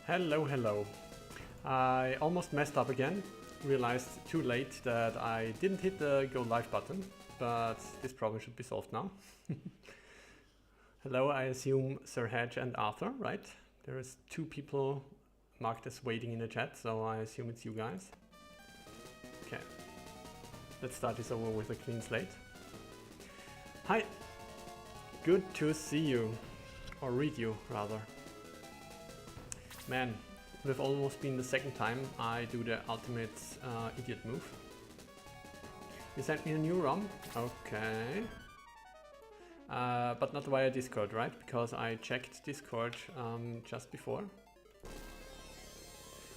Hello, hello. I almost messed up again. Realized too late that I didn't hit the go live button, but this problem should be solved now. Hello, I assume Sir Hedge and Arthur, right? There is two people marked as waiting in the chat, so I assume it's you guys. Okay, let's start this over with a clean slate. Hi, good to see you, or read you rather. Man, it would have almost been the second time I do the ultimate idiot move. You sent me a new ROM? Okay. But not via Discord, right? Because I checked Discord just before,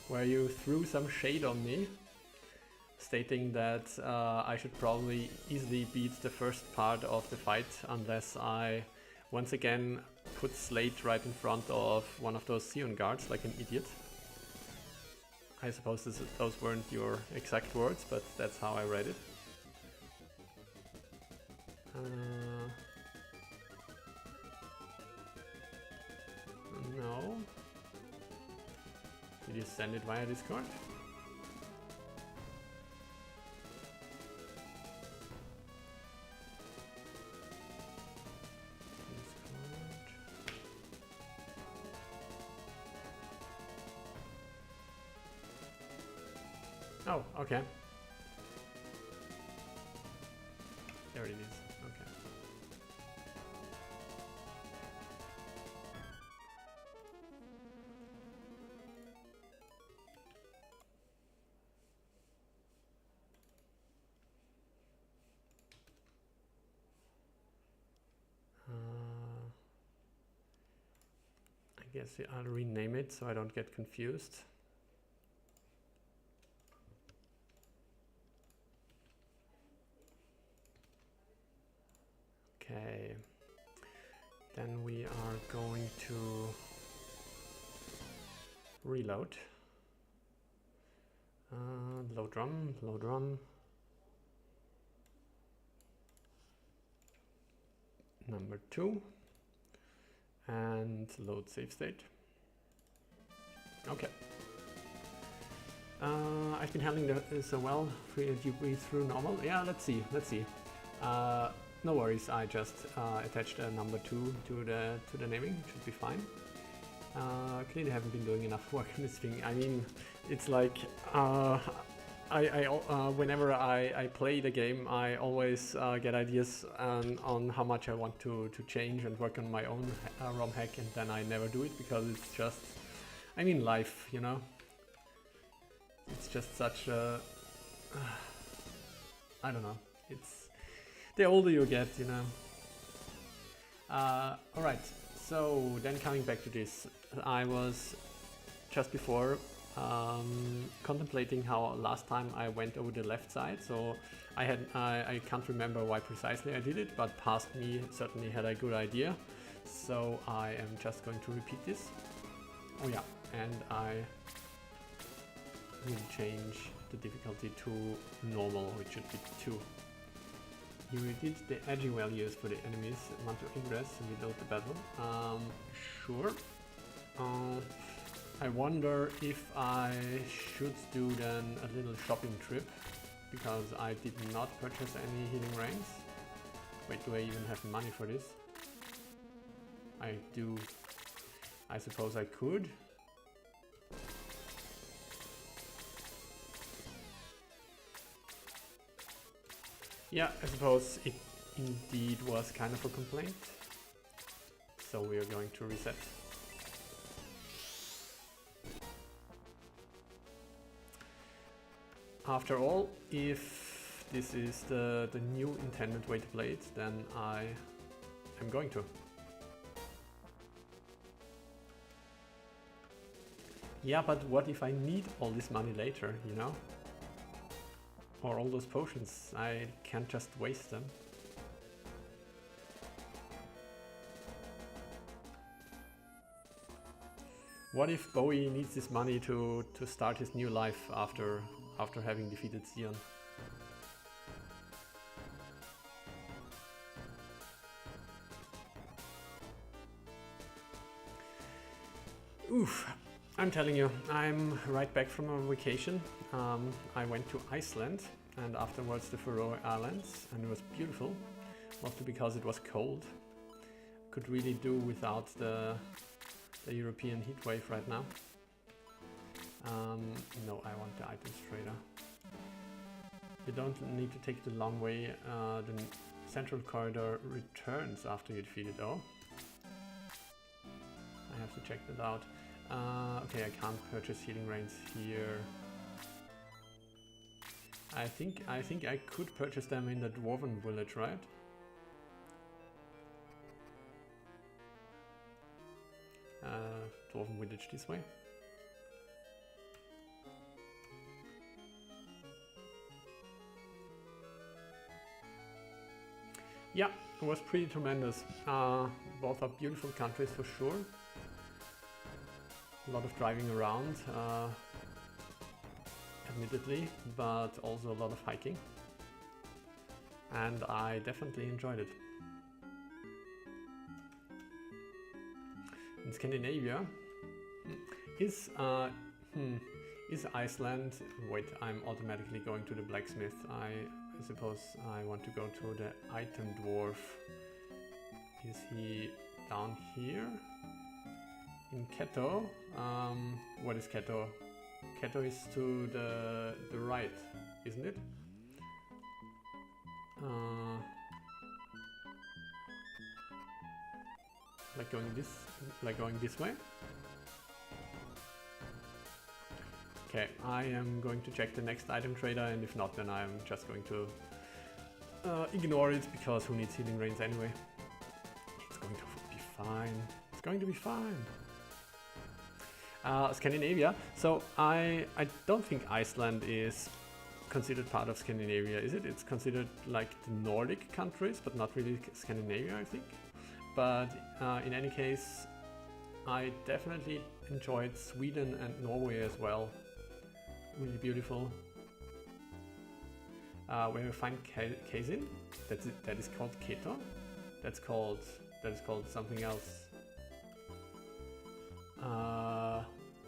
where you threw some shade on me, stating that I should probably easily beat the first part of the fight unless I once again put Slate right in front of one of those Sion guards like an idiot. I suppose those weren't your exact words, but that's how I read it. No. Did you send it via Discord? Oh, okay. There it is. Okay. I guess I'll rename it so I don't get confused. Okay, then we are going to reload. Load ROM. Number 2. And load save state. Okay. I've been handling this well. Did you breathe through normal? Yeah, let's see. No worries, I just attached a number 2 to the naming, should be fine. Clearly haven't been doing enough work on this thing. I mean, it's like whenever I play the game, I always get ideas on how much I want to change and work on my own ROM hack, and then I never do it because it's just, I mean, life, you know? It's just such a, I don't know, it's, the older you get, you know. Alright, so then coming back to this, I was just before contemplating how last time I went over the left side, so I can't remember why precisely I did it, but past me certainly had a good idea, so I am just going to repeat this. Oh yeah, and I will change the difficulty to normal, which should be 2. You did the edging values for the enemies want to ingress and reload the battle. Sure. I wonder if I should do then a little shopping trip, because I did not purchase any healing rings. Wait, do I even have money for this? I do. I suppose I could. Yeah, I suppose it indeed was kind of a complaint. So we are going to reset. After all, if this is the new intended way to play it, then I am going to. Yeah, but what if I need all this money later, you know? Or all those potions, I can't just waste them. What if Bowie needs this money to start his new life after having defeated Sion? Oof. I'm telling you, I'm right back from a vacation. I went to Iceland and afterwards the Faroe Islands, and it was beautiful, mostly because it was cold. Could really do without the European heat wave right now. No, I want the items trader. You don't need to take the long way. The central corridor returns after you defeat it though. I have to check that out. Okay, I can't purchase healing rains here. I think I could purchase them in the dwarven village, right? Dwarven village this way. Yeah, it was pretty tremendous. Both are beautiful countries for sure. A lot of driving around, admittedly, but also a lot of hiking. And I definitely enjoyed it. In Scandinavia, is Iceland... Wait, I'm automatically going to the blacksmith. I suppose I want to go to the item dwarf. Is he down here? In Keto? What is Keto? Keto is to the right, isn't it? Like going this way? Okay, I am going to check the next item trader, and if not, then I'm just going to ignore it, because who needs healing rains anyway? It's going to be fine. It's going to be fine. Scandinavia. So I don't think Iceland is considered part of Scandinavia, is it? It's considered like the Nordic countries, but not really Scandinavia, I think. But in any case, I definitely enjoyed Sweden and Norway as well. Really beautiful. Where we find Kazin, that is called Keto. That is called something else.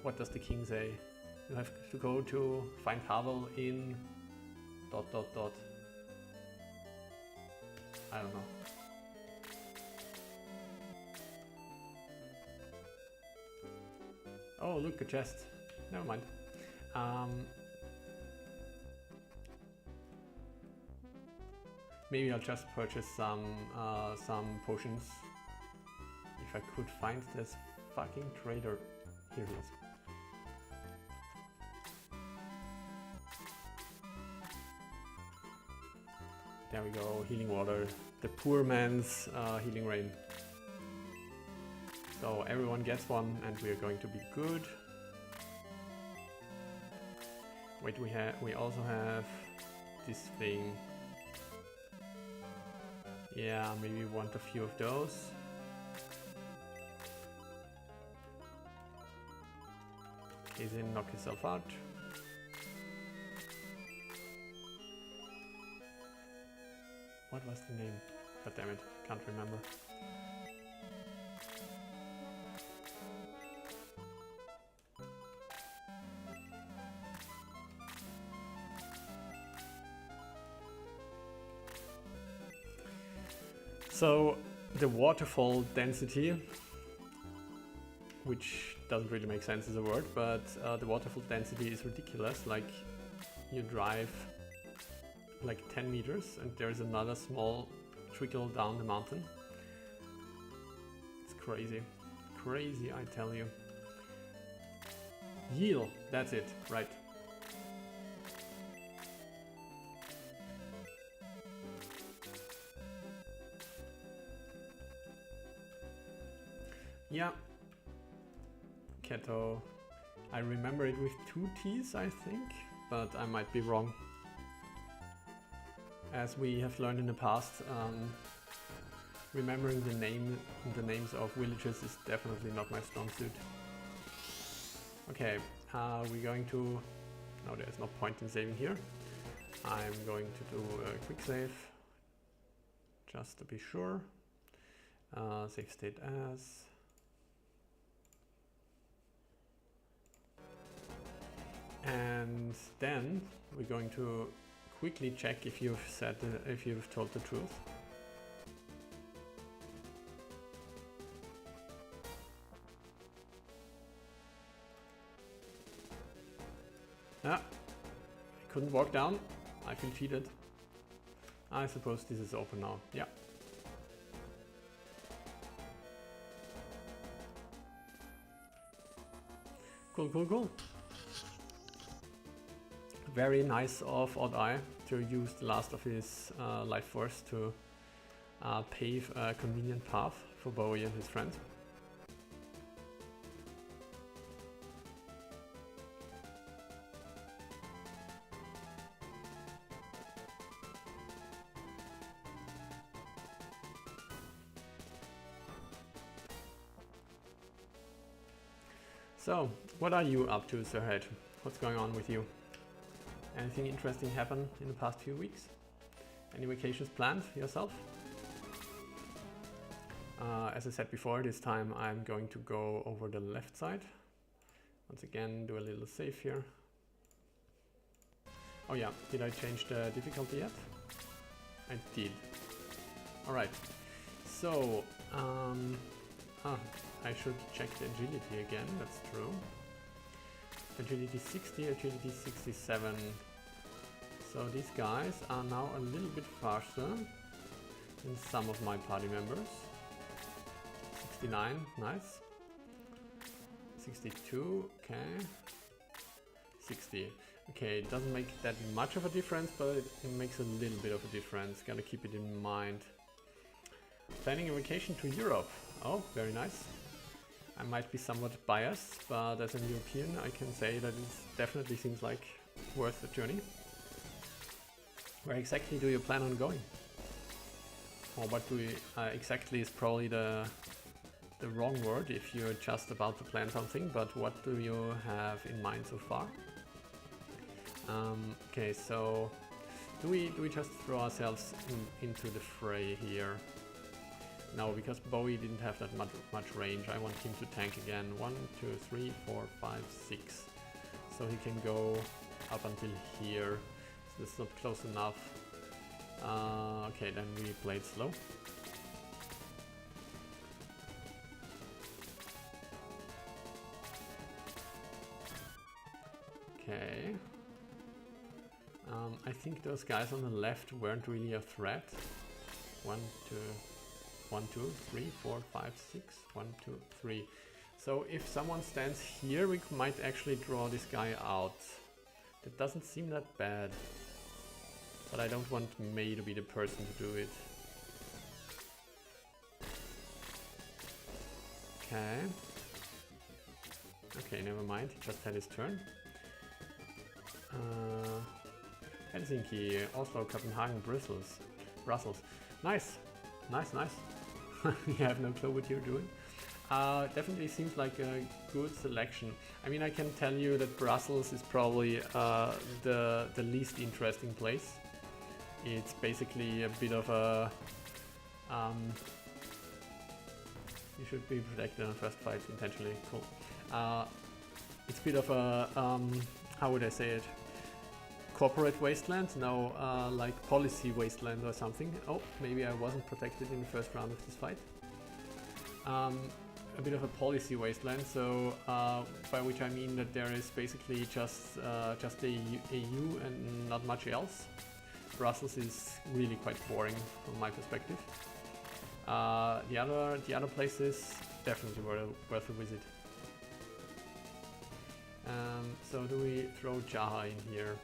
What does the king say? You have to go to find Havel in ... I don't know. Oh, look, a chest. Never mind. Maybe I'll just purchase some potions. If I could find this fucking trader. Here he is. There we go, healing water. The poor man's healing rain. So everyone gets one, and we are going to be good. Wait, we also have this thing. Yeah, maybe we want a few of those. Kazin, knock yourself out. What was the name? God damn it, can't remember. So the waterfall density, which doesn't really make sense as a word, but the waterfall density is ridiculous. Like, you drive like 10 meters and there's another small trickle down the mountain. It's crazy. Crazy, I tell you. Yield, that's it, right. Yeah. Keto. I remember it with 2 T's, I think, but I might be wrong. As we have learned in the past, remembering the names of villages is definitely not my strong suit. Okay, we're going to... No, there's no point in saving here. I'm going to do a quick save, just to be sure. Save state as... And then we're going to quickly check if you've told the truth. Ah, I couldn't walk down. I feel cheated. I suppose this is open now. Yeah. Cool, cool, cool. Very nice of Odd Eye to use the last of his life force to pave a convenient path for Bowie and his friends. So, what are you up to, Sirhead? What's going on with you? Anything interesting happen in the past few weeks? Any vacations planned yourself? As I said before, this time I'm going to go over the left side. Once again, do a little save here. Oh yeah, did I change the difficulty yet? I did. Alright, so I should check the agility again, that's true. Agility 60, agility 67. So these guys are now a little bit faster than some of my party members. 69, nice. 62, okay. 60. Okay, it doesn't make that much of a difference, but it makes a little bit of a difference. Gotta keep it in mind. Planning a vacation to Europe. Oh, very nice. I might be somewhat biased, but as an European I can say that it definitely seems like worth the journey. Where exactly do you plan on going? Or what do you, exactly is probably the wrong word if you're just about to plan something, but what do you have in mind so far? Okay, so do we just throw ourselves into the fray here? No, because Bowie didn't have that much range. I want him to tank again. 1, 2, 3, 4, 5, 6. So he can go up until here. So that's not close enough. Okay, then we played slow. Okay. I think those guys on the left weren't really a threat. 1, 2, 3, 4, 5, 6. 1, 2, 3. So if someone stands here, we might actually draw this guy out. That doesn't seem that bad. But I don't want May to be the person to do it. Okay. Okay, never mind. He just had his turn. Helsinki, Oslo, Copenhagen, Brussels. Nice. Nice, nice. You have no clue what you're doing. Definitely seems like a good selection. I mean, I can tell you that Brussels is probably the least interesting place. It's basically a bit of a... you should be protected on first fight intentionally. Cool. It's a bit of a... how would I say it? Corporate wasteland? No, like policy wasteland or something. Oh, maybe I wasn't protected in the first round of this fight. A bit of a policy wasteland, so by which I mean that there is basically just the EU and not much else. Brussels is really quite boring from my perspective. The other places definitely worth a visit. So do we throw Jaha in here?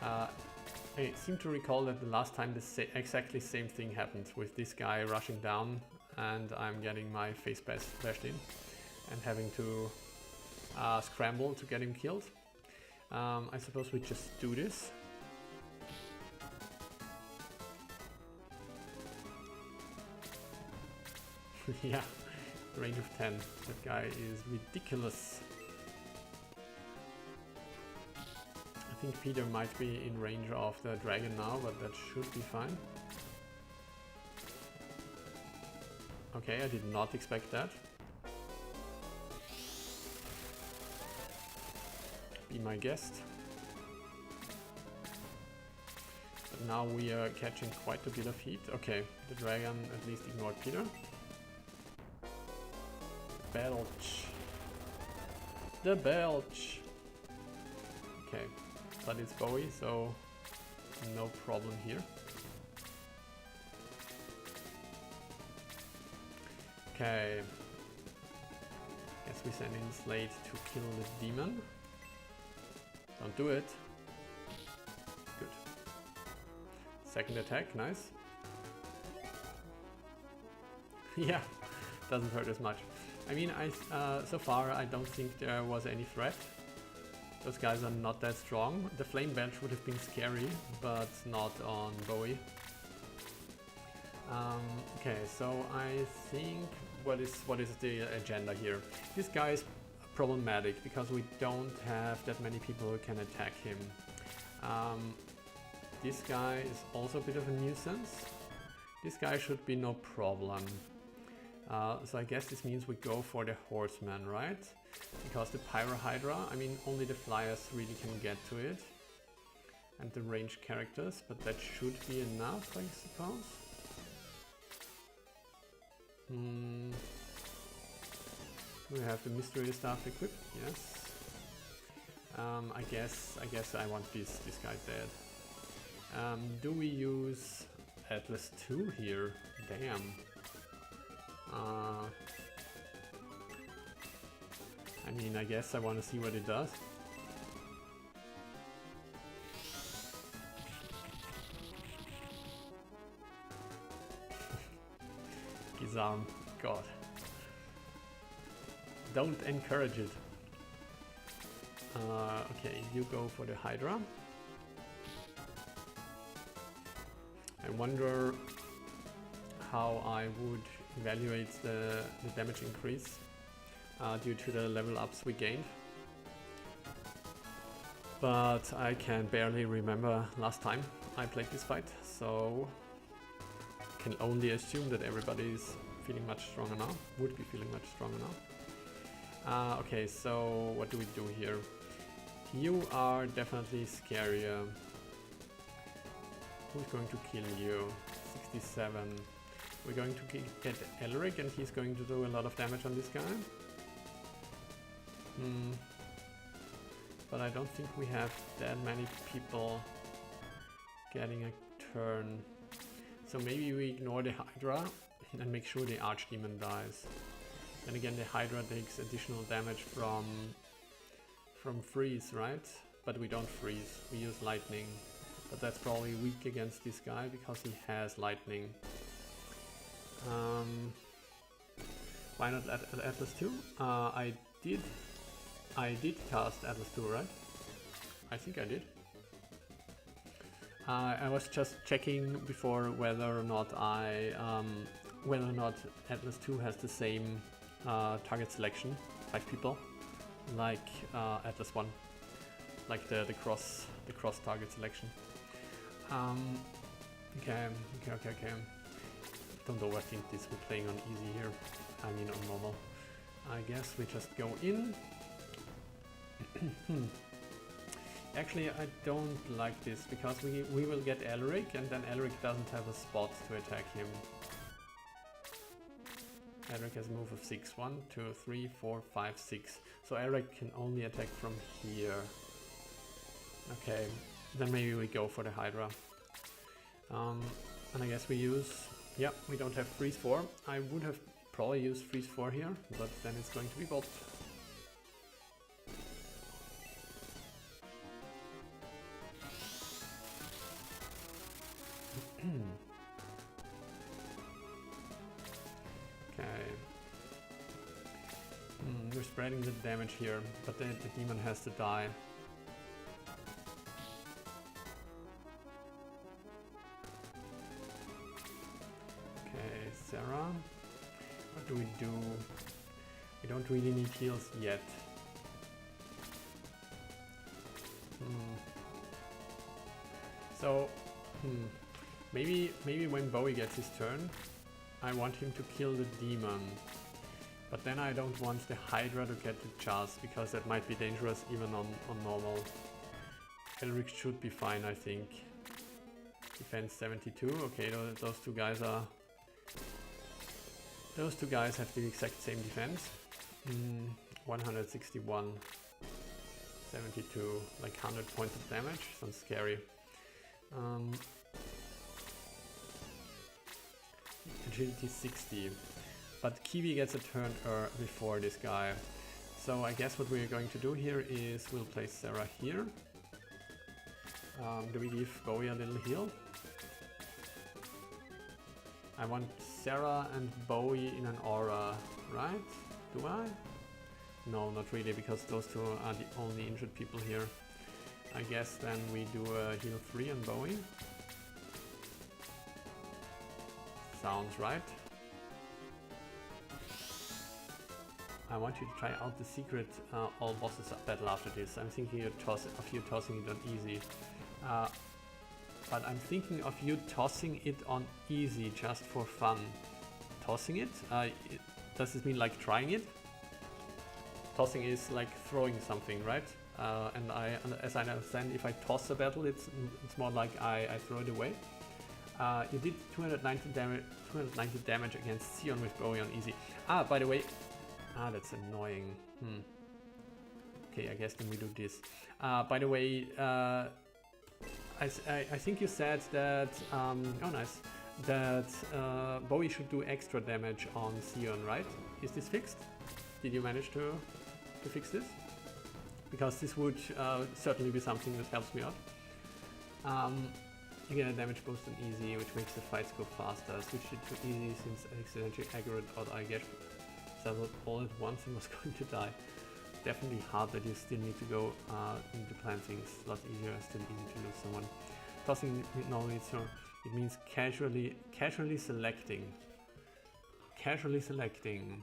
I seem to recall that the last time the exactly same thing happened with this guy rushing down and I'm getting my face bashed in and having to scramble to get him killed. I suppose we just do this. Yeah, range of 10. That guy is ridiculous. I think Peter might be in range of the dragon now, but that should be fine. Okay, I did not expect that. be my guest. But now we are catching quite a bit of heat. Okay, the dragon at least ignored Peter. Belch. The belch. Okay, but it's Bowie, so no problem here. Okay. Guess we send in Slade to kill the demon. Don't do it. Good. Second attack, nice. Yeah, doesn't hurt as much. I mean, so far I don't think there was any threat. Those guys are not that strong. The flame bench would have been scary, but not on Bowie. Okay, so I think what is the agenda here? This guy is problematic because we don't have that many people who can attack him. This guy is also a bit of a nuisance. This guy should be no problem. So I guess this means we go for the horseman, right? Because the Pyro Hydra, I mean, only the flyers really can get to it. And the ranged characters, but that should be enough, I suppose. We have the mystery staff equipped, yes. I guess I want this guy dead. Do we use Atlas 2 here? Damn. I mean, I guess I want to see what it does. His arm, God. Don't encourage it. Okay, you go for the Hydra. I wonder how I would evaluate the damage increase due to the level ups we gained. But I can barely remember last time I played this fight, so can only assume that everybody is feeling much stronger now, would be feeling much stronger now. Okay, so what do we do here? You are definitely scarier. Who's going to kill you? 67. We're going to get Elric and he's going to do a lot of damage on this guy. But I don't think we have that many people getting a turn. So maybe we ignore the Hydra and make sure the Archdemon dies. And again, the Hydra takes additional damage from freeze, right? But we don't freeze, we use lightning. But that's probably weak against this guy because he has lightning. Why not Atlas 2? I did cast Atlas 2, right? I think I did. I was just checking before whether or not Atlas 2 has the same target selection, 5 people, like Atlas 1, like the cross target selection. Okay. Don't overthink this. We're playing on easy here. I mean on normal. I guess we just go in. Actually, I don't like this because we will get Elric and then Elric doesn't have a spot to attack him. Elric has a move of 6. 1, 2, 3, 4, 5, 6. So Elric can only attack from here. Okay, then maybe we go for the Hydra. And I guess we use... Yeah, we don't have freeze 4. I would have probably used freeze 4 here, but then it's going to be bolt. Okay. We're spreading the damage here, but the demon has to die. Sarah, what do we do? We don't really need heals yet. So, maybe when Bowie gets his turn, I want him to kill the demon. But then I don't want the Hydra to get the charge, because that might be dangerous even on normal. Elric should be fine, I think. Defense 72, okay, those two guys are... Those two guys have the exact same defense. 161, 72, like 100 points of damage, sounds scary. Agility 60. But Kiwi gets a turn before this guy. So I guess what we're going to do here is we'll place Sarah here. Do we give Bowie a little heal? I want Sarah and Bowie in an aura, right? Do I? No, not really, because those two are the only injured people here. I guess then we do a heal 3 on Bowie. Sounds right. I want you to try out the secret all bosses battle after this. I'm thinking of you tossing it on easy. But I'm thinking of you tossing it on easy just for fun. Tossing it? Does this mean like trying it? Tossing is like throwing something, right? And as I understand, if I toss a battle, it's more like I throw it away. You did 290 damage against Sion with Bowie on easy. By the way, that's annoying. Okay, I guess then we do this. By the way, I think you said that, oh nice, that Bowie should do extra damage on Sion, right? Is this fixed? Did you manage to fix this? Because this would certainly be something that helps me out. You get a damage boost on easy, which makes the fights go faster. Switch it to easy since accidentally aggroed out I get settled all at once and was going to die. Definitely hard that you still need to go into plan things. A lot easier, still easy to lose someone. Tossing normally, so it means casually selecting. Casually selecting.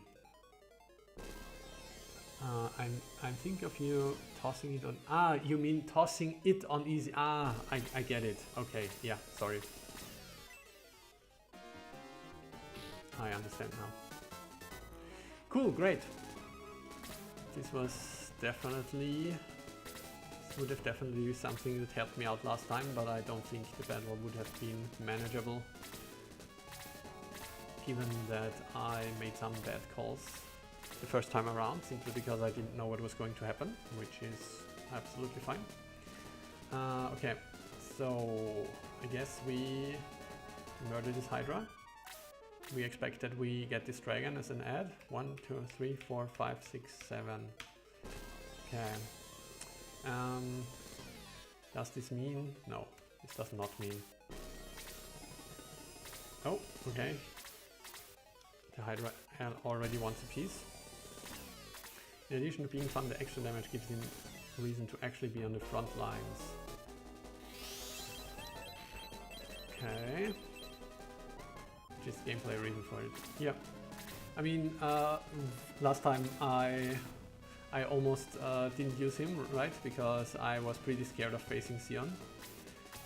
I'm thinking of you tossing it on. You mean tossing it on easy. I get it. Okay, yeah, sorry. I understand now. Cool, great. This was definitely... This would have definitely been something that helped me out last time, but I don't think the battle would have been manageable. Given that I made some bad calls the first time around, simply because I didn't know what was going to happen, which is absolutely fine. Okay, so I guess we murder this Hydra. We expect that we get this dragon as an ad. 1, 2, 3, 4, 5, 6, 7. Okay. Does this mean? No, this does not mean. Oh, okay. The Hydra already wants a piece. In addition to being fun, the extra damage gives him a reason to actually be on the front lines. Okay. Just gameplay reason for it. Yeah. I mean, last time I almost didn't use him, right? Because I was pretty scared of facing Sion.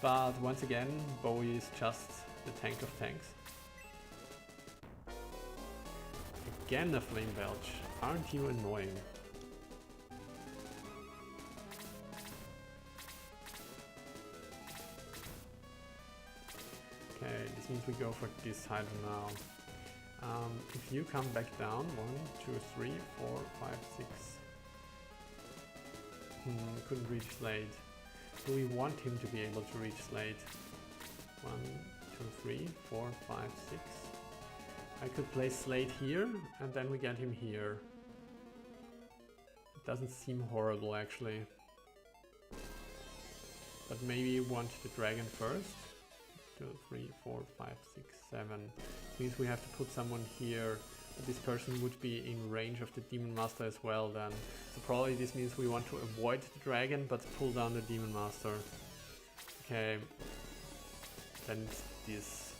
But once again, Bowie is just the tank of tanks. Again a flame belch. Aren't you annoying? Okay, this means we go for this Hydra now. If you come back down, 1, 2, 3, 4, 5, 6. Couldn't reach Slade. Do we want him to be able to reach Slade? 1, 2, 3, 4, 5, 6. I could place Slade here, and then we get him here. It doesn't seem horrible, actually. But maybe want the dragon first. 2, 3, 4, 5, 6, 7. This means we have to put someone here. But this person would be in range of the Demon Master as well then. So probably this means we want to avoid the dragon but pull down the Demon Master. Okay. Then it's this.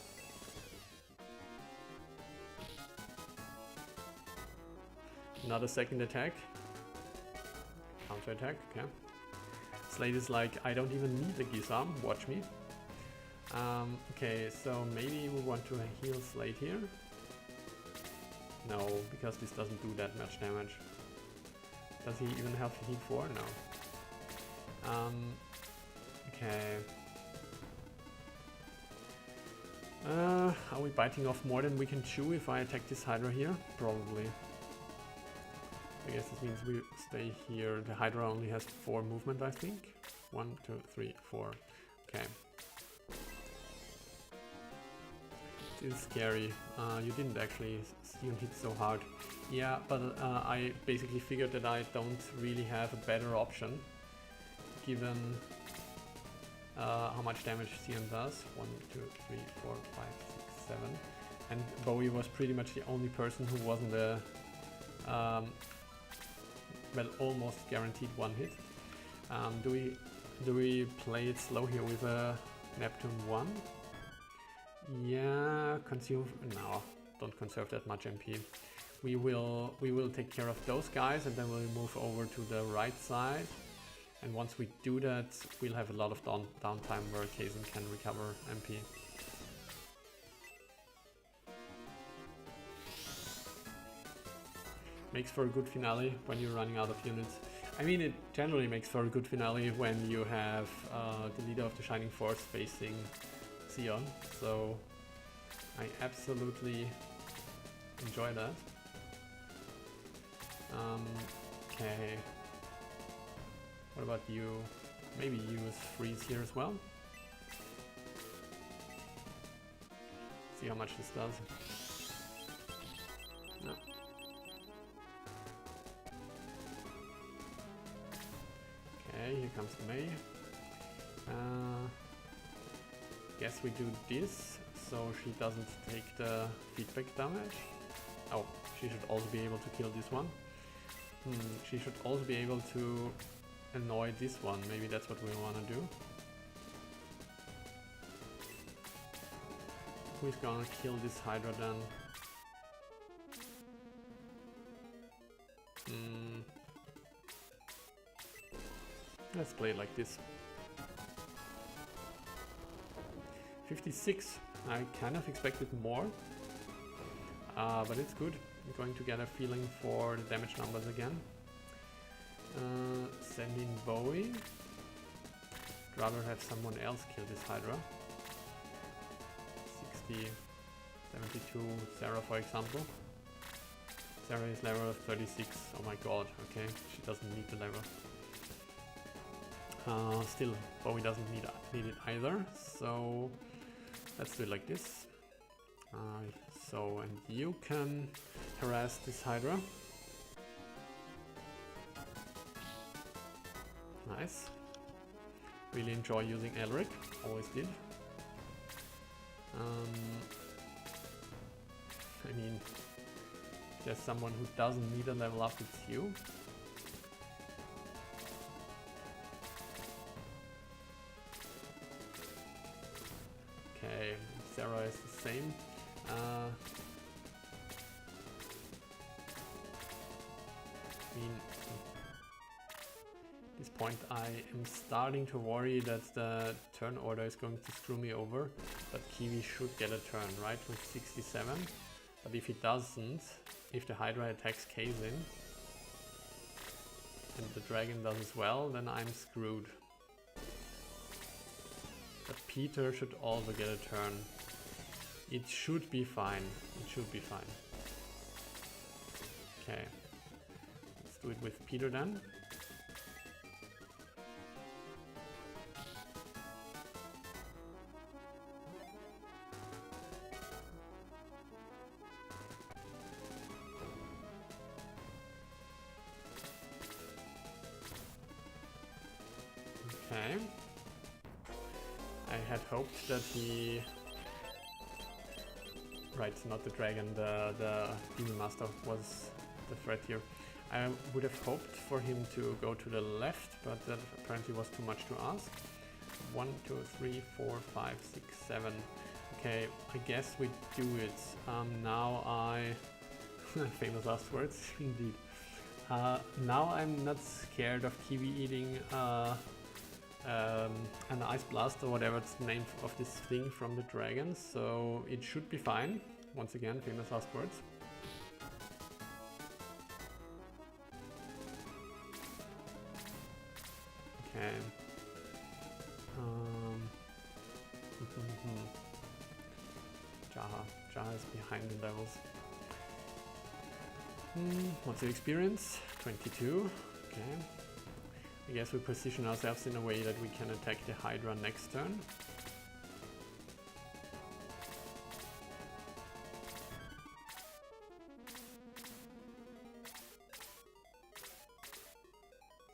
Another second attack. Counter attack, okay. Slade is like, I don't even need the Gisam, watch me. Okay, so maybe we want to heal Slade here. No, because this doesn't do that much damage. Does he even have heal 4? No. Okay. Are we biting off more than we can chew if I attack this Hydra here? Probably. I guess this means we stay here. The Hydra only has 4 movement, I think. 1, 2, 3, 4. Okay. It's scary. You didn't actually steal hit so hard. Yeah, but I basically figured that I don't really have a better option given how much damage Sion does. 1, 2, 3, 4, 5, 6, 7. And Bowie was pretty much the only person who wasn't a well, almost guaranteed 1 hit. Do we play it slow here with a Neptune 1? Yeah, consume. No, don't conserve that much MP. We will take care of those guys and then we'll move over to the right side. And once we do that, we'll have a lot of downtime where Kazan can recover MP. Makes for a good finale when you're running out of units. I mean, it generally makes for a good finale when you have the leader of the Shining Force facing Sion, so I absolutely enjoy that. Okay, what about you? Maybe use freeze here as well. See how much this does. No. Okay, here comes May. Guess we do this, so she doesn't take the feedback damage. Oh, she should also be able to kill this one. She should also be able to annoy this one. Maybe that's what we want to do. Who's gonna kill this Hydra then? Let's play it like this. 56. I kind of expected more, but it's good. I'm going to get a feeling for the damage numbers again. Send in Bowie. I'd rather have someone else kill this Hydra. 60, 72, Sarah for example. Sarah is level 36. Oh my god, okay, she doesn't need the level. Still, Bowie doesn't need it either, so let's do it like this. And you can harass this Hydra. Nice. Really enjoy using Elric, always did. I mean, if there's someone who doesn't need a level up, it's you. Okay, Sarah is the same. I mean, at this point I am starting to worry that the turn order is going to screw me over, but Kiwi should get a turn, right, with 67. But if he doesn't, if the Hydra attacks Kazin, and the dragon does as well, then I'm screwed. But Peter should also get a turn. It should be fine. It should be fine. Okay. Let's do it with Peter then. Okay. I had hoped that he... Right, not the dragon, the Demon Master was the threat here. I would have hoped for him to go to the left, but that apparently was too much to ask. 1, 2, 3, 4, 5, 6, 7. Okay, I guess we do it. Now I... famous last words, indeed. Now I'm not scared of Kiwi eating an Ice Blast or whatever it's the name of this thing from the dragon, so it should be fine. Once again, famous last words. Okay. Jaha is behind the levels. What's your experience? 22. Okay. I guess we position ourselves in a way that we can attack the Hydra next turn.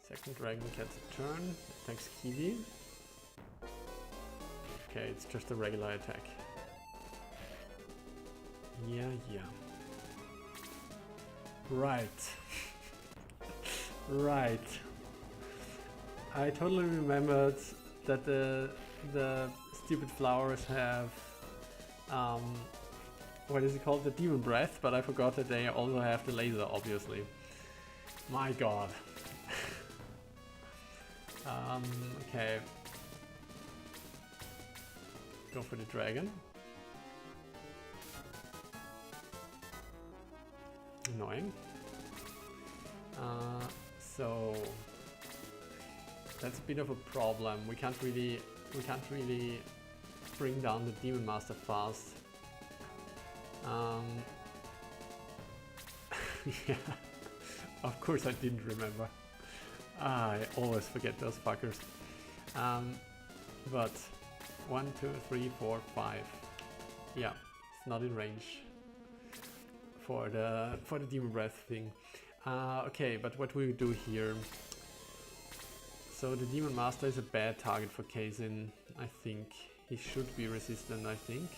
Second dragon gets a turn, attacks Kiwi. Okay, it's just a regular attack. Yeah. Right. Right. I totally remembered that the stupid flowers have what is it called? The demon breath, but I forgot that they also have the laser, obviously. My god. Okay. Go for the dragon. Annoying. So that's a bit of a problem. We can't really bring down the Demon Master fast. Yeah, of course I didn't remember. I always forget those fuckers. But 1, 2, 3, 4, 5. Yeah, it's not in range for the Demon Breath thing. Okay, but what we do here? So the Demon Master is a bad target for Kazin. I think he should be resistant. I think.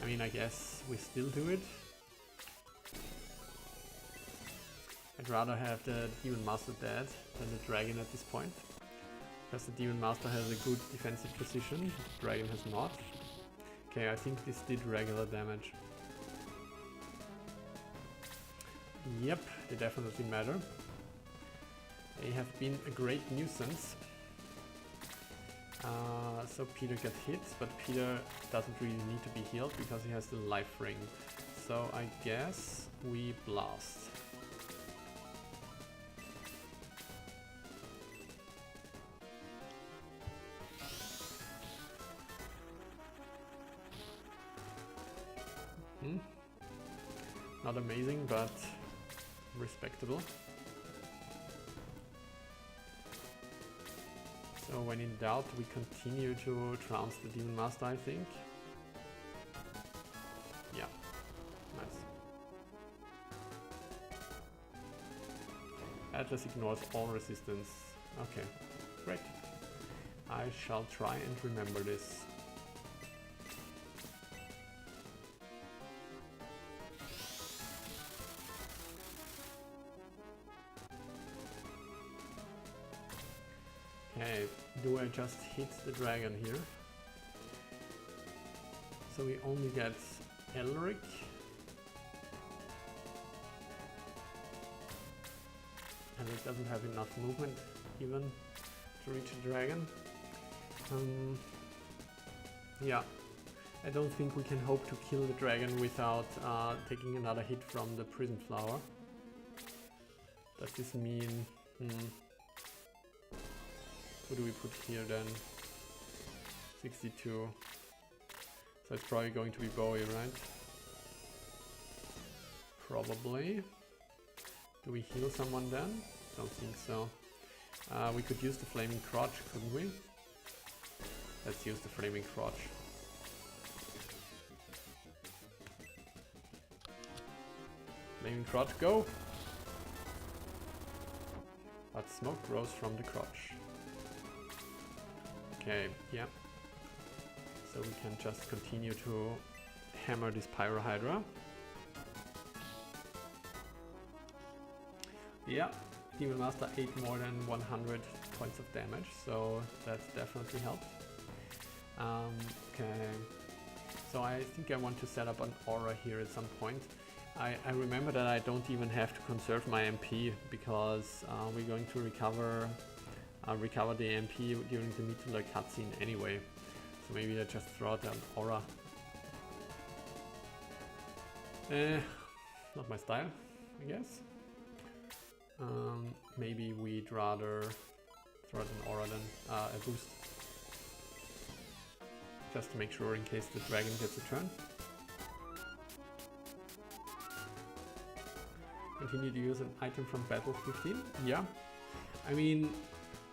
I mean, I guess we still do it. I'd rather have the Demon Master dead than the Dragon at this point. Because the Demon Master has a good defensive position, the Dragon has not. Okay, I think this did regular damage. Yep, they definitely matter. They have been a great nuisance. So Peter got hit, but Peter doesn't really need to be healed because he has the life ring. So I guess we blast. Not amazing, but respectable. So when in doubt, we continue to trounce the Demon Master, I think. Yeah, nice. Atlas ignores all resistance. Okay, great. I shall try and remember this. Okay, do I just hit the dragon here? So we only get Elric. And it doesn't have enough movement even to reach the dragon. Yeah, I don't think we can hope to kill the dragon without taking another hit from the Prison Flower. Does this mean... Who do we put here then? 62. So it's probably going to be Bowie, right? Probably. Do we heal someone then? Don't think so. We could use the Flaming Crotch, couldn't we? Let's use the Flaming Crotch. Flaming Crotch, go! But smoke grows from the crotch. Okay, yeah. So we can just continue to hammer this Pyro Hydra. Yeah, Demon Master ate more than 100 points of damage, so that definitely helped. Okay, so I think I want to set up an aura here at some point. I remember that I don't even have to conserve my MP because we're going to recover the MP during the Mitular cutscene anyway. So maybe I just throw out an aura. Not my style, I guess. Maybe we'd rather throw an aura than a boost. Just to make sure in case the dragon gets a turn. Continue to use an item from battle 15. Yeah. I mean,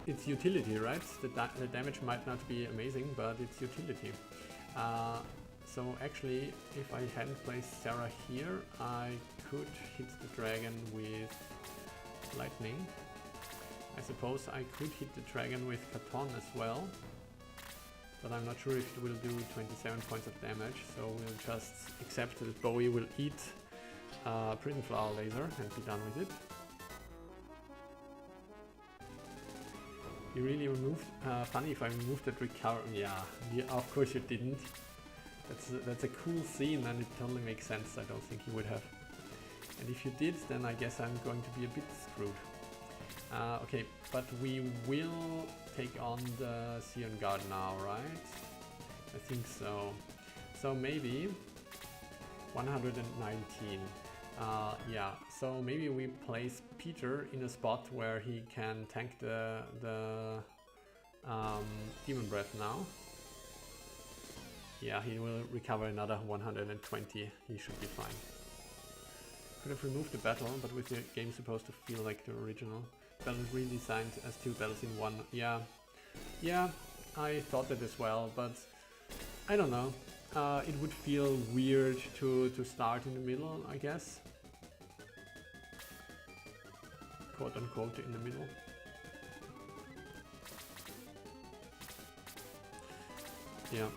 it's utility, right? The damage might not be amazing, but it's utility. So actually, if I hadn't placed Sarah here, I could hit the dragon with lightning. I suppose I could hit the dragon with Katon as well, but I'm not sure if it will do 27 points of damage, so we'll just accept that Bowie will eat Prison Flower Laser and be done with it. You really removed... funny if I removed that recover... Yeah, of course you didn't. That's a cool scene and it totally makes sense. I don't think you would have. And if you did, then I guess I'm going to be a bit screwed. Okay, but we will take on the Sion Guard now, right? I think so. So maybe 119. Yeah, so maybe we place Peter in a spot where he can tank the Demon Breath now. Yeah, he will recover another 120. He should be fine. Could have removed the battle, but with the game supposed to feel like the original. Battle is redesigned as 2 battles in 1. Yeah, I thought that as well, but I don't know. It would feel weird to start in the middle, I guess. Quote unquote in the middle. Yeah.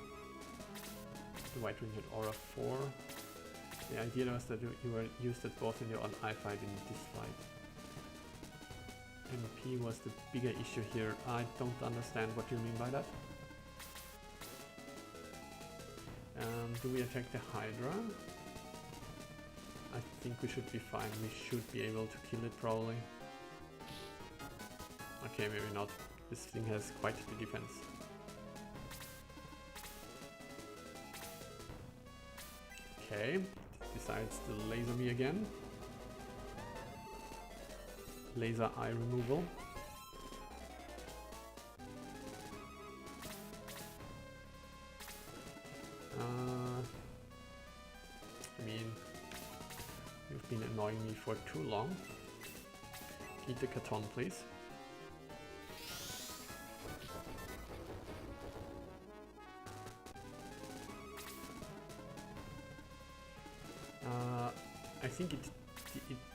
The White Ring had Aura 4. The idea was that you were used it both in your own eye fight and this fight. MP was the bigger issue here. I don't understand what you mean by that. Do we attack the Hydra? I think we should be fine. We should be able to kill it probably. Okay, maybe not. This thing has quite the defense. Okay, decides to laser me again. Laser eye removal. I mean, you've been annoying me for too long. Eat the Katon, please. I think it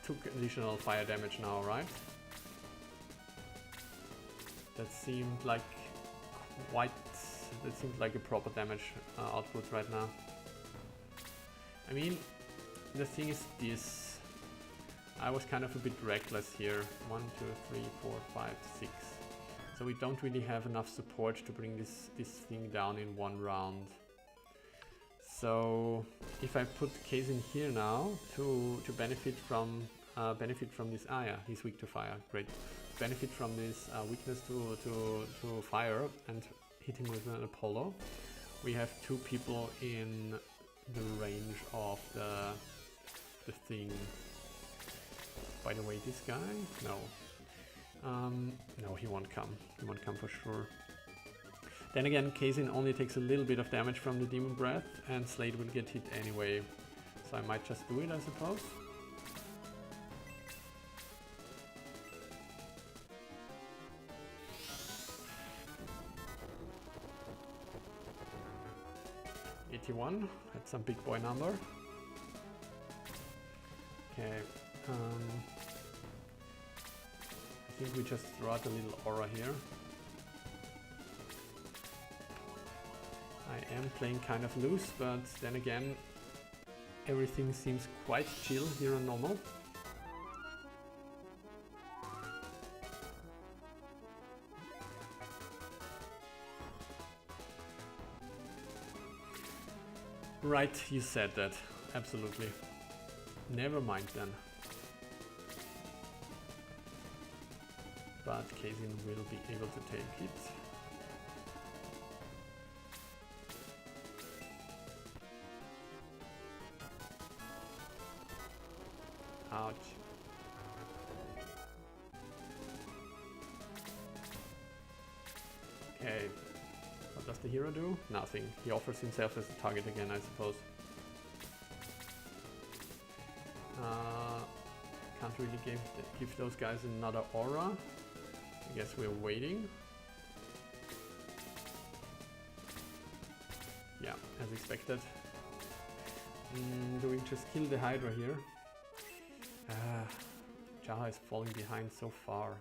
took additional fire damage now, right? That seemed like a proper damage output right now. I mean, the thing is this. I was kind of a bit reckless here. 1, 2, 3, 4, 5, 6. So we don't really have enough support to bring this thing down in 1 round. So if I put Case in here now to benefit from this, yeah, he's weak to fire, great. Benefit from this weakness to fire and hit him with an Apollo. We have 2 people in the range of the thing. By the way, this guy? No. No, he won't come. He won't come for sure. Then again, Kazin only takes a little bit of damage from the Demon Breath, and Slade will get hit anyway. So I might just do it, I suppose. '81, that's some big boy number. Okay, I think we just throw out a little aura here. I am playing kind of loose, but then again, everything seems quite chill here on normal. Right, you said that. Absolutely. Never mind then. But Kazin will be able to take it. Ouch. Okay, what does the hero do? Nothing. He offers himself as a target again, I suppose. Can't really give those guys another aura. I guess we're waiting. Yeah, as expected. Do we just kill the Hydra here? Jaha is falling behind so far.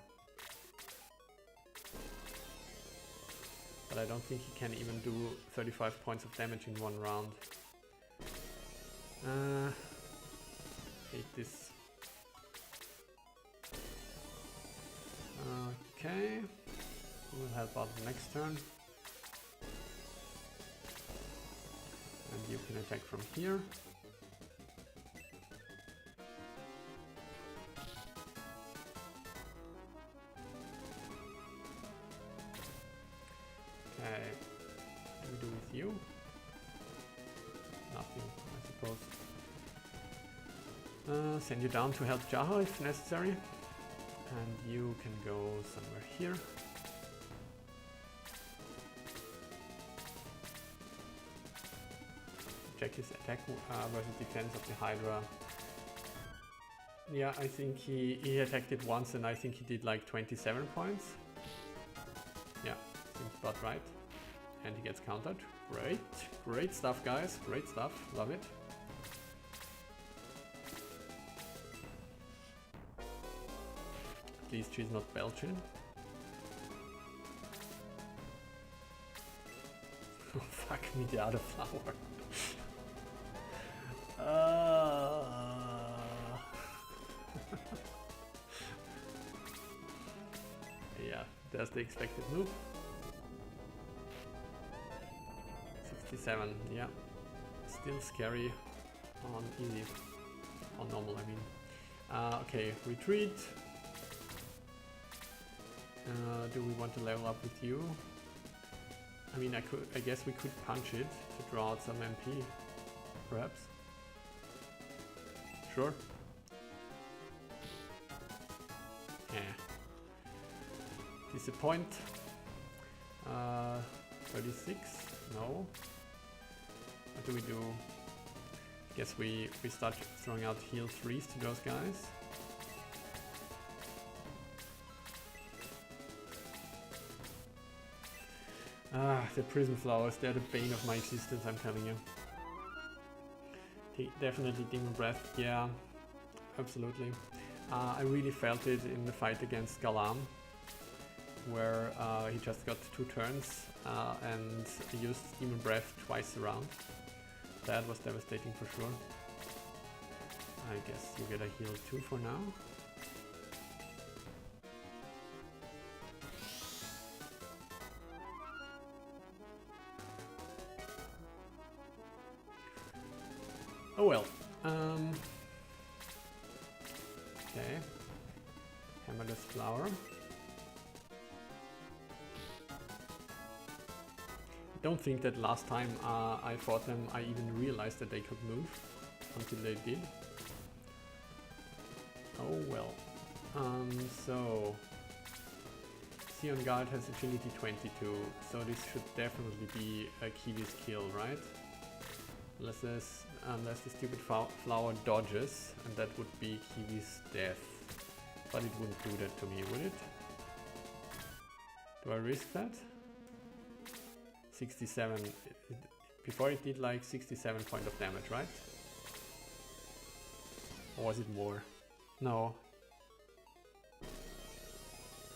But I don't think he can even do 35 points of damage in one round. Hate this. Okay. We'll help out next turn. And you can attack from here. Okay, what do we do with you? Nothing, I suppose. Send you down to help Jaha if necessary. And you can go somewhere here. Check his attack versus defense of the Hydra. Yeah, I think he attacked it once and I think he did like 27 points. Yeah, seems about right. And he gets countered. Great. Great stuff, guys. Great stuff. Love it. At least she's not Belgian. Oh, fuck me, the other flower. Yeah, there's the expected move. 67, yeah. Still scary on easy. On normal, I mean. Okay, retreat. Do we want to level up with you? I mean, I guess we could punch it to draw out some MP, perhaps. Sure. Yeah. Disappoint. 36. No. What do we do? I guess we start throwing out heal 3s to those guys. The prism flowers, they're the bane of my existence, I'm telling you. Definitely Demon Breath, yeah, absolutely. I really felt it in the fight against Galam, where he just got 2 turns and used Demon Breath twice around. That was devastating for sure. I guess you get a heal 2 for now. Oh well. Okay. Hammer this flower. I don't think that last time I fought them I even realized that they could move until they did. Oh well. So Sion Guard has agility 22, so this should definitely be a Kiwi's kill, right? Unless the stupid flower dodges, and that would be Kiwi's death. But it wouldn't do that to me, would it? Do I risk that? 67. Before it did like 67 points of damage, right? Or was it more? No.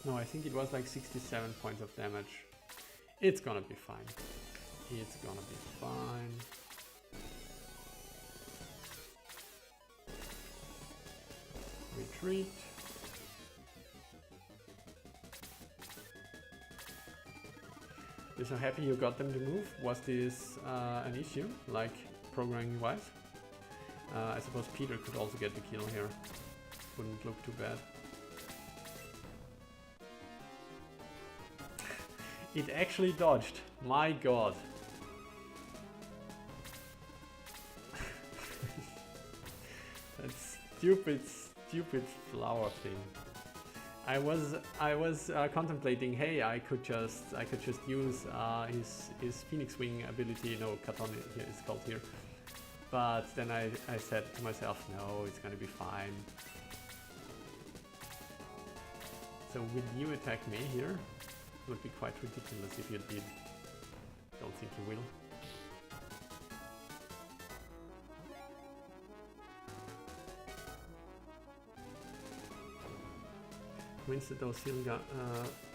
No, I think it was like 67 points of damage. It's gonna be fine. It's gonna be fine. Retreat. You're so happy you got them to move. Was this an issue, like programming wise? I suppose Peter could also get the kill here. Wouldn't look too bad. It actually dodged. My god. That stupid flower thing. I was contemplating, hey, I could just use his Phoenix Wing ability. No, Katon here is called here. But then I said to myself, no, it's gonna be fine. So will you attack me here? It would be quite ridiculous if you did. Don't think you will. Means that those healing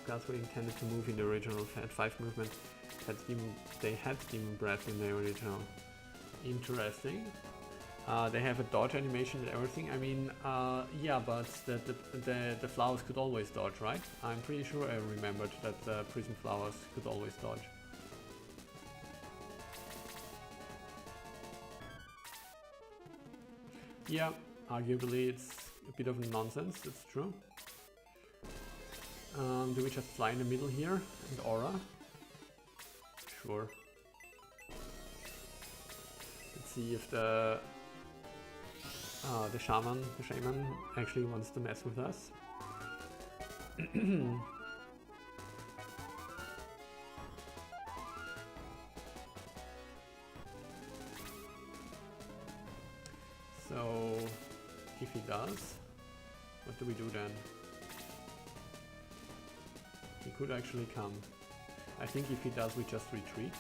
guards were intended to move in the original Fat 5 movement. They had Demon Breath in the original. Interesting. They have a dodge animation and everything. I mean, yeah, but the flowers could always dodge, right? I'm pretty sure I remembered that the Prism Flowers could always dodge. Yeah, arguably it's a bit of nonsense, it's true. Do we just fly in the middle here and aura? Sure. Let's see if the shaman actually wants to mess with us. So if he does, what do we do then? He could actually come. I think if he does, we just retreat.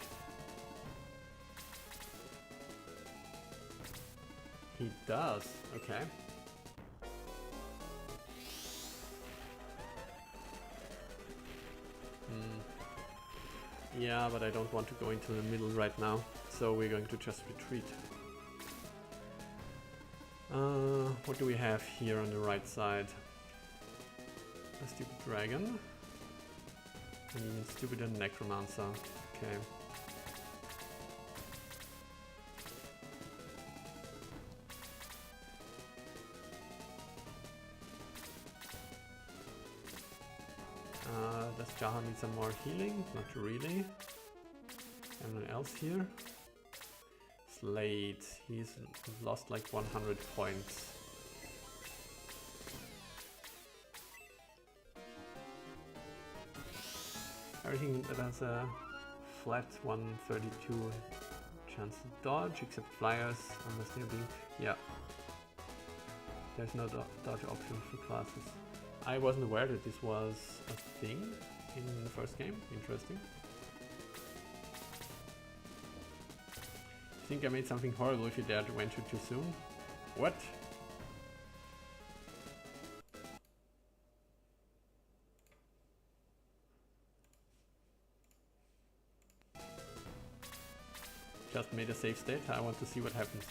He does, okay. Yeah, but I don't want to go into the middle right now, so we're going to just retreat. What do we have here on the right side? A stupid dragon. And even stupider necromancer. Okay. Does Jahan need some more healing? Not really. Anyone else here? Slade. He's lost like 100 points. Everything that has a flat 132 chance to dodge, except flyers, unless they're being... Yeah. There's no dodge option for classes. I wasn't aware that this was a thing in the first game. Interesting. I think I made something horrible if you dared to venture too soon. What? Just made a save state. I want to see what happens.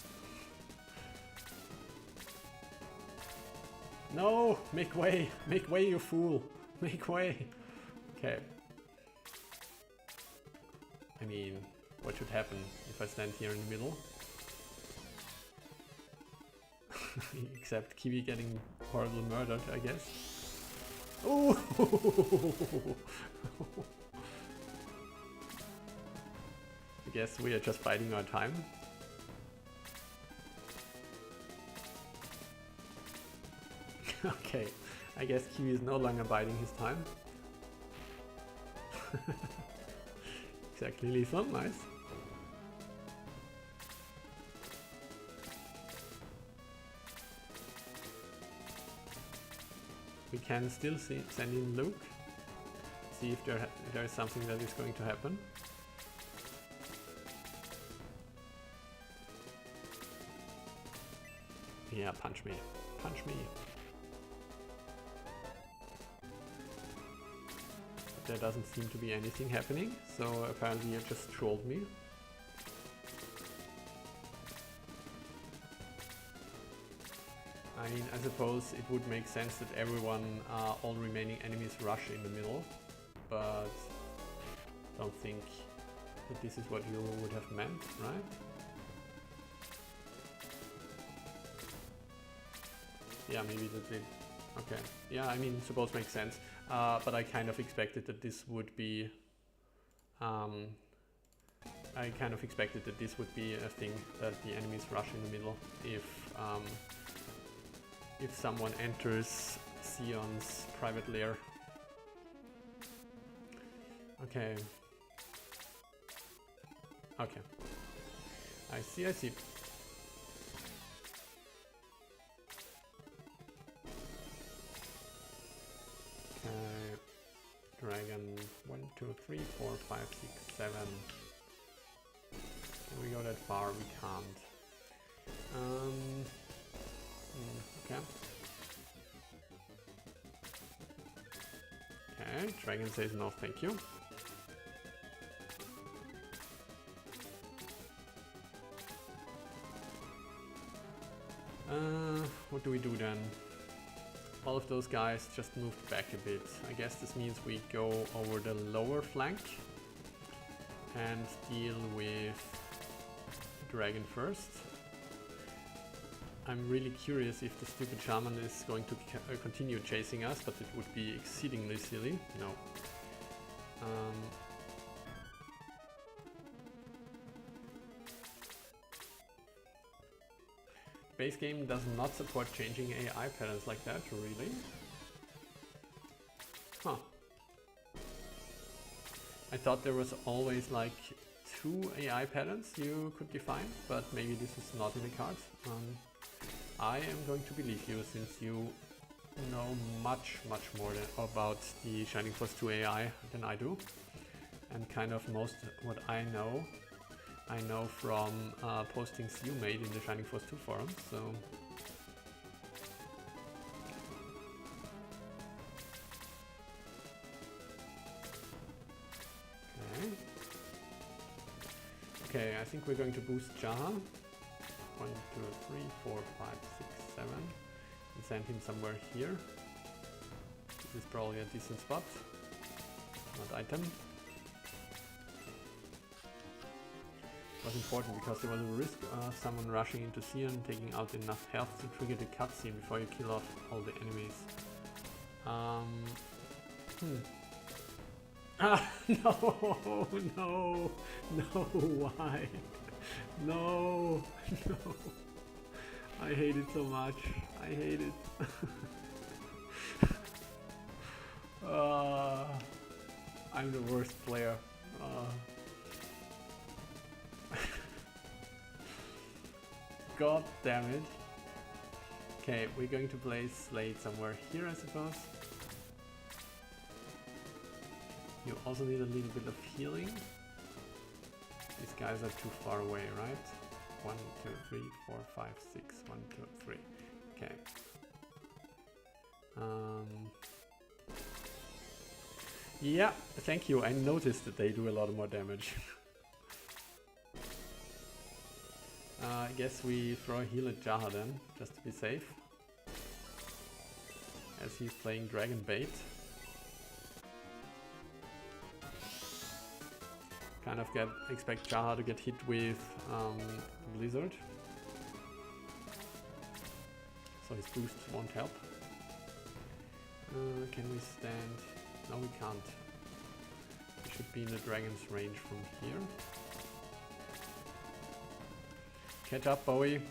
No! Make way! Make way, you fool! Make way! Okay. I mean, what should happen if I stand here in the middle? Except Kiwi getting horribly murdered, I guess. Oh! I guess we are just biding our time. Okay, I guess Kiwi is no longer biding his time. Exactly lethal, nice. We can still send in Luke, see if there is something that is going to happen. Yeah, punch me. Punch me. But there doesn't seem to be anything happening, so apparently you just trolled me. I mean, I suppose it would make sense that everyone, all remaining enemies rush in the middle, but I don't think that this is what you would have meant, right? Yeah, maybe that did. Okay. Yeah, I mean, suppose makes sense. But I kind of expected that this would be... I kind of expected that this would be a thing, that the enemies rush in the middle if someone enters Sion's private lair. Okay. Okay. I see, I see. Okay. Dragon 1, 2, 3, 4, 5, 6, 7. Can we go that far? We can't. Okay. Okay, dragon says no thank you. What do we do then? All of those guys just moved back a bit. I guess this means we go over the lower flank and deal with dragon first. I'm really curious if the stupid shaman is going to continue chasing us, but it would be exceedingly silly. No. Base game does not support changing AI patterns like that, really? Huh. I thought there was always like 2 AI patterns you could define, but maybe this is not in the cards. I am going to believe you, since you know much more about the Shining Force 2 AI than I do. And kind of most what I know from postings you made in the Shining Force 2 forums, so... Okay, I think we're going to boost Jaha. 1, 2, 3, 4, 5, 6, 7. And send him somewhere here. This is probably a decent spot. Not item. It was important because there was a risk of someone rushing into Sion, taking out enough health to trigger the cutscene before you kill off all the enemies. No, why? No. I hate it so much. I hate it. I'm the worst player. God damn it. Okay, we're going to place Slade somewhere here, I suppose. You also need a little bit of healing. These guys are too far away, right? 1, 2, 3, 4, 5, 6. 1, 2, 3. Okay. Yeah, thank you. I noticed that they do a lot more damage. I guess we throw a heal at Jaha then, just to be safe. As he's playing Dragon Bait. Kind of expect Jaha to get hit with Blizzard. So his boost won't help. Can we stand? No, we can't. We should be in the dragon's range from here. Catch up, Bowie.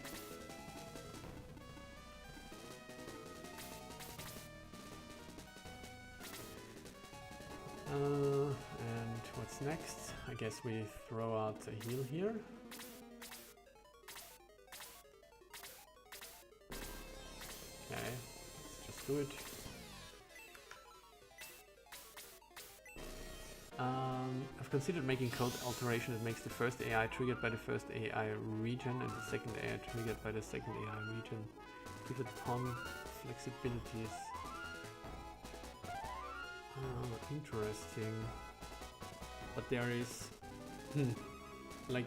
And what's next? I guess we throw out a heal here. Okay, let's just do it. I've considered making code alteration that makes the first AI triggered by the first AI region and the second AI triggered by the second AI region. Pivot upon flexibilities. Interesting. But there is... But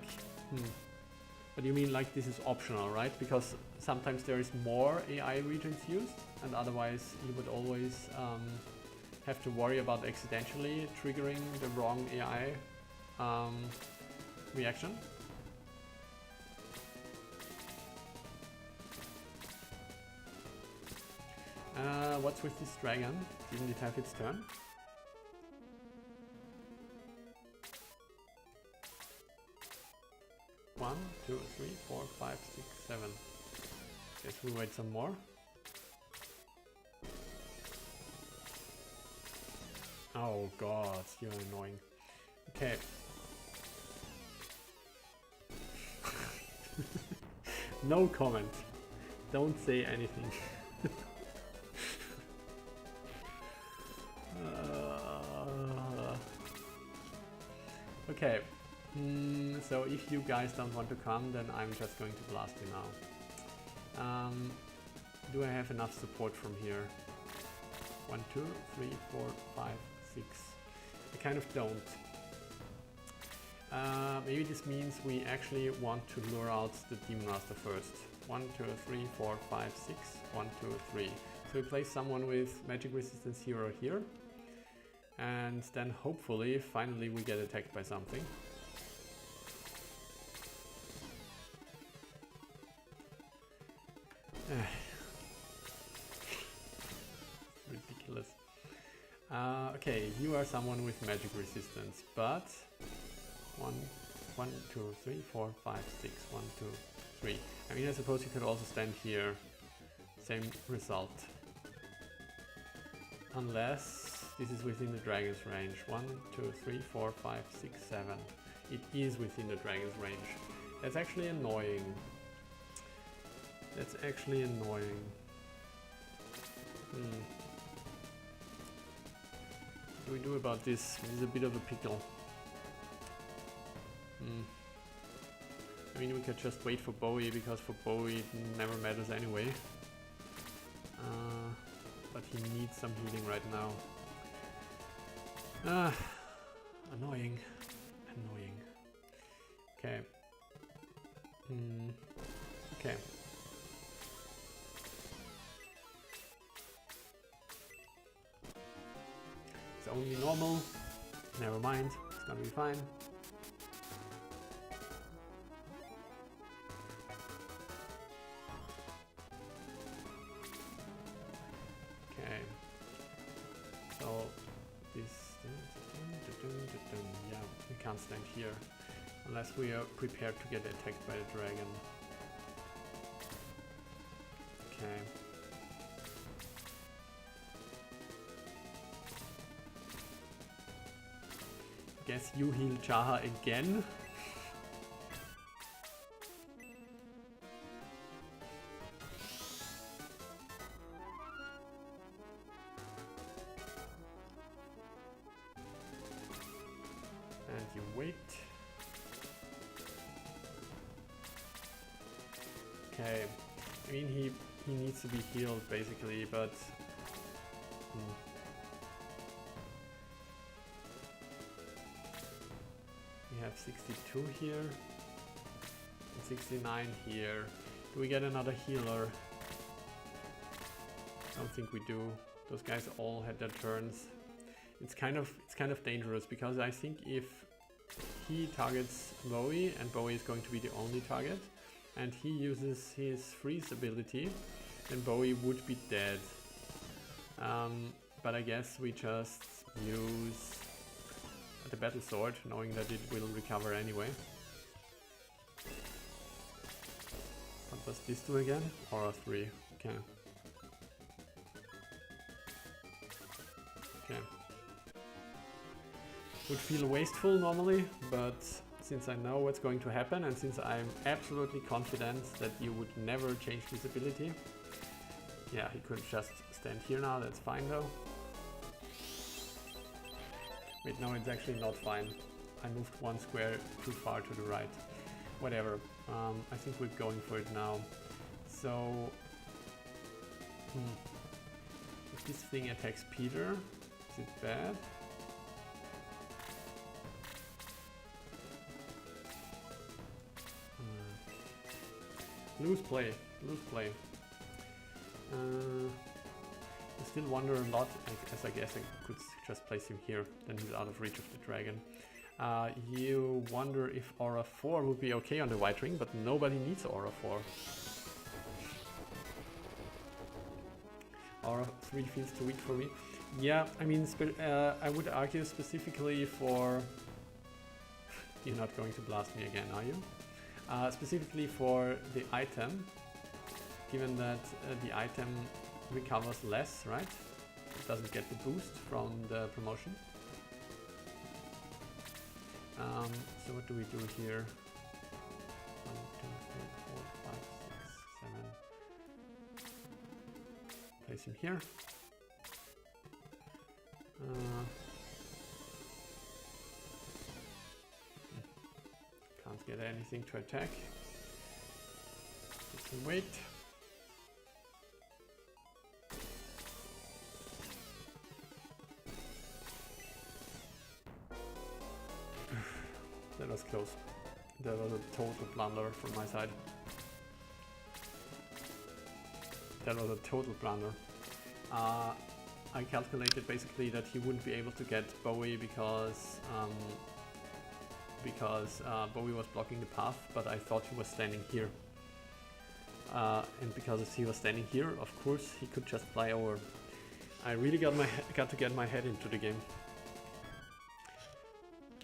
you mean like this is optional, right? Because sometimes there is more AI regions used, and otherwise you would always have to worry about accidentally triggering the wrong AI reaction. What's with this dragon? Didn't it have its turn? One, 2, 3, 4, 5, 6, 7. Guess we wait some more. Oh god, you're annoying. Okay. No comment. Don't say anything. Okay. So if you guys don't want to come, then I'm just going to blast you now. Do I have enough support from here? 1, 2, 3, 4, 5, 6. I kind of don't. Maybe this means we actually want to lure out the Demon Master first. 1, 2, 3, 4, 5, 6. 1, 2, 3. So we place someone with magic resistance here or here. And then hopefully, finally we get attacked by something. Ridiculous. Okay, you are someone with magic resistance, but 1, 2, 3, 4, 5, 6, 1, 2, 3. I mean, I suppose you could also stand here. Same result. Unless this is within the dragon's range. 1, 2, 3, 4, 5, 6, 7. It is within the dragon's range. That's actually annoying. That's actually annoying. What do we do about this? This is a bit of a pickle. I mean, we could just wait for Bowie, because for Bowie it never matters anyway. But he needs some healing right now. Annoying. Annoying. Okay. Okay. It's only normal. Never mind. It's gonna be fine. Okay. So this. Yeah, we can't stand here unless we are prepared to get attacked by the dragon. Okay. Guess you heal Jaha again. And you wait. Okay. I mean, he needs to be healed basically, but we have 62 here and 69 here. Do we get another healer? I don't think we do. Those guys all had their turns. It's kind of dangerous, because I think if he targets Bowie and Bowie is going to be the only target, and he uses his freeze ability, then Bowie would be dead. But I guess we just use the battle sword, knowing that it will recover anyway. What does this do again? Aura 3. Okay. Okay. Would feel wasteful normally, but since I know what's going to happen, and since I'm absolutely confident that you would never change this ability, yeah, he could just stand here now. That's fine though. Wait, no, it's actually not fine. I moved one square too far to the right. Whatever. I think we're going for it now. So, if this thing attacks Peter, is it bad? Loose play, loose play. I still wonder a lot, as I guess I could just place him here, then he's out of reach of the dragon. You wonder if Aura 4 would be okay on the White Ring, but nobody needs Aura 4. Aura 3 feels too weak for me. Yeah, I mean, I would argue specifically for... You're not going to blast me again, are you? Specifically for the item, given that the item recovers less, right? It doesn't get the boost from the promotion. So what do we do here? 1, 2, 3, 4, 5, 6, 7. Place him here. Can't get anything to attack. Get some weight. That was close. That was a total blunder from my side. That was a total blunder. I calculated basically that he wouldn't be able to get Bowie because Bowie was blocking the path, but I thought he was standing here. And because he was standing here, of course, he could just fly over. I really got to get my head into the game.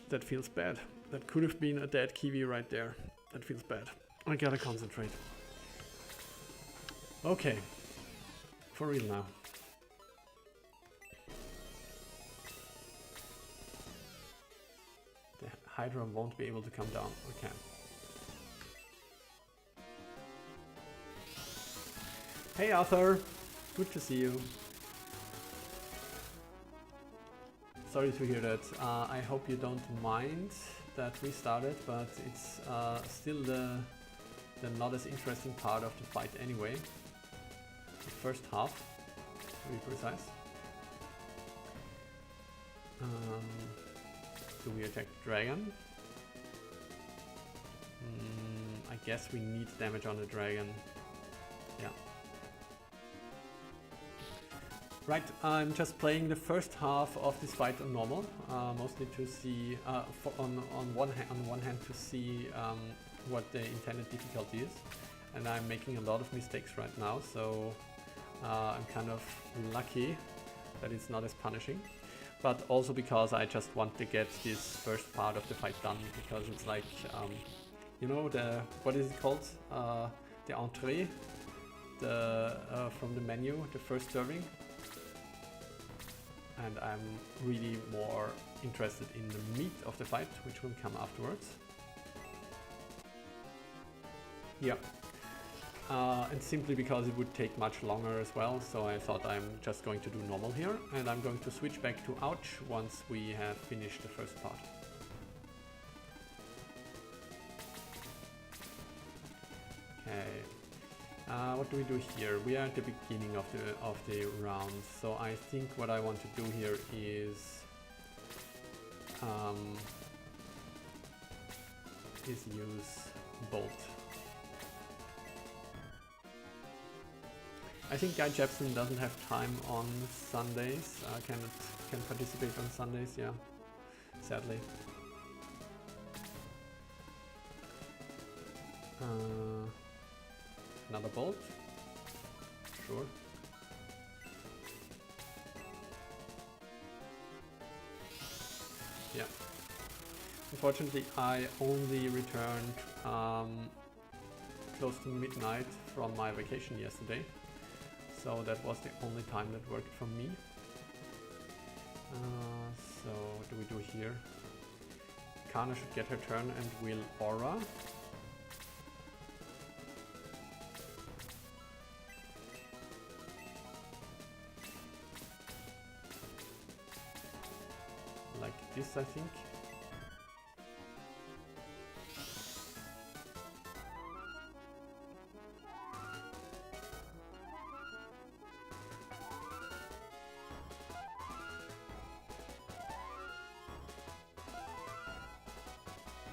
That feels bad. That could have been a dead Kiwi right there. That feels bad. I gotta concentrate. Okay. For real now. The Hydra won't be able to come down. Okay. Hey Arthur! Good to see you. Sorry to hear that. I hope you don't mind that we started, but it's still the not as interesting part of the fight anyway. The first half, to be precise. Do we attack the dragon? I guess we need damage on the dragon. Yeah. Right, I'm just playing the first half of this fight on normal, mostly to see, on one hand to see what the intended difficulty is, and I'm making a lot of mistakes right now, so I'm kind of lucky that it's not as punishing, but also because I just want to get this first part of the fight done, because it's like, you know, what is it called? The entree, from the menu, the first serving. And I'm really more interested in the meat of the fight, which will come afterwards. Yeah. And simply because it would take much longer as well, so I thought I'm just going to do normal here, and I'm going to switch back to Ouch once we have finished the first part. Okay. What do we do here? We are at the beginning of the round, so I think what I want to do here is use Bolt. I think Guy Jepson doesn't have time on Sundays. Can participate on Sundays, yeah. Sadly. Another bolt? Sure. Yeah. Unfortunately, I only returned close to midnight from my vacation yesterday, so that was the only time that worked for me. So what do we do here? Kana should get her turn and will Aura. Like this, I think.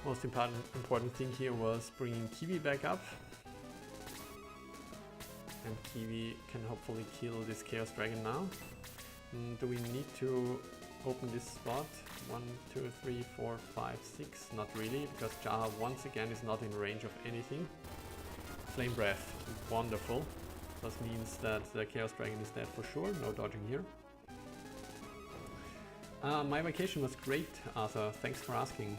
Most important thing here was bringing Kiwi back up, and Kiwi can hopefully kill this Chaos Dragon now. Do we need to open this spot? 1, 2, 3, 4, 5, 6. Not really, because Jaha once again is not in range of anything. Flame Breath, wonderful. This means that the Chaos Dragon is dead for sure, no dodging here. My vacation was great, Arthur, thanks for asking.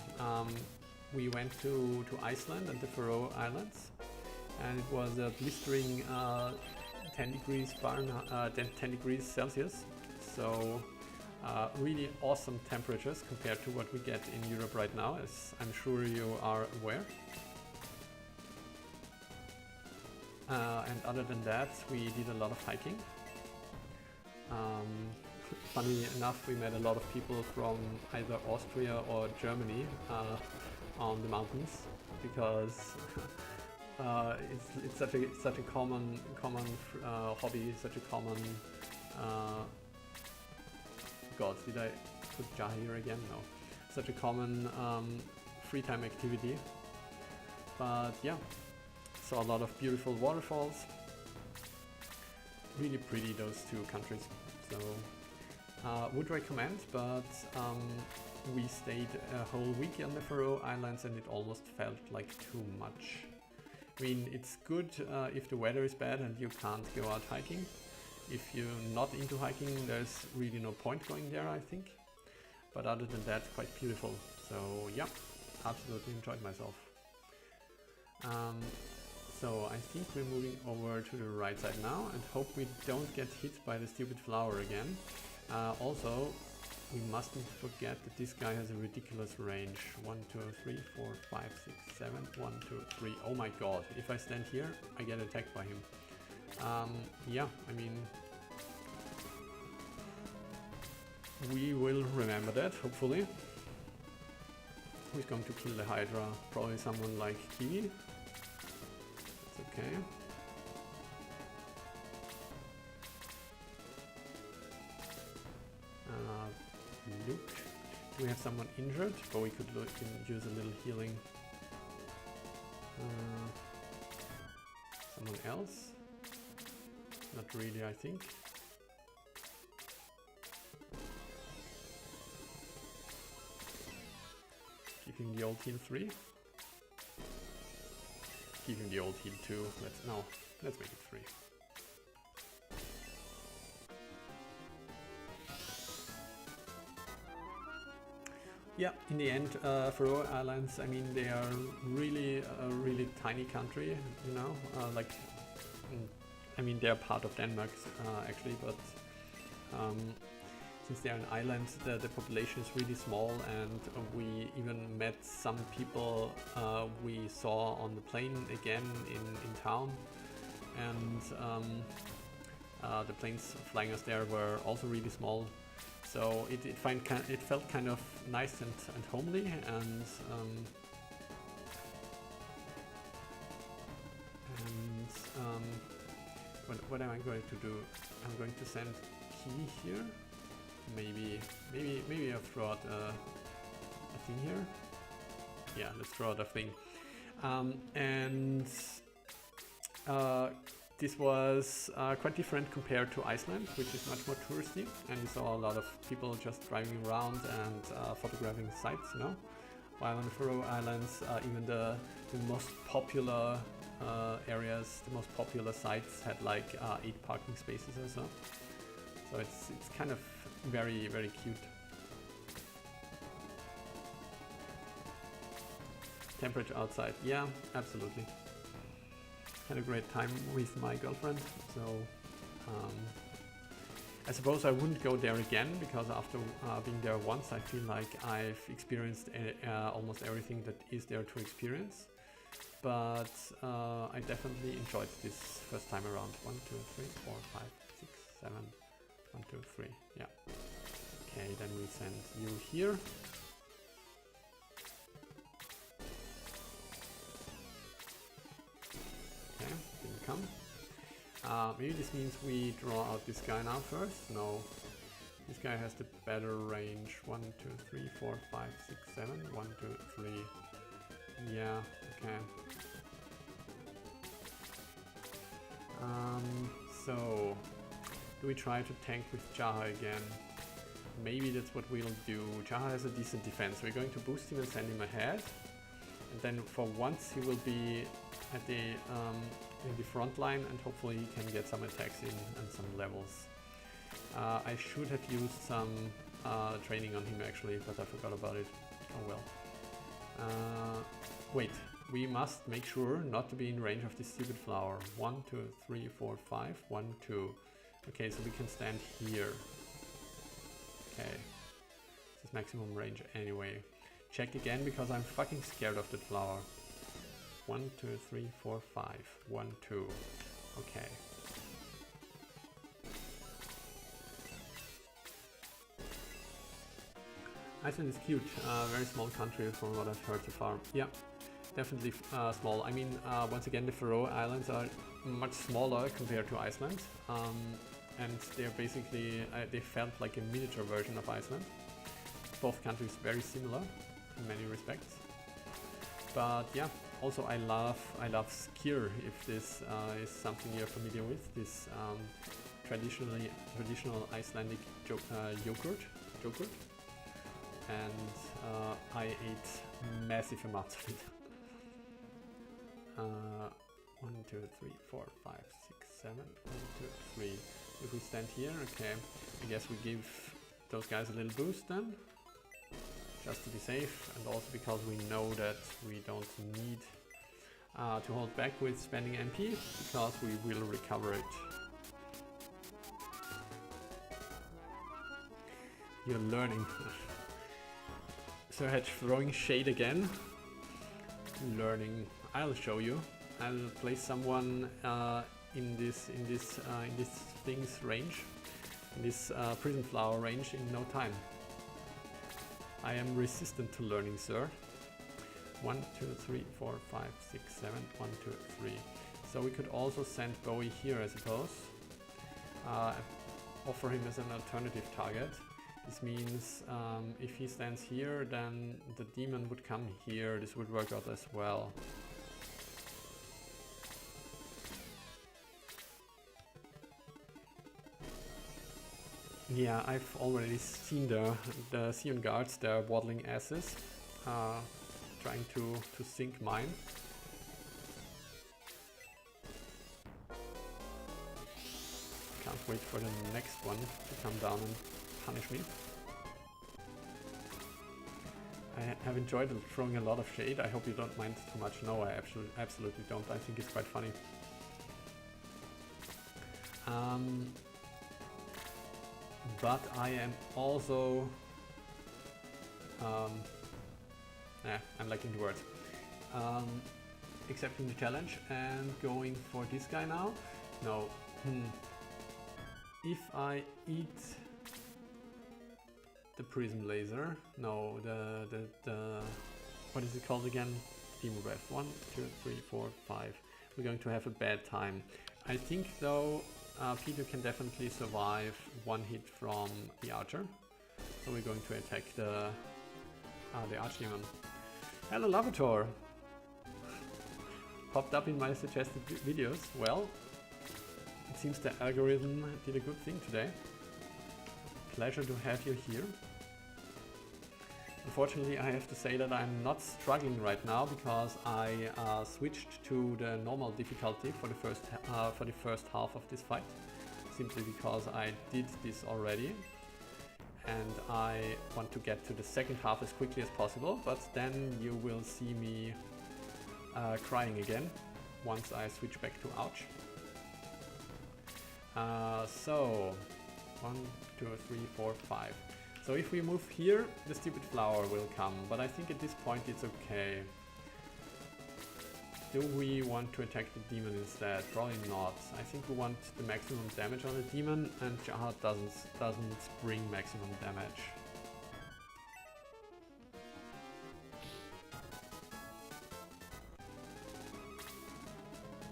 We went to Iceland and the Faroe Islands, and it was a blistering 10 degrees Fahrenheit, 10 degrees Celsius. So Really awesome temperatures compared to what we get in Europe right now, as I'm sure you are aware. And other than that, we did a lot of hiking. Funny enough, we met a lot of people from either Austria or Germany on the mountains, because it's such a common hobby, such a common. God, did I put Jaha here again? No, such a common free time activity. But yeah, saw a lot of beautiful waterfalls. Really pretty, those two countries. So would recommend, but we stayed a whole week on the Faroe Islands and it almost felt like too much. I mean, it's good if the weather is bad and you can't go out hiking. If you're not into hiking, there's really no point going there, I think. But other than that, quite beautiful. So yeah, absolutely enjoyed myself. So I think we're moving over to the right side now and hope we don't get hit by the stupid flower again. Also, we mustn't forget that this guy has a ridiculous range. 1, 2, 3, 4, 5, 6, 7, 1, 2, 3. Oh my god, if I stand here, I get attacked by him. Yeah, I mean, we will remember that, hopefully. Who's going to kill the Hydra? Probably someone like Kiwi. That's okay. Luke. Do we have someone injured? But we could use a little healing. Someone else? Not really, I think. Keeping the old heal 3. Keeping the old heal 2. Let's make it 3. Yeah, in the end, Faroe Islands, I mean, they are really a really tiny country, you know, I mean, they are part of Denmark, actually, but since they are an island, the population is really small, and we even met some people we saw on the plane again in town, and the planes flying us there were also really small. So it felt kind of nice and homely, and what am I going to do? I'm going to send Key here. Maybe I'll throw out a thing here. Yeah, let's throw out a thing. This was quite different compared to Iceland, which is much more touristy, and we saw a lot of people just driving around and photographing sites, you know. While on the Faroe Islands, even the most popular areas, the most popular sites had like 8 parking spaces or so. So it's kind of very, very cute. Temperature outside, yeah, absolutely. Had a great time with my girlfriend, so I suppose I wouldn't go there again, because after being there once, I feel like I've experienced almost everything that is there to experience. But I definitely enjoyed this first time around. 1, 2, 3, 4, 5, 6, 7. 1, 2, 3. Yeah. Okay, then we send you here. Okay, didn't come. Maybe this means we draw out this guy now first. No, this guy has the better range. 1, 2, 3, 4, 5, 6, 7. 1, 2, 3. Yeah. Okay. So, do we try to tank with Jaha again? Maybe that's what we'll do. Jaha has a decent defense. We're going to boost him and send him ahead. And then for once he will be at the in the front line, and hopefully he can get some attacks in and some levels. I should have used some training on him actually, but I forgot about it. Oh well. Wait, we must make sure not to be in range of this stupid flower. 1, 2, 3, 4, 5. 1, 2. Okay, so we can stand here. Okay. This is maximum range anyway. Check again because I'm fucking scared of that flower. 1, 2, 3, 4, 5. 1, 2. Okay. Iceland is cute. Very small country from what I've heard so far. Yeah, definitely small. I mean, once again, the Faroe Islands are much smaller compared to Iceland. And they're basically, they felt like a miniature version of Iceland. Both countries very similar in many respects. But yeah, also I love skyr, if this is something you're familiar with. This traditional Icelandic yogurt. And I ate massive amounts of it. 1, 2, 3, 4, 5, 6, 7, 1, 2, 3. If we stand here, okay, I guess we give those guys a little boost then, just to be safe, and also because we know that we don't need to hold back with spending MP, because we will recover it. You're learning. Sir Hedge throwing shade again. Learning. I'll show you. I'll place someone in this thing's range, in this prison flower range in no time. I am resistant to learning, sir. 1, 2, 3, 4, 5, 6, 7. 1, 2, 3. So we could also send Bowie here, I suppose. Offer him as an alternative target. This means if he stands here, then the demon would come here. This would work out as well. Yeah, I've already seen the Sion guards, they're waddling asses, trying to sink mine. Can't wait for the next one to come down and punish me. I have enjoyed throwing a lot of shade. I hope you don't mind too much. No, I absolutely don't. I think it's quite funny. But I am also... I'm lacking the words. Accepting the challenge and going for this guy now. No. If I eat the prism laser, no, the what is it called again? Demon breath. 1, 2, 3, 4, 5. We're going to have a bad time. I think though Peter can definitely survive one hit from the archer. So we're going to attack the archdemon. Hello Lavator! Popped up in my suggested videos. Well, it seems the algorithm did a good thing today. Pleasure to have you here. Unfortunately, I have to say that I'm not struggling right now because I switched to the normal difficulty for the first half of this fight, simply because I did this already, and I want to get to the second half as quickly as possible. But then you will see me crying again once I switch back to Ouch. So 1, 2, 3, 4, 5. So if we move here, the stupid flower will come, but I think at this point it's okay. Do we want to attack the demon instead? Probably not. I think we want the maximum damage on the demon, and Jahad doesn't bring maximum damage.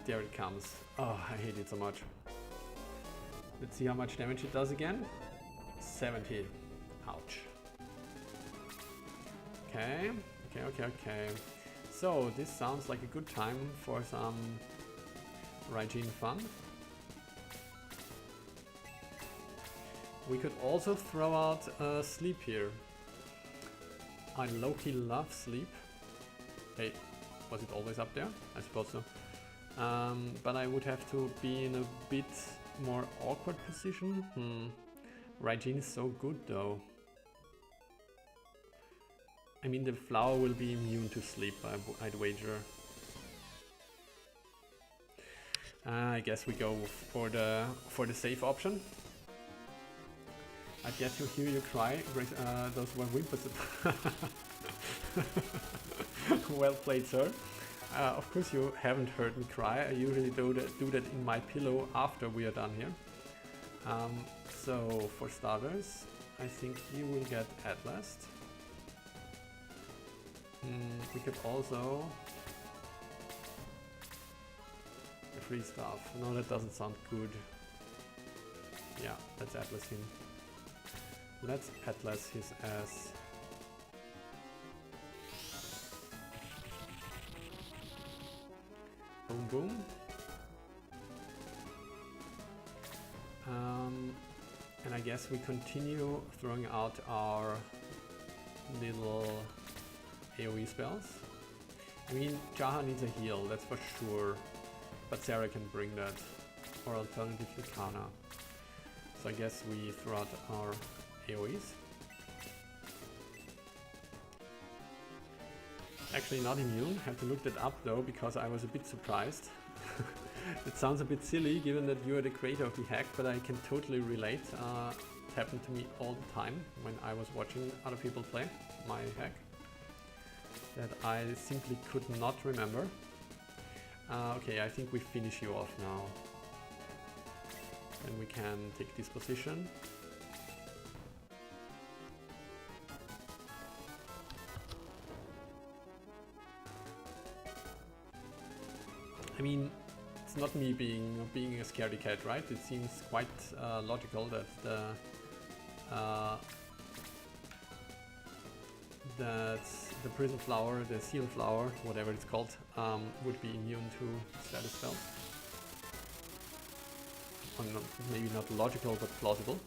There it comes. Oh, I hate it so much. Let's see how much damage it does again. 70. Ouch. Okay. So this sounds like a good time for some Raijin fun. We could also throw out sleep here. I low-key love sleep. Hey, was it always up there? I suppose so. But I would have to be in a bit more awkward position. Raijin is so good though. I mean, the flower will be immune to sleep, I'd wager. I guess we go for the safe option. I guess you hear you cry. Those were whimpers. Well played, sir. Of course you haven't heard me cry. I usually do that in my pillow after we are done here. So for starters, I think you will get Atlas. We could also... free stuff. No, that doesn't sound good. Yeah, let's Atlas him. Let's Atlas his ass. Boom boom. And I guess we continue throwing out our little AoE spells. I mean, Jaha needs a heal, that's for sure. But Sarah can bring that, or alternatively Kana. So I guess we throw out our AoEs. Actually not immune, have to look that up though, because I was a bit surprised. It sounds a bit silly given that you are the creator of the hack, but I can totally relate. It happened to me all the time when I was watching other people play my hack, that I simply could not remember. Okay, I think we finish you off now. Then we can take this position. I mean, it's not me being a scaredy cat, right? It seems quite logical that the prison flower, the Sion flower, whatever it's called, would be immune to status spells. Or not, maybe not logical, but plausible.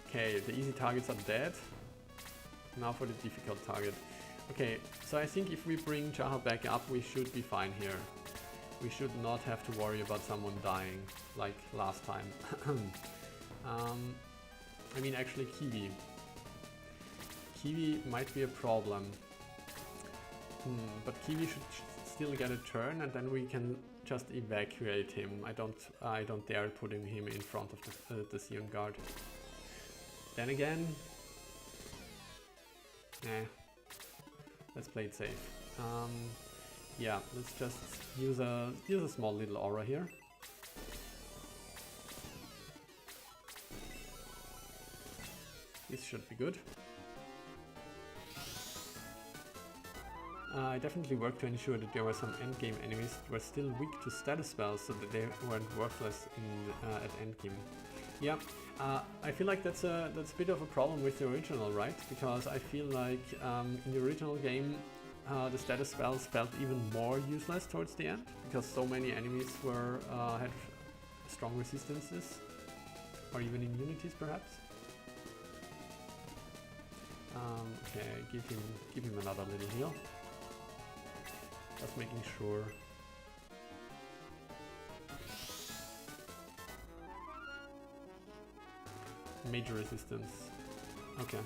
Okay, the easy targets are dead. Now for the difficult target. Okay, so I think if we bring Jaha back up, we should be fine here. We should not have to worry about someone dying, like last time. I mean, actually Kiwi. Kiwi might be a problem. But Kiwi should still get a turn, and then we can just evacuate him. I don't dare putting him in front of the Sion guard. Then again, let's play it safe. Yeah, let's just use a small little aura here. This should be good. I definitely worked to ensure that there were some endgame enemies that were still weak to status spells, so that they weren't worthless at endgame. Yeah, I feel like that's a bit of a problem with the original, right? Because I feel like in the original game the status spells felt even more useless towards the end, because so many enemies had strong resistances, or even immunities perhaps. Okay, give him another little heal. Just making sure. Major resistance. Okay.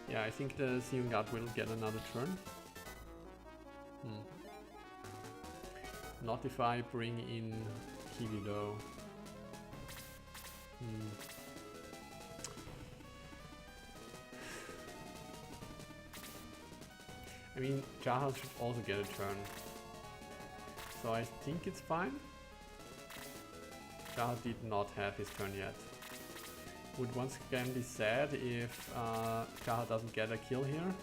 Yeah, I think the Sion Guard will get another turn. Not if I bring in Kiwi though. I mean, Jaha should also get a turn. So I think it's fine. Jaha did not have his turn yet. Would once again be sad if Jaha doesn't get a kill here.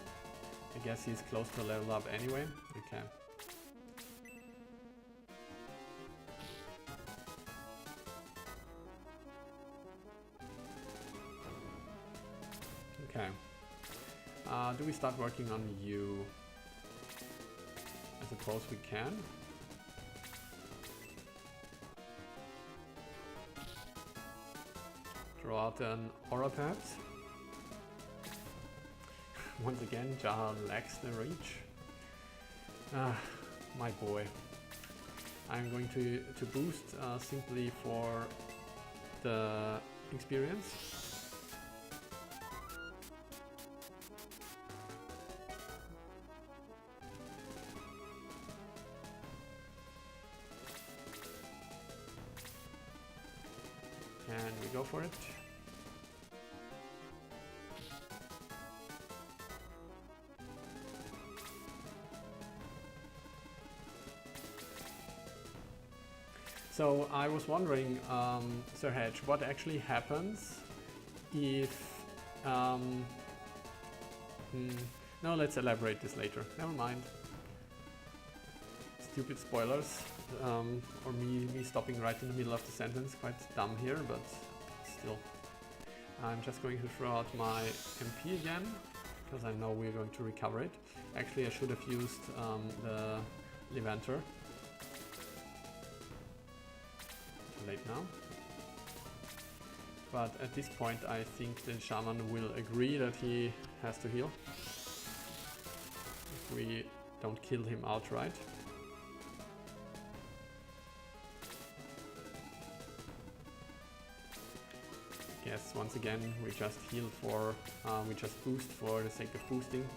I guess he's close to level up anyway. Okay. Okay. Do we start working on you? I suppose we can. Draw out an aura perhaps. Once again, Jaha lacks the reach. My boy. I'm going to boost simply for the experience. And we go for it. So I was wondering, Sir Hedge, what actually happens if... no, let's elaborate this later. Never mind. Stupid spoilers. Or me stopping right in the middle of the sentence. Quite dumb here, but still. I'm just going to throw out my MP again, because I know we're going to recover it. Actually, I should have used the Levanter. Late now. But at this point I think the shaman will agree that he has to heal if we don't kill him outright. Yes, once again we just heal for, we just boost for the sake of boosting.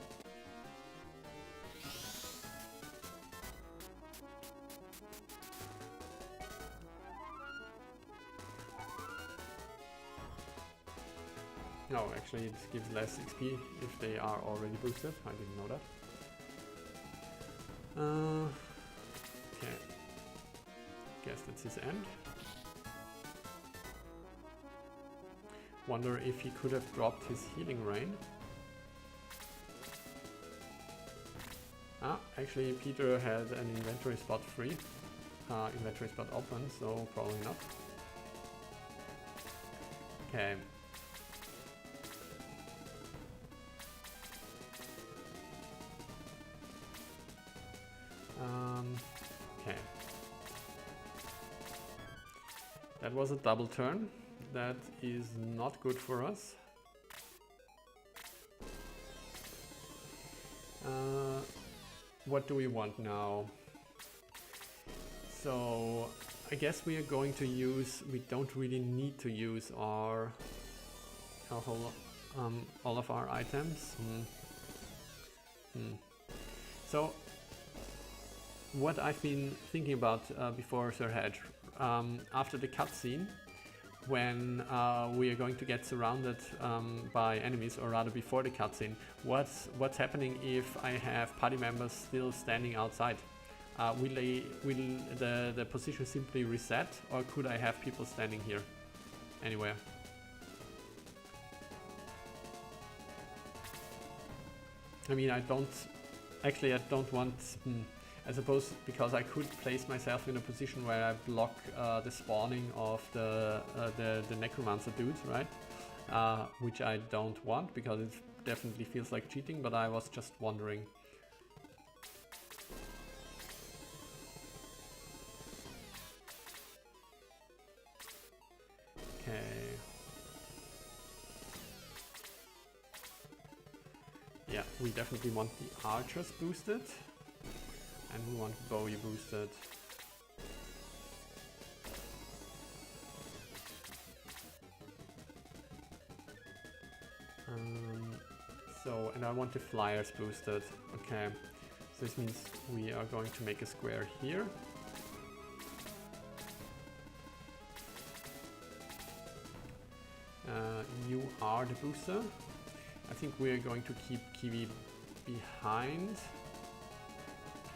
No, actually it gives less XP if they are already boosted. I didn't know that. Okay. Guess that's his end. Wonder if he could have dropped his healing rain. Ah, actually Peter had an inventory spot free. Inventory spot open, so probably not. Okay. Okay. That was a double turn. That is not good for us. What do we want now? So I guess we are going to use, we don't really need to use our whole, all of our items. So what I've been thinking about before, Sir Hedge, after the cutscene, when we are going to get surrounded by enemies, or rather before the cutscene, what's happening if I have party members still standing outside? Will the position simply reset, or could I have people standing here anywhere? I mean, I don't want, I suppose, because I could place myself in a position where I block the spawning of the necromancer dudes, right? Which I don't want, because it definitely feels like cheating, but I was just wondering. Okay. Yeah, we definitely want the archers boosted. And we want Bowie boosted. So, and I want the flyers boosted. Okay, so this means we are going to make a square here. You are the booster. I think we are going to keep Kiwi behind,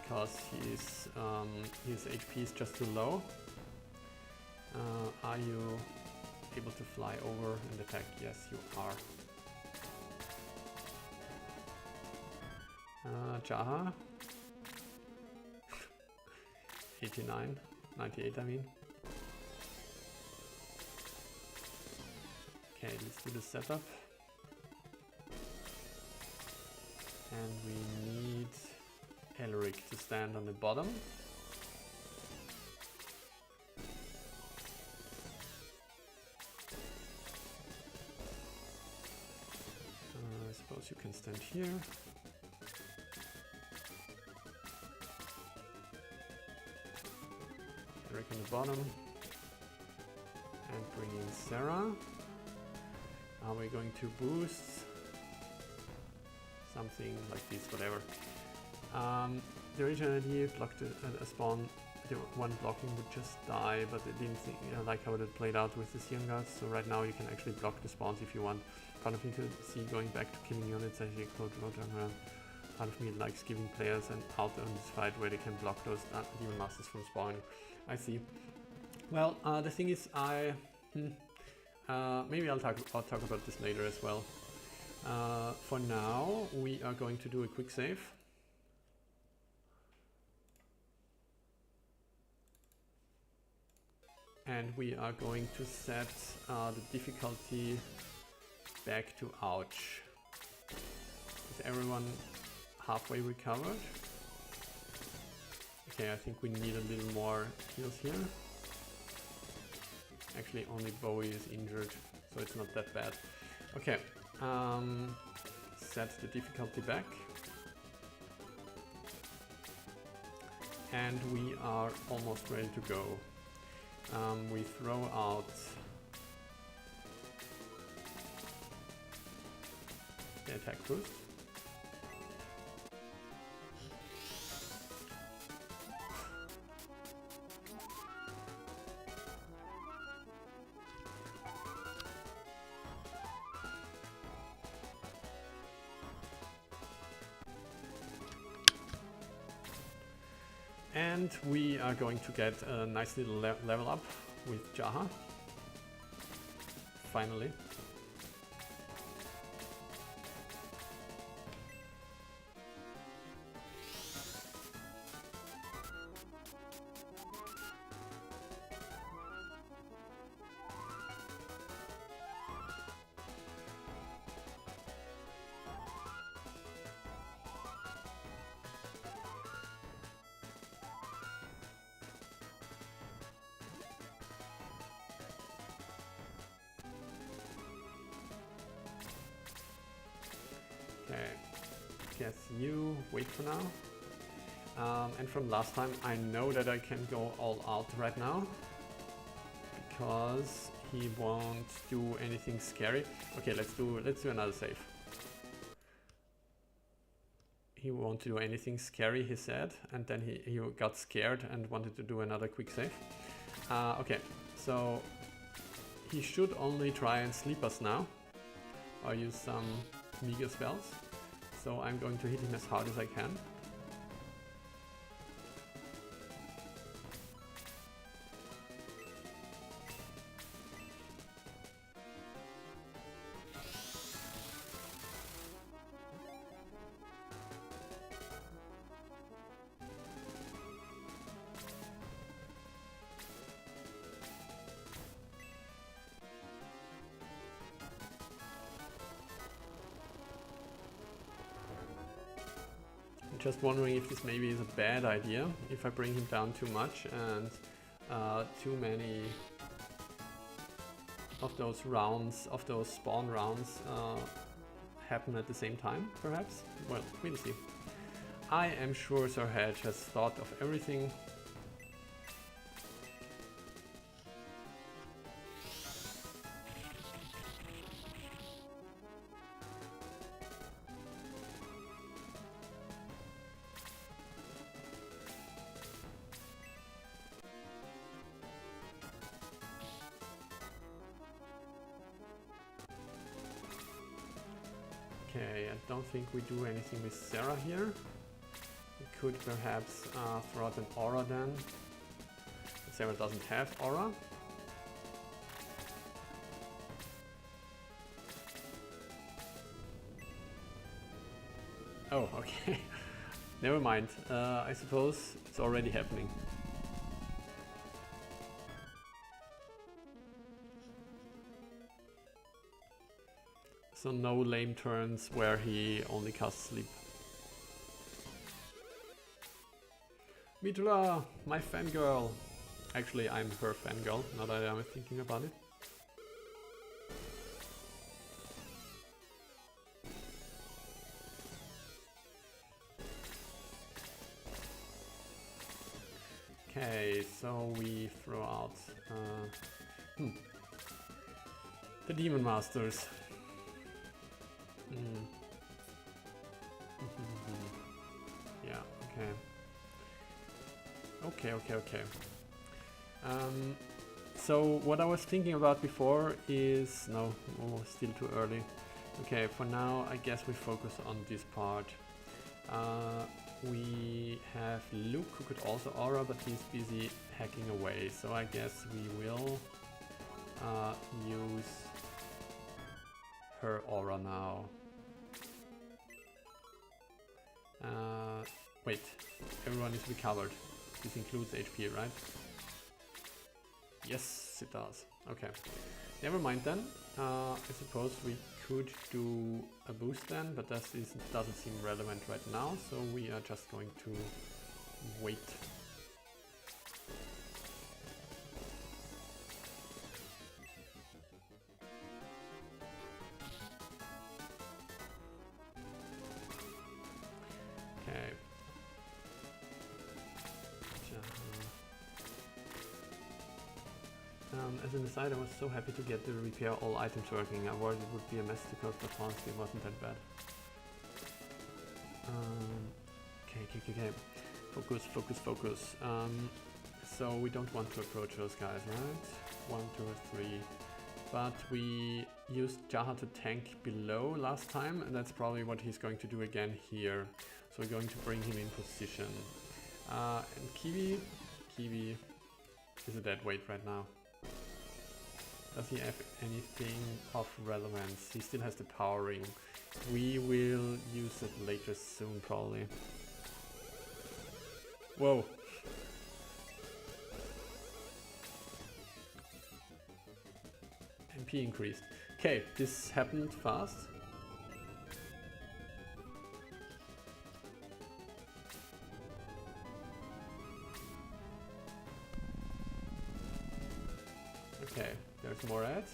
because his HP is just too low. Are you able to fly over and attack? Yes, you are. Jaha. 89, 98 I mean. Okay, let's do the setup. And we need Elric to stand on the bottom. I suppose you can stand here. Elric on the bottom. And bring in Sarah. Are we going to boost? Something like this, whatever. The original idea blocked a spawn the one blocking would just die, but I didn't think, like how it played out with the Sion guards. So right now you can actually block the spawns if you want. Part of me could see going back to killing units as you could go around. Part of me likes giving players an out on this fight where they can block those demon masters from spawning. I see. Well, the thing is, maybe I'll talk about this later as well. For now, we are going to do a quick save. And we are going to set the difficulty back to ouch. Is everyone halfway recovered? Okay, I think we need a little more heals here. Actually, only Bowie is injured, so it's not that bad. Okay, set the difficulty back. And we are almost ready to go. We throw out the attack boost. And we are going to get a nice little level up with Jaha. Finally. Okay, guess you wait for now. And from last time, I know that I can go all out right now because he won't do anything scary. Okay, let's do another save. He won't do anything scary, he said, and then he got scared and wanted to do another quick save. Okay, so he should only try and sleep us now, or use some meager spells. So I'm going to hit him as hard as I can. Just wondering if this maybe is a bad idea, if I bring him down too much and too many of those rounds, of those spawn rounds happen at the same time, perhaps? Well, we'll see. I am sure Sir Hedge has thought of everything. Okay, I don't think we do anything with Sarah here. We could perhaps throw out an aura then. But Sarah doesn't have aura. Oh, okay. Never mind. I suppose it's already happening. So no lame turns where he only casts sleep. Mitula, my fangirl. Actually, I'm her fangirl, now that I'm thinking about it. Okay, so we throw out the Demon Masters. Yeah, okay. Okay. So what I was thinking about before is... No, still too early. Okay, for now I guess we focus on this part. We have Luke, who could also aura, but he's busy hacking away. So I guess we will use her aura now. Wait, everyone is recovered. This includes HP, right? Yes, it does. Okay, never mind then. I suppose we could do a boost then, but that doesn't seem relevant right now, so we are just going to wait. Okay. As an aside, I was so happy to get the repair all items working. I worried it would be a mess to code, but honestly it wasn't that bad. Okay. Focus. So we don't want to approach those guys, right? 1, 2, 3. But we used Jaha to tank below last time, and that's probably what he's going to do again here. So we're going to bring him in position. And Kiwi is a dead weight right now. Does he have anything of relevance? He still has the powering. We will use it later soon, probably. Whoa. MP increased. Okay, this happened fast. Okay, there's more ads.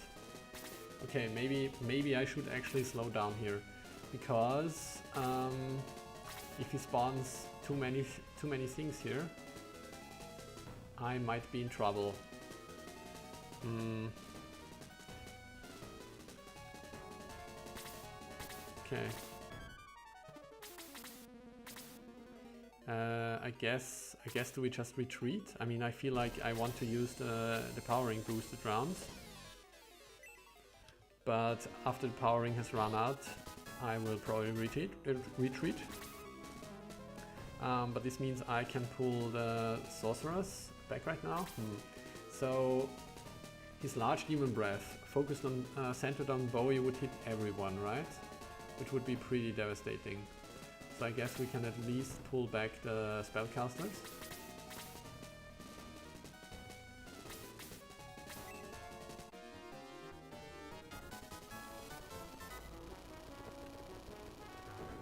Okay, maybe I should actually slow down here, because if he spawns too many things here, I might be in trouble. Okay. I guess do we just retreat? I mean, I feel like I want to use the powering boosted rounds, but after the powering has run out, I will probably retreat. But this means I can pull the sorcerers back right now. So his large demon breath, focused on centered on Bowie, would hit everyone, right? Which would be pretty devastating. So I guess we can at least pull back the spellcasters.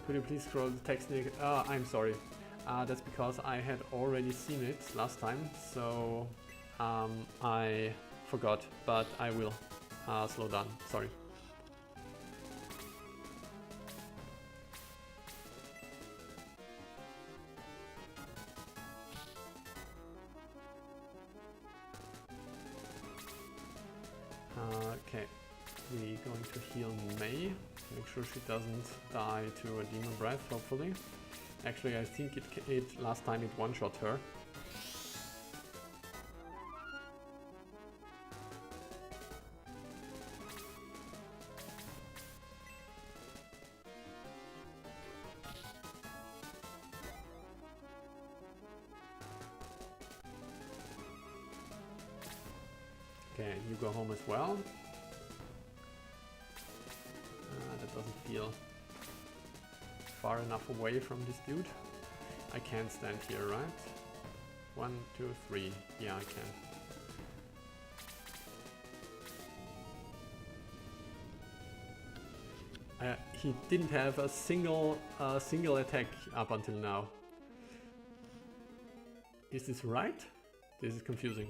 Could you please scroll the text? I'm sorry. That's because I had already seen it last time, so I forgot, but I will slow down. Sorry. Okay, we're going to heal May. Make sure she doesn't die to a demon breath, hopefully. Actually, I think it last time it one-shot her. Okay, you go home as well. That doesn't feel far enough away from this dude. I can't stand here, right? 1, 2, 3. Yeah, I can. He didn't have a single attack up until now. Is this right? This is confusing.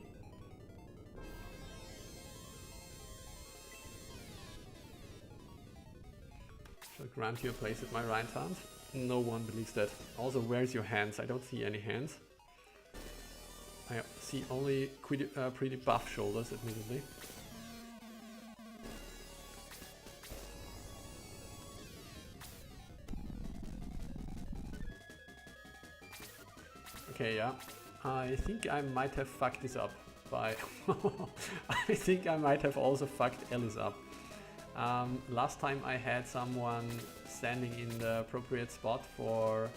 Shall grant you a place at my right hand? No one believes that. Also, where's your hands? I don't see any hands. I see only pretty buff shoulders, admittedly. Okay, yeah. I think I might have fucked this up by... I think I might have also fucked Alice up. Last time I had someone standing in the appropriate spot for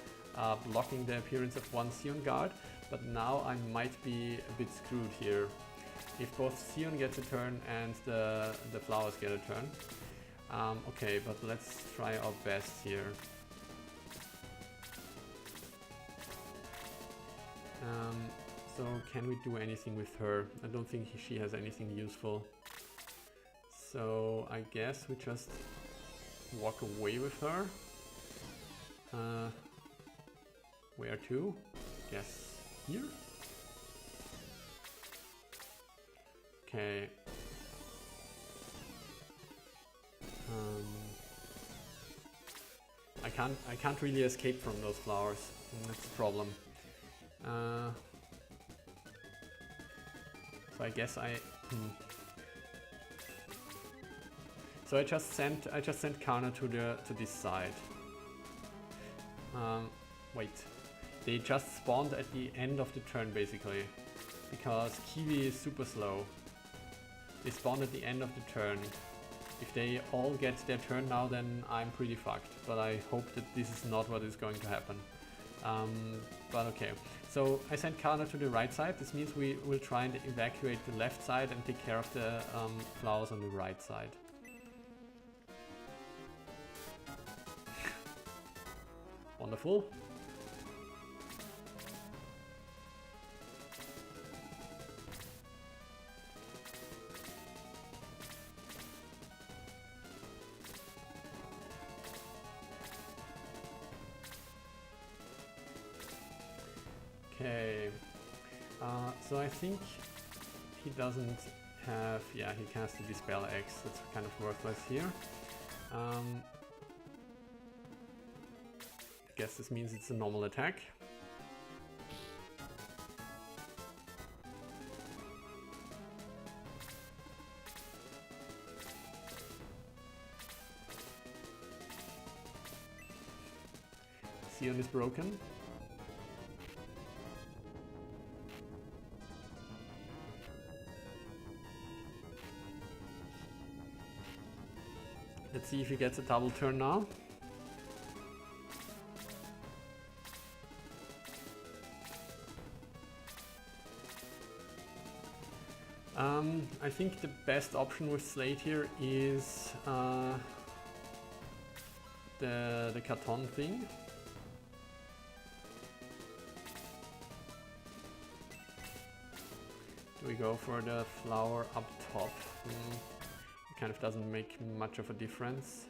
blocking the appearance of one Sion guard, but now I might be a bit screwed here. If both Sion gets a turn and the flowers get a turn. Okay, but let's try our best here. So can we do anything with her? I don't think she has anything useful. So I guess we just walk away with her. Where to? Guess here? Okay. I can't really escape from those flowers. That's the problem. So I guess So I just sent Kana to this side. Wait, they just spawned at the end of the turn basically, because Kiwi is super slow. They spawned at the end of the turn. If they all get their turn now, then I'm pretty fucked. But I hope that this is not what is going to happen. But okay. So I sent Kana to the right side. This means we will try and evacuate the left side and take care of the flowers on the right side. Wonderful. Okay, so I think he doesn't have, yeah, he cast the Dispel X, that's kind of worthless here. I guess this means it's a normal attack. Sion is broken. Let's see if he gets a double turn now. I think the best option with Slate here is the Katon thing. Do we go for the flower up top? It kind of doesn't make much of a difference.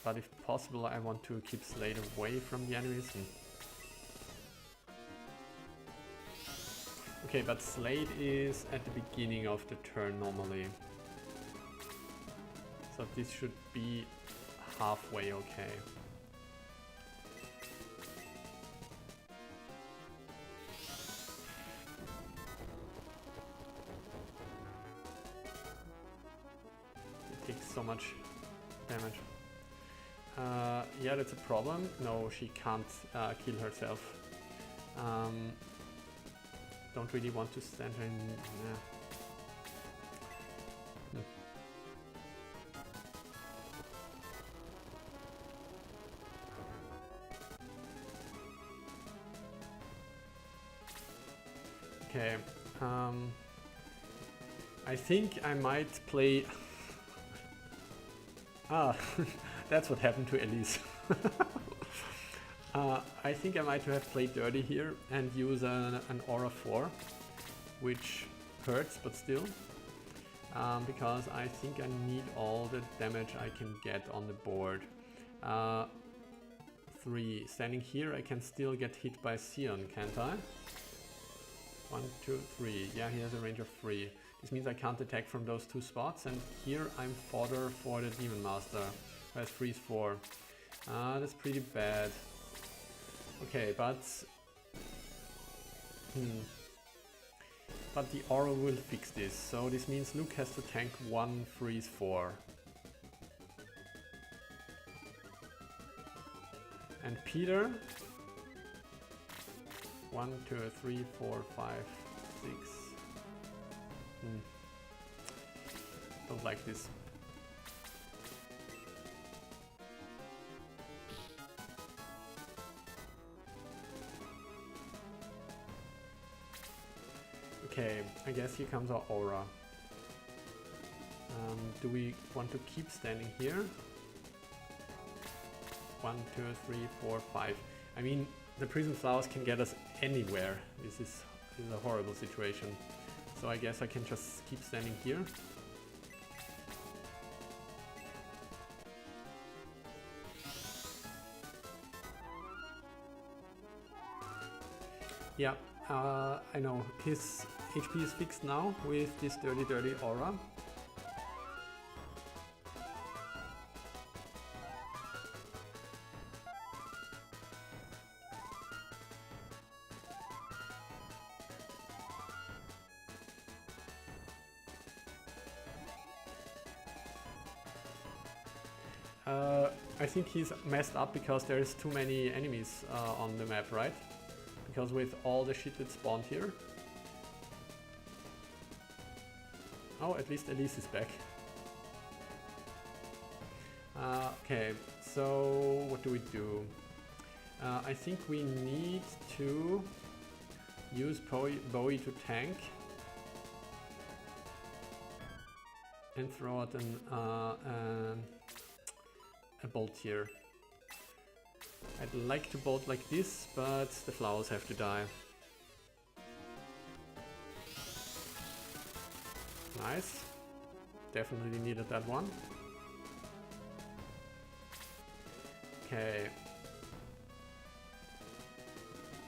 But if possible, I want to keep Slate away from the enemies. Okay, but Slate is at the beginning of the turn normally. So this should be halfway okay. It takes so much damage. Yeah, that's a problem. No, she can't kill herself. Don't really want to stand her in... Okay, I think I might play... That's what happened to Elise. I think I might have played dirty here and use an Aura 4, which hurts, but still. Because I think I need all the damage I can get on the board. 3. Standing here, I can still get hit by Sion, can't I? 1, 2, 3. Yeah, he has a range of 3. This means I can't attack from those 2 spots, and here I'm fodder for the Demon Master, who has freeze 4. That's pretty bad. Okay, but... But the aura will fix this, so this means Luke has to tank 1 freeze 4. And Peter. 1, 2, 3, 4, 5, 6. Don't like this. Okay, I guess here comes our aura. Do we want to keep standing here? 1, 2, 3, 4, 5. I mean, the prison flowers can get us anywhere. This is a horrible situation. So I guess I can just keep standing here. Yeah, I know. His HP is fixed now with this dirty aura. I think he's messed up because there's too many enemies on the map, right? Because with all the shit that spawned here. Oh, at least Elise is back. Okay, so what do we do? I think we need to use Bowie to tank. And throw out a bolt here. I'd like to bolt like this, but the flowers have to die. Nice. Definitely needed that one. Okay.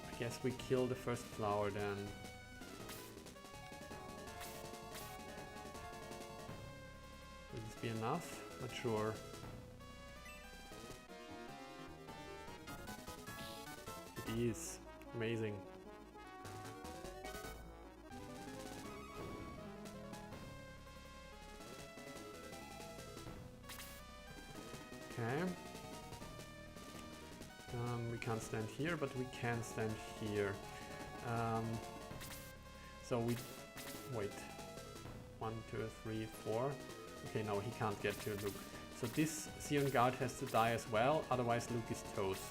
I guess we kill the first flower then. Will this be enough? Not sure. It is. Amazing. Okay. We can't stand here, but we can stand here. So we... wait. 1, 2, 3, 4. Okay, no, he can't get to Luke. So this Sion guard has to die as well, otherwise Luke is toast.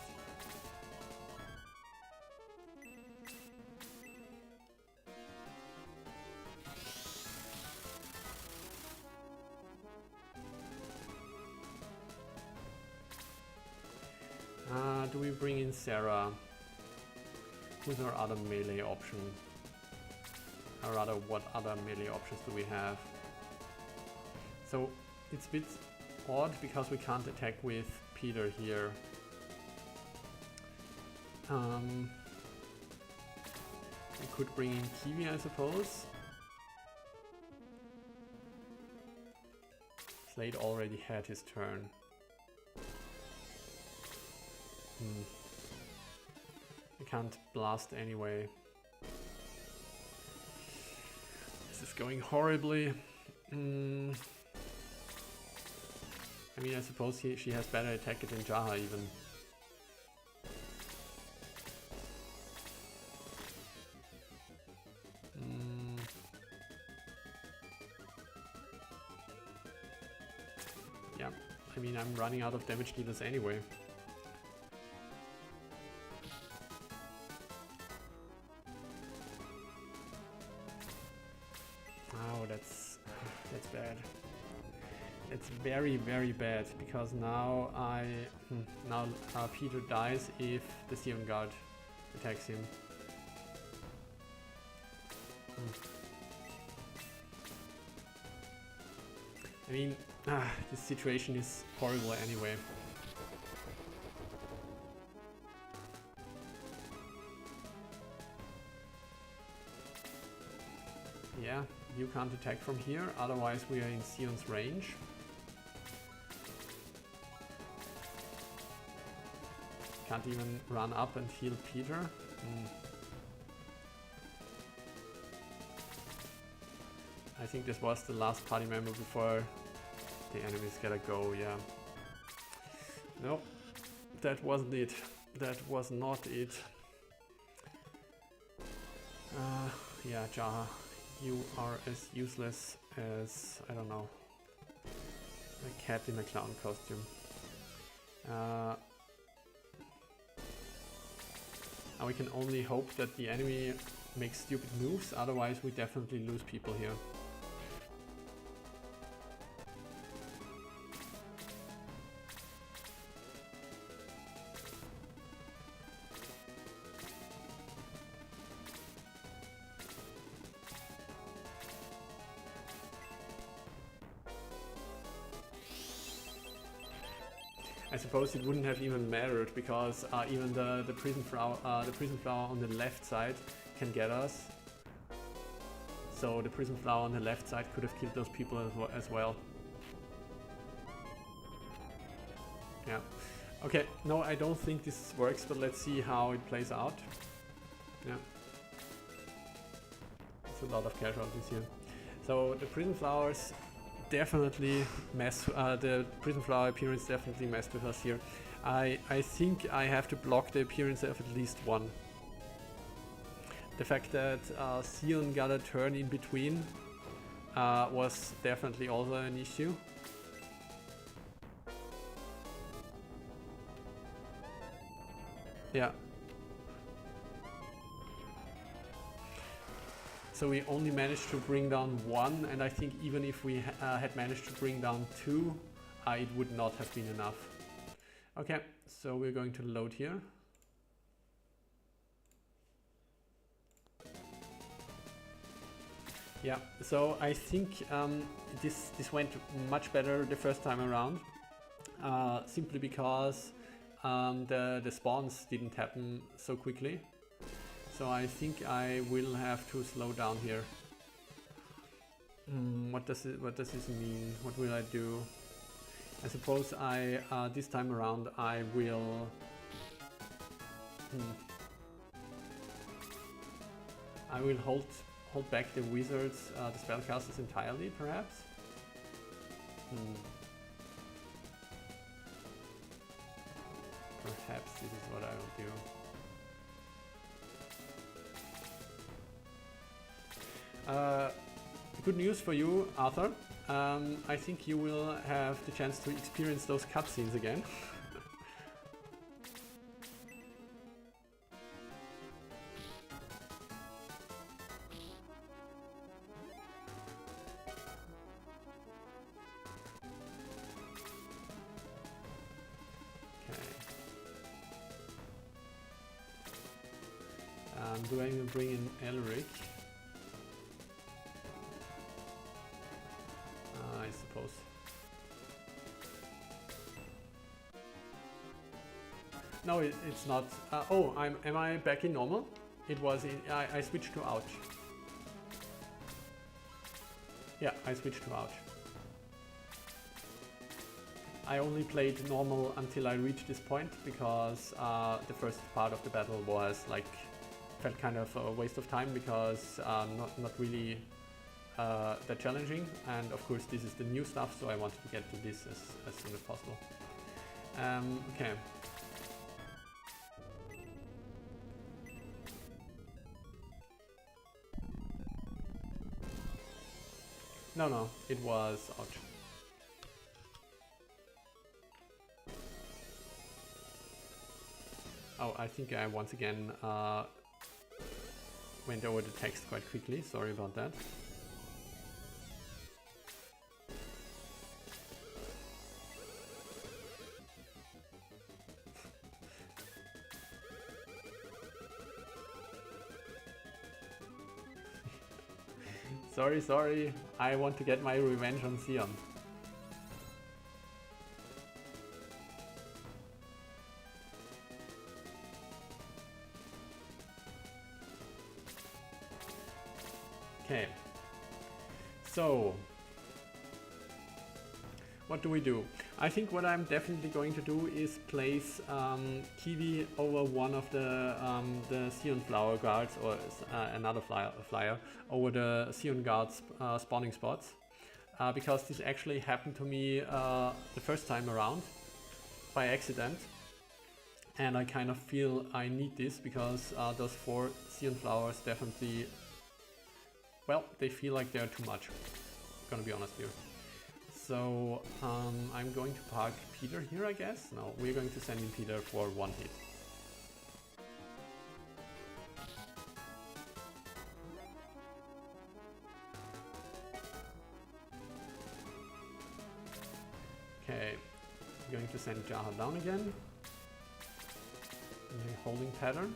Do we bring in Sarah? Who's our other melee option? Or rather, what other melee options do we have? So it's a bit odd because we can't attack with Peter here. We could bring in Kiwi, I suppose. Slade already had his turn. I can't blast anyway. This is going horribly. I mean, I suppose she has better attack than Jaha even. Yeah, I mean, I'm running out of damage dealers anyway. Oh, that's bad. It's very, very bad because now Peter dies if the Sion guard attacks him. I mean, this situation is horrible anyway. Yeah, you can't attack from here, otherwise we are in Sion's range. Can't even run up and heal Peter. I think this was the last party member before the enemies gotta go, yeah. Nope, that wasn't it. that was not it. Yeah, Jaha, you are as useless as, I don't know, a cat in a clown costume. Now we can only hope that the enemy makes stupid moves, otherwise we definitely lose people here. I suppose it wouldn't have even mattered because even the prison flower on the left side can get us. So the prison flower on the left side could have killed those people as well. Yeah. Okay. No, I don't think this works, but let's see how it plays out. Yeah. It's a lot of casualties here. So the prison flowers definitely the prison flower appearance definitely messed with us here. I think I have to block the appearance of at least one. The fact that Sion got a turn in between was definitely also an issue. Yeah. So we only managed to bring down one, and I think even if we had managed to bring down two, it would not have been enough. Okay, so we're going to load here. Yeah, so I think this went much better the first time around, simply because the spawns didn't happen so quickly. So I think I will have to slow down here. What does this mean? What will I do? I suppose this time around I will. I will hold back the wizards, the spellcasters entirely, perhaps. Perhaps this is what I will do. Good news for you, Arthur. I think you will have the chance to experience those cutscenes again. Okay. Do I even bring in Elric? I suppose. No, it's not. Oh, am I back in normal? It was in. I switched to ouch. Yeah, I switched to ouch. I only played normal until I reached this point because the first part of the battle was like felt kind of a waste of time because not really that challenging, and of course this is the new stuff, so I wanted to get to this as soon as possible. Okay. No, it was ouch. Oh, I think I once again went over the text quite quickly, sorry about that. Sorry, I want to get my revenge on Sion. Okay, so what do we do? I think what I'm definitely going to do is place Kiwi over one of the Sion flower guards, or another flyer over the Sion guards spawning spots, because this actually happened to me the first time around by accident, And I kind of feel I need this because those 4 Sion flowers definitely, well, they feel like they're too much, gonna be honest here. So I'm going to park Peter here, I guess. No, we're going to send in Peter for 1 hit. Okay, I'm going to send Jaha down again. In a holding pattern.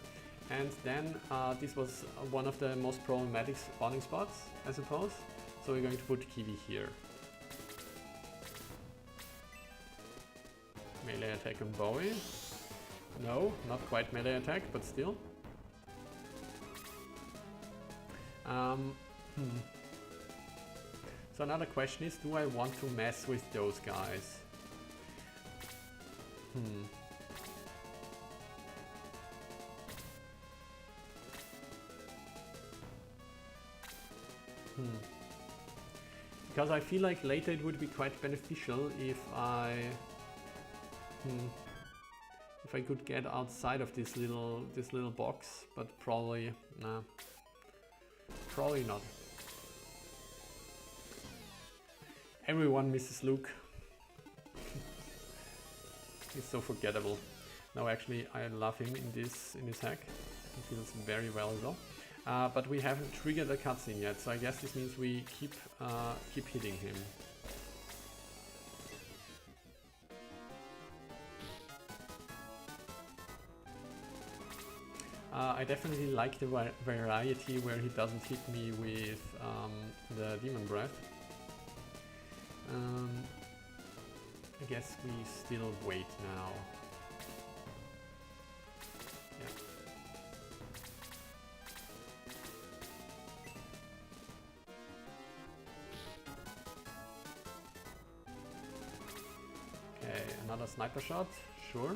And then this was one of the most problematic spawning spots, I suppose. So we're going to put Kiwi here. Melee attack on Bowie. No, not quite melee attack, but still. So another question is, do I want to mess with those guys? Because I feel like later it would be quite beneficial if I could get outside of this little box, but probably nah, probably not. Everyone misses Luke. He's so forgettable. No, actually, I love him in this hack. He feels very valuable. But we haven't triggered the cutscene yet, so I guess this means we keep hitting him. I definitely like the variety where he doesn't hit me with the Demon Breath. I guess we still wait now. Okay, another sniper shot, sure.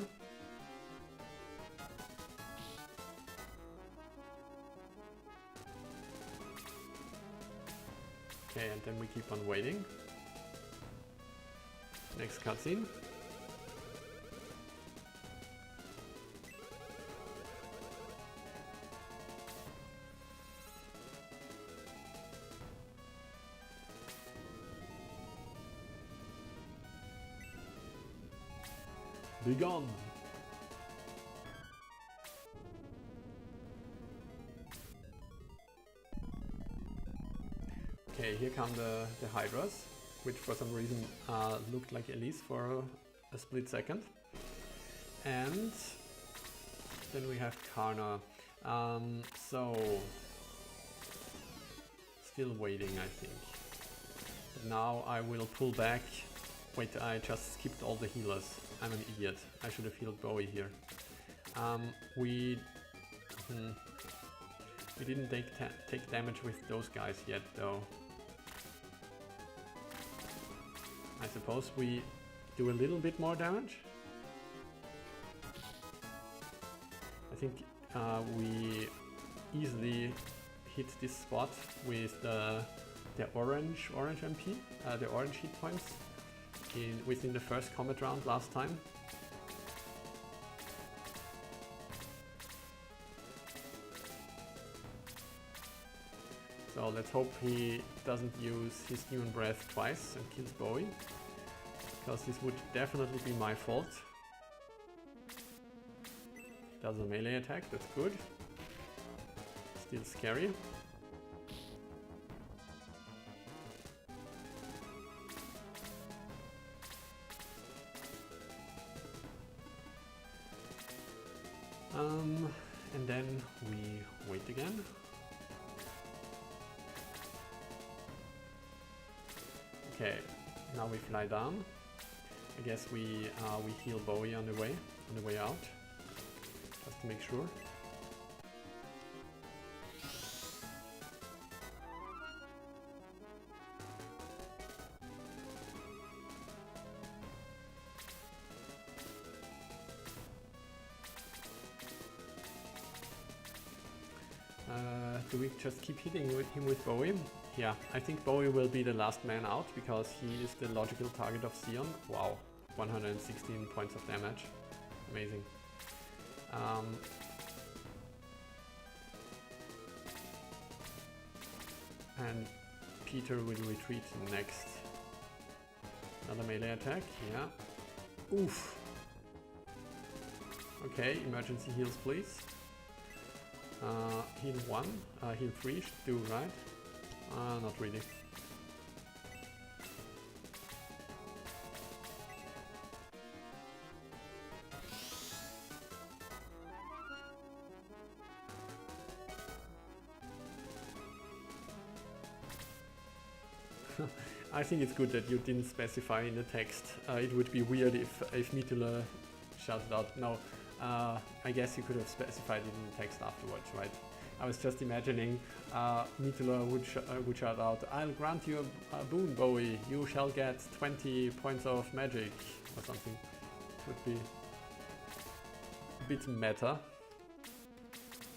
Okay, and then we keep on waiting. Next cutscene. Be gone! Okay, here come the Hydras, which for some reason looked like Elise for a split second. And then we have Karna. So, still waiting, I think. But now I will pull back. Wait, I just skipped all the healers. I'm an idiot. I should have healed Bowie here. We didn't take damage with those guys yet, though. I suppose we do a little bit more damage. I think we easily hit this spot with the orange MP, the orange hit points within the first combat round last time. So let's hope he doesn't use his Demon Breath twice and kills Bowie, because this would definitely be my fault. Does a melee attack, that's good. Still scary. And then we wait again. Okay, now we fly down. I guess we heal Bowie on the way out, just to make sure. Do we just keep hitting him with Bowie? Yeah, I think Bowie will be the last man out, because he is the logical target of Sion. Wow, 116 points of damage. Amazing. And Peter will retreat next. Another melee attack, yeah. Oof. Okay, emergency heals please. Heal 1, heal 3 should do, right? Not really. I think it's good that you didn't specify in the text. It would be weird if Mitula shouted out. No, I guess you could have specified it in the text afterwards, right? I was just imagining Mitula would shout out, "I'll grant you a boon, Bowie. You shall get 20 points of magic," or something. It would be a bit meta.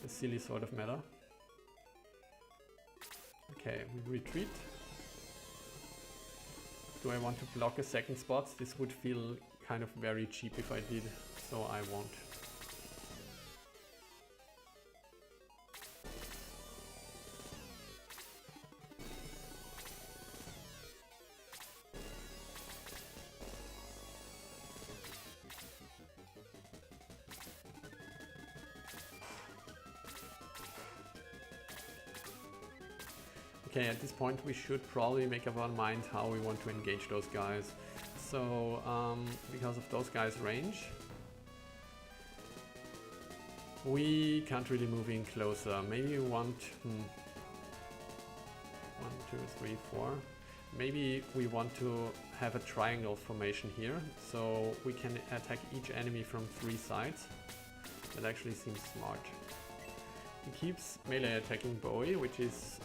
A silly sort of meta. Okay, we retreat. Do I want to block a second spot? This would feel kind of very cheap if I did, so I won't. Okay, at this point we should probably make up our mind how we want to engage those guys. So, because of those guys' range, we can't really move in closer. Maybe we want... 1, 2, 3, 4. Maybe we want to have a triangle formation here, so we can attack each enemy from 3 sides. That actually seems smart. He keeps melee attacking Bowie, which is...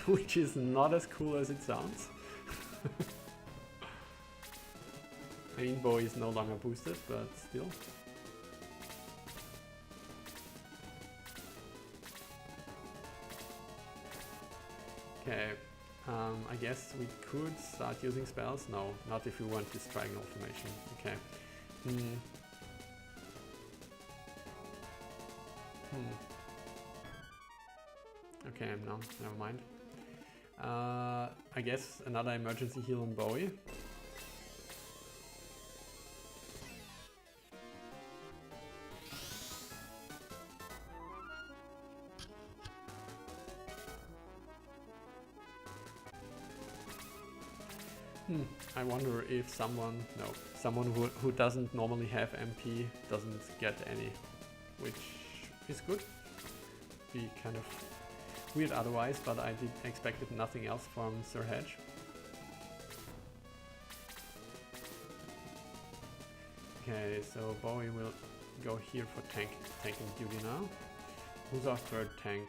which is not as cool as it sounds. I mean, Bowie is no longer boosted, but still. Okay, I guess we could start using spells. No, not if we want this triangle formation. Okay. Okay, no, never mind. I guess another emergency heal on Bowie. I wonder if someone who doesn't normally have MP doesn't get any, which is good. Be kind of weird otherwise, but I expected nothing else from Sir Hedge. Okay, so Bowie will go here for tanking duty now. Who's our third tank?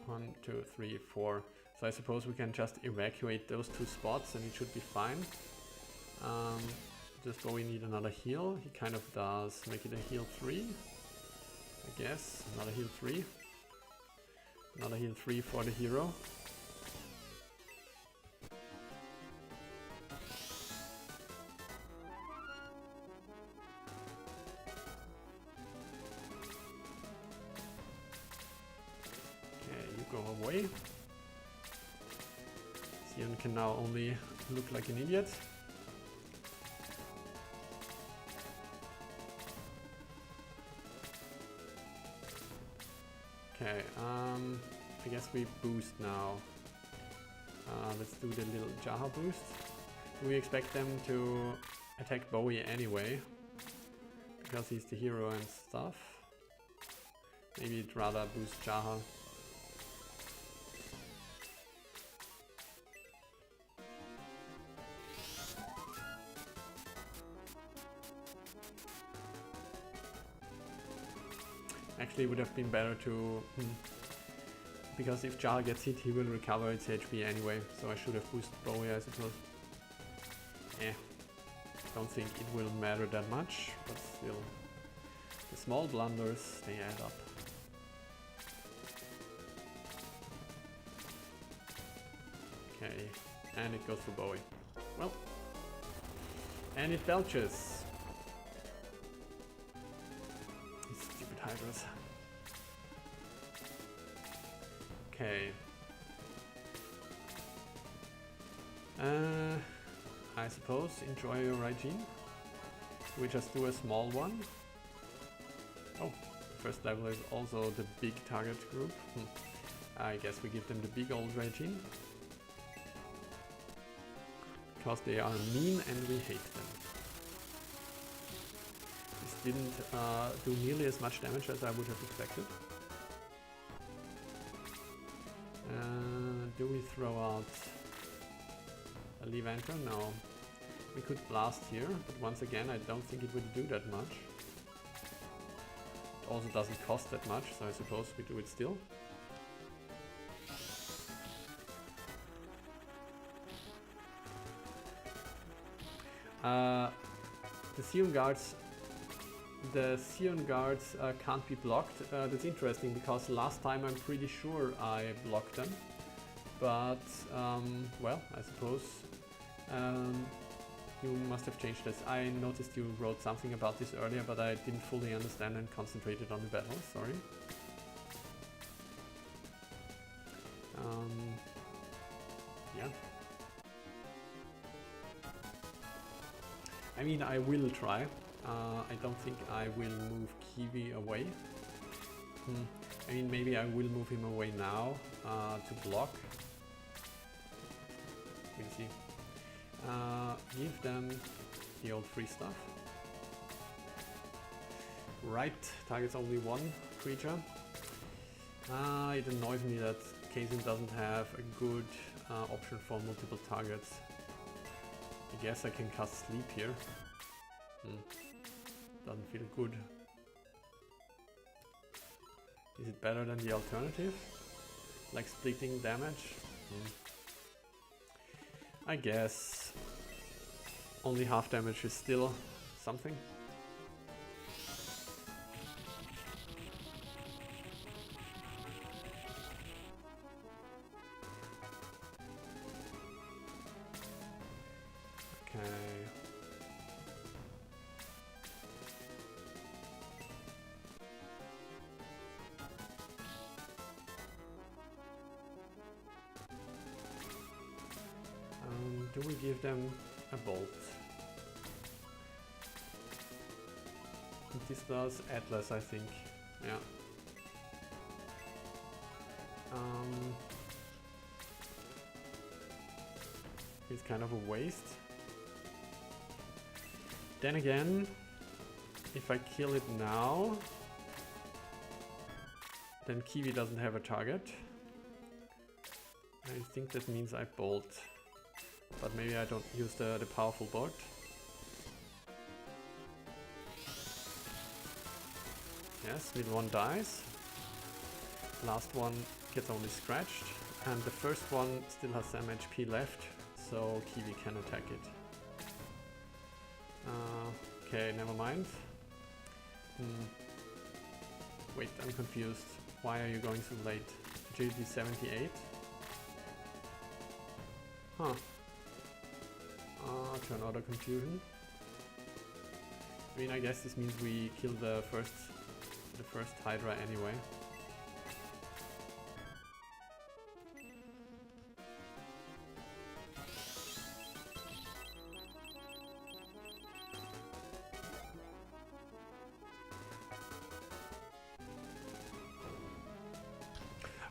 1, 2, 3, 4. So I suppose we can just evacuate those 2 spots and it should be fine. Does Bowie need another heal? He kind of does. Make it a heal 3, I guess. Another heal 3. Another heal 3 for the hero. Okay, you go away. Sion can now only look like an idiot. Okay, I guess we boost now. Let's do the little Jaha boost. Do we expect them to attack Bowie anyway? Because he's the hero and stuff. Maybe I'd rather boost Jaha. Actually, it would have been better to... because if Jar gets hit, he will recover its HP anyway, so I should have boosted Bowie, I suppose. Don't think it will matter that much, but still. The small blunders, they add up. Okay, and it goes for Bowie. Well, And it belches. These stupid hydras. Okay. I suppose enjoy your hygiene. We just do a small one. Oh, the first level is also the big target group. I guess we give them the big old hygiene. Because they are mean and we hate them. This didn't do nearly as much damage as I would have expected. Do we throw out a Levanter? No. We could blast here, but once again I don't think it would do that much. It also doesn't cost that much, so I suppose we do it still. The Sion guards can't be blocked. That's interesting because last time I'm pretty sure I blocked them. But, well, I suppose you must have changed this. I noticed you wrote something about this earlier, but I didn't fully understand and concentrated on the battle, sorry. Yeah. I mean, I will try. I don't think I will move Kiwi away. I mean, maybe I will move him away now to block. We'll see. Give them the old free stuff. Right, targets only one creature. It annoys me that Kazin doesn't have a good option for multiple targets. I guess I can cast Sleep here. Doesn't feel good. Is it better than the alternative? Like splitting damage? I guess only half damage is still something. Okay. Do we give them a bolt? This does Atlas, I think. Yeah. It's kind of a waste. Then again, if I kill it now, then Kiwi doesn't have a target. I think that means I bolt. But maybe I don't use the powerful board. Yes, middle one dies. Last one gets only scratched. And the first one still has some HP left, so Kiwi can attack it. Okay, never mind. Wait, I'm confused. Why are you going so late? Agility 78? Huh. Turn order confusion. I mean, I guess this means we kill the first Hydra anyway.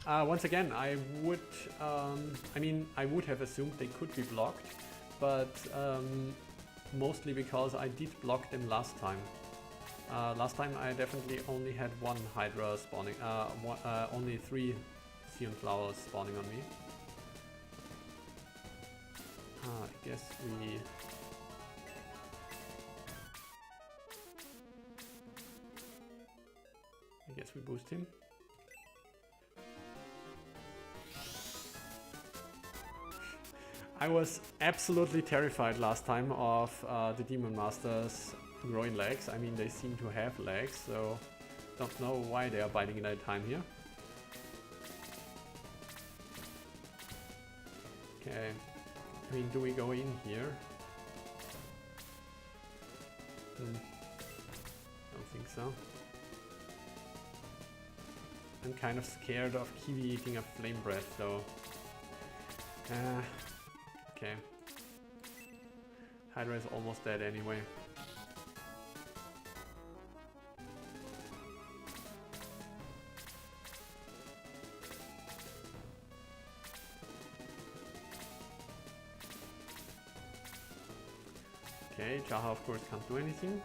Once again, I would, I mean, I would have assumed they could be blocked, but mostly because I did block them last time. Last time I definitely only had one Hydra spawning, only 3 Sion flowers spawning on me. I guess we boost him. I was absolutely terrified last time of the Demon Masters growing legs. I mean, they seem to have legs, so don't know why they are biting at a time here. Okay, I mean, do we go in here? Don't think so. I'm kind of scared of Kiwi eating a flame breath though. Okay. Hydra is almost dead anyway. Okay, Jaha of course can't do anything.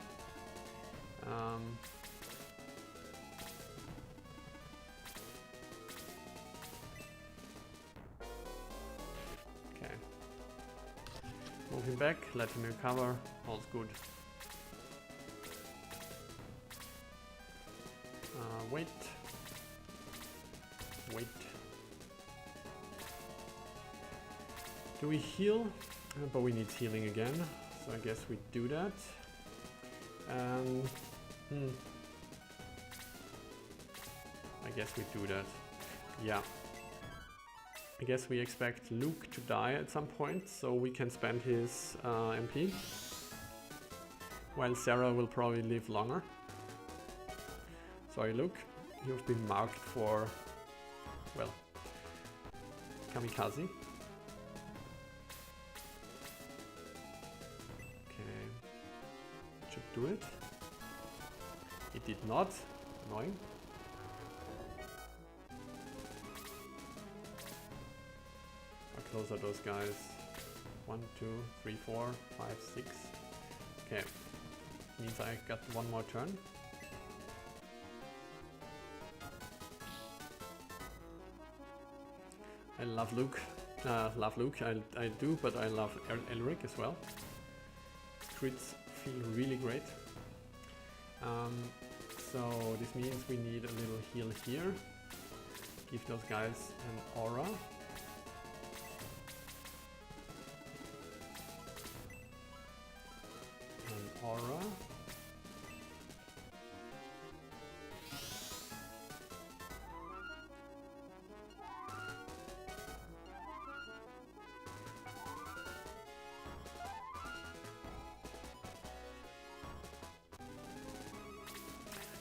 Okay. Move him back, let him recover, all's good. Wait. Wait. Do we heal? But we need healing again. So I guess we do that. I guess we do that. Yeah. I guess we expect Luke to die at some point, so we can spend his MP. While Sarah will probably live longer. Sorry, Luke. You've been marked for, well, kamikaze. Should do it. It did not. Annoying. How close are those guys? 1, 2, 3, 4, 5, 6. Okay. Means I got one more turn. I love Luke. I do, but I love Elric as well. Crits feel really great. So this means we need a little heal here. Give those guys an aura. An aura.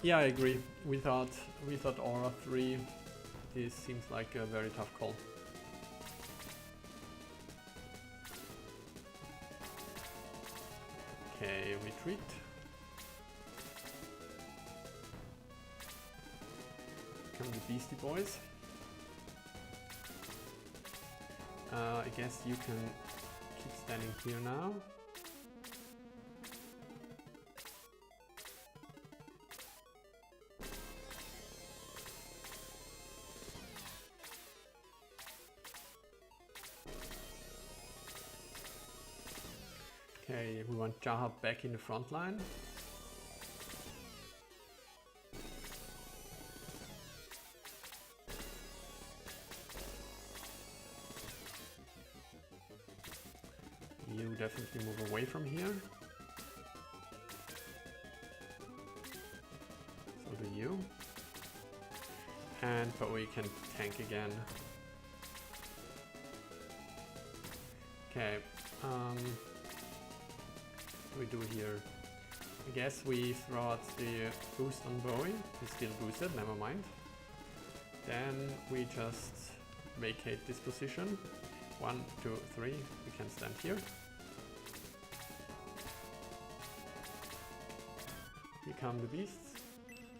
Yeah, I agree. We thought Aura 3. This seems like a very tough call. Okay, retreat. Come the Beastie Boys. I guess you can keep standing here now. Okay, we want Jaha back in the front line. You definitely move away from here. So do you. But we can tank again. Okay. We do here. I guess we throw out the boost on Bowie. He's still boosted, never mind. Then we just vacate this position. 1, 2, 3. We can stand here. Here come the beasts.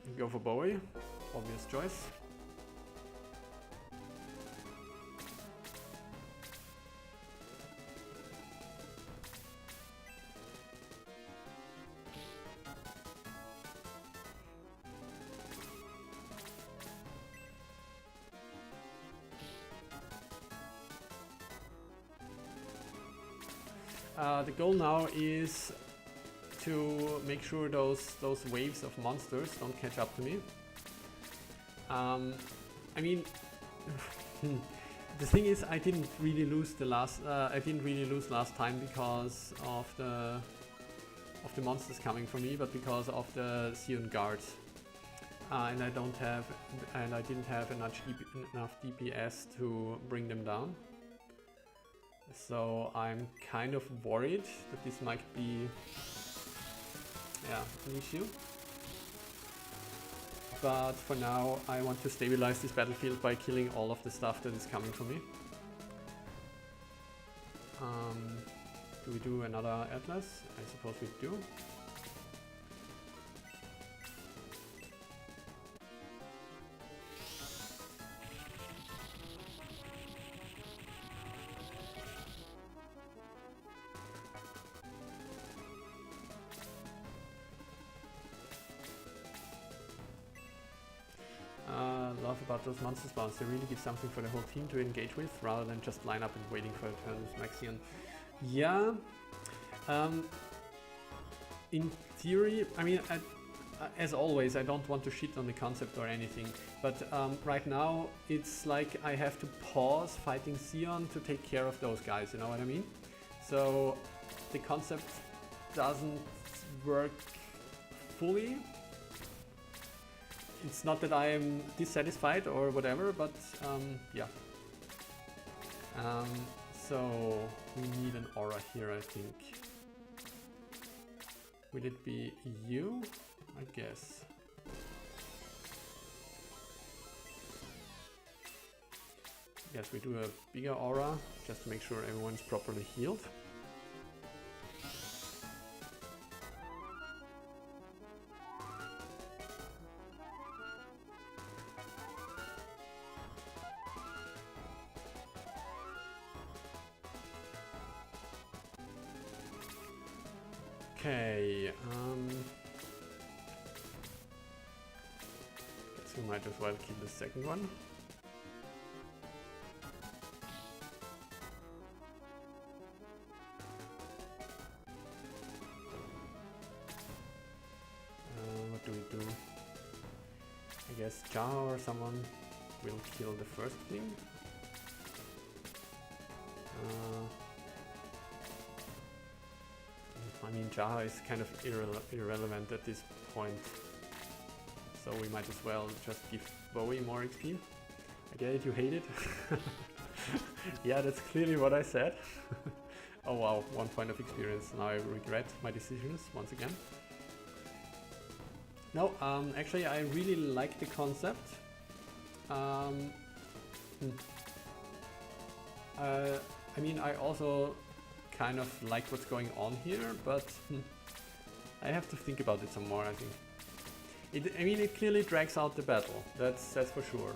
We go for Bowie. Obvious choice. The goal now is to make sure those waves of monsters don't catch up to me. I mean, the thing is, I didn't really lose last time because of the monsters coming for me, but because of the Sion guards. And I didn't have enough DPS to bring them down. So I'm kind of worried that this might be yeah, an issue. But for now, I want to stabilize this battlefield by killing all of the stuff that is coming for me. Do we do another Atlas? I suppose we do. Love about those monster spawns, they really give something for the whole team to engage with rather than just line up and waiting for a turn with Maxion. Yeah, in theory, I mean, as always, I don't want to shit on the concept or anything, but right now it's like I have to pause fighting Sion to take care of those guys, you know what I mean? So the concept doesn't work fully. It's not that I am dissatisfied or whatever, but yeah. So we need an aura here, I think. Will it be you? I guess. Yes, we do a bigger aura just to make sure everyone's properly healed. Okay, guess we might as well kill the second one. What do we do? I guess Jaha or someone will kill the first thing. I mean, Jaha is kind of irrelevant at this point, so we might as well just give Bowie more XP. I get it, you hate it. Yeah, that's clearly what I said. Oh wow, 1 point of experience. Now I regret my decisions once again. No, actually I really like the concept. I mean, I also kind of like what's going on here, but I have to think about it some more, I think. I mean, it clearly drags out the battle, that's for sure.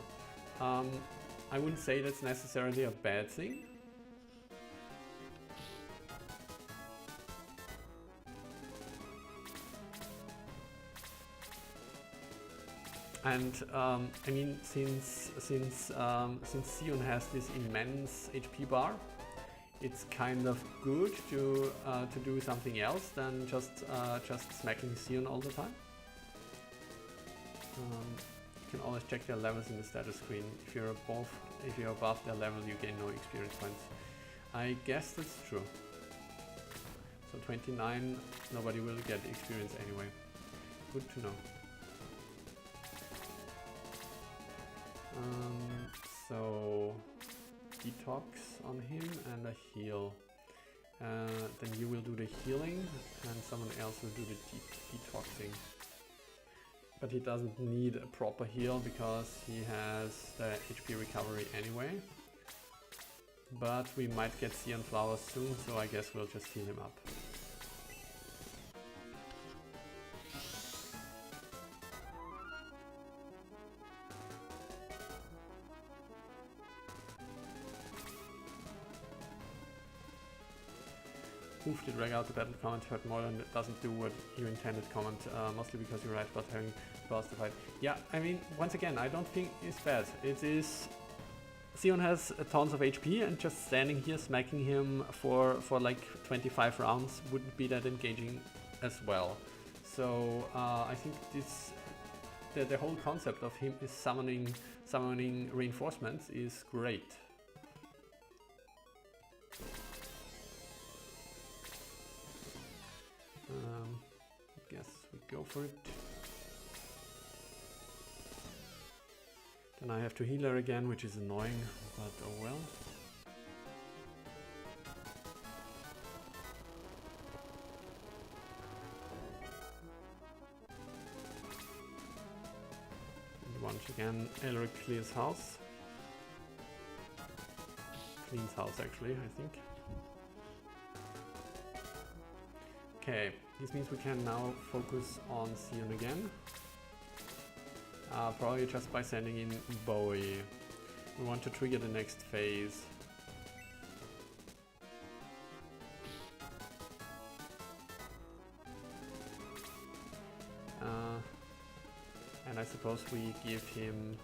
I wouldn't say that's necessarily a bad thing. And I mean, since Sion has this immense HP bar, it's kind of good to do something else than just smacking Sion all the time. You can always check their levels in the status screen. If you're above their level, you gain no experience points. I guess that's true. So 29, nobody will get experience anyway. Good to know. So detox on him and a heal. Then you will do the healing and someone else will do the detoxing. But he doesn't need a proper heal because he has the HP recovery anyway. But we might get Sion Flowers soon, so I guess we'll just heal him up. Oof, the drag out the battle comment hurt more than it doesn't do what you intended comment, mostly because you're right about having boss to fight. Yeah, I mean, once again, I don't think it's bad. It is... Sion has tons of HP and just standing here smacking him for like 25 rounds wouldn't be that engaging as well. So I think this... The whole concept of him is summoning reinforcements is great. I guess we go for it. Then I have to heal her again, which is annoying, but oh well. Once again, Elric clears house. Cleans house actually, I think. Okay, this means we can now focus on Sion again. Probably just by sending in Bowie. We want to trigger the next phase. And I suppose we give him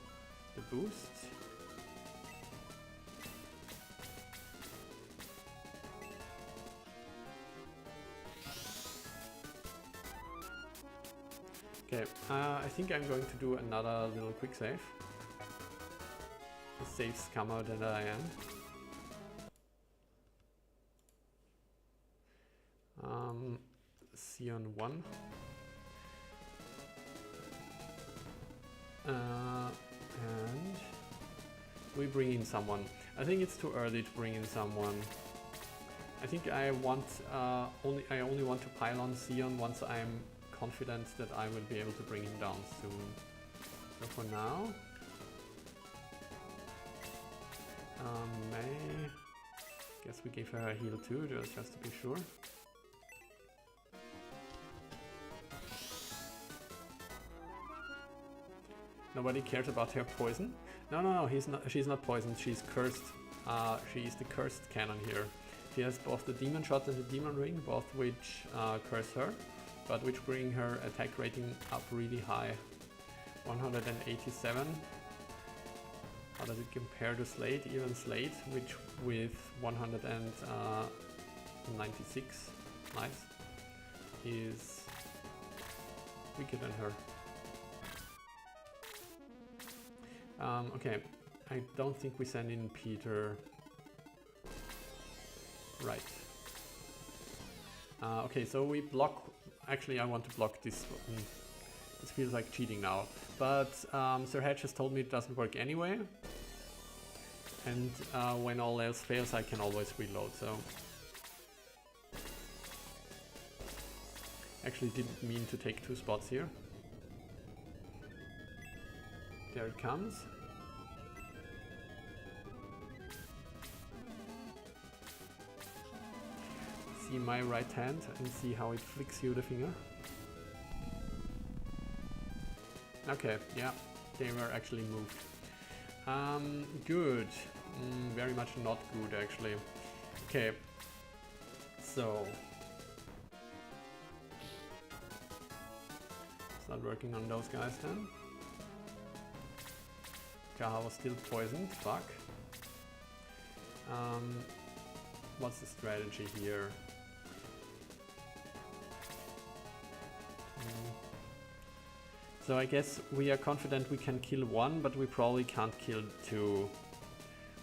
the boost. Okay, I think I'm going to do another little quick save. A safe scammer that I am. Sion 1. And we bring in someone. I think it's too early to bring in someone. I think I only want to pile on Sion once I'm confident that I will be able to bring him down soon. So for now, May. Guess we give her a heal too, just to be sure. Nobody cares about her poison. No, she's not poisoned. She's cursed. She is the cursed cannon here. She has both the demon shot and the demon ring, both which curse her, but which bring her attack rating up really high. 187. How does it compare to Slate? Even Slate, which with 196, nice, is weaker than her. Okay, I don't think we send in Peter. Right. Okay, so we block. Actually, I want to block this one. It feels like cheating now. But Sir Hedge has told me it doesn't work anyway. And when all else fails, I can always reload, so. Actually didn't mean to take 2 spots here. There it comes. See my right hand and see how it flicks you the finger. Okay, yeah, they were actually moved. Good. Very much not good actually. Okay, so start working on those guys then. Jaha was still poisoned, fuck. What's the strategy here? So I guess we are confident we can kill 1, but we probably can't kill 2,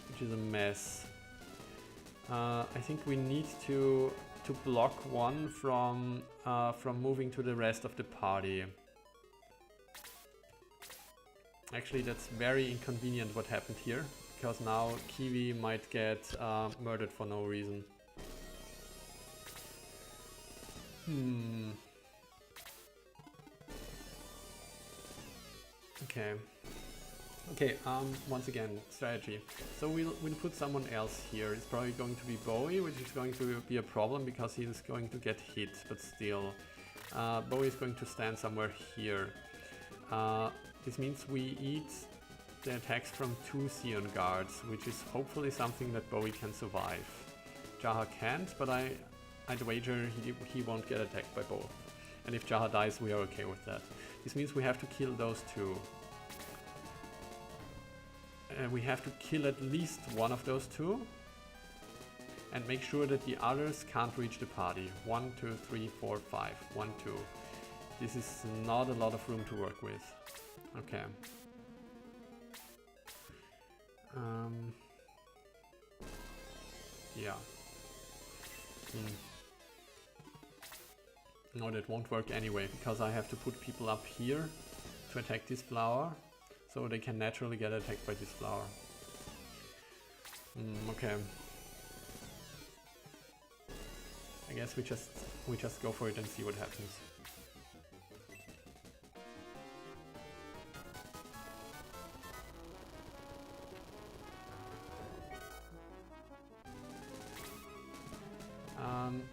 which is a mess. I think we need to block 1 from moving to the rest of the party. Actually, that's very inconvenient what happened here, because now Kiwi might get murdered for no reason. Okay, once again, strategy. So we'll put someone else here. It's probably going to be Bowie, which is going to be a problem because he is going to get hit, but still. Bowie is going to stand somewhere here. This means we eat the attacks from 2 Sion guards, which is hopefully something that Bowie can survive. Jaha can't, but I'd wager he won't get attacked by both. And if Jaha dies, we are okay with that. This means we have to kill those 2. We have to kill at least one of those 2. And make sure that the others can't reach the party. 1, 2, 3, 4, 5. 1, 2. This is not a lot of room to work with. Okay. Yeah. No, that won't work anyway, because I have to put people up here to attack this flower, so they can naturally get attacked by this flower. Okay. I guess we just go for it and see what happens.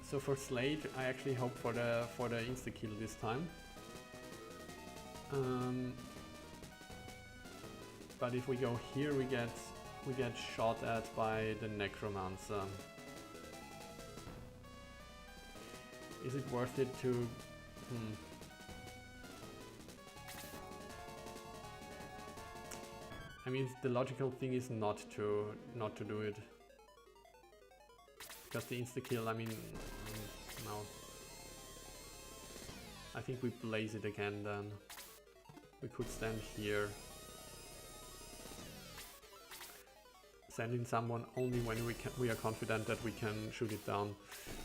So for Slade, I actually hope for the insta kill this time. But if we go here, we get shot at by the Necromancer. Is it worth it to? I mean, the logical thing is not to do it. Because the insta-kill, I mean, no. I think we blaze it again then. We could stand here. Send in someone only when we are confident that we can shoot it down.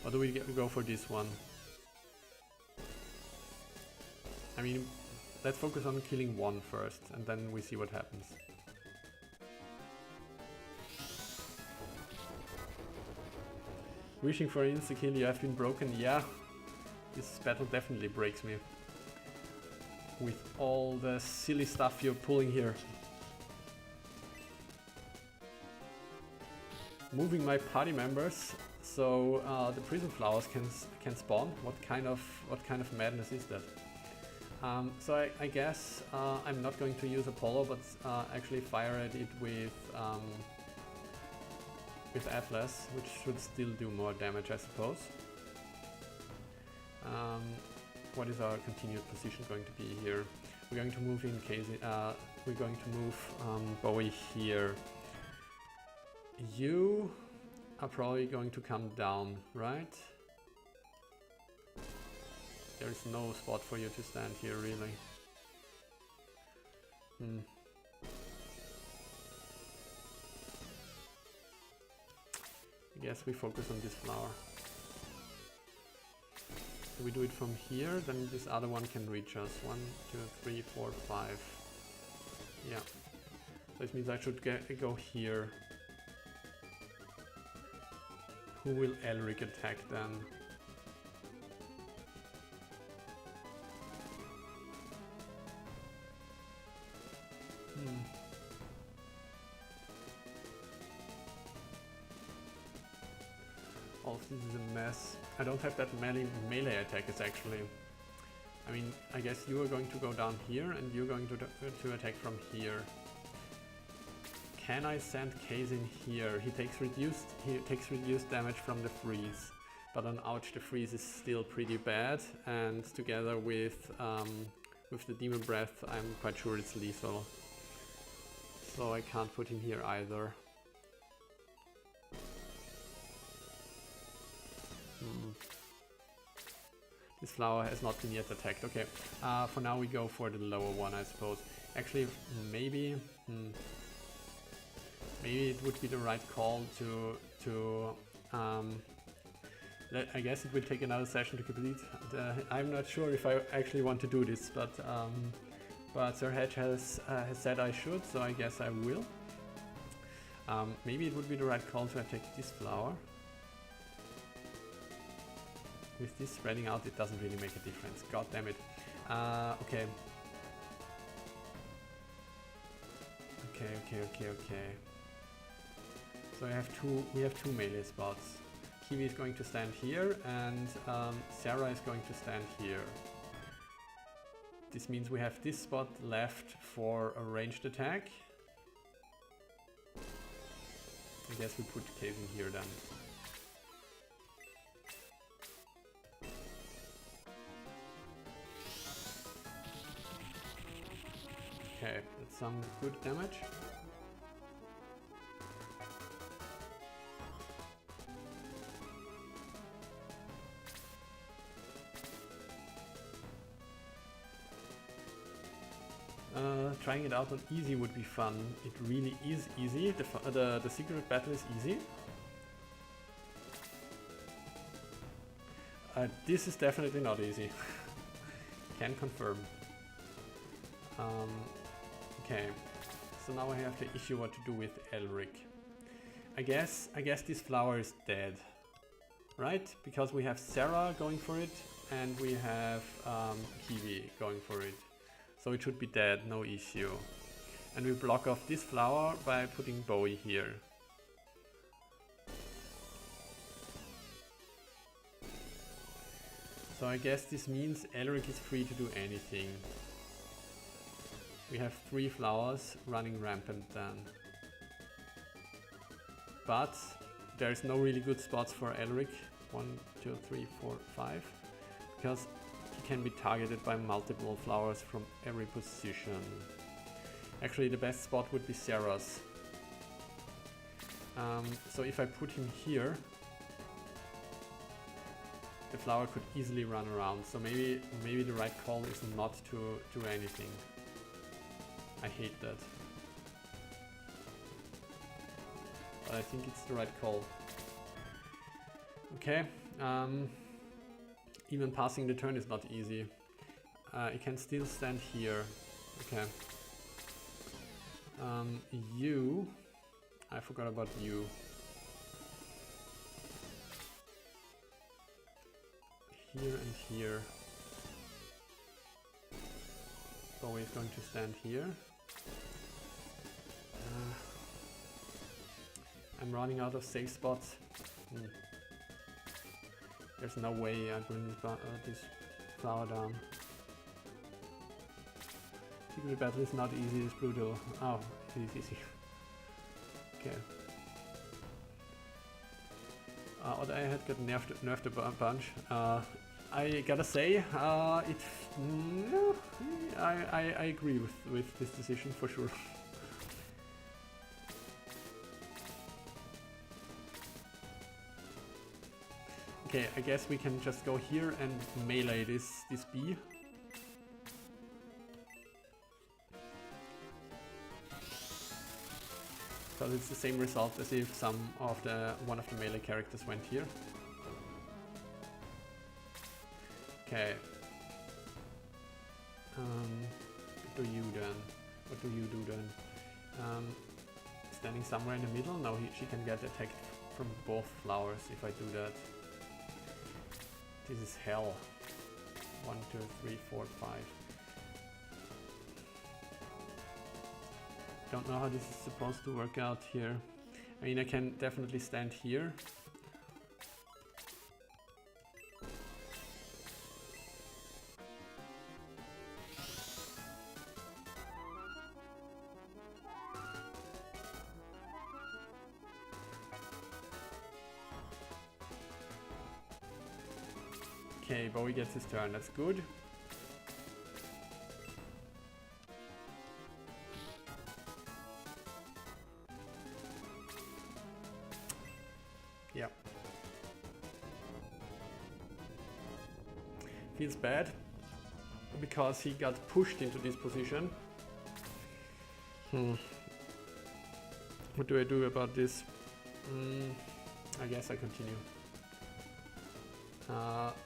Or do we go for this one? I mean, let's focus on killing one first, and then we see what happens. Wishing for an insta-kill, you have been broken. Yeah, this battle definitely breaks me. With all the silly stuff you're pulling here. Moving my party members, so the prison flowers can spawn. What kind of madness is that? So I guess I'm not going to use Apollo, but actually fire at it with Atlas, which should still do more damage, I suppose. What is our continued position going to be here? We're going to move in case we're going to move Bowie here. You are probably going to come down, right? There is no spot for you to stand here, really. I guess we focus on this flower. If we do it from here, then this other one can reach us. 1, 2, 3, 4, 5. Yeah. So this means I should go here. Who will Elric attack then? Oh, this is a mess. I don't have that melee attackers actually. I mean, I guess you are going to go down here and you're going to attack from here. Can I send Case in here? He takes reduced damage from the freeze. But on ouch, the freeze is still pretty bad, and together with the demon breath, I'm quite sure it's lethal. So I can't put him here either. This flower has not been yet attacked. Okay, for now we go for the lower one, I suppose. Actually, maybe it would be the right call to I guess it will take another session to complete. I'm not sure if I actually want to do this, but Sir Hedge has said I should, so I guess I will. Maybe it would be the right call to attack this flower. With this spreading out, it doesn't really make a difference. God damn it. Okay. Okay. So we have two melee spots. Kiwi is going to stand here, and Sarah is going to stand here. This means we have this spot left for a ranged attack. I guess we put Cave in here then. Okay, that's some good damage. Trying it out on easy would be fun. It really is easy. The secret battle is easy. This is definitely not easy. Can confirm. Okay, so now I have the issue what to do with Elric. I guess this flower is dead, right? Because we have Sarah going for it, and we have Kiwi going for it. So it should be dead, no issue. And we block off this flower by putting Bowie here. So I guess this means Elric is free to do anything. We have 3 flowers running rampant then. But there's no really good spots for Elric. 1, 2, 3, 4, 5. Because he can be targeted by multiple flowers from every position. Actually, the best spot would be Sarah's. So if I put him here, the flower could easily run around. So maybe the right call is not to do anything. I hate that. But I think it's the right call. Okay. Even passing the turn is not easy. It can still stand here. Okay. You... I forgot about you. Here and here. Bowie is going to stand here. I'm running out of safe spots. There's no way I bring this flower down. Secret battle is not easy, it's brutal. Oh, it is easy. Okay. Odd Eye had got nerfed a bunch. I gotta say, I agree with this decision for sure. Okay, I guess we can just go here and melee this bee. Because it's the same result as if one of the melee characters went here. Okay. What do you then? What do you do then? Standing somewhere in the middle? No, she can get attacked from both flowers if I do that. This is hell. 1, 2, 3, 4, 5. Don't know how this is supposed to work out here. I mean, I can definitely stand here. Okay, Bowie gets his turn, that's good. Yeah. Feels bad, because he got pushed into this position. What do I do about this? I guess I continue.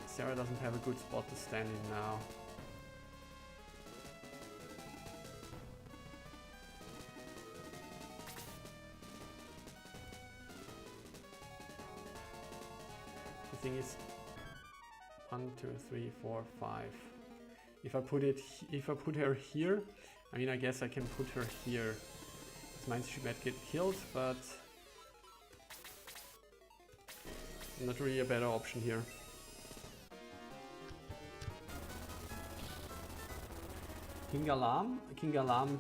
Sarah doesn't have a good spot to stand in now. The thing is, 1, 2, 3, 4, 5. If I put her here, I mean, I guess I can put her here. This means she might get killed, but not really a better option here. King Alarm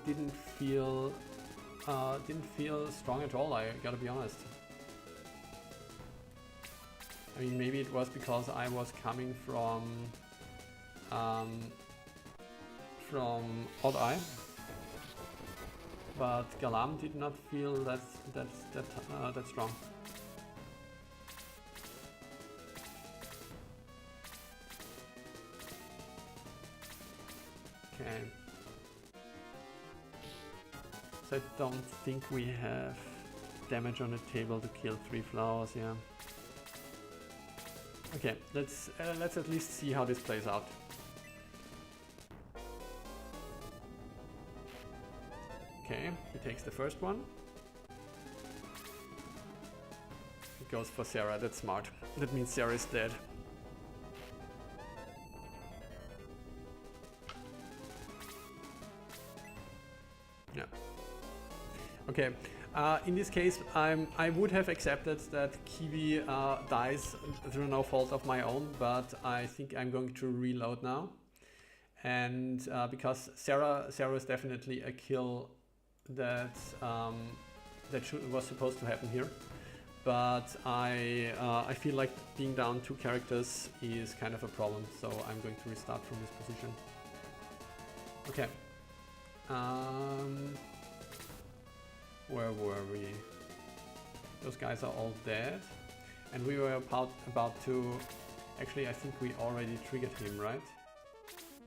didn't feel strong at all, I gotta be honest. I mean, maybe it was because I was coming from Odd Eye, but Galam did not feel that strong. Okay. So I don't think we have damage on the table to kill 3 flowers, yeah. Okay, let's at least see how this plays out. Okay, he takes the first one. He goes for Sarah, that's smart. That means Sarah is dead. Yeah. Okay, In this case, I would have accepted that Kiwi dies through no fault of my own, but I think I'm going to reload now. And because Sarah is definitely a kill that was supposed to happen here. But I feel like being down 2 characters is kind of a problem, so I'm going to restart from this position. Okay. Where were we? Those guys are all dead. And we were about to... Actually, I think we already triggered him, right?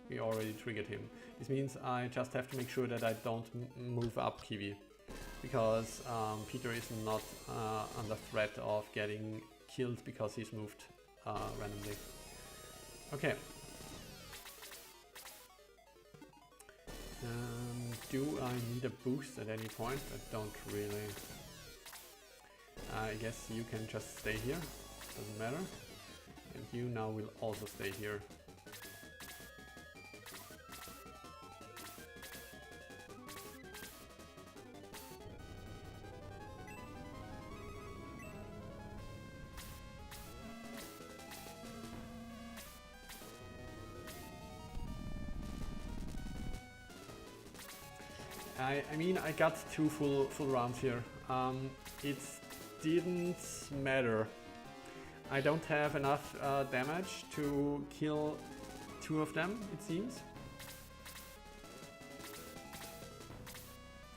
We already triggered him. This means I just have to make sure that I don't move up Kiwi. Because Peter is not under threat of getting killed because he's moved randomly. Okay. Do I need a boost at any point? I don't really. I guess you can just stay here, doesn't matter. And you now will also stay here. I mean, I got 2 full rounds here. It didn't matter. I don't have enough damage to kill 2 of them, it seems.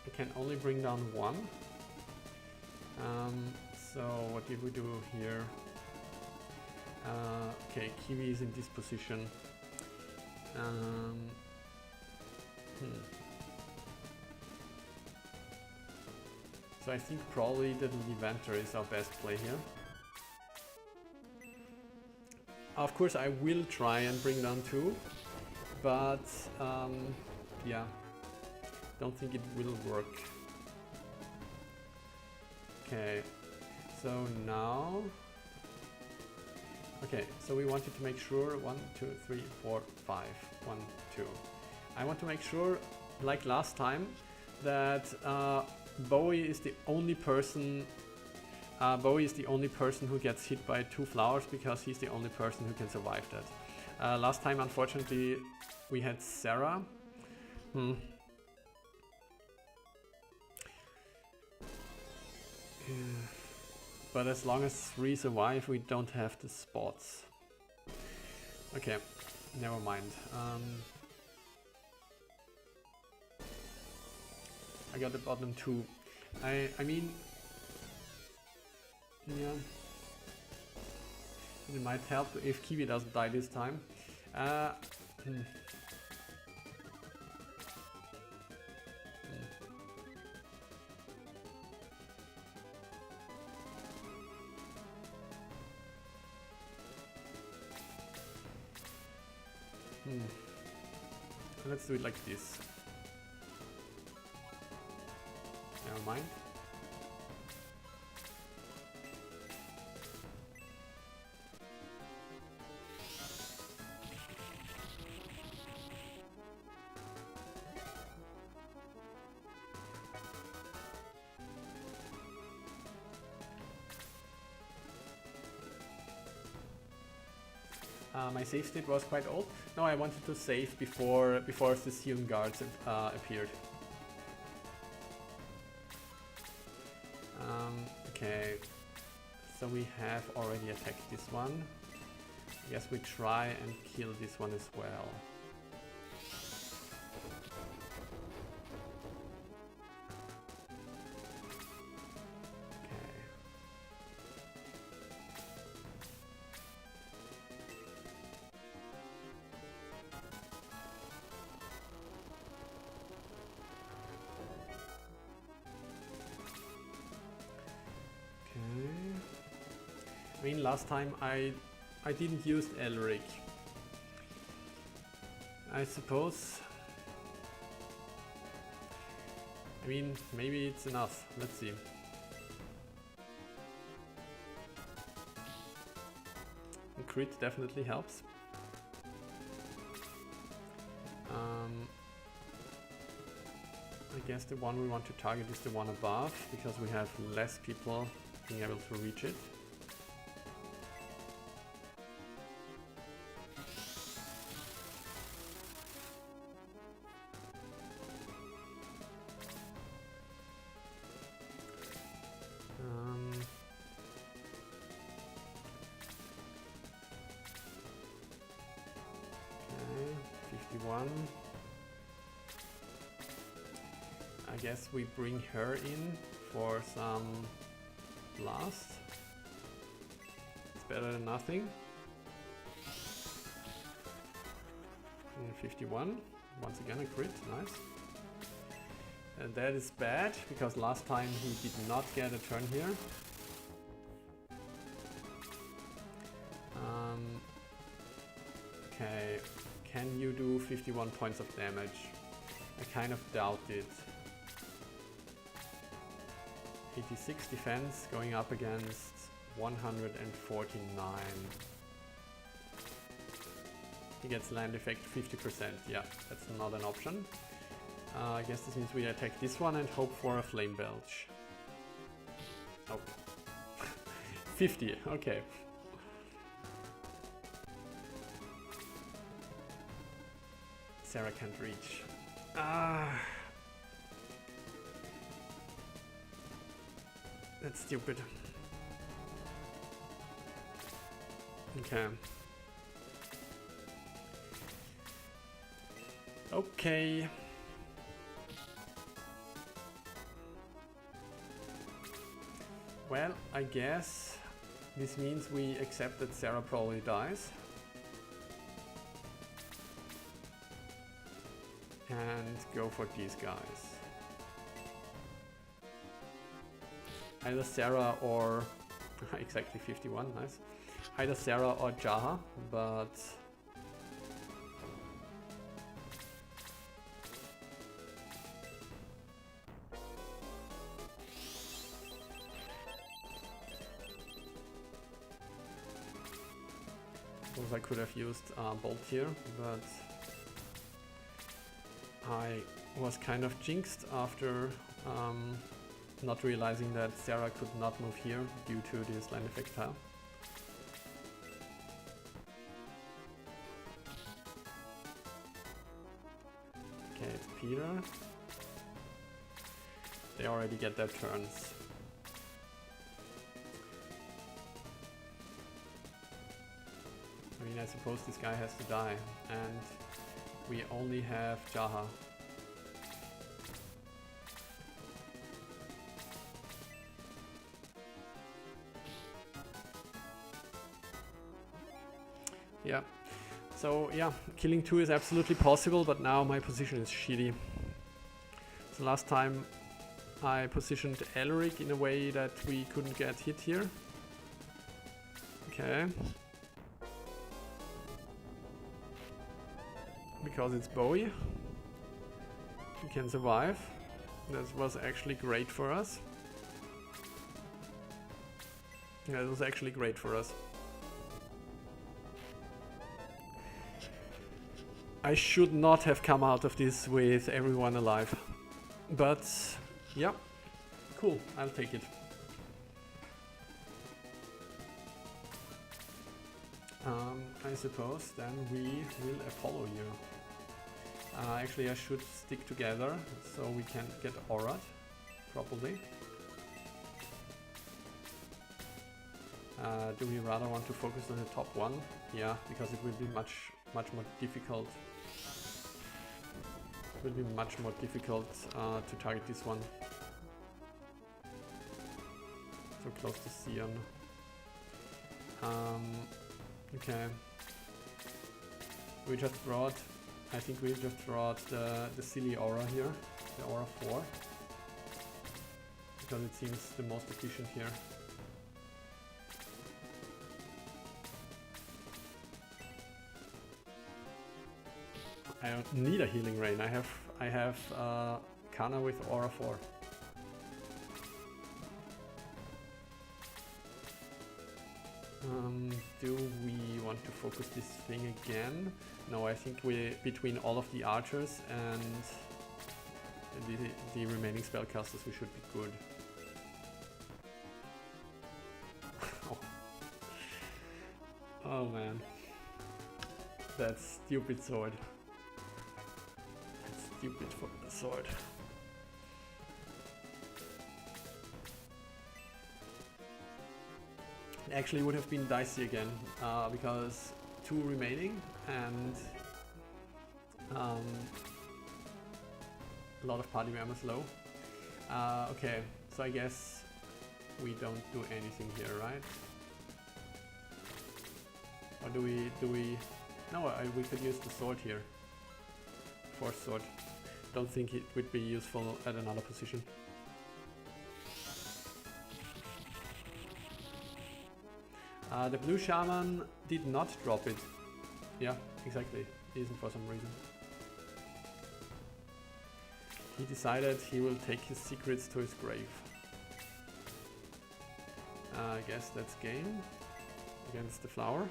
I can only bring down 1. So what did we do here? Okay, Kiwi is in this position. So I think probably the Levanter is our best play here. Of course I will try and bring down 2, but yeah, don't think it will work. Okay, so now... Okay, so we wanted to make sure 1, 2, 3, 4, 5, 1, 2. I want to make sure, like last time, that Bowie is the only person who gets hit by 2 flowers, because he's the only person who can survive that. Last time, unfortunately, we had Sarah. But as long as 3 survive, we don't have the spots. Okay, never mind. I got the bottom 2. I mean, yeah, it might help if Kiwi doesn't die this time. Let's do it like this. Never mind. My save state was quite old. No, I wanted to save before the Sion guards appeared. Okay, so we have already attacked this one. I guess we try and kill this one as well. I mean, last time I didn't use Elric. I suppose. I mean, maybe it's enough. Let's see. And crit definitely helps. I guess the one we want to target is the one above, because we have less people being able to reach it. Okay, 51. I guess we bring her in for some blast. It's better than nothing. And 51. Once again a crit, nice. And that is bad, because last time he did not get a turn here. Okay, can you do 51 points of damage? I kind of doubt it. 86 defense going up against 149. He gets land effect 50%, yeah, that's not an option. I guess this means we attack this one and hope for a flame belch. Oh. 50, okay. Sarah can't reach. That's stupid. Okay. Okay. Well, I guess this means we accept that Sarah probably dies. And go for these guys. Either Sarah or... exactly 51, nice. Either Sarah or Jaha, but... I could have used Bolt here, but I was kind of jinxed after not realizing that Sarah could not move here due to this land effect tile. Okay, it's Peter. They already get their turns. I mean, I suppose this guy has to die, and we only have Jaha. Yeah, so yeah, killing 2 is absolutely possible, but now my position is shitty. So last time I positioned Elric in a way that we couldn't get hit here. Okay. Because it's Bowie. We can survive. That was actually great for us. Yeah, it was actually great for us. I should not have come out of this with everyone alive. But, yeah. Cool, I'll take it. I suppose then we will Apollo you. Actually, I should stick together so we can get auraed properly. Do we rather want to focus on the top one? Yeah, because it will be much more difficult. It will be much more difficult to target this one. So close to Sion. Okay. We just brought, I think we just brought the silly aura here, the aura 4. Because it seems the most efficient here. I don't need a healing rain. I have Kana with aura 4. Do we want to focus this thing again? No, I think we between all of the archers and the remaining spellcasters, we should be good. Oh. Oh man. That stupid sword. That stupid sword. It actually would have been dicey again, because 2 remaining and a lot of party members low. Okay, so I guess we don't do anything here, right? Or do we? No, we could use the sword here. Force sword. Don't think it would be useful at another position. The blue shaman did not drop it. Yeah, exactly. It isn't for some reason. He decided he will take his secrets to his grave. I guess that's game against the flower.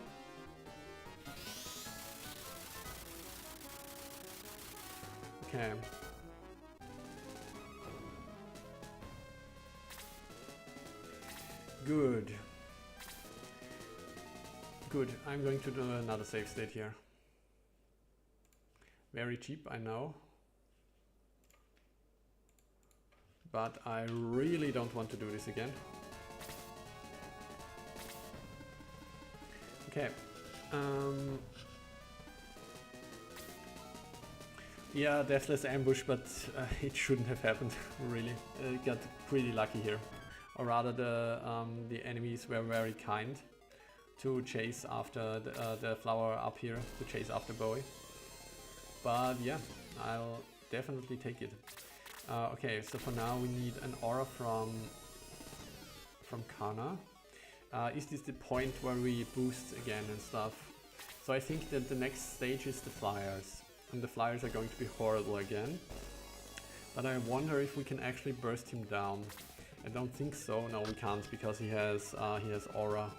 Okay. Good. Good. I'm going to do another save state here. Very cheap, I know. But I really don't want to do this again. Okay. Yeah, Deathless Ambush, but it shouldn't have happened, really. Got pretty lucky here. Or rather, the enemies were very kind to chase after the flower up here, to chase after Bowie. But yeah, I'll definitely take it. Okay, so for now we need an aura from Kana. Is this the point where we boost again and stuff? So I think that the next stage is the flyers. And the flyers are going to be horrible again. But I wonder if we can actually burst him down. I don't think so. No, we can't, because he has aura.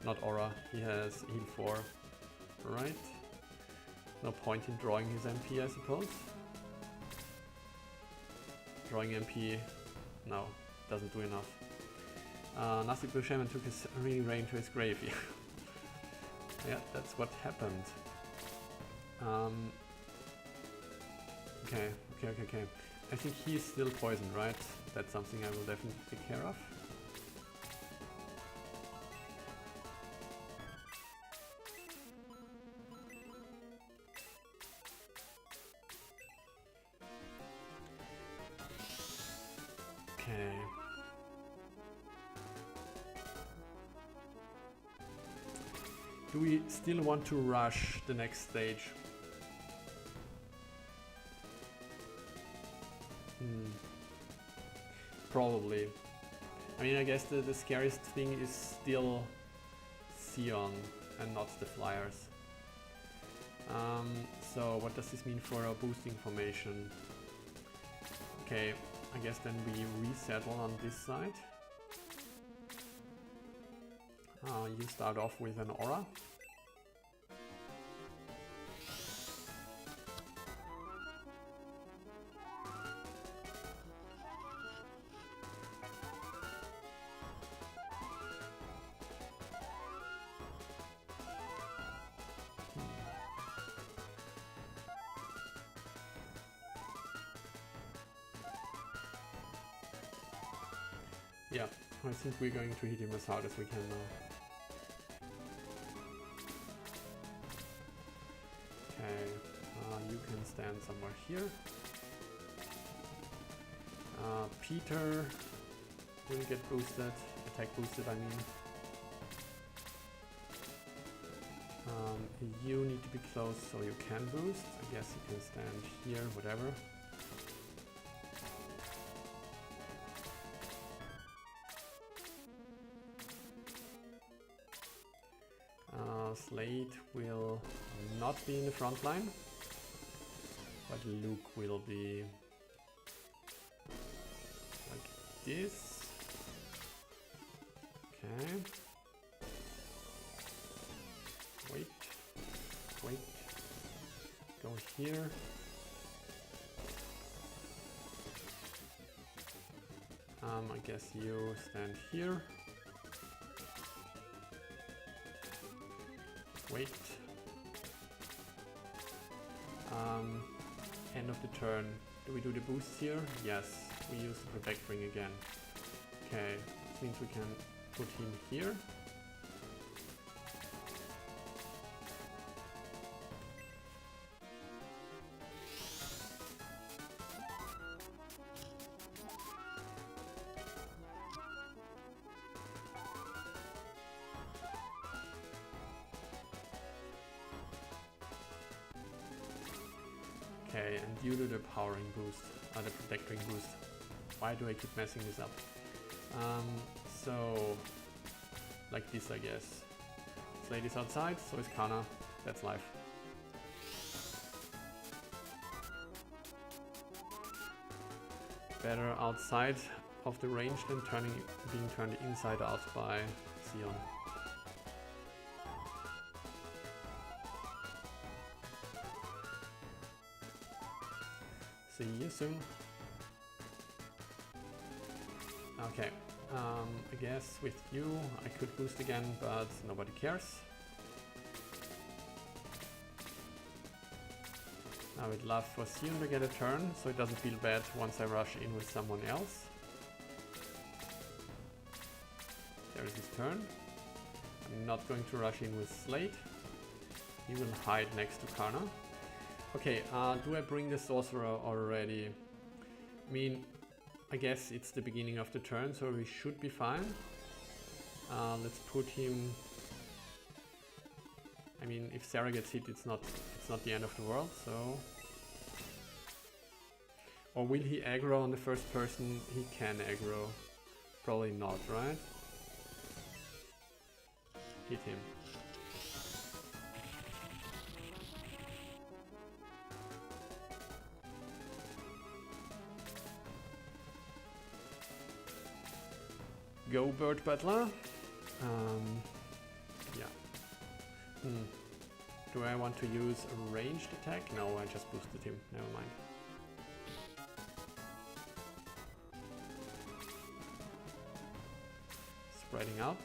Not aura, he has heal 4. Right? No point in drawing his MP, I suppose. Drawing MP, no, doesn't do enough. Nasty Blue Shaman took his ringing rain to his grave. Yeah, that's what happened. Okay. I think he's still poisoned, right? That's something I will definitely take care of. Okay. Do we still want to rush the next stage? Probably. I mean, I guess the scariest thing is still Sion and not the flyers. So what does this mean for our boosting formation? Okay, I guess then we resettle on this side. You start off with an aura. Yeah, I think we're going to hit him as hard as we can now. Okay, you can stand somewhere here. Peter will get boosted, attack boosted I mean. You need to be close so you can boost. I guess you can stand here, whatever. Slade will not be in the front line, but Luke will be like this. Okay. Wait. Go here. I guess you stand here. Wait. End of the turn. Do we do the boost here? Yes, we use the protect ring again. Okay, this means we can put him here. Okay, and due to the powering boost, the protecting boost. Why do I keep messing this up? So, like this I guess. Slate is outside, so is Kana. That's life. Better outside of the range than being turned inside out by Sion. See you soon. Okay, I guess with you I could boost again, but nobody cares. I would love for Sion to get a turn, so it doesn't feel bad once I rush in with someone else. There is his turn. I'm not going to rush in with Slate. He will hide next to Karna. Okay, do I bring the Sorcerer already? I mean, I guess it's the beginning of the turn, so we should be fine. Let's put him... I mean, if Sarah gets hit, it's not the end of the world, so... Or will he aggro on the first person? He can aggro. Probably not, right? Hit him. Go Bird Butler. Yeah. Do I want to use a ranged attack? No, I just boosted him. Never mind. Spreading out.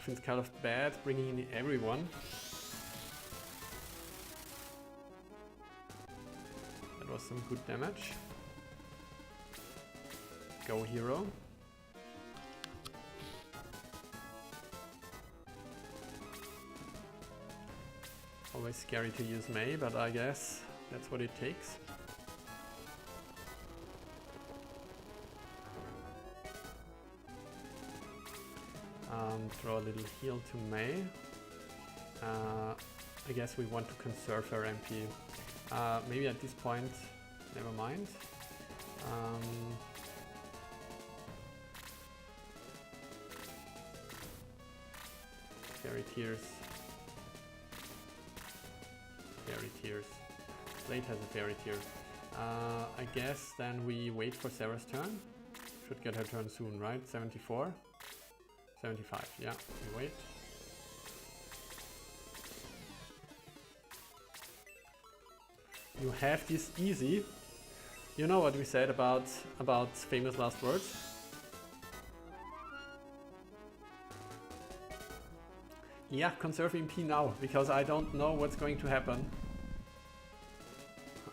Feels kind of bad bringing in everyone. That was some good damage. Go hero. Always scary to use Mei, but I guess that's what it takes. Throw a little heal to Mei. I guess we want to conserve her MP. Maybe at this point, never mind. Fairy Tears. Fairy Tears. Slate has a Fairy Tear. I guess then we wait for Sarah's turn. Should get her turn soon, right? 74? 75, yeah, we wait. You have this easy. You know what we said about famous last words? Yeah, conserve MP now, because I don't know what's going to happen.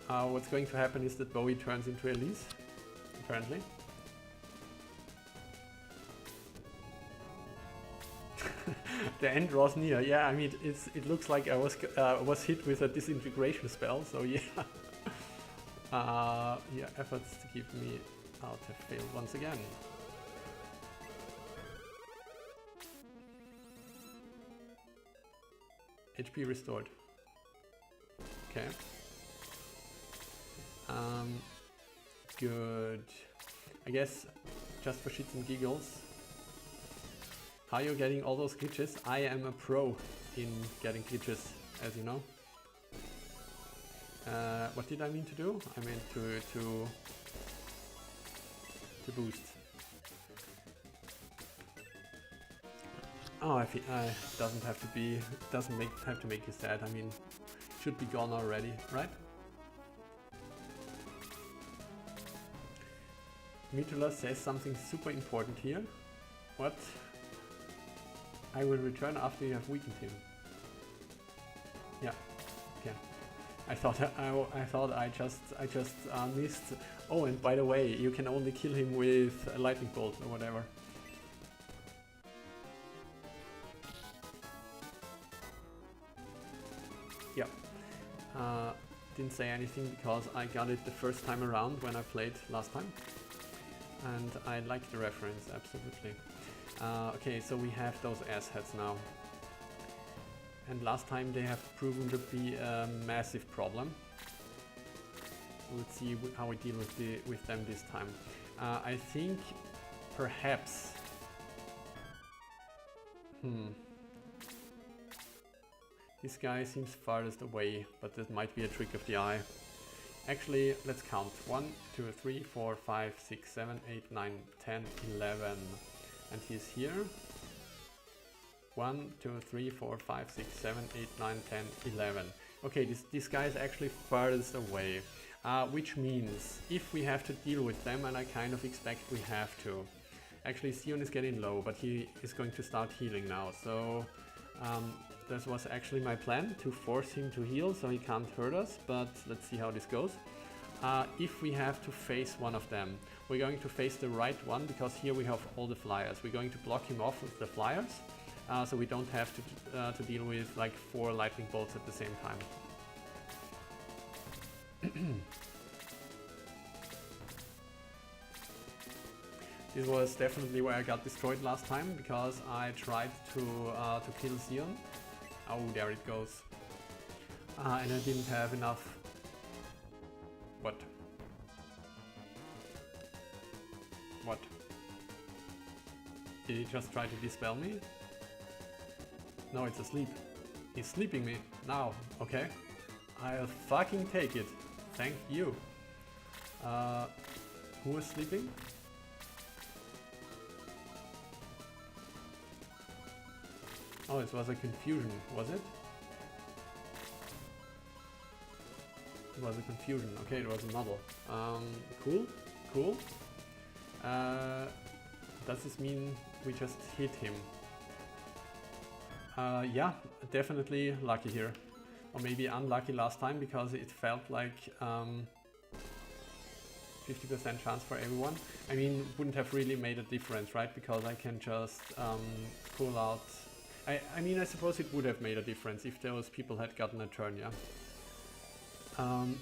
What's going to happen is that Bowie turns into Elise, apparently. The end draws near. Yeah, I mean, it looks like I was hit with a disintegration spell, so yeah. Yeah, efforts to keep me out have failed once again. HP restored. Okay. Good. I guess just for shits and giggles. How you're getting all those glitches? I am a pro in getting glitches, as you know. What did I mean to do? I meant to boost. Oh, doesn't have to be, have to make you sad. I mean, should be gone already, right? Mitula says something super important here. What? I will return after you have weakened him. Yeah. Okay. I thought I just missed. Oh, and by the way, you can only kill him with a lightning bolt or whatever. Yeah. Didn't say anything because I got it the first time around when I played last time. And I like the reference, absolutely. Okay, so we have those assheads now. And last time they have proven to be a massive problem. So let's see how we deal with them this time. I think perhaps... This guy seems farthest away, but that might be a trick of the eye. Actually, let's count. 1, 2, 3, 4, 5, 6, 7, 8, 9, 10, 11. And he's here. 1, 2, 3, 4, 5, 6, 7, 8, 9, 10, 11. Okay, this guy is actually farthest away. Which means, if we have to deal with them, and I kind of expect we have to. Actually, Sion is getting low, but he is going to start healing now. So, this was actually my plan, to force him to heal so he can't hurt us, but let's see how this goes. If we have to face one of them, we're going to face the right one, because here we have all the flyers. We're going to block him off with the flyers, so we don't have to deal with like 4 lightning bolts at the same time. This was definitely where I got destroyed last time, because I tried to kill Sion. Oh, there it goes. And I didn't have enough... What? What? Did he just try to dispel me? No, it's asleep. He's sleeping me. Now, okay. I'll fucking take it. Thank you. Who was sleeping? Oh, it was a confusion, was it? It was a confusion. Okay, it was a model. Cool, cool. Does this mean we just hit him? Yeah, definitely lucky here. Or maybe unlucky last time, because it felt like 50% chance for everyone. I mean, wouldn't have really made a difference, right? Because I can just pull out... I mean, I suppose it would have made a difference if those people had gotten a turn, yeah?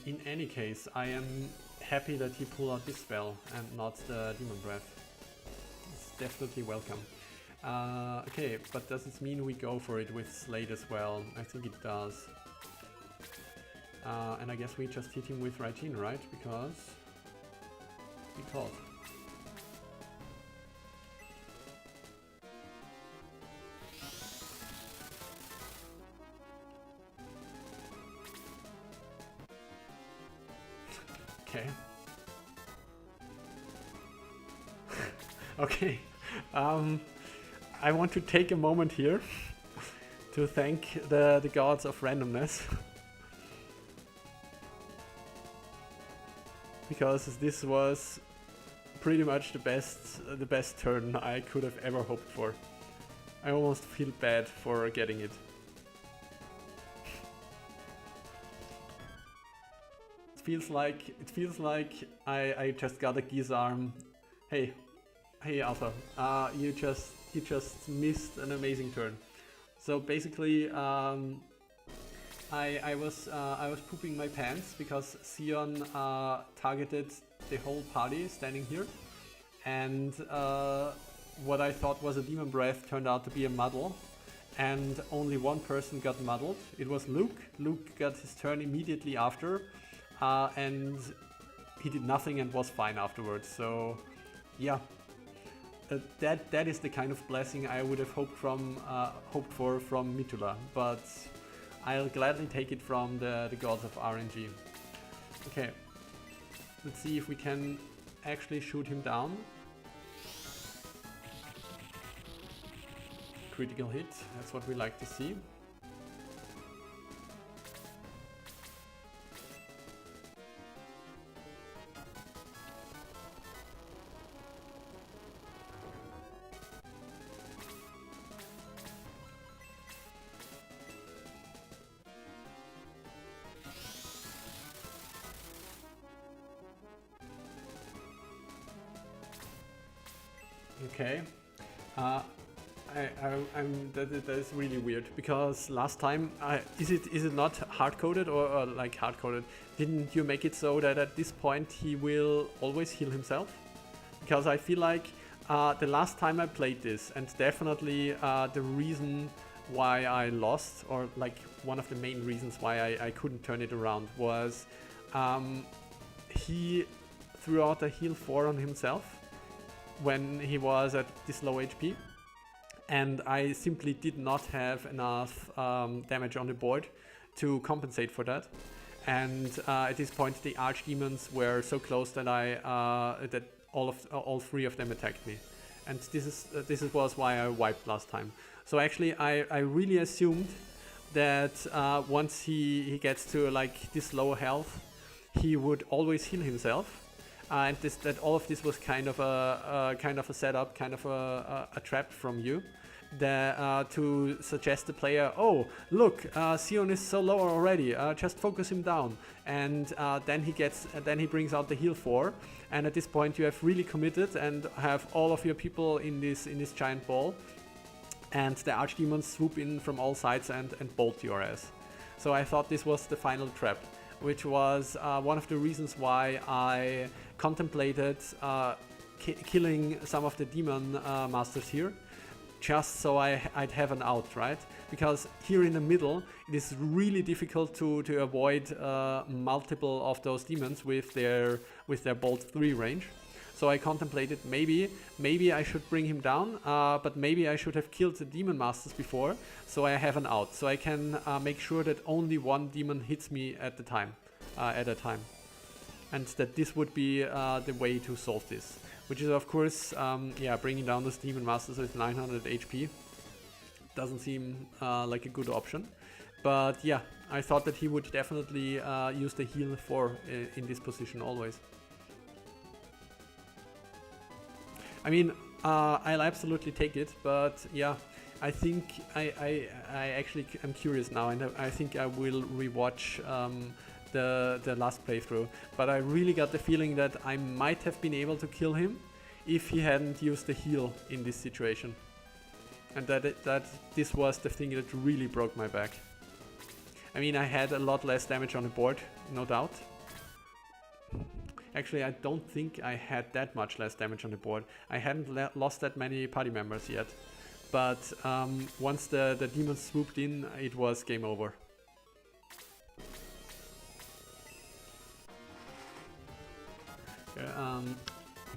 In any case, I am happy that he pulled out this spell and not the Demon Breath. It's definitely welcome. Okay, but does this mean we go for it with Slate as well? I think it does. And I guess we just hit him with Raijin, right? Because... Okay. Okay. I want to take a moment here to thank the gods of randomness. Because this was pretty much the best turn I could have ever hoped for. I almost feel bad for getting it. It feels like I just got a geese arm. Hey Arthur, you just missed an amazing turn. So basically, I was pooping my pants because Sion targeted the whole party standing here, and what I thought was a Demon Breath turned out to be a muddle, and only one person got muddled. It was Luke. Luke got his turn immediately after. And he did nothing and was fine afterwards. So, yeah, that is the kind of blessing I would have hoped for from Mitula. But I'll gladly take it from the gods of RNG. Okay, let's see if we can actually shoot him down. critical hit. That's what we like to see. Okay, that is really weird, because last time, is it not hard coded or like hard coded? Didn't you make it so that at this point he will always heal himself? Because I feel like the last time I played this, and definitely the reason why I lost, or like one of the main reasons why I couldn't turn it around, was he threw out a heal 4 on himself when he was at this low HP, and I simply did not have enough damage on the board to compensate for that. And at this point the archdemons were so close that that all 3 of them attacked me, and this was why I wiped last time. So actually I really assumed that once he gets to like this low health, he would always heal himself. And that all of this was kind of a setup, kind of a trap from you, that, to suggest the player, oh look, Sion is so low already, just focus him down, and then he brings out the heal 4, and at this point you have really committed and have all of your people in this giant ball, and the archdemons swoop in from all sides and bolt your ass. So I thought this was the final trap, which was one of the reasons why I contemplated killing some of the demon masters here, just so I'd have an out, right? Because here in the middle it is really difficult to avoid multiple of those demons with their bolt 3 range. So I contemplated maybe I should bring him down, but maybe I should have killed the demon masters before, so I have an out, so I can make sure that only one demon hits me at a time, and that this would be the way to solve this, which is of course bringing down those demon masters with 900 HP doesn't seem like a good option. But yeah, I thought that he would definitely use the heal 4 in this position always. I mean, I'll absolutely take it, but yeah, I think I actually am curious now, and I think I will rewatch the last playthrough. But I really got the feeling that I might have been able to kill him if he hadn't used the heal in this situation, and that this was the thing that really broke my back. I mean, I had a lot less damage on the board, no doubt. Actually, I don't think I had that much less damage on the board. I hadn't lost that many party members yet. But once the demons swooped in, it was game over.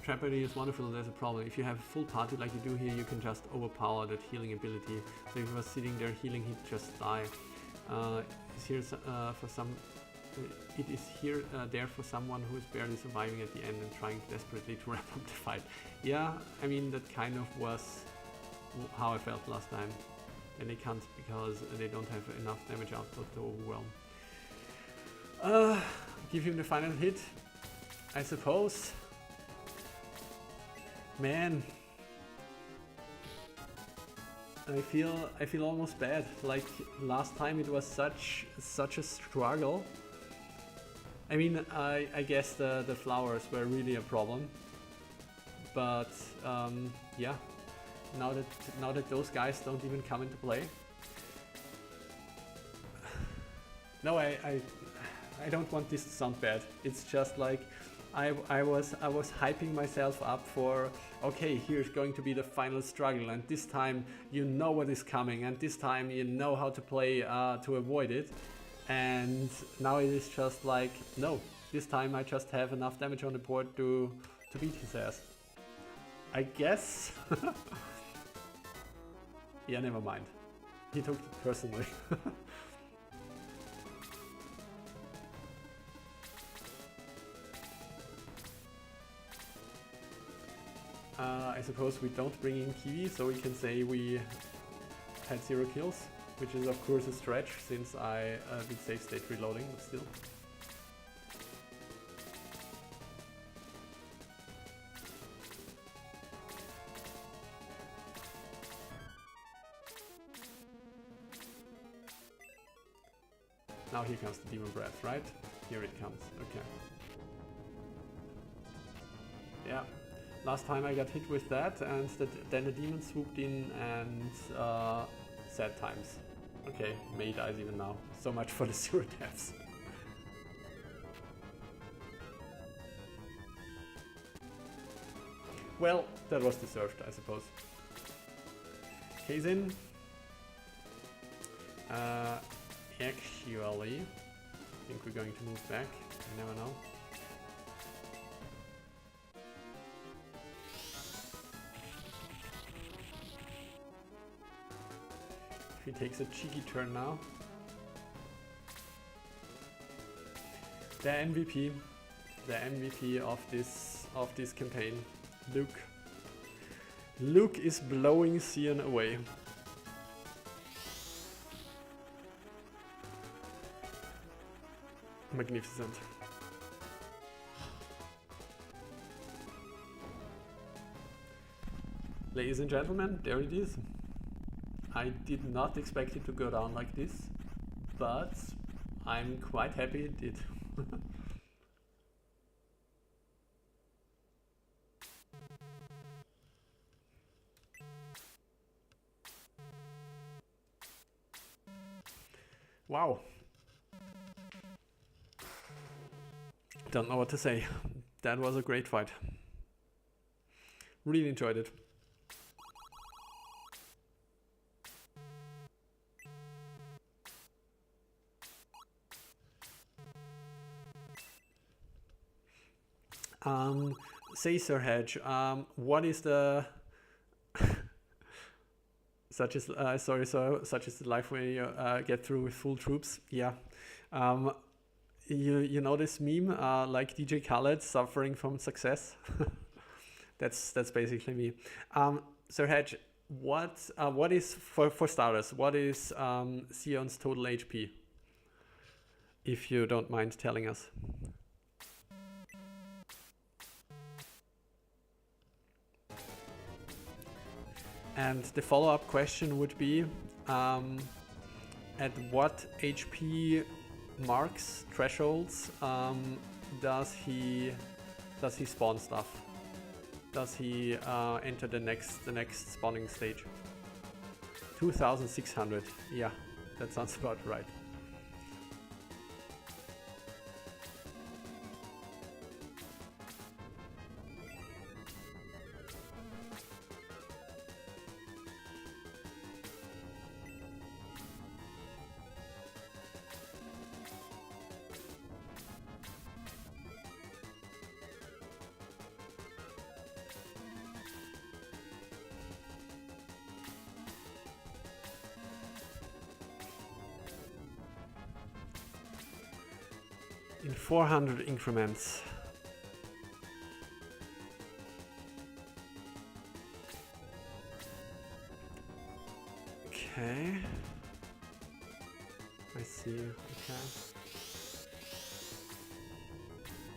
Trapedy is wonderful, there's a problem. If you have a full party like you do here, you can just overpower that healing ability. So if he was sitting there healing, he'd just die. It is here there for someone who is barely surviving at the end and trying desperately to wrap up the fight. Yeah, I mean, that kind of was how I felt last time. And they can't, because they don't have enough damage output to overwhelm. Give him the final hit, I suppose. Man, I feel almost bad. Like last time it was such a struggle. I mean, I guess the flowers were really a problem, but yeah, now that those guys don't even come into play. No, I don't want this to sound bad. It's just like I was hyping myself up for, okay, here's going to be the final struggle, and this time you know what is coming, and this time you know how to play to avoid it. And now it is just like, no, this time I just have enough damage on the board to beat his ass, I guess. Yeah, never mind. He took it personally. I suppose we don't bring in Kiwi, so we can say we had 0 kills, which is of course a stretch since I did save state reloading, but still. Now here comes the demon breath, right? Here it comes, okay. Yeah, last time I got hit with that and then the demon swooped in and sad times. Okay, May dies even now. So much for the 0 deaths. Well, that was deserved, I suppose. Kazin. Actually, I think we're going to move back. You never know. He takes a cheeky turn now. The MVP of this campaign, Luke. Luke is blowing Sion away. Magnificent. Ladies and gentlemen, there it is. I did not expect it to go down like this, but I'm quite happy it did. Wow. Don't know what to say. That was a great fight. Really enjoyed it. Say, Sir Hedge, what is the such is such is the life where you get through with full troops? Yeah. You know this meme, like DJ Khaled suffering from success? That's basically me. Sir Hedge, what is, for starters, what is Sion's total HP? If you don't mind telling us. And the follow-up question would be, at what HP marks, thresholds, does he spawn stuff? Does he enter the next spawning stage? 2600. Yeah, that sounds about right. In 400 increments. Okay. I see. Okay.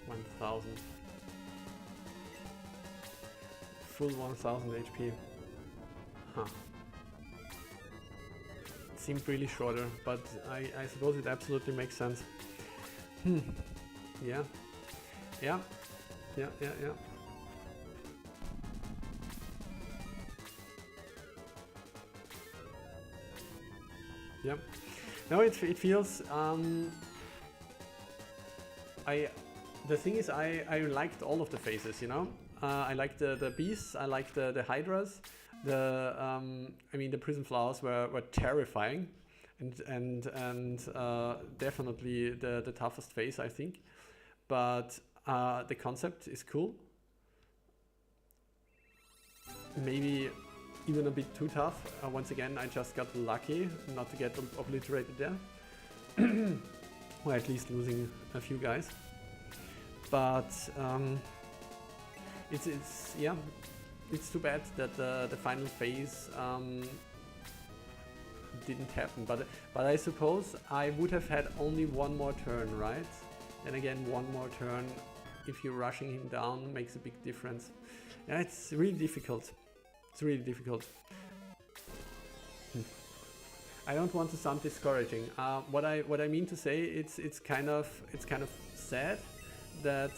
1000. Full 1000 HP. Huh. It seemed really shorter, but I suppose it absolutely makes sense. Yeah. Yeah. Yeah, yeah, yeah. Yeah. No, it feels the thing is I liked all of the phases, you know? I liked the beasts, I liked the hydras, I mean the prison flowers were terrifying. And definitely the toughest phase, I think. But the concept is cool. Maybe even a bit too tough. Once again, I just got lucky not to get obliterated there. Or at least losing a few guys. But it's too bad that the final phase didn't happen. But I suppose I would have had only one more turn, right? And again, one more turn, if you're rushing him down, makes a big difference. Yeah, it's really difficult. It's really difficult. I don't want to sound discouraging. What I mean to say, it's kind of sad that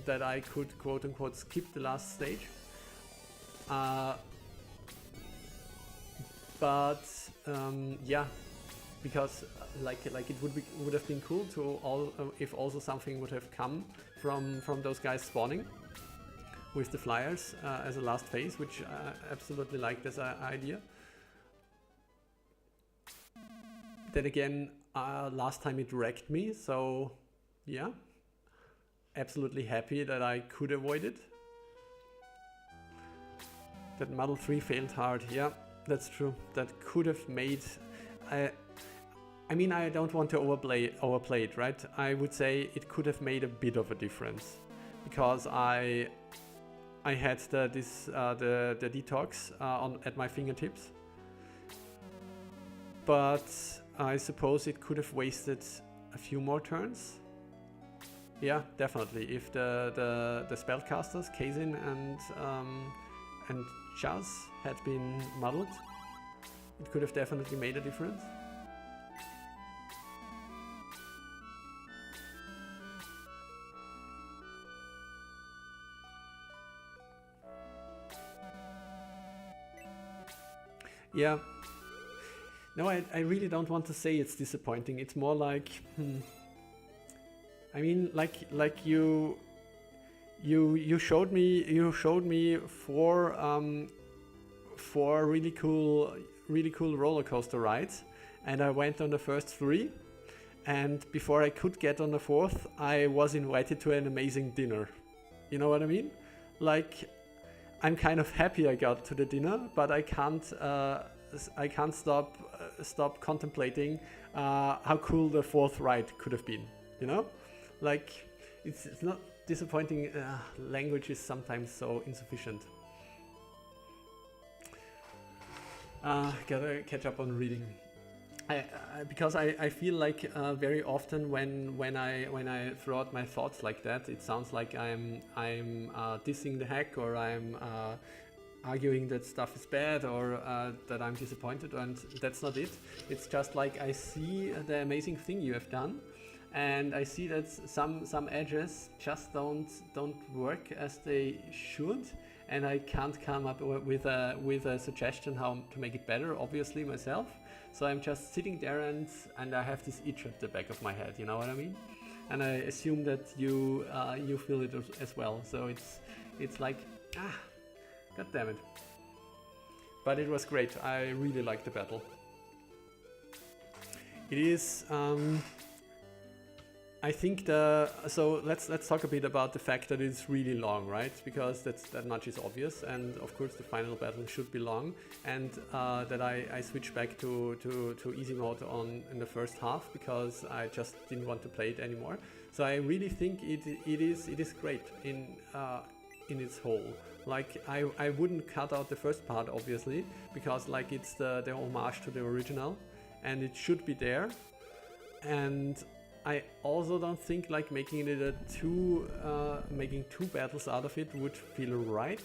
that I could quote unquote skip the last stage. But yeah, because like it would have been cool to if also something would have come from those guys spawning with the flyers as a last phase, which I absolutely liked as an idea. Then again, last time it wrecked me, so yeah, absolutely happy that I could avoid it. That Model 3 failed hard, yeah, that's true. That could have made... I mean, I don't want to overplay it, right? I would say it could have made a bit of a difference, because I had the detox at my fingertips, but I suppose it could have wasted a few more turns. Yeah, definitely. If the spellcasters Kazin and Chaz had been muddled, it could have definitely made a difference. Yeah. No, I really don't want to say it's disappointing. It's more like, I mean, like you showed me four really cool roller coaster rides, and I went on the first 3, and before I could get on the 4th, I was invited to an amazing dinner. You know what I mean? Like, I'm kind of happy I got to the dinner, but I can't stop contemplating how cool the 4th ride could have been. You know, like it's not disappointing. Language is sometimes so insufficient. Gotta catch up on reading. Because I feel like very often when I throw out my thoughts like that, it sounds like I'm dissing the hack, or I'm arguing that stuff is bad, or that I'm disappointed, and that's not it. It's just like I see the amazing thing you have done, and I see that some edges just don't work as they should, and I can't come up with a suggestion how to make it better, obviously, myself. So I'm just sitting there and I have this itch at the back of my head, you know what I mean? And I assume that you feel it as well. So it's like, god damn it. But it was great. I really liked the battle. It is, I think so let's talk a bit about the fact that it's really long, right? Because that much is obvious, and of course the final battle should be long, and that I switched back to easy mode in the first half because I just didn't want to play it anymore. So I really think it is great in its whole. Like I wouldn't cut out the first part, obviously, because like it's the homage to the original, and it should be there. And I also don't think like making it making 2 battles out of it would feel right.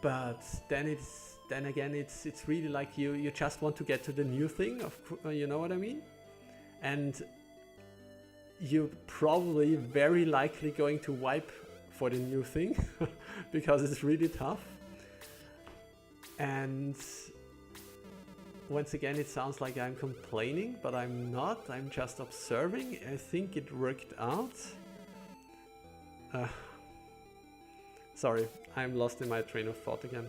But then again it's really like you just want to get to the new thing, you know what I mean? And you're probably very likely going to wipe for the new thing because it's really tough. And once again, it sounds like I'm complaining, but I'm not. I'm just observing. I think it worked out. Sorry, I'm lost in my train of thought again.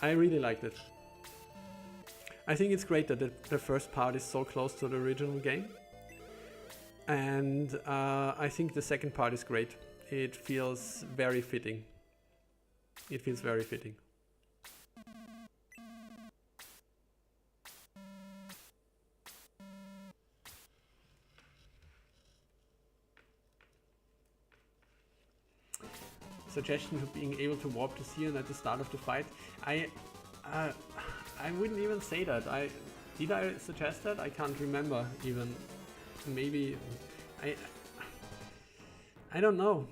I really liked it. I think it's great that the first part is so close to the original game. And I think the second part is great. It feels very fitting. It feels very fitting. Suggestion to being able to warp to Sion at the start of the fight. I wouldn't even say that. Did I suggest that? I can't remember even. Maybe I I don't know.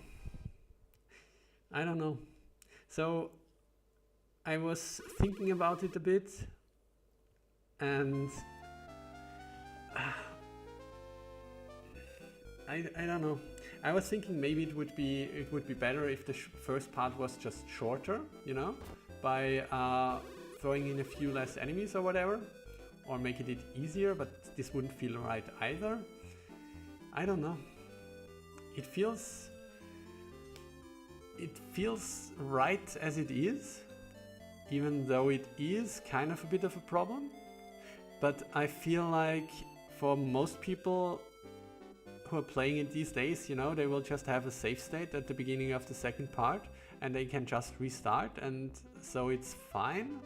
I don't know. So I was thinking about it a bit, and I don't know. I was thinking maybe it would be better if the first part was just shorter, you know, by throwing in a few less enemies or whatever, or making it easier. But this wouldn't feel right either. I don't know. It feels right as it is, even though it is kind of a bit of a problem. But I feel like for most people who are playing it these days, you know, they will just have a save state at the beginning of the second part and they can just restart, and so it's fine.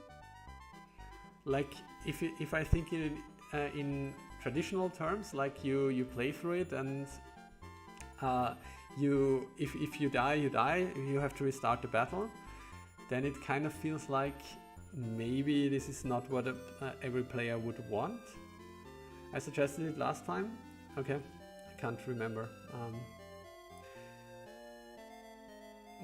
Like if I think in traditional terms, like you play through it and if you die, you have to restart the battle, then it kind of feels like maybe this is not what every player would want. I suggested it last time. Okay, I can't remember.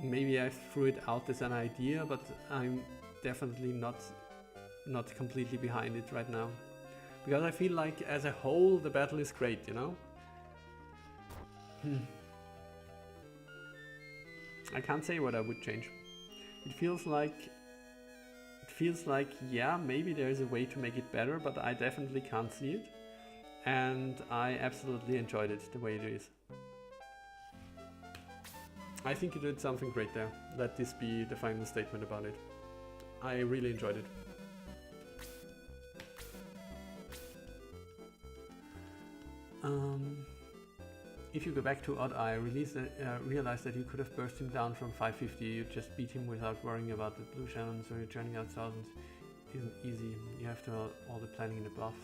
Maybe I threw it out as an idea, but I'm definitely not completely behind it right now. Because I feel like as a whole the battle is great, you know? I can't say what I would change. It feels like, yeah, maybe there is a way to make it better, but I definitely can't see it. And I absolutely enjoyed it the way it is. I think you did something great there. Let this be the final statement about it. I really enjoyed it. If you go back to Odd Eye, realize that you could have burst him down from 550. You just beat him without worrying about the blue Shannon, so you're churning out thousands isn't easy. You have to all the planning in the buffs.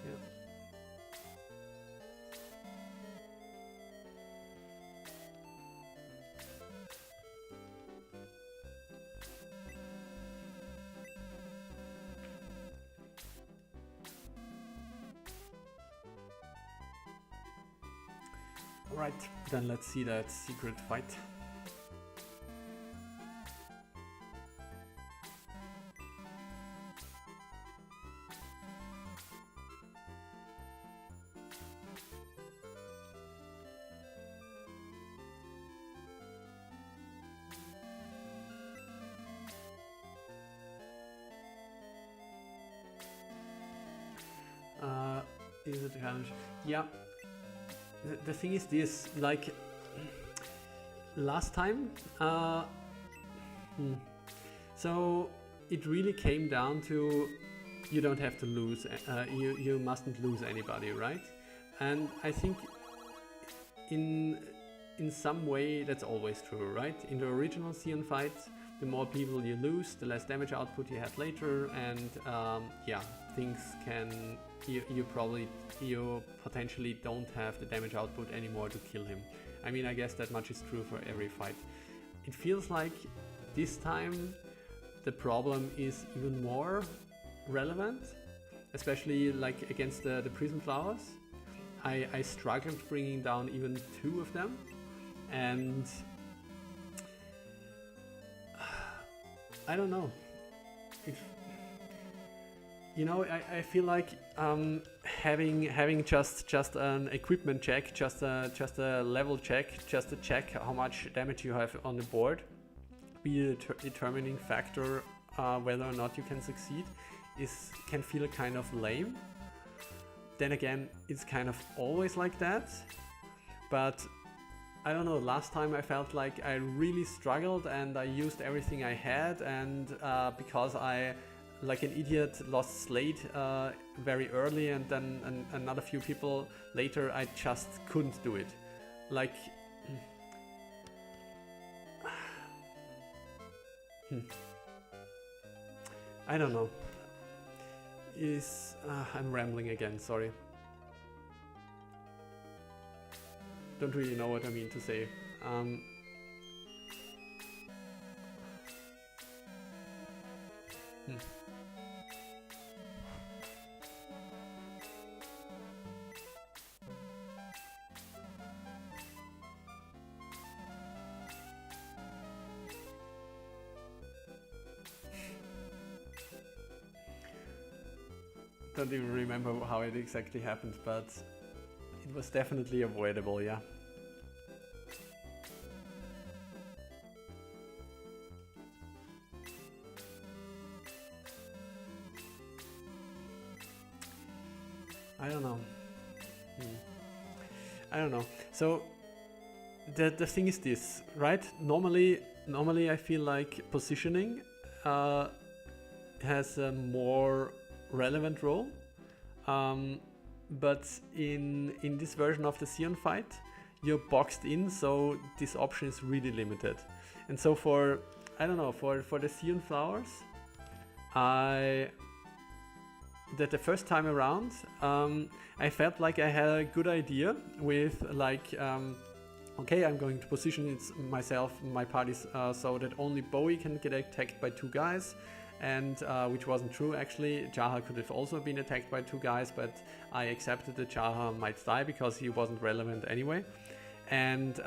Yeah. Alright, then let's see that secret fight. Is it a challenge? Yeah. The thing is this, like last time, so it really came down to you don't have to lose, you mustn't lose anybody, right? And I think in some way that's always true, right? In the original Sion fight, the more people you lose, the less damage output you have later, and yeah, things can, you potentially don't have the damage output anymore to kill him. I mean, I guess that much is true for every fight. It feels like this time the problem is even more relevant, especially like against the Prism Flowers. I struggled bringing down even 2 of them, and I don't know. You know, I feel like having just an equipment check, just a level check, just to check how much damage you have on the board, be a determining factor whether or not you can succeed, can feel kind of lame. Then again, it's kind of always like that, but I don't know, last time I felt like I really struggled and I used everything I had, and because I, like an idiot, lost Slade very early, and then another few people later, I just couldn't do it. Like, I don't know. I'm rambling again, sorry. Don't really know what I mean to say. Don't even remember how it exactly happened, but it was definitely avoidable, yeah. I don't know. I don't know. So the thing is this, right? Normally I feel like positioning has a more relevant role, but in this version of the Sion fight, you're boxed in, so this option is really limited. And so for, I don't know, for the Sion flowers, the first time around, I felt like I had a good idea with like, okay, I'm going to position myself, my parties, so that only Bowie can get attacked by 2 guys, and which wasn't true actually. Jaha could have also been attacked by 2 guys, but I accepted that Jaha might die because he wasn't relevant anyway. And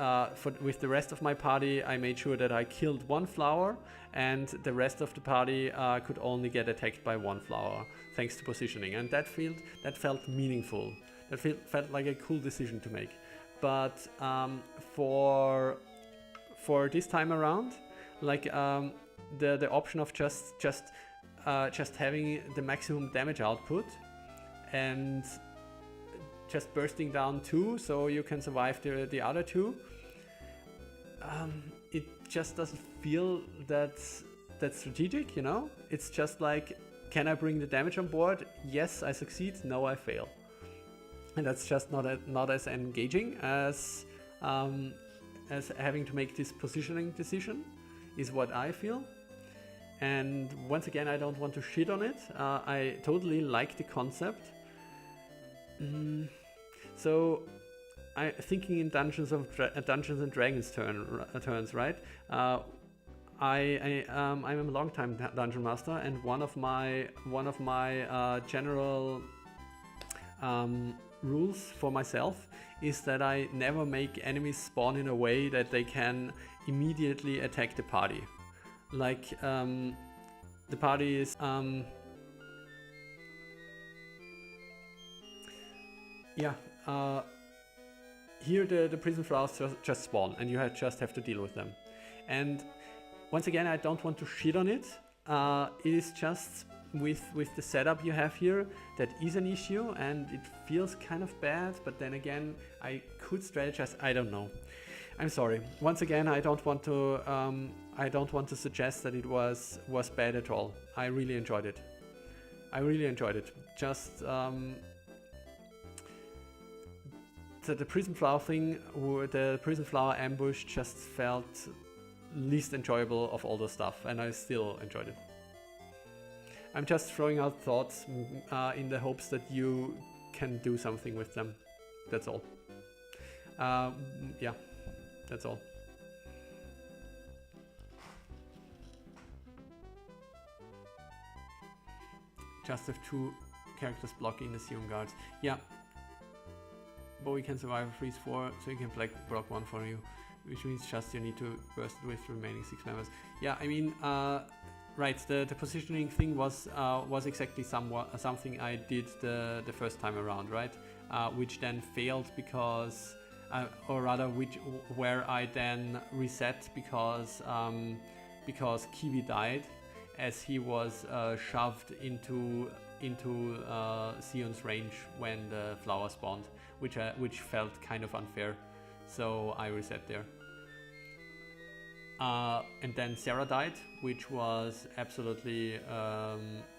with the rest of my party, I made sure that I killed 1 flower, and the rest of the party could only get attacked by 1 flower, thanks to positioning. And that felt meaningful. That felt like a cool decision to make. But for this time around, like the option of just having the maximum damage output and just bursting down 2 so you can survive the other 2, it just doesn't feel that strategic, you know? It's just like, can I bring the damage on board? Yes, I succeed. No, I fail. And that's just not as engaging as having to make this positioning decision, is what I feel. And once again, I don't want to shit on it. I totally like the concept. So, thinking in Dungeons and Dragons turns, right? I'm a long-time dungeon master, and one of my general rules for myself is that I never make enemies spawn in a way that they can immediately attack the party. Like the party is here the prison flowers just spawn, and you just have to deal with them. And once again, I don't want to shit on it. It is just with the setup you have here, that is an issue, and it feels kind of bad. But then again, I could strategize. I don't know. I'm sorry. Once again, I don't want to suggest that it was bad at all. I really enjoyed it. Just the prison flower thing, the prison flower ambush, just felt least enjoyable of all the stuff, and I still enjoyed it. I'm just throwing out thoughts in the hopes that you can do something with them. That's all. Yeah, that's all. Just have 2 characters blocking the Sion guards. Yeah. Bowie can survive a freeze 4, so you can block 1 for you, which means just you need to burst with the remaining 6 members. Yeah, I mean, right, the positioning thing was exactly something I did the first time around, right? Which then failed because, or rather, where I then reset because Kiwi died, as he was shoved into Sion's range when the flower spawned, which felt kind of unfair, so I reset there. And then Sarah died, which was absolutely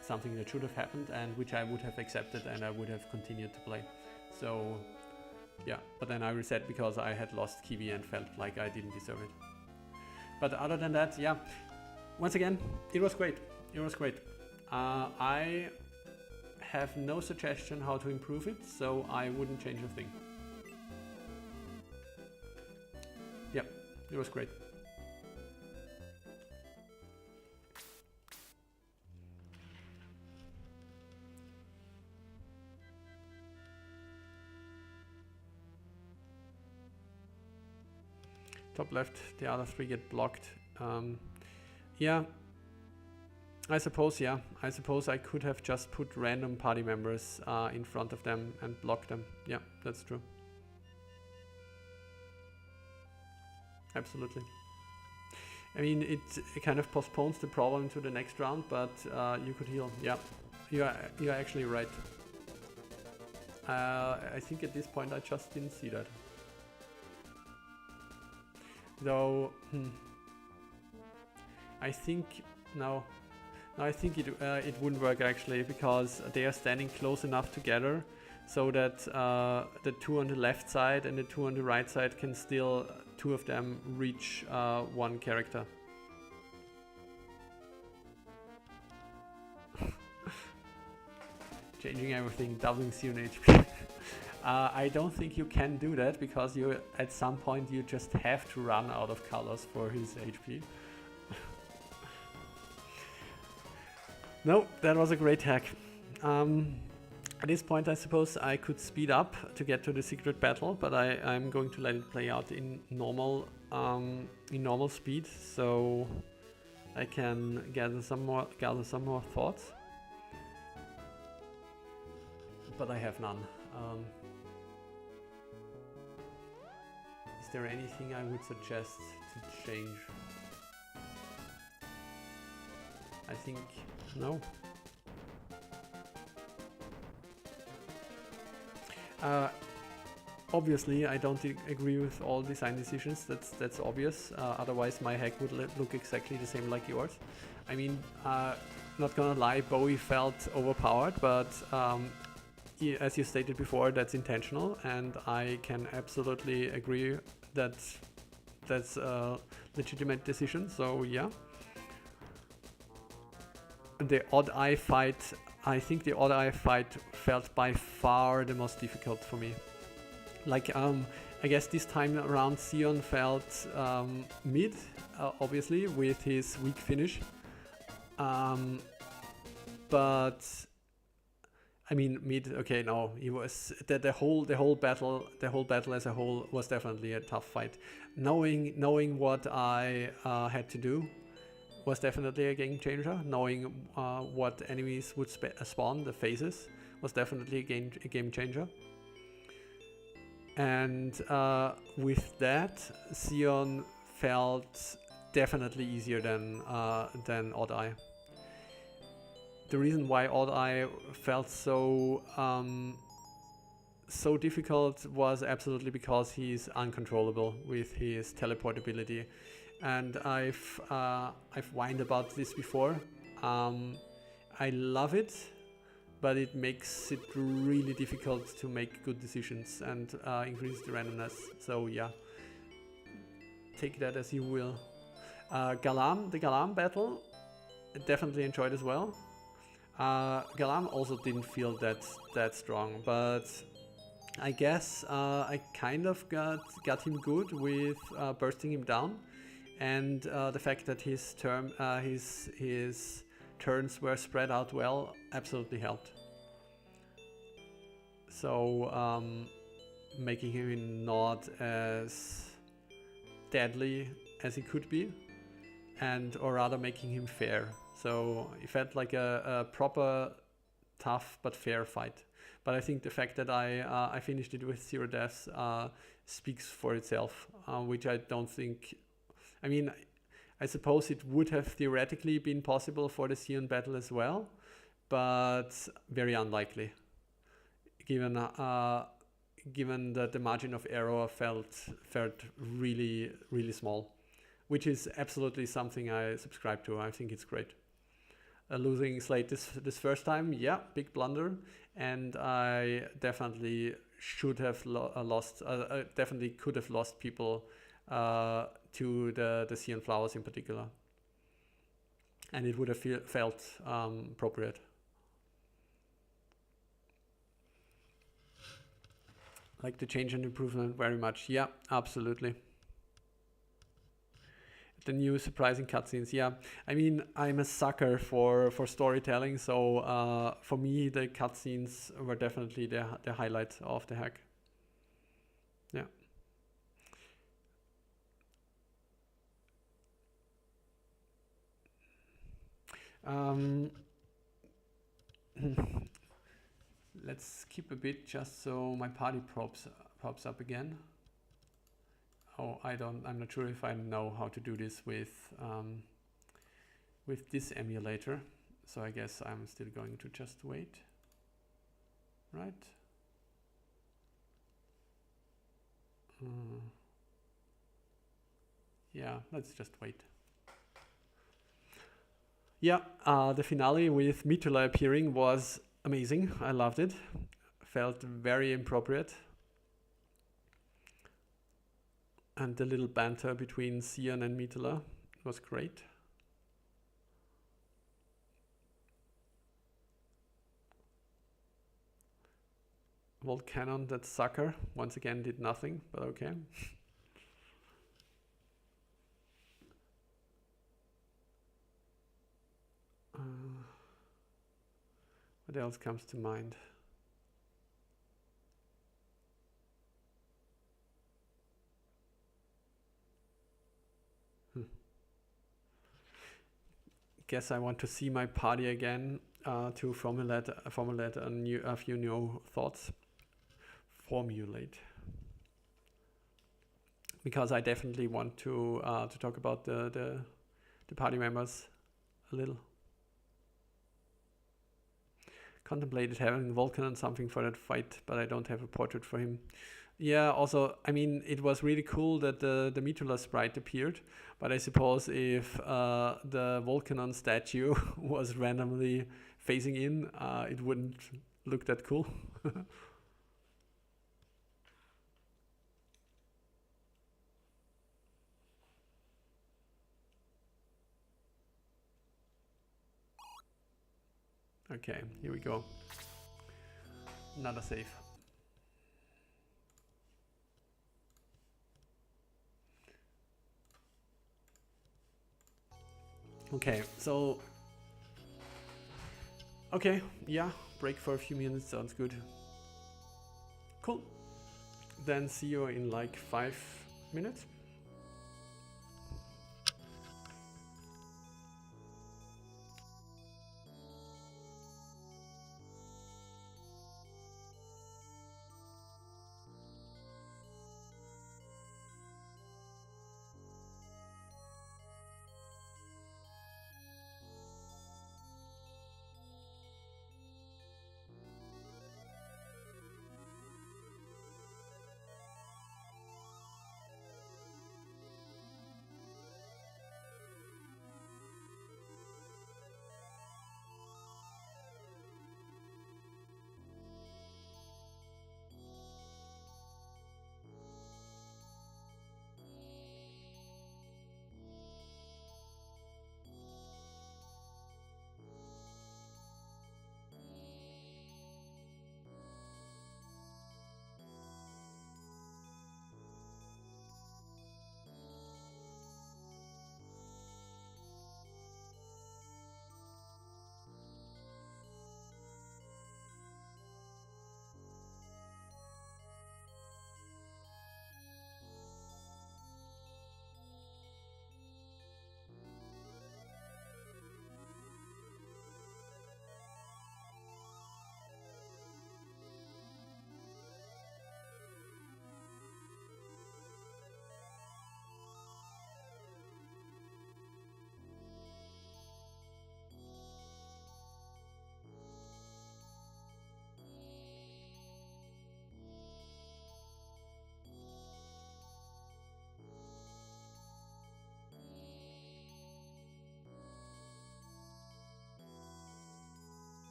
something that should have happened, and which I would have accepted, and I would have continued to play. So yeah, but then I reset because I had lost Kiwi and felt like I didn't deserve it. But other than that, yeah, once again, it was great. I have no suggestion how to improve it, so I wouldn't change a thing. Yeah, it was great. top left, the other 3 get blocked. Yeah, I suppose I could have just put random party members in front of them and blocked them. Yeah, that's true. Absolutely. I mean, it kind of postpones the problem to the next round, but you could heal. Yeah, you're actually right. I think at this point I just didn't see that. Though, I think no, I think it wouldn't work actually, because they are standing close enough together so that the 2 on the left side and the 2 on the right side can still, 2 of them, reach 1 character. Changing everything, doubling Sion HP. I don't think you can do that, because you at some point you just have to run out of colors for his HP. No, that was a great hack. At this point I suppose I could speed up to get to the secret battle, but I'm going to let it play out in normal speed, so I can gather some more thoughts. But I have none. Is there anything I would suggest to change? I think no. Obviously, I don't agree with all design decisions. That's obvious. Otherwise, my hack would look exactly the same like yours. I mean, not gonna lie, Bowie felt overpowered, but as you stated before, that's intentional, and I can absolutely agree that that's a legitimate decision. So yeah. The odd eye fight, I think the odd eye fight felt by far the most difficult for me. Like, I guess this time around Sion felt mid, obviously, with his weak finish. But I mean, mid. Okay, no, he was the whole battle as a whole was definitely a tough fight. Knowing what I had to do was definitely a game changer. Knowing what enemies would spawn, the phases, was definitely a game changer. And with that, Sion felt definitely easier than Odd Eye. The reason why Odd Eye felt so difficult was absolutely because he's uncontrollable with his teleportability. And I've whined about this before. I love it, but it makes it really difficult to make good decisions and increases the randomness. So yeah, take that as you will. The Galam battle, definitely enjoyed as well. Galam also didn't feel that strong, but I guess I kind of got him good with bursting him down. And the fact that his turns were spread out well absolutely helped. So making him not as deadly as he could be, or rather making him fair. So it felt like a proper tough but fair fight. But I think the fact that I finished it with 0 deaths speaks for itself, which I don't think. I mean, I suppose it would have theoretically been possible for the Sion battle as well, but very unlikely, given that the margin of error felt really, really small, which is absolutely something I subscribe to. I think it's great. Losing Slate this first time, yeah, big blunder, and I definitely should have lost. Definitely could have lost people to the Sion flowers in particular, and it would have felt appropriate. Like the change and improvement very much. Yeah, absolutely. The new surprising cutscenes. Yeah, I mean, I'm a sucker for storytelling, so for me the cutscenes were definitely the highlight of the hack. Yeah. Um, let's skip a bit just so my party pops up again. Oh, I'm not sure if I know how to do this with this emulator. So I guess I'm still going to just wait, right? Yeah, let's just wait. Yeah, the finale with Mitula appearing was amazing. I loved it. Felt very appropriate. And the little banter between Sion and Mitula was great. Volcanon, that sucker, once again did nothing, but okay. What else comes to mind? Guess I want to see my party again to formulate a few new thoughts. Formulate. Because I definitely want to talk about the party members a little. Contemplated having Vulcan on something for that fight, but I don't have a portrait for him. Yeah, also, I mean, it was really cool that the Mitula sprite appeared, but I suppose if the Volcanon statue was randomly phasing in, it wouldn't look that cool. Okay, here we go. Another save. Okay, so... Okay, yeah, break for a few minutes, sounds good. Cool. Then see you in like 5 minutes.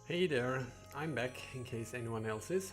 Hey there, I'm back in case anyone else is.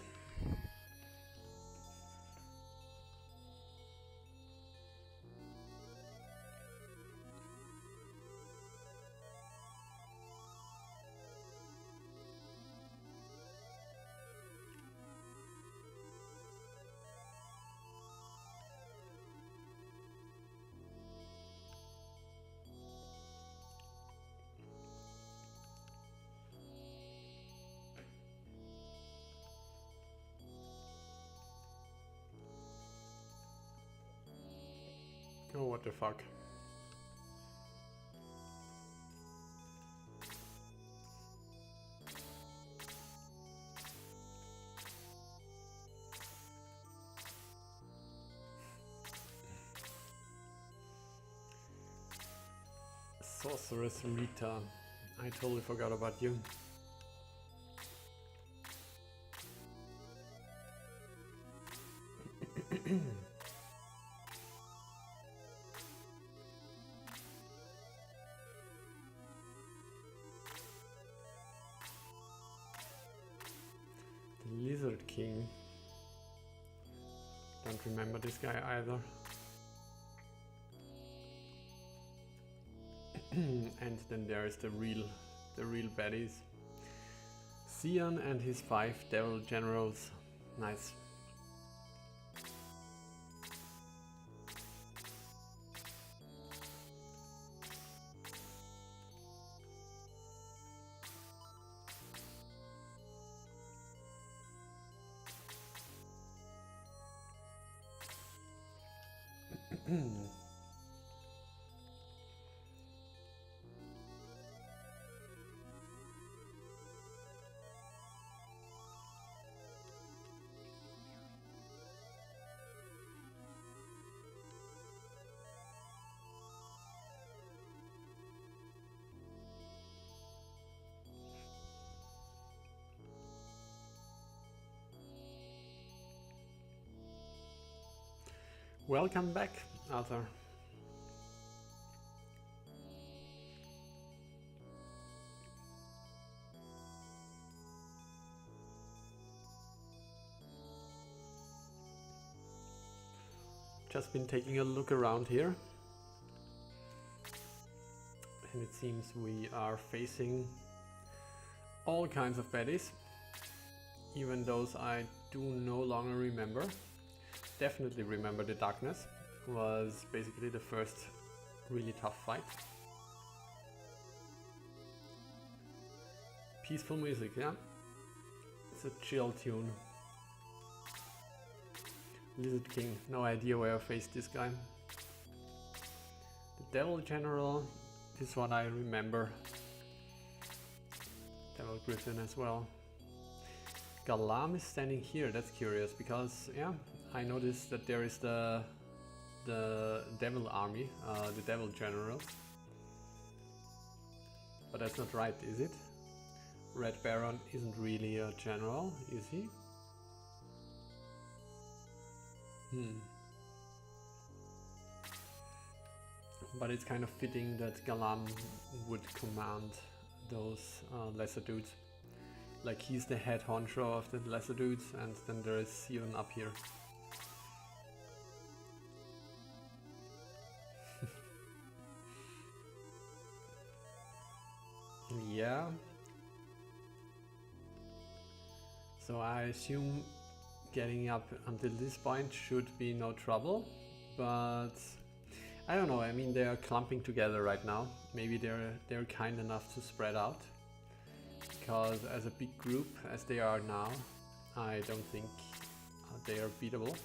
Oh, what the fuck. Sorceress Rita. I totally forgot about you. The Lizard King. Don't remember this guy either. And then there's the real baddies. Sion and his 5 devil generals. Nice. Welcome back, Arthur. Just been taking a look around here. And it seems we are facing all kinds of baddies. Even those I do no longer remember. Definitely remember the Darkness. Was basically the first really tough fight. Peaceful music, yeah? It's a chill tune. Lizard King, no idea where I faced this guy. The Devil General, this one I remember. Devil Griffin as well. Galam is standing here, that's curious, because yeah, I noticed that there is the Devil Army, the Devil Generals. But that's not right, is it? Red Baron isn't really a general, is he? But it's kind of fitting that Galam would command those lesser dudes. Like he's the head honcho of the lesser dudes, and then there is Sion up here. Yeah. So I assume getting up until this point should be no trouble, but I don't know. I mean, they are clumping together right now. Maybe they're kind enough to spread out, because as a big group as they are now, I don't think they are beatable,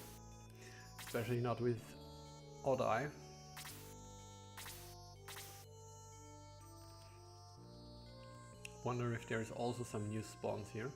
especially not with Odd Eye. Wonder if there's also some new spawns here.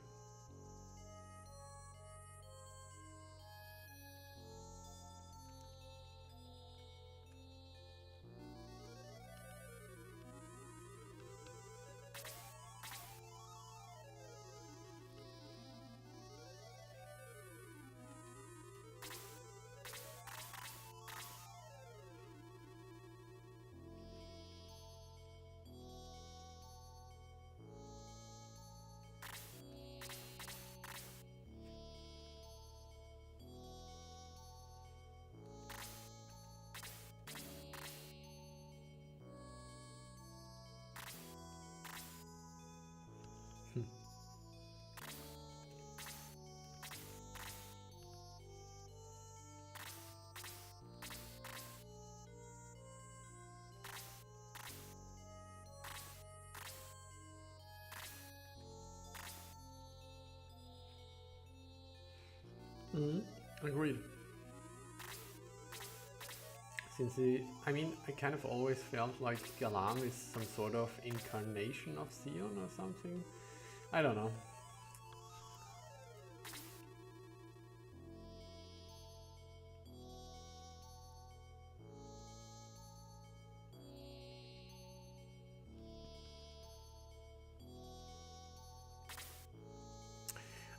Agreed. Since I mean, I kind of always felt like Galan is some sort of incarnation of Sion or something. I don't know.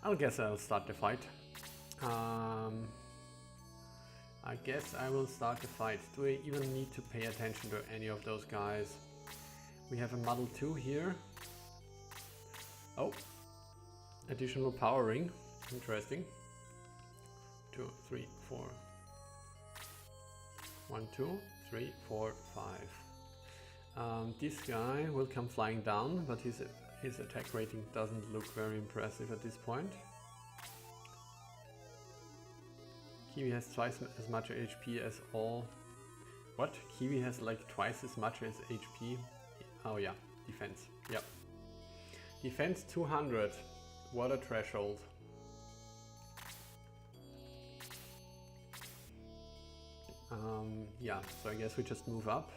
I guess I'll start the fight. I guess I will start the fight. Do I even need to pay attention to any of those guys? We have a Model 2 here. Oh, additional power ring. Interesting. 2, 3, 4. 1, 2, 3, 4, 5. This guy will come flying down, but his attack rating doesn't look very impressive at this point. Kiwi has twice as much HP as all. What? Kiwi has like twice as much as HP. Oh yeah, defense. Yep. Defense 200. What a threshold. Yeah, so I guess we just move up.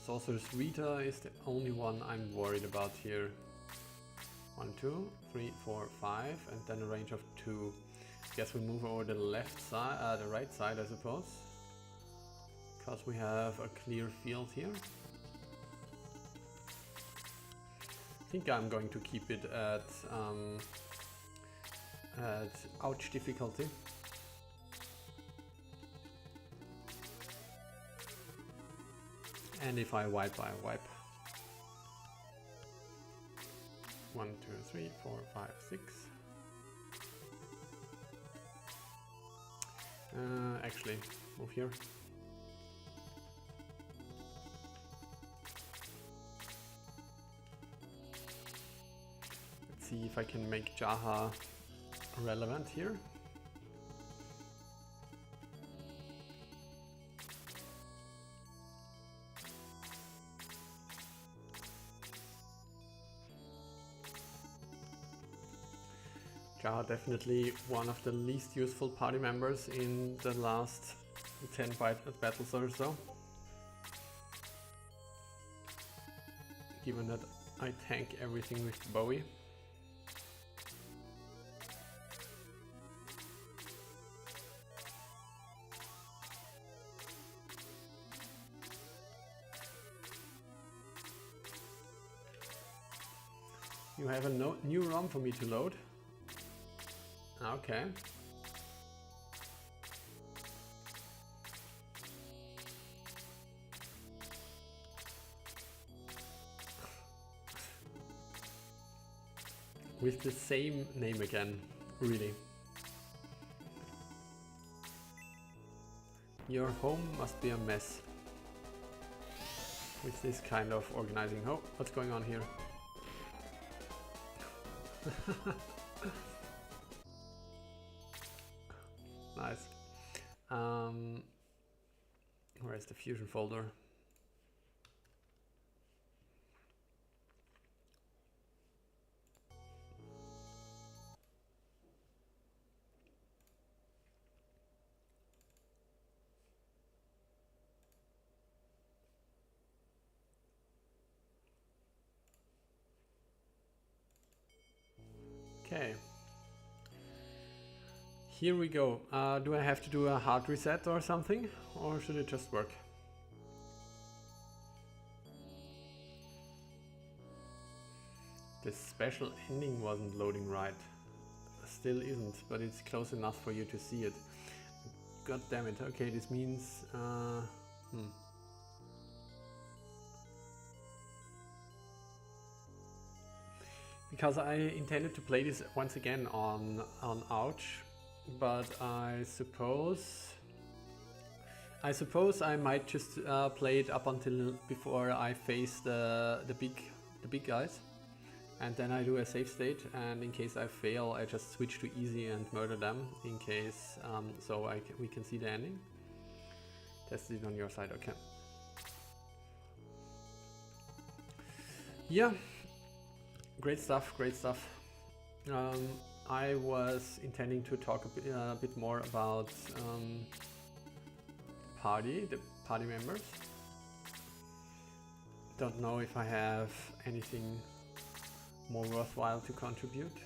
Sorcerer's Rita is the only one I'm worried about here. 1, 2, 3, 4, 5, and then a range of 2. Guess we move over the left side, the right side, I suppose, because we have a clear field here. I think I'm going to keep it at ouch difficulty. And if I wipe, I wipe. 1, 2, 3, 4, 5, 6. Actually, move here. Let's see if I can make Jaha relevant here. Jaha definitely one of the least useful party members in the last 10 battles or so. Given that I tank everything with Bowie. You have a new ROM for me to load. Okay. With the same name again, really. Your home must be a mess. With this kind of organizing. Oh, what's going on here? Nice. Where's the fusion folder? Okay. Here we go. Do I have to do a hard reset or something? Or should it just work? The special ending wasn't loading right. Still isn't, but it's close enough for you to see it. God damn it. Okay, this means... Because I intended to play this once again on Ouch. But I suppose I might just play it up until before I face the big guys, and then I do a save state, and in case I fail I just switch to easy and murder them in case so we can see the ending. Test it on your side, okay. Yeah, great stuff, great stuff. I was intending to talk a bit more about the party members. Don't know if I have anything more worthwhile to contribute.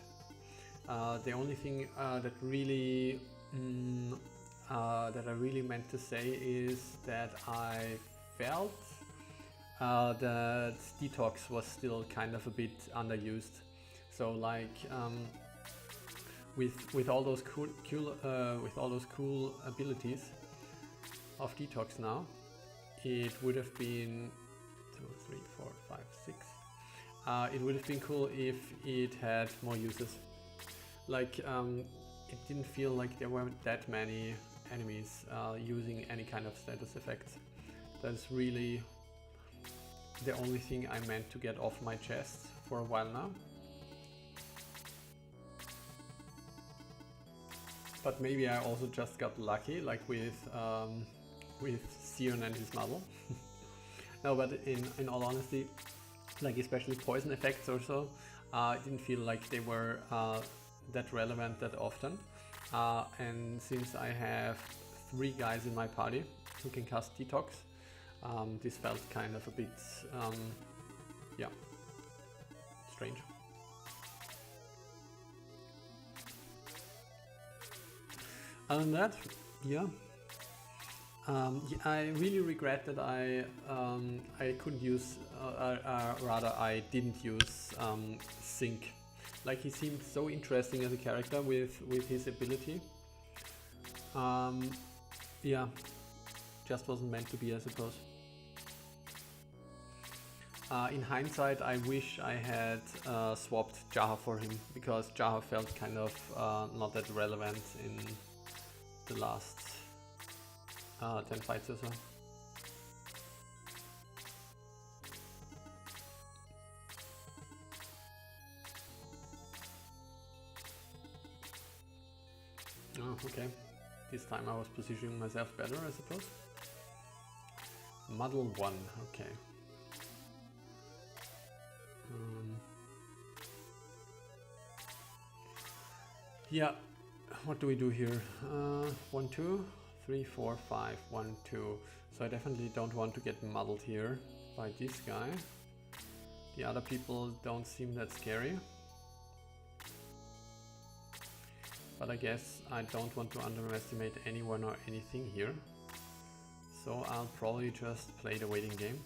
The only thing that I really meant to say is that I felt that Detox was still kind of a bit underused. So like with all those cool abilities of Detox now, it would have been 2, 3, 4, 5, 6. It would have been cool if it had more uses. Like it didn't feel like there weren't that many enemies using any kind of status effects. That's really the only thing I meant to get off my chest for a while now. But maybe I also just got lucky, like with Sion and his model. No, but in all honesty, like especially poison effects or so, it didn't feel like they were that relevant that often. And since I have 3 guys in my party who can cast Detox, this felt kind of a bit, yeah, strange. Other than that, yeah. I really regret that I couldn't use, rather I didn't use Sync. Like he seemed so interesting as a character with his ability. Yeah, just wasn't meant to be, I suppose. In hindsight, I wish I had swapped Jaha for him, because Jaha felt kind of not that relevant in the last 10 fights or so. Oh, okay. This time I was positioning myself better, I suppose. Muddle 1, okay. Yeah, what do we do here? 1, 2, 3, 4, 5, 1, 2. So I definitely don't want to get muddled here by this guy. The other people don't seem that scary. But I guess I don't want to underestimate anyone or anything here. So I'll probably just play the waiting game.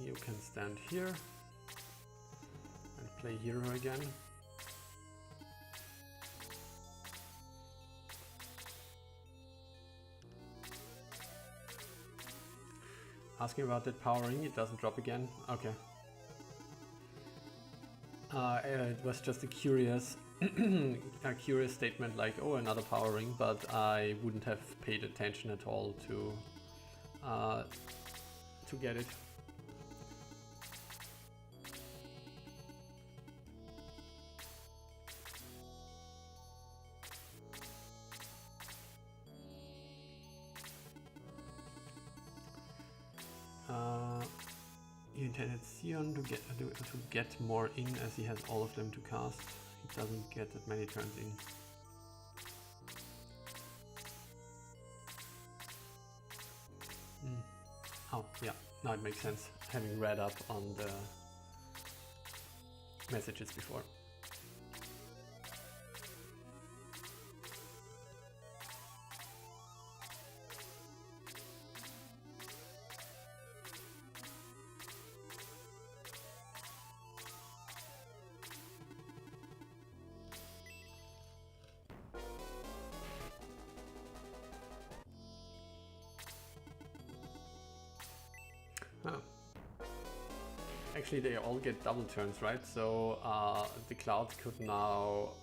You can stand here and play hero again. Asking about that powering, it doesn't drop again. Okay. It was just a curious statement, like, oh, another powering, but I wouldn't have paid attention at all to get it. You intended Sion to get more in, as he has all of them to cast. He doesn't get that many turns in. Oh, yeah, now it makes sense, having read up on the messages before. Oh. Actually, they all get double turns, right? So the Cloud could now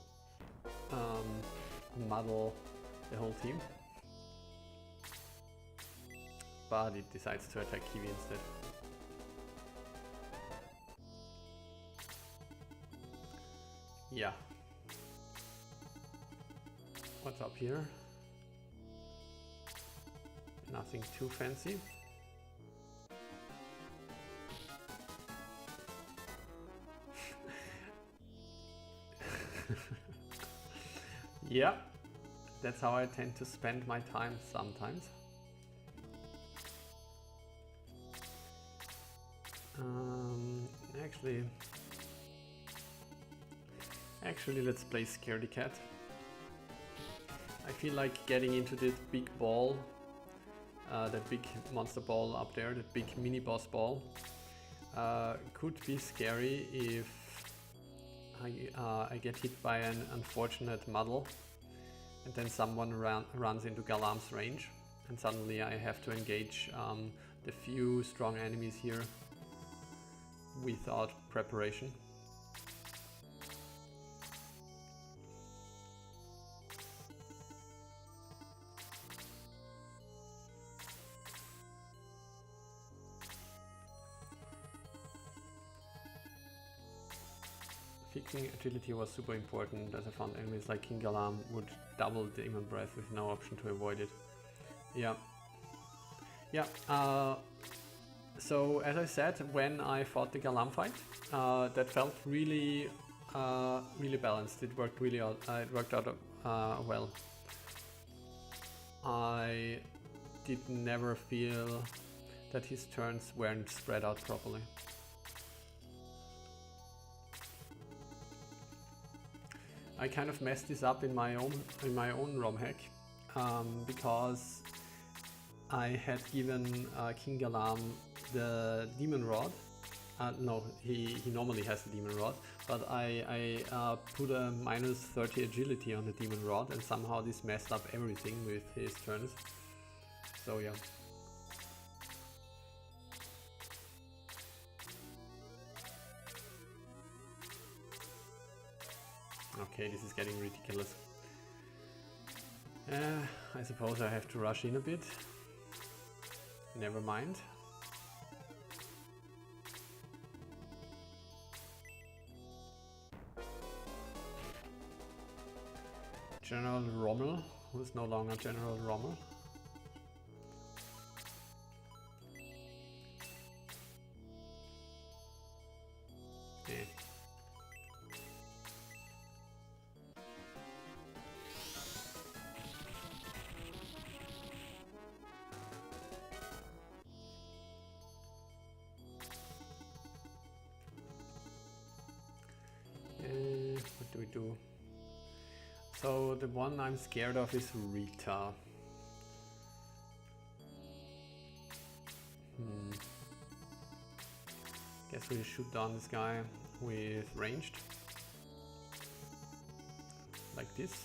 muddle the whole team. But it decides to attack Kiwi instead. Yeah. What's up here? Nothing too fancy. Yeah, that's how I tend to spend my time sometimes. Actually, let's play Scaredy Cat. I feel like getting into this big ball, that big monster ball up there, that big mini boss ball, could be scary if I get hit by an unfortunate muddle and then someone runs into Galam's range and suddenly I have to engage the few strong enemies here without preparation. Fixing agility was super important, as I found enemies like King Galam would double Demon Breath with no option to avoid it. Yeah. Yeah, so as I said, when I fought the Galam fight, that felt really balanced. It worked really out, it worked out well. I did never feel that his turns weren't spread out properly. I kind of messed this up in my own ROM hack because I had given King Galam the Demon Rod. No, he normally has the Demon Rod, but I put a minus 30 agility on the Demon Rod and somehow this messed up everything with his turns. So yeah. Okay, this is getting ridiculous. I suppose I have to rush in a bit. Never mind. General Rommel, who is no longer General Rommel. Okay. What do we do? So the one I'm scared of is Rita. Guess we'll shoot down this guy with ranged. Like this.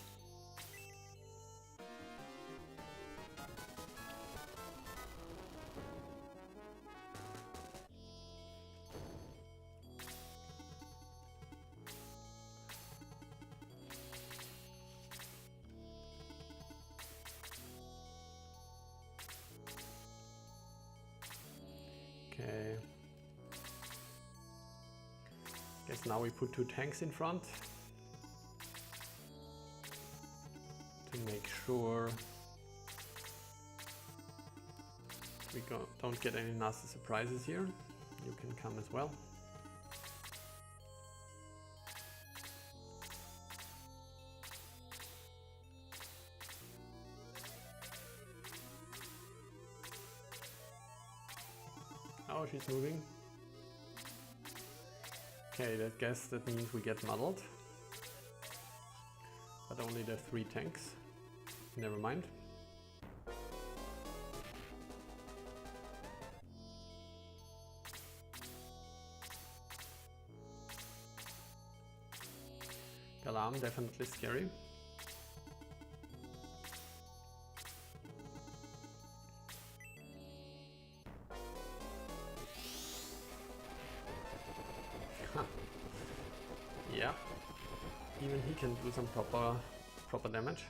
Okay. Guess now we put two tanks in front to make sure we don't get any nasty surprises here. You can come as well. Oh, she's moving. Okay, that means we get muddled. But only the 3 tanks. Never mind. Galam, definitely scary. Yeah, even he can do some proper damage.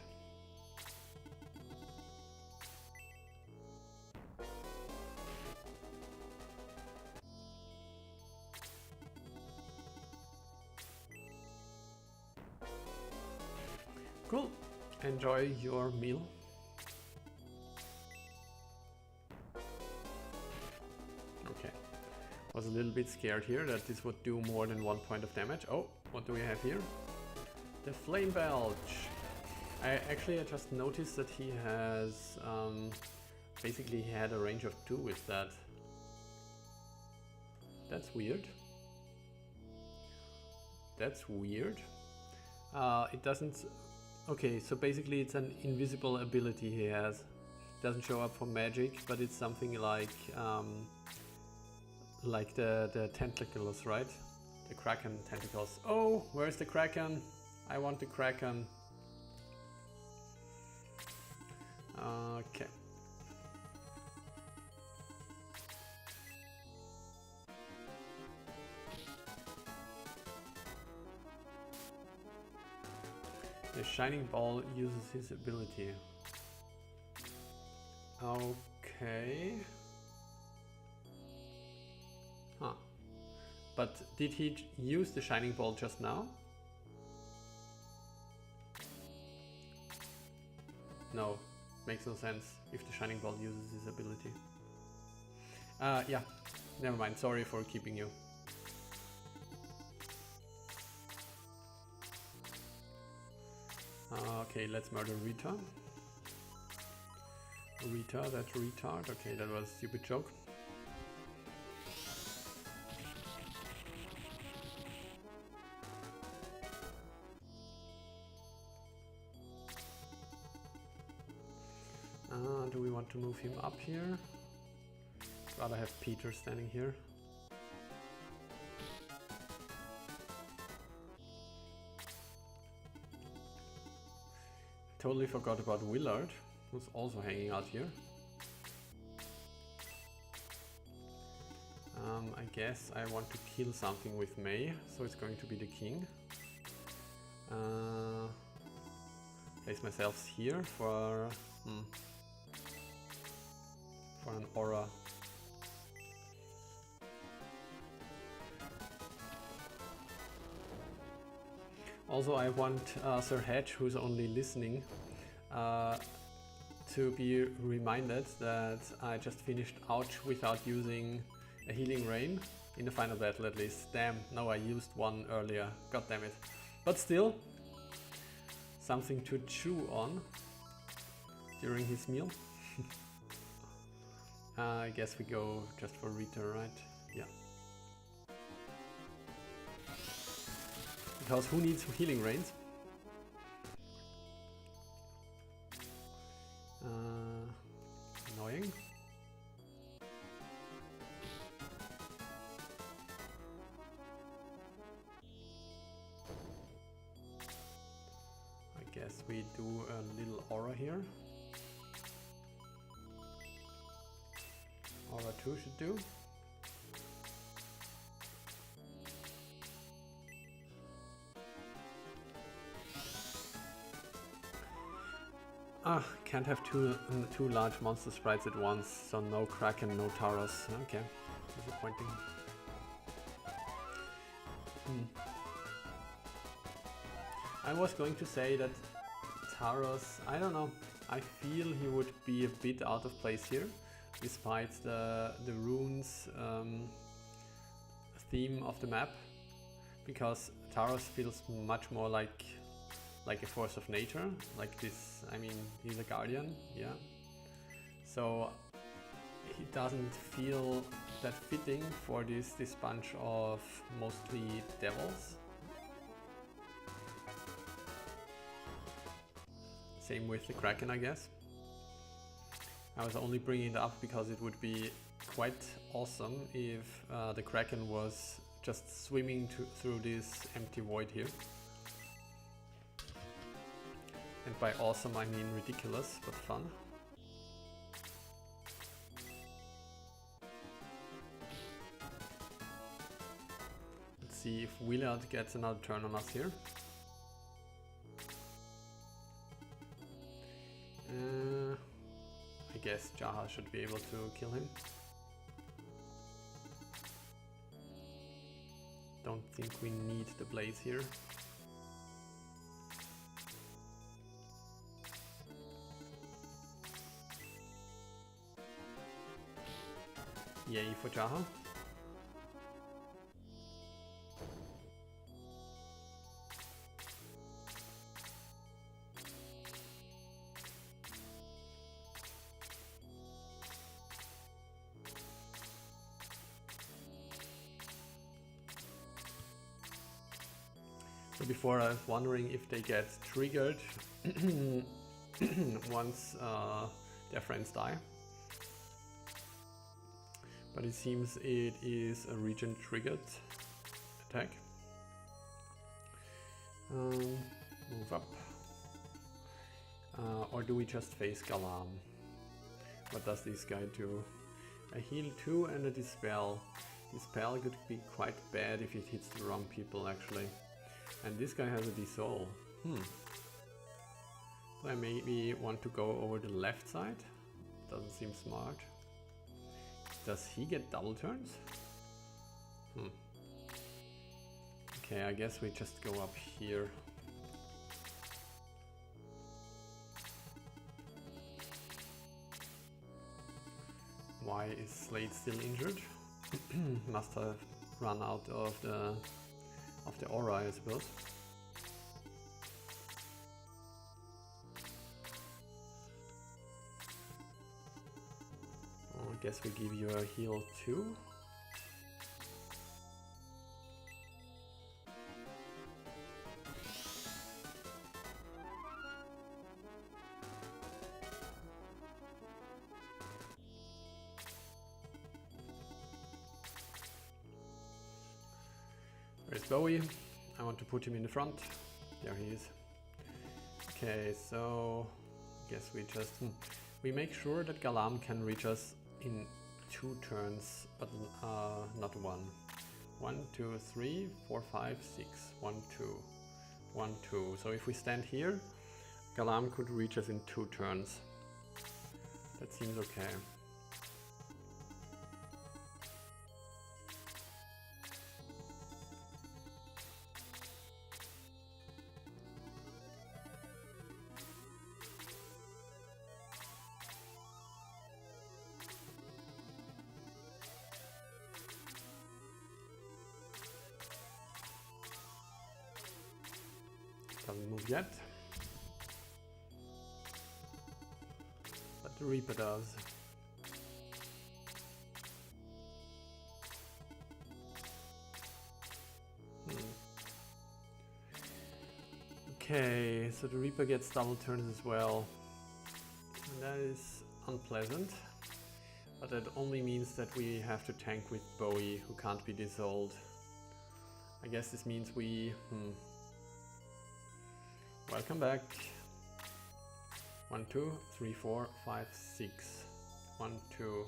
Cool. Enjoy your meal. Okay. Was a little bit scared here that this would do more than 1 point of damage. Oh, what do we have here? The Flame Belch. I just noticed that he has basically he had a range of 2 with that. That's weird. That's weird. It doesn't... Okay, so basically it's an invisible ability he has. Doesn't show up for magic, but it's something like the tentacles, right? The Kraken tentacles. Oh, where's the Kraken? I want the Kraken. Okay. The Shining Ball uses his ability. Okay. Huh. But did he use the Shining Ball just now? No. Makes no sense if the Shining Ball uses his ability. Yeah. Never mind. Sorry for keeping you. Okay, let's murder Rita. Rita, that retard. Okay, that was a stupid joke. Do we want to move him up here? Rather have Peter standing here. Totally forgot about Willard, who's also hanging out here. I guess I want to kill something with May, so it's going to be the king. Place myself here for an aura. Also, I want Sir Hedge, who's only listening, to be reminded that I just finished Ouch without using a healing rain in the final battle at least. Damn, no, I used one earlier. God damn it. But still, something to chew on during his meal. I guess we go just for Rita, right? Yeah. Because who needs healing rains? Annoying. I guess we do a little aura here. Aura 2 should do. Can't have two large monster sprites at once, so no Kraken, no Taros. Okay, disappointing. I was going to say that Taros, I don't know, I feel he would be a bit out of place here, despite the runes theme of the map, because Taros feels much more like a force of nature, like this. I mean, he's a guardian, yeah. So he doesn't feel that fitting for this bunch of mostly devils. Same with the Kraken, I guess. I was only bringing it up because it would be quite awesome if the Kraken was just swimming through this empty void here. And by awesome I mean ridiculous, but fun. Let's see if Willard gets another turn on us here. I guess Jaha should be able to kill him. Don't think we need the blaze here. Yay for Jaha. So before I was wondering if they get triggered once their friends die. But it seems it is a region triggered attack. Move up. Or do we just face Galam? What does this guy do? A heal 2 and a dispel. Dispel could be quite bad if it hits the wrong people actually. And this guy has a dissolve. So I maybe want to go over the left side. Doesn't seem smart. Does he get double turns? Okay, I guess we just go up here. Why is Slade still injured? Must have run out of the aura, I suppose. I guess we give you a heal too. Where's Bowie? I want to put him in the front. There he is. Okay, so I guess we just we make sure that Galam can reach us in 2 turns, but not 1. 1, 2, 3, 4, 5, 6. 1, 2. 1, 2. So if we stand here, Galam could reach us in 2 turns. That seems okay. Doesn't move yet, but the Reaper does. Okay, so the Reaper gets double turns as well. And that is unpleasant, but that only means that we have to tank with Bowie, who can't be dissolved. I guess this means we... Welcome back. 1, 2, 3, 4, 5, 6. 1, 2.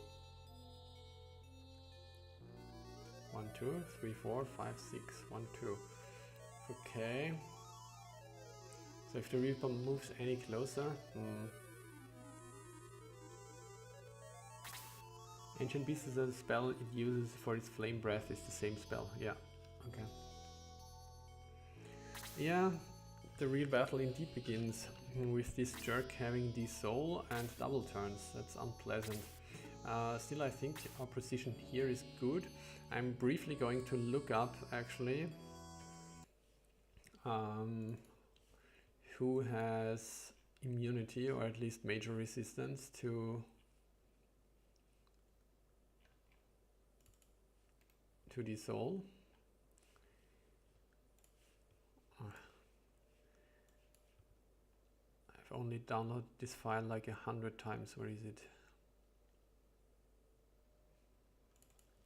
1, 2, 3, 4, 5, 6. 1, 2. Okay. So if the Reaper moves any closer... Ancient Beast is a spell it uses for its flame breath. It's the same spell. Yeah. Okay. Yeah. The real battle indeed begins with this jerk having the soul and double turns. That's unpleasant. Still, I think our position here is good. I'm briefly going to look up actually who has immunity or at least major resistance to the soul. I've only downloaded this file like 100 times. Where is it?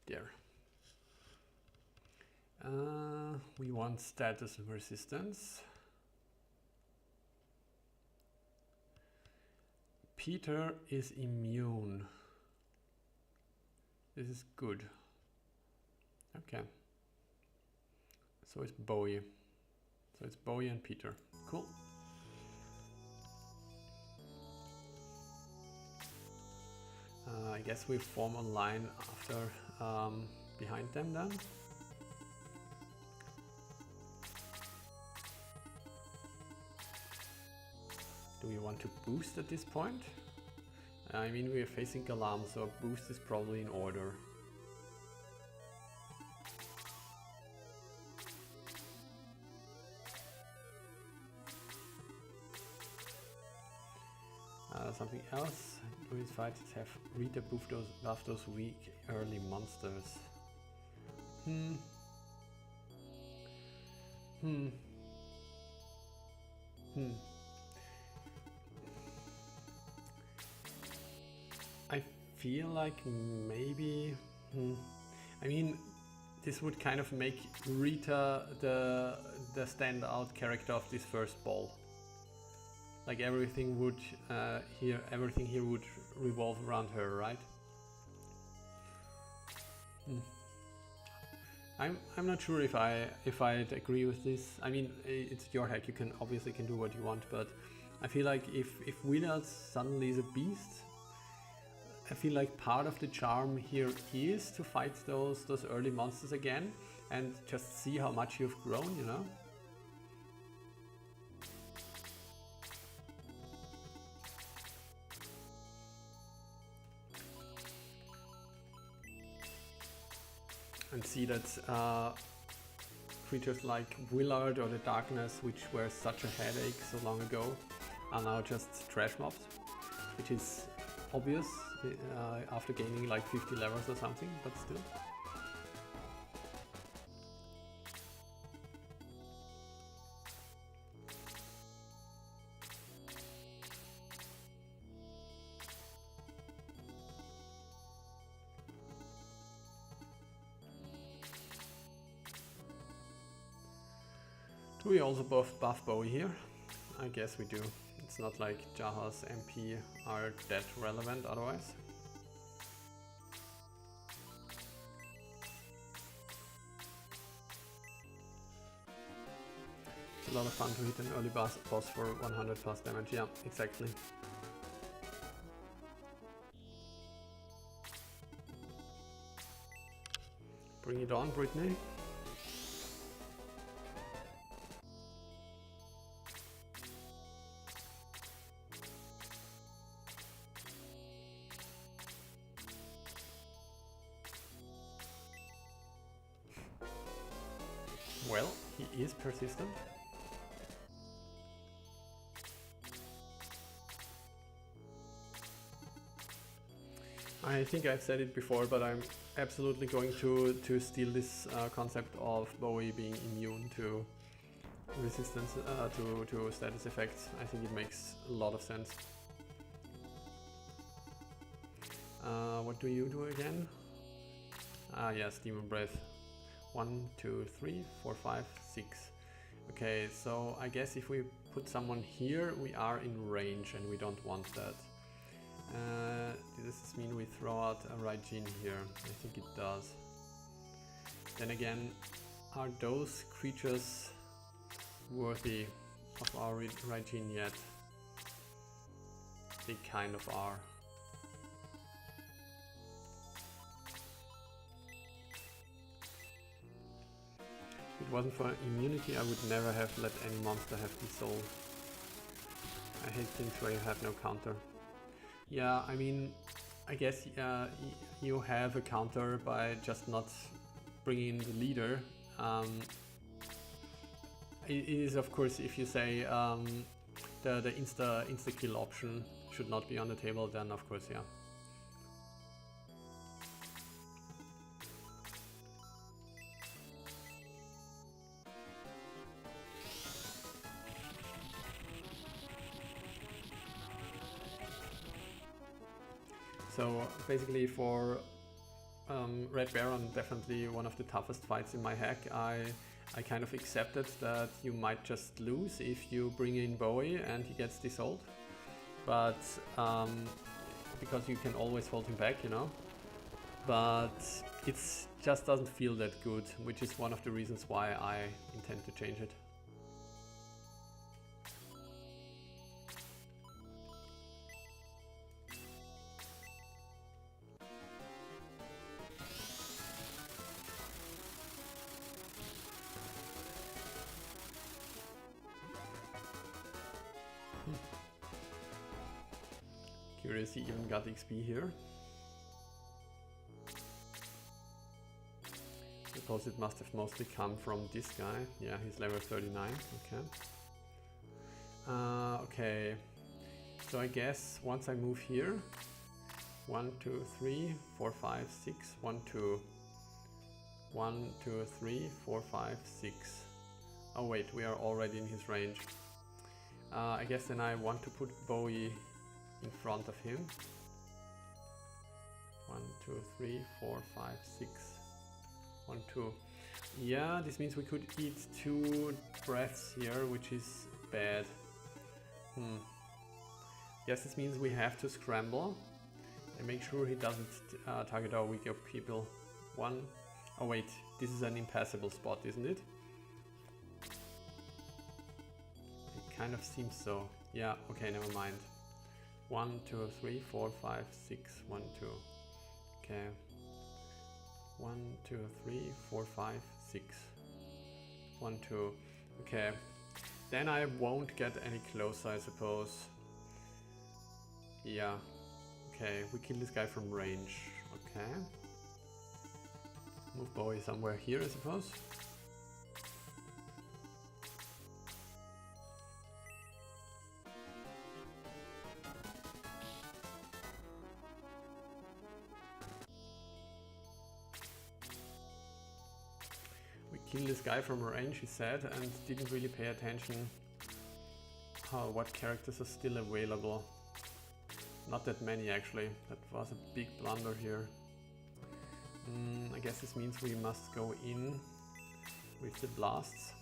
There. We want status and resistance. Peter is immune. This is good. Okay. So it's Bowie. So it's Bowie and Peter. Cool. I guess we form a line after behind them then. Do we want to boost at this point? I mean, we are facing Galam, so a boost is probably in order. Something else. During fights have Rita buff those weak early monsters. Hmm. I feel like maybe... I mean, this would kind of make Rita the standout character of this first ball. Like everything would everything here would revolve around her, right? I'm not sure if I'd agree with this. I mean, it's your hack. You can obviously do what you want, but I feel like if Wheeler suddenly is a beast, I feel like part of the charm here is to fight those early monsters again and just see how much you've grown, you know? And see that creatures like Willard or the Darkness, which were such a headache so long ago, are now just trash mobs, which is obvious after gaining like 50 levels or something, but still. Do we also buff Bowie here? I guess we do. It's not like Jaha's MP are that relevant otherwise. It's a lot of fun to hit an early boss for 100 plus damage. Yeah, exactly. Bring it on, Brittany. Well, he is persistent. I think I've said it before, but I'm absolutely going to steal this concept of Bowie being immune to resistance to status effects. I think it makes a lot of sense. What do you do again? Yes, Demon Breath. 1, 2, 3, 4, 5, 6. Okay, so I guess if we put someone here, we are in range and we don't want that. Does this mean we throw out a Raijin here? I think it does. Then again, are those creatures worthy of our Raijin yet? They kind of are. If it wasn't for immunity, I would never have let any monster have the soul. I hate things where you have no counter. Yeah, I mean, I guess you have a counter by just not bringing in the leader. It is, of course, if you say the insta kill option should not be on the table, then of course, yeah. So basically for Red Baron, definitely one of the toughest fights in my hack, I kind of accepted that you might just lose if you bring in Bowie and he gets dissolved. But because you can always hold him back, you know. But it just doesn't feel that good, which is one of the reasons why I intend to change it. Curious, he even got XP here. Because it must have mostly come from this guy. Yeah, he's level 39, okay. Okay, so I guess once I move here, 1, 2, 3, 4, 5, 6, 1, 2. 1, 2, 3, 4, 5, 6. Oh wait, we are already in his range. I guess then I want to put Bowie in front of him. 1, 2, 3, 4, 5, 6. 1, 2. Yeah, this means we could eat 2 breaths here, which is bad. Yes, this means we have to scramble and make sure he doesn't target our weaker people. 1. Oh wait, this is an impassable spot, isn't it? It kind of seems so. Yeah, okay, never mind. 1, 2, 3, 4, 5, 6. 1, 2. Okay. 1, 2, 3, 4, 5, 6. 1, 2. Okay. Then I won't get any closer, I suppose. Yeah. Okay, we kill this guy from range. Okay. Move Bowie somewhere here, I suppose. Kill this guy from range, he said, and didn't really pay attention what characters are still available. Not that many actually, that was a big blunder here. I guess this means we must go in with the blasts.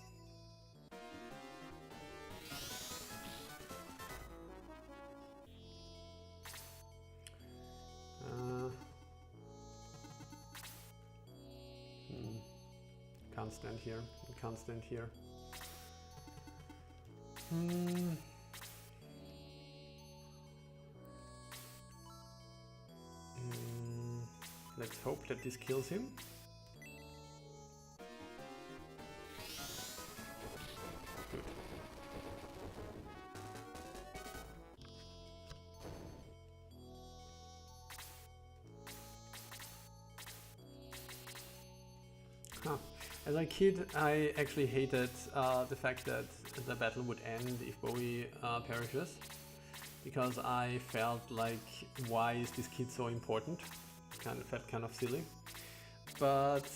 Can't stand here. I can't stand here. Let's hope that this kills him. Good. Huh. As a kid, I actually hated the fact that the battle would end if Bowie perishes, because I felt like, why is this kid so important? Felt kind of silly. But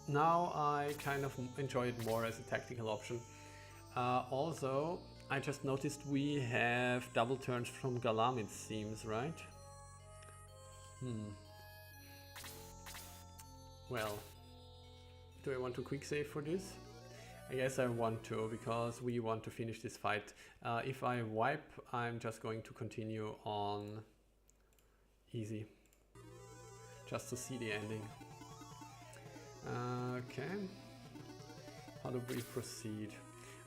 now I kind of enjoy it more as a tactical option. Also, I just noticed we have double turns from Galam, it seems, right? Well. Do I want to quick save for this? I guess I want to, because we want to finish this fight. If I wipe, I'm just going to continue on easy, just to see the ending. Okay, how do we proceed?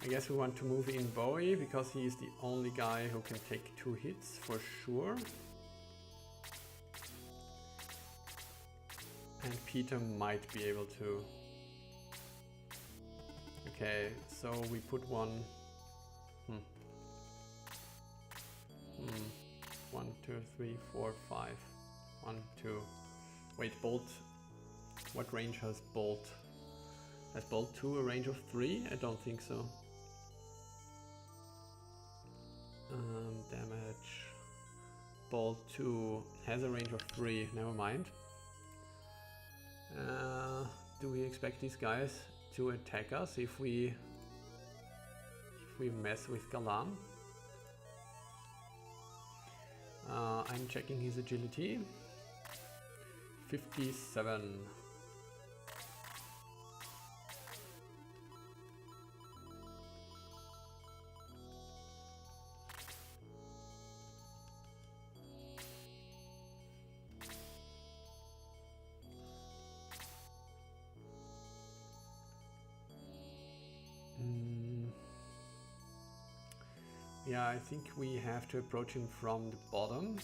I guess we want to move in Bowie, because he is the only guy who can take 2 hits for sure. And Peter might be able to. Okay, so we put one. 1, 2, 3, 4, 5. 1, 2. Wait, Bolt. What range has Bolt? Has Bolt 2 a range of 3? I don't think so. Damage. Bolt 2 has a range of 3. Never mind. Do we expect these guys to attack us if we mess with Galam? I'm checking his agility. 57. Yeah, I think we have to approach him from the bottom.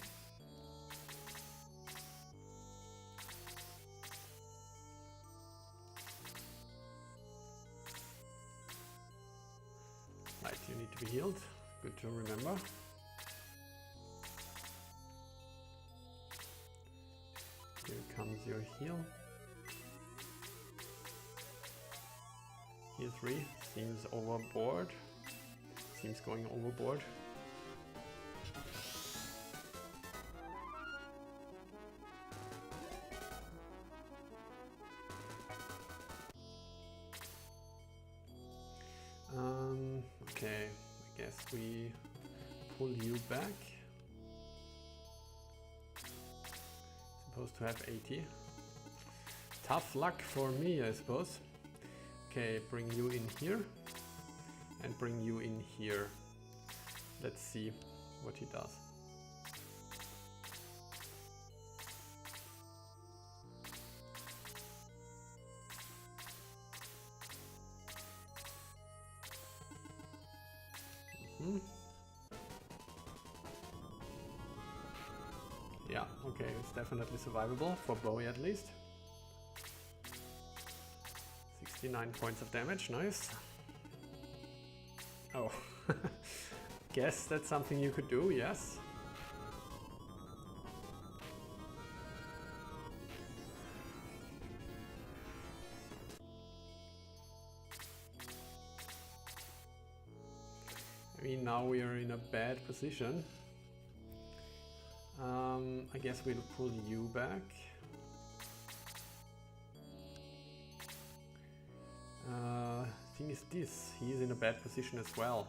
Right, you need to be healed. Good to remember. Here comes your heal. Heal 3 seems overboard. Seems going overboard. Okay, I guess we pull you back. Supposed to have 80. Tough luck for me, I suppose. Okay, bring you in here. And bring you in here. Let's see what he does. Yeah, okay, it's definitely survivable, for Bowie at least. 69 points of damage, nice. Oh, guess that's something you could do, yes. I mean, now we are in a bad position. I guess we'll pull you back. Thing is this, he is in a bad position as well.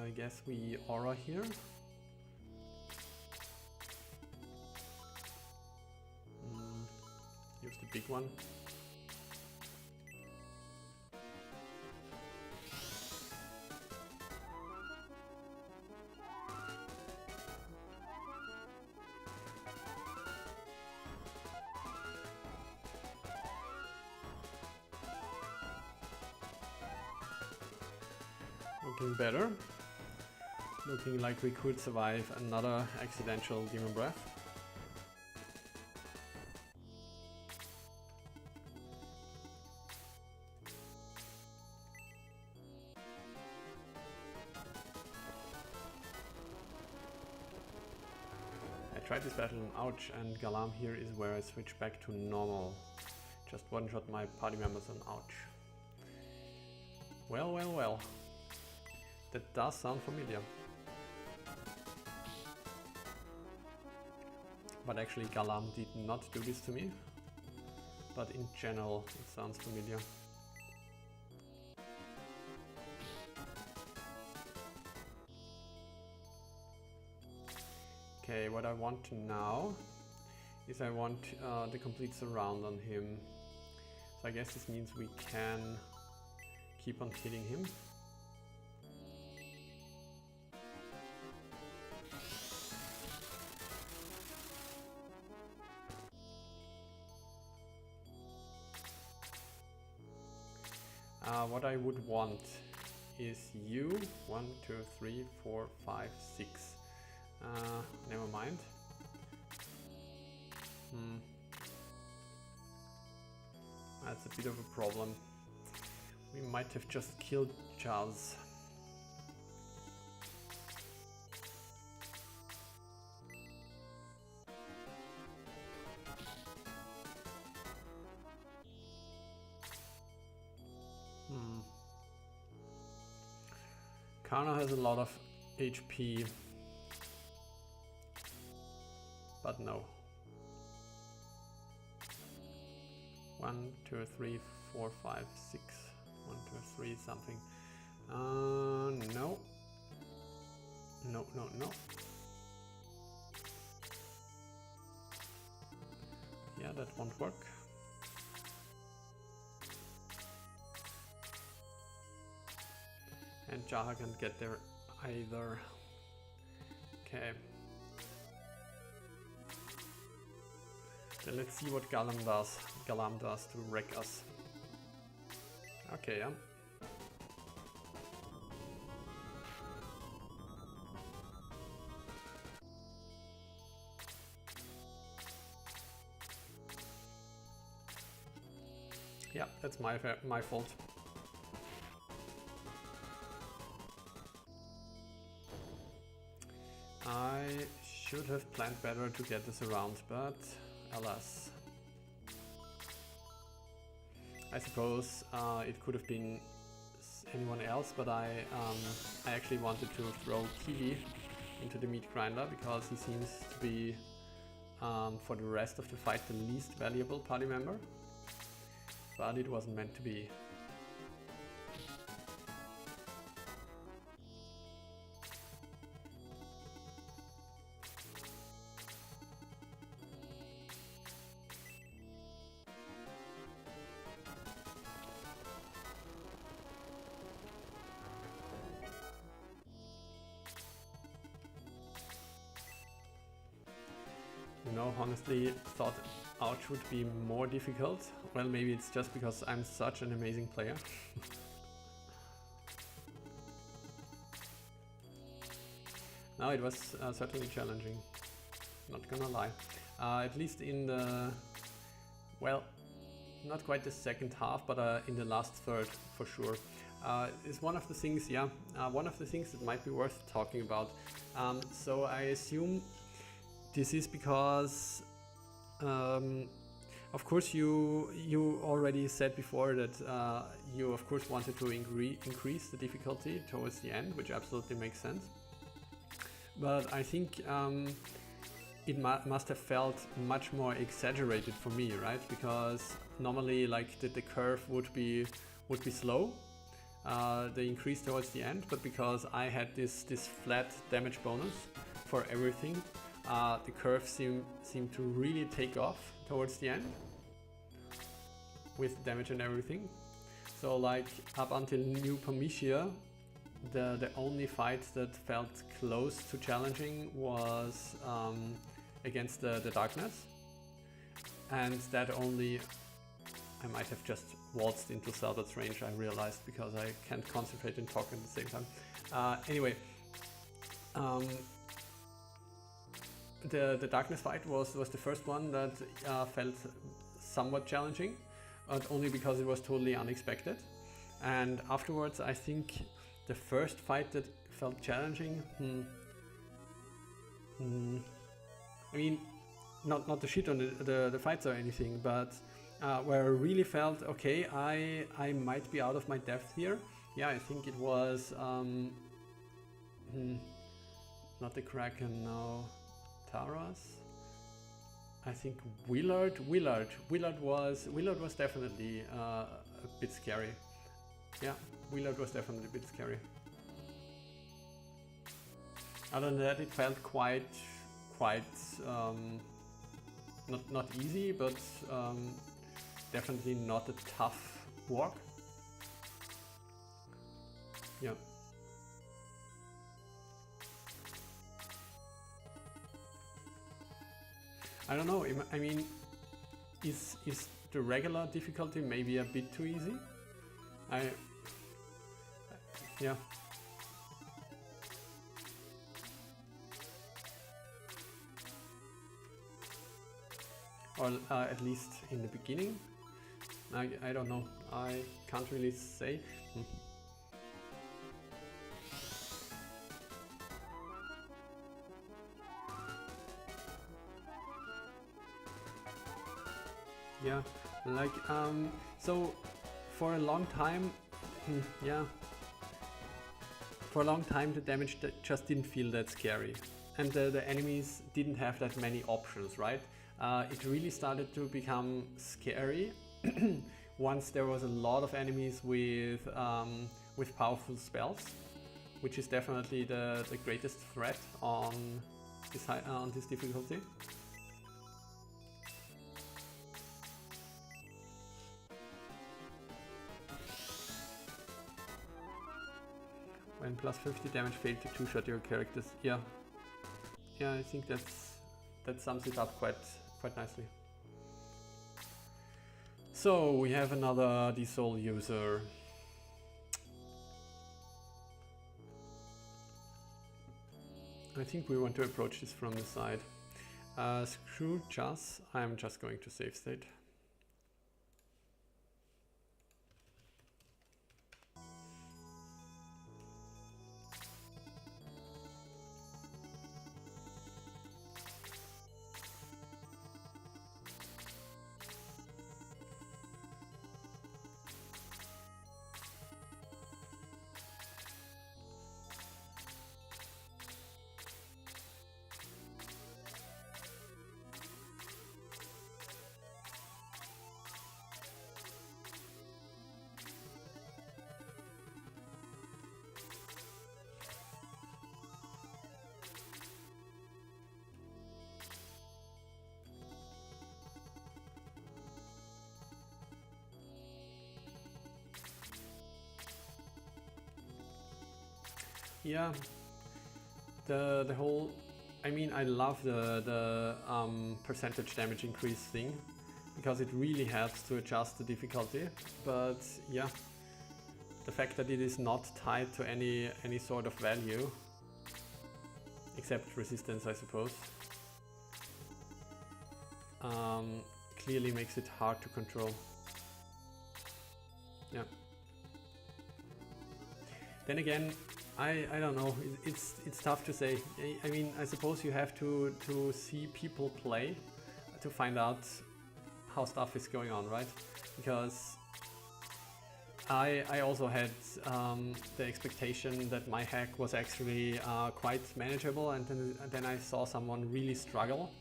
I guess we aura here. Use the big one. Looking better. Looking like we could survive another accidental Demon Breath. I tried this battle on Ouch, and Galam here is where I switch back to normal. Just one-shot my party members on Ouch. Well, well, well. That does sound familiar. But actually Galam did not do this to me. But in general it sounds familiar. Okay, what I want now is I want the complete surround on him. So I guess this means we can keep on hitting him. What I would want is you. 1, 2, 3, 4, 5, 6. Never mind. That's a bit of a problem. We might have just killed Charles. Karna has a lot of HP, but no. 1, 2, 3, 4, 5, 6. 1, 2, 3 something. No. No, no, no. Yeah, that won't work. And Jaha can't get there either. Okay. Then let's see what Galam does to wreck us. Okay, yeah. Yeah, that's my fault. I should have planned better to get this around, but alas. I suppose it could have been anyone else, but I actually wanted to throw Kiwi into the meat grinder because he seems to be for the rest of the fight the least valuable party member, but it wasn't meant to be. You know, honestly, thought Ouch would be more difficult. Well, maybe it's just because I'm such an amazing player. No, it was certainly challenging, not gonna lie. At least in the, well, not quite the second half, but in the last third for sure. Is one of the things, one of the things that might be worth talking about. So I assume this is because, of course, you already said before that you of course wanted to increase the difficulty towards the end, which absolutely makes sense. But I think it must have felt much more exaggerated for me, right? Because normally, like the curve would be slow, the increase towards the end, but because I had this flat damage bonus for everything, the curve seemed to really take off towards the end with damage and everything. So like up until New Pomicia, the only fight that felt close to challenging was against the Darkness, and that only, I might have just waltzed into Salbert's range, I realized, because I can't concentrate and talk at the same time. Anyway, the Darkness fight was the first one that felt somewhat challenging, but only because it was totally unexpected. And afterwards, I think the first fight that felt challenging, I mean, not to shit on the fights or anything, but where I really felt, okay, I might be out of my depth here. Yeah, I think it was not the Kraken, no, Taras. I think Willard was definitely a bit scary. Yeah, Willard was definitely a bit scary. Other than that, it felt quite not easy, but definitely not a tough walk. Yeah. I don't know. I mean, is the regular difficulty maybe a bit too easy? Yeah. Or at least in the beginning. I don't know. I can't really say. Yeah, like so for a long time, for a long time the damage just didn't feel that scary, and the enemies didn't have that many options, right? It really started to become scary once there was a lot of enemies with powerful spells, which is definitely the greatest threat on this difficulty. When plus 50 damage failed to two-shot your characters. Yeah, I think that sums it up quite nicely. So we have another Disol user. I think we want to approach this from the side. Screw Jas, I'm just going to save state. yeah, the whole, I mean, I love the percentage damage increase thing, because it really helps to adjust the difficulty. But yeah, the fact that it is not tied to any sort of value, except resistance, I suppose, clearly makes it hard to control. Yeah. Then again, I don't know, it's tough to say. I mean, I suppose you have to see people play to find out how stuff is going on, right? Because I also had the expectation that my hack was actually quite manageable, and then I saw someone really struggle,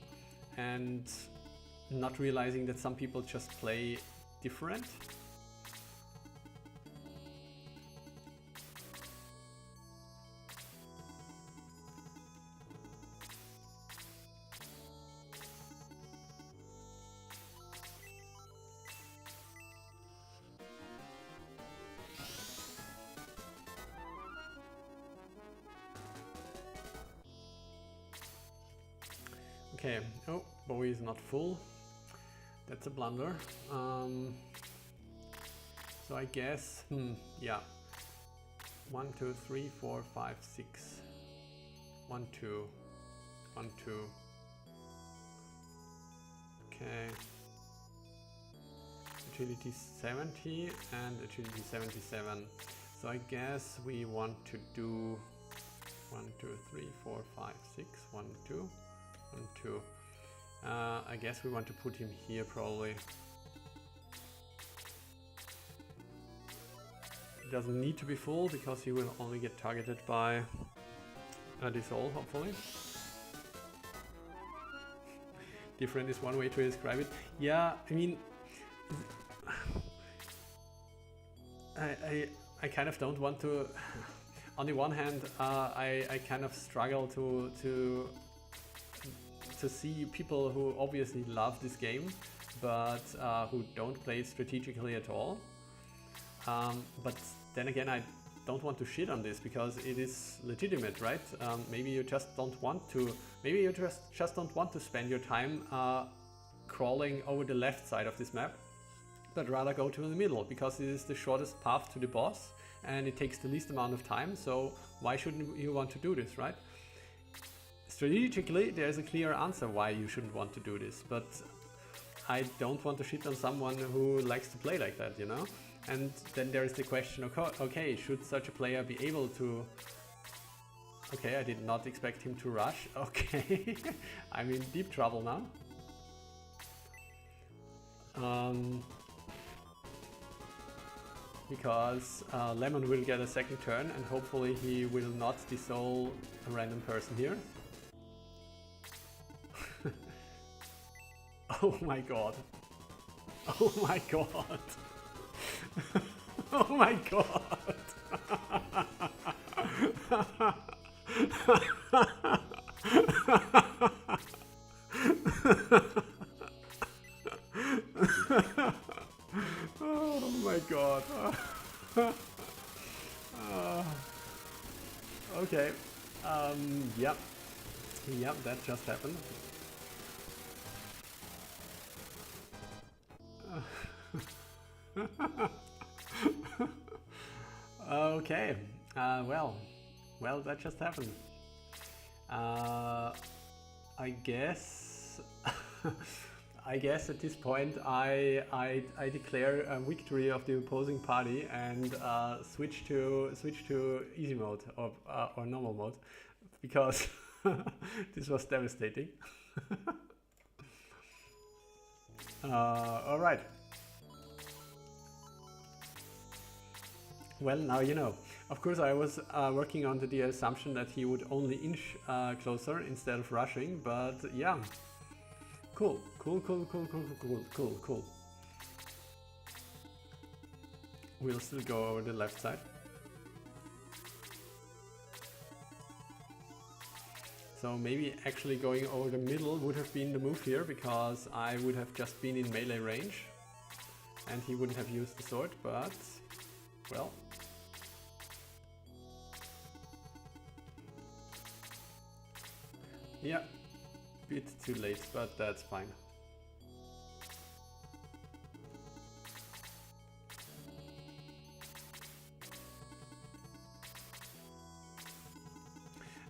and not realizing that some people just play different. Okay, oh, Bowie is not full. That's a blunder. So I guess, yeah. 1, 2, 3, 4, 5, 6. 1, 2. 1, 2. Okay. Agility 70 and agility 77. So I guess we want to do 1, 2, 3, 4, 5, 6. 1, 2. 1, 2. I guess we want to put him here probably. It doesn't need to be full because he will only get targeted by a dissolve, hopefully. Different is one way to describe it. Yeah, I mean, I kind of don't want to. On the one hand, I kind of struggle to see people who obviously love this game, but who don't play it strategically at all. But then again, I don't want to shit on this because it is legitimate, right? Maybe you just don't want to. Maybe you just don't want to spend your time crawling over the left side of this map, but rather go to the middle because it is the shortest path to the boss and it takes the least amount of time. So why shouldn't you want to do this, right? Strategically, there's a clear answer why you shouldn't want to do this, but I don't want to shit on someone who likes to play like that, you know? And then there is the question, okay, should such a player be able to... Okay, I did not expect him to rush. Okay, I'm in deep trouble now. Because Lemon will get a second turn and hopefully he will not dissolve a random person here. Oh my god. Oh my god. Oh my god. Oh my god. Okay. Yep. Yep, that just happened. Okay, well, that just happened. I guess, I guess at this point I declare a victory of the opposing party and switch to easy mode or normal mode because this was devastating. All right. Well, now you know. Of course, I was working on the assumption that he would only inch closer instead of rushing, but yeah. Cool. We'll still go over the left side. So maybe actually going over the middle would have been the move here, because I would have just been in melee range and he wouldn't have used the sword, but well. Yeah, bit too late, but that's fine.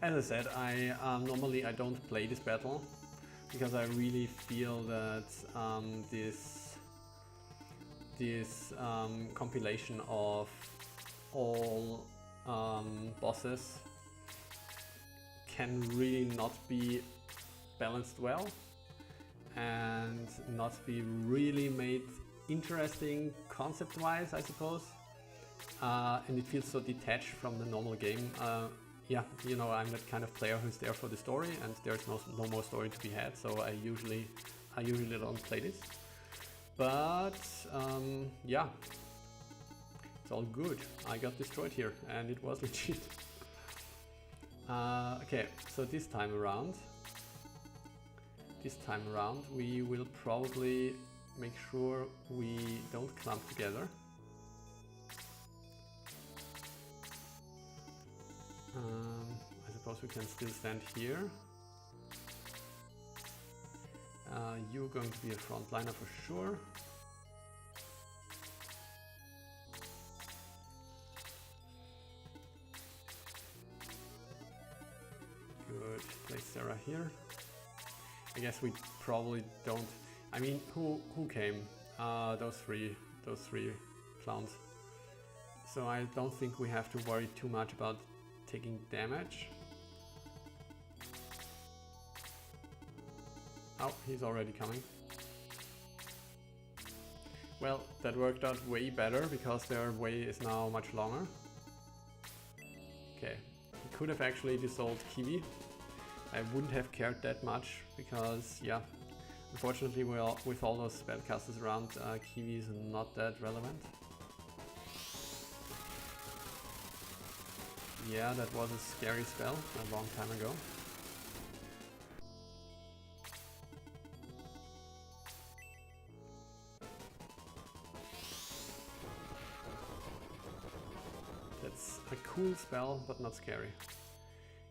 As I said, normally I don't play this battle because I really feel that this compilation of all bosses can really not be balanced well and not be really made interesting concept-wise, I suppose. And it feels so detached from the normal game. Yeah, you know, I'm that kind of player who's there for the story, and there's no more story to be had, so I usually don't play this. But yeah, it's all good. I got destroyed here, and it was legit. Okay, so this time around we will probably make sure we don't clump together. I suppose we can still stand here. You're going to be a frontliner for sure. Good, place Sarah here. I guess we probably don't. I mean, who came? Those three clowns. So I don't think we have to worry too much about taking damage. Oh, he's already coming. Well, that worked out way better because their way is now much longer. Okay, he could have actually dissolved Kiwi. I wouldn't have cared that much because, yeah, unfortunately with all those spellcasters around, Kiwi is not that relevant. Yeah, that was a scary spell a long time ago. That's a cool spell, but not scary.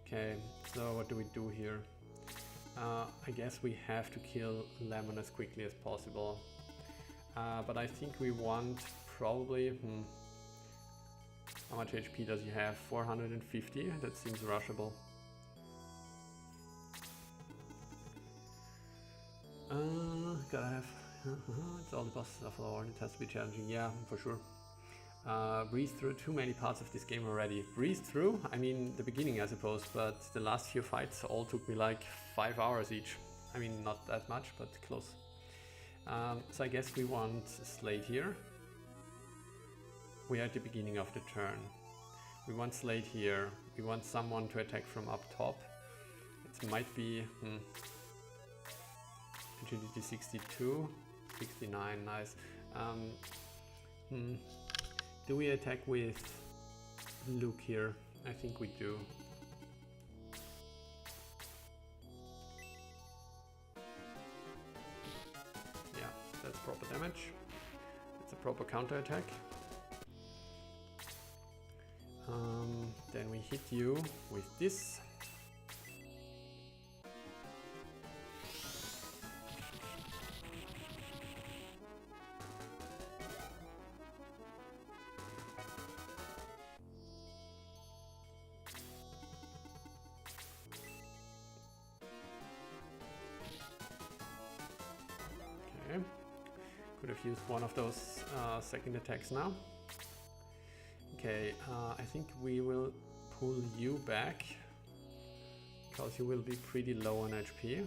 Okay, so what do we do here? I guess we have to kill Lemon as quickly as possible. But I think we want probably... How much HP does he have? 450? That seems rushable. Gotta have... it's all the bosses of the world, it has to be challenging, yeah, for sure. Breeze through too many parts of this game already. Breeze through? I mean, the beginning I suppose, but the last few fights all took me like 5 hours each. I mean, not that much, but close. So I guess we want Slade here. We are at the beginning of the turn. We want Slade here. We want someone to attack from up top. It might be... Agility 62, 69, nice. Do we attack with Luke here? I think we do. Yeah, that's proper damage. It's a proper counter attack. Then we hit you with this. Okay, could have used one of those second attacks now. Okay, I think we will pull you back because you will be pretty low on HP.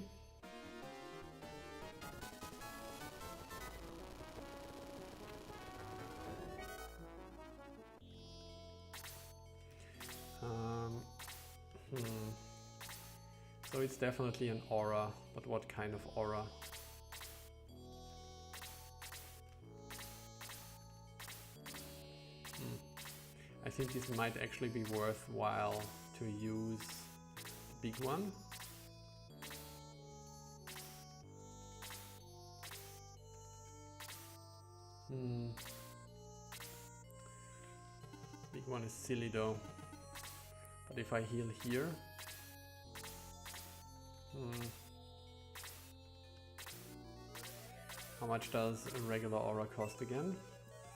So it's definitely an aura, but what kind of aura? I think this might actually be worthwhile to use the big one. Big one is silly though. But if I heal here, Hmm. How much does a regular aura cost again?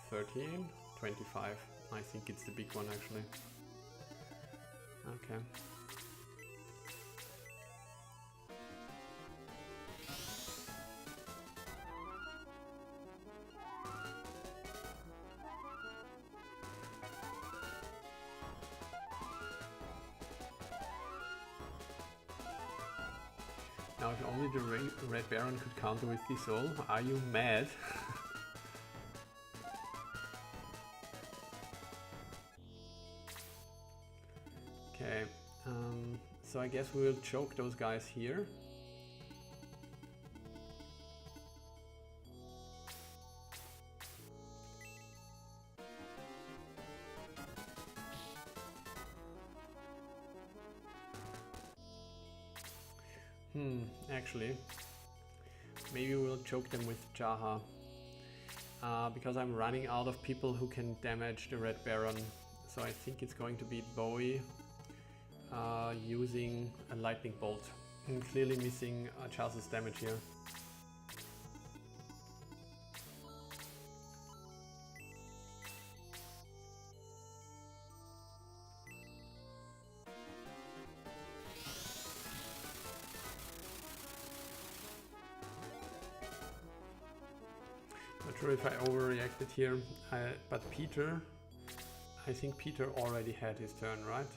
13, 25. I think it's the big one actually. Okay. Now if only the Red Baron could counter with this all, are you mad? Okay, so I guess we will choke those guys here. Actually, maybe we'll choke them with Jaha. Because I'm running out of people who can damage the Red Baron. So I think it's going to be Bowie using a lightning bolt. I'm clearly missing Charles's damage here. Not sure if I overreacted here, but Peter, I think Peter already had his turn, right?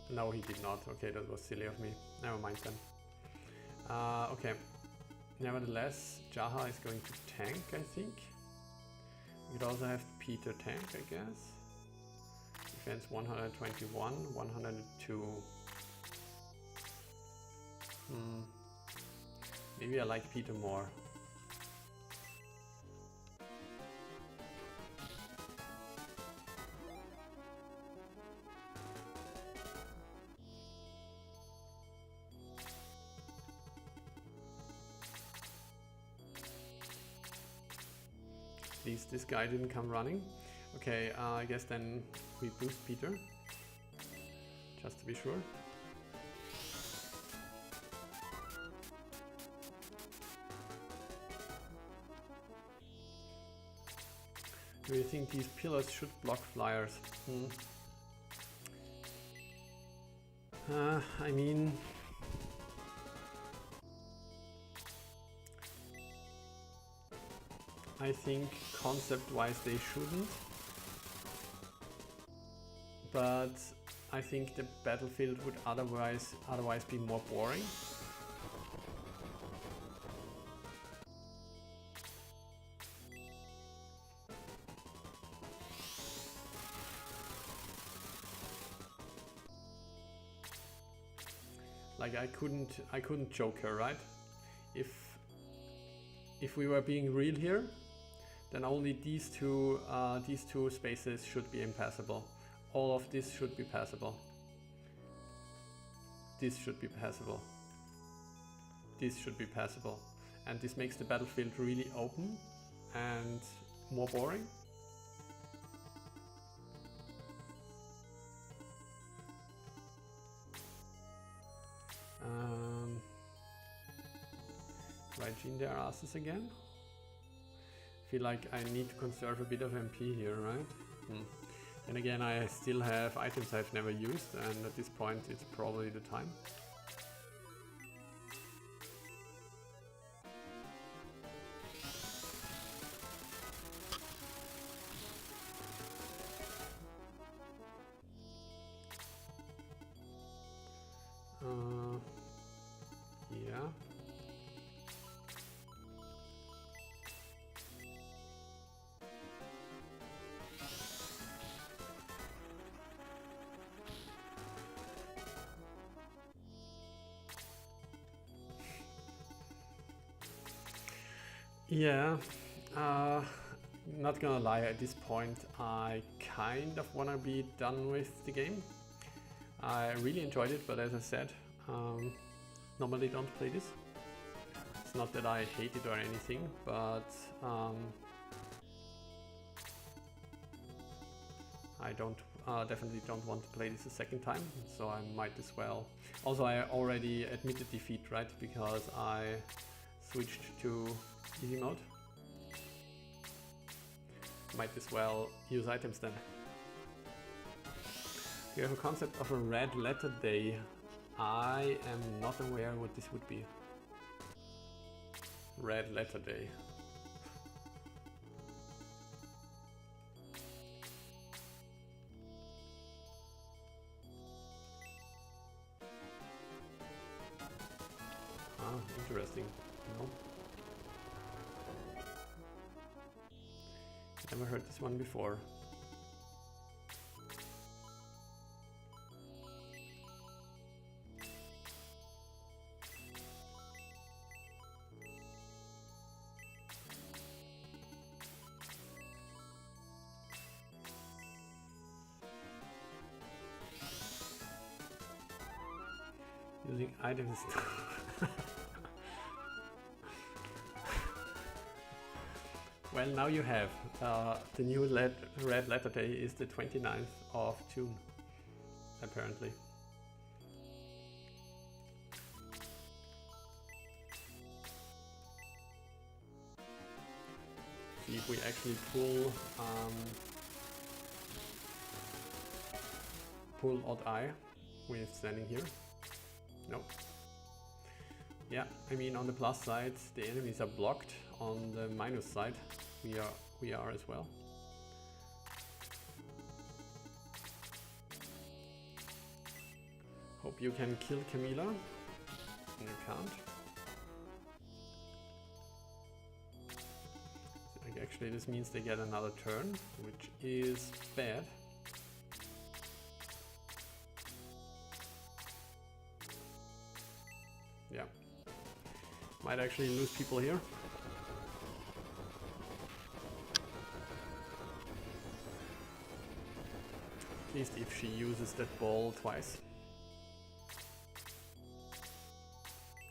No, he did not. Okay, that was silly of me. Never mind then. Okay. Nevertheless, Jaha is going to tank, I think. We could also have Peter tank, I guess. Defense 121, 102. Maybe I like Peter more. At least this guy didn't come running. Okay, I guess then we boost Peter. Just to be sure. Do you think these pillars should block flyers? I mean... I think concept-wise they shouldn't. But I think the battlefield would otherwise be more boring. Like I couldn't choke her, right? If we were being real here, then only these two spaces should be impassable. All of this should be passable. This should be passable. This should be passable. And this makes the battlefield really open and more boring. Do I gene their asses again? Feel like I need to conserve a bit of MP here, right? And again, I still have items I've never used, and at this point it's probably the time. Yeah. Yeah, not gonna lie, at this point I kind of wanna be done with the game. I really enjoyed it, but as I said, normally don't play this. It's not that I hate it or anything, but definitely don't want to play this a second time, so I might as well. Also, I already admitted defeat, right? Because I switched to easy mode. Might as well use items then. You have a concept of a red letter day. I am not aware what this would be. Red letter day. Ah, interesting. No. Never heard this one before. Using items. Well, now you have. The new red letter day is the 29th of June, apparently. See if we actually pull odd eye with standing here. Nope. Yeah, I mean, on the plus side, the enemies are blocked. On the minus side, we are as well. Hope you can kill Camila. You can't. So actually, this means they get another turn, which is bad. Yeah. Might actually lose people here. At least if she uses that ball twice.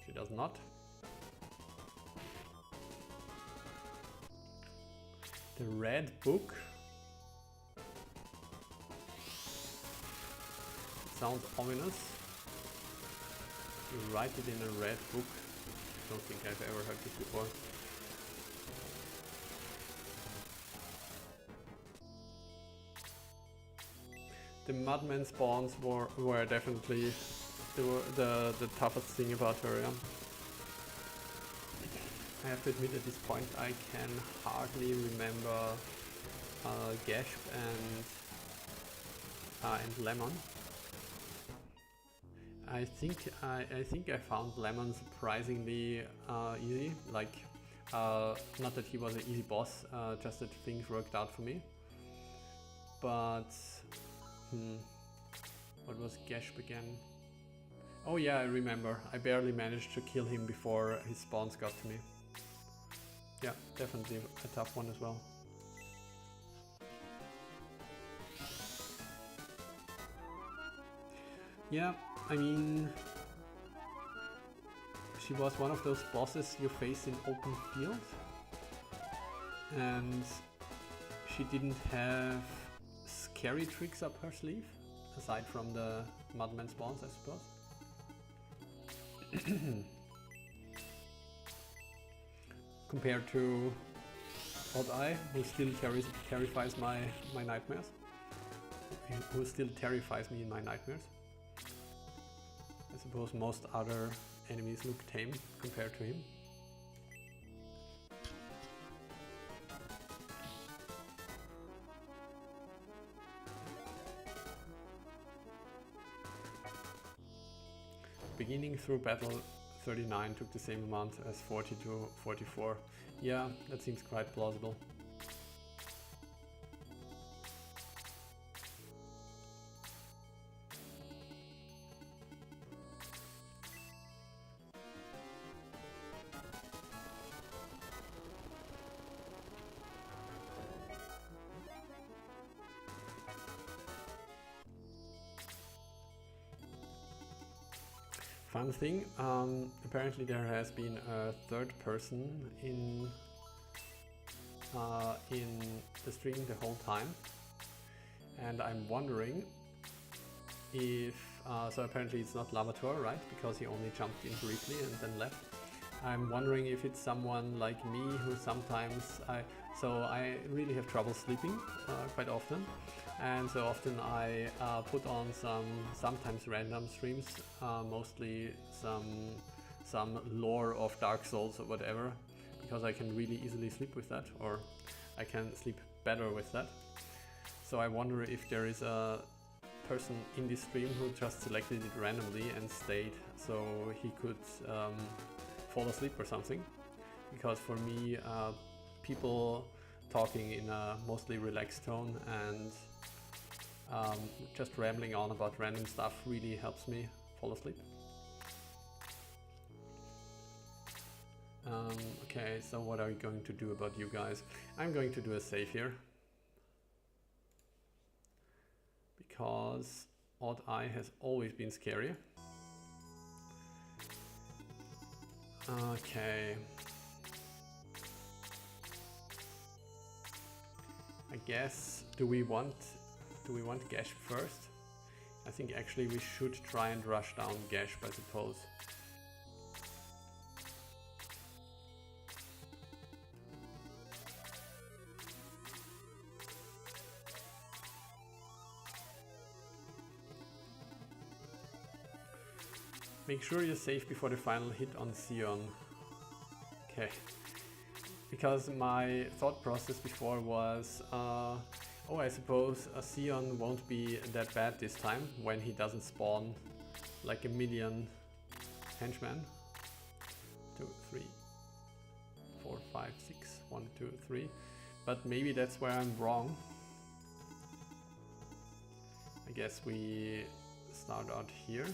She does not. The red book. It sounds ominous. You write it in a red book. I don't think I've ever heard this before. The Mudman spawns were definitely the toughest thing about her. Yeah. I have to admit at this point I can hardly remember Gasp and Lemon. I think I found Lemon surprisingly easy. Like, not that he was an easy boss, just that things worked out for me. But what was Gasp again? Oh yeah, I remember. I barely managed to kill him before his spawns got to me. Yeah, definitely a tough one as well. Yeah, I mean, she was one of those bosses you face in open field, and she didn't have scary tricks up her sleeve, aside from the Mudman spawns, I suppose. Compared to Odd Eye, who still terrifies my nightmares. Who still terrifies me in my nightmares. I suppose most other enemies look tame compared to him. Beginning through battle 39 took the same amount as 40 to 44. Yeah, that seems quite plausible. Fun thing, apparently there has been a third person in the stream the whole time, And I'm wondering if, so apparently it's not Lavator, right? Because he only jumped in briefly and then left. I'm wondering if it's someone like me who sometimes, so I really have trouble sleeping quite often. And so often I put on sometimes random streams, mostly some lore of Dark Souls or whatever, because I can really easily sleep with that, or I can sleep better with that. So I wonder if there is a person in this stream who just selected it randomly and stayed so he could fall asleep or something. Because for me, people talking in a mostly relaxed tone and just rambling on about random stuff really helps me fall asleep. Okay, so what are we going to do about you guys? I'm going to do a save here. Because Odd Eye has always been scary. Okay. I guess, do we want Gash first? I think actually we should try and rush down Gash, I suppose. Make sure you're safe before the final hit on Sion. Okay. Because my thought process before was, oh, I suppose a Sion won't be that bad this time when he doesn't spawn like a million henchmen. 2, 3, 4, 5, 6, 1, 2, 3. But maybe that's where I'm wrong. I guess we start out here.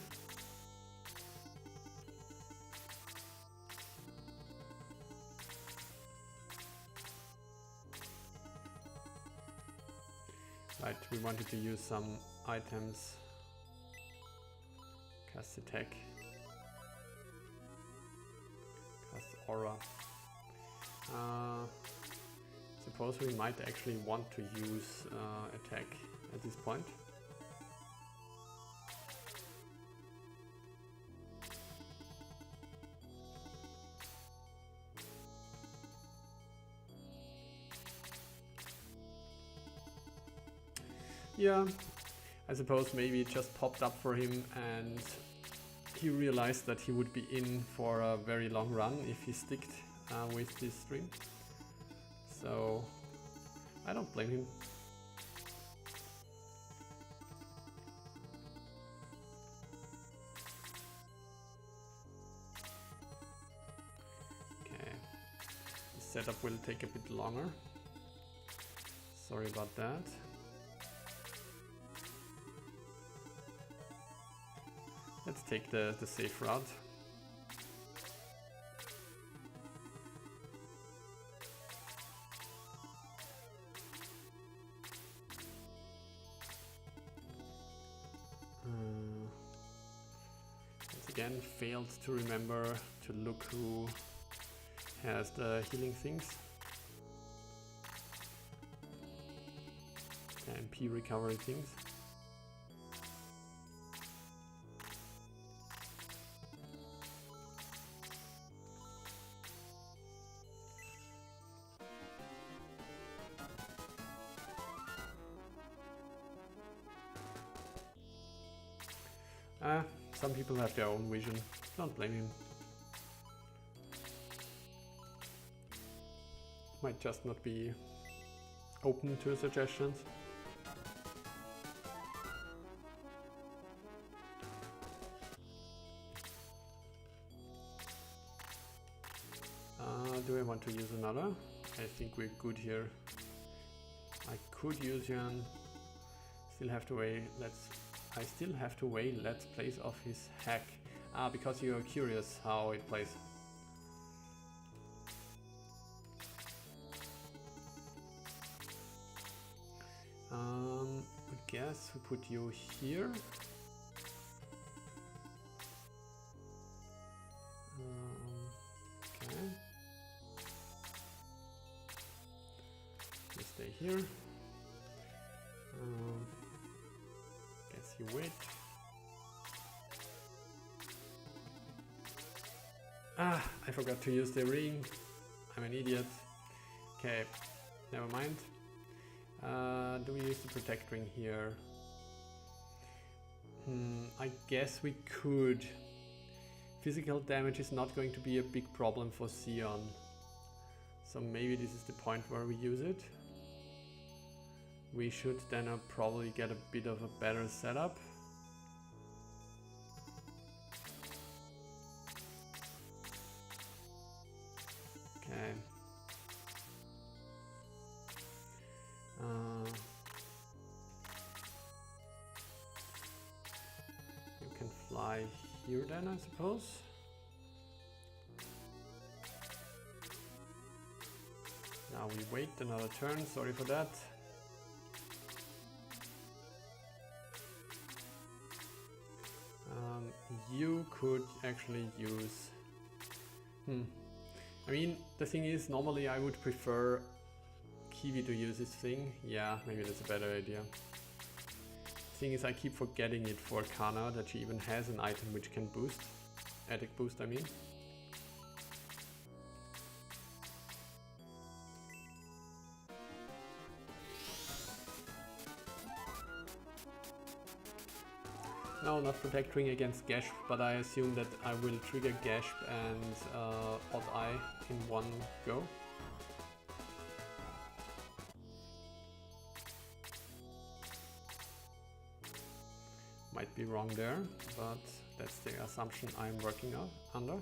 Right, we wanted to use some items. Cast attack. Cast aura. Suppose we might actually want to use attack at this point. Yeah, I suppose maybe it just popped up for him and he realized that he would be in for a very long run if he sticked with this stream. So I don't blame him. Okay, the setup will take a bit longer. Sorry about that. Let's take the safe route. Once again, failed to remember to look who has the healing things. The MP recovery things. Some people have their own vision, don't blame him. Might just not be open to suggestions. Do I want to use another? I think we're good here. I could use Jan. Still have to wait. I still have to weigh Let's Plays of his hack. Because you're curious how it plays. I guess we put you here. Okay. You stay here. You wait. Ah, I forgot to use the ring. I'm an idiot. Okay, never mind. Do we use the protect ring here? I guess we could. Physical damage is not going to be a big problem for Sion. So maybe this is the point where we use it. We should then probably get a bit of a better setup. Okay. You can fly here then, I suppose. Now we wait another turn, sorry for that. You could actually use... I mean, the thing is, normally I would prefer Kiwi to use this thing. Yeah, maybe that's a better idea. Thing is, I keep forgetting it for Kana, that she even has an item which can boost. Attack boost, I mean. No, not Protect Ring against Gasp, but I assume that I will trigger Gasp and Odd Eye in one go. Might be wrong there, but that's the assumption I'm working under.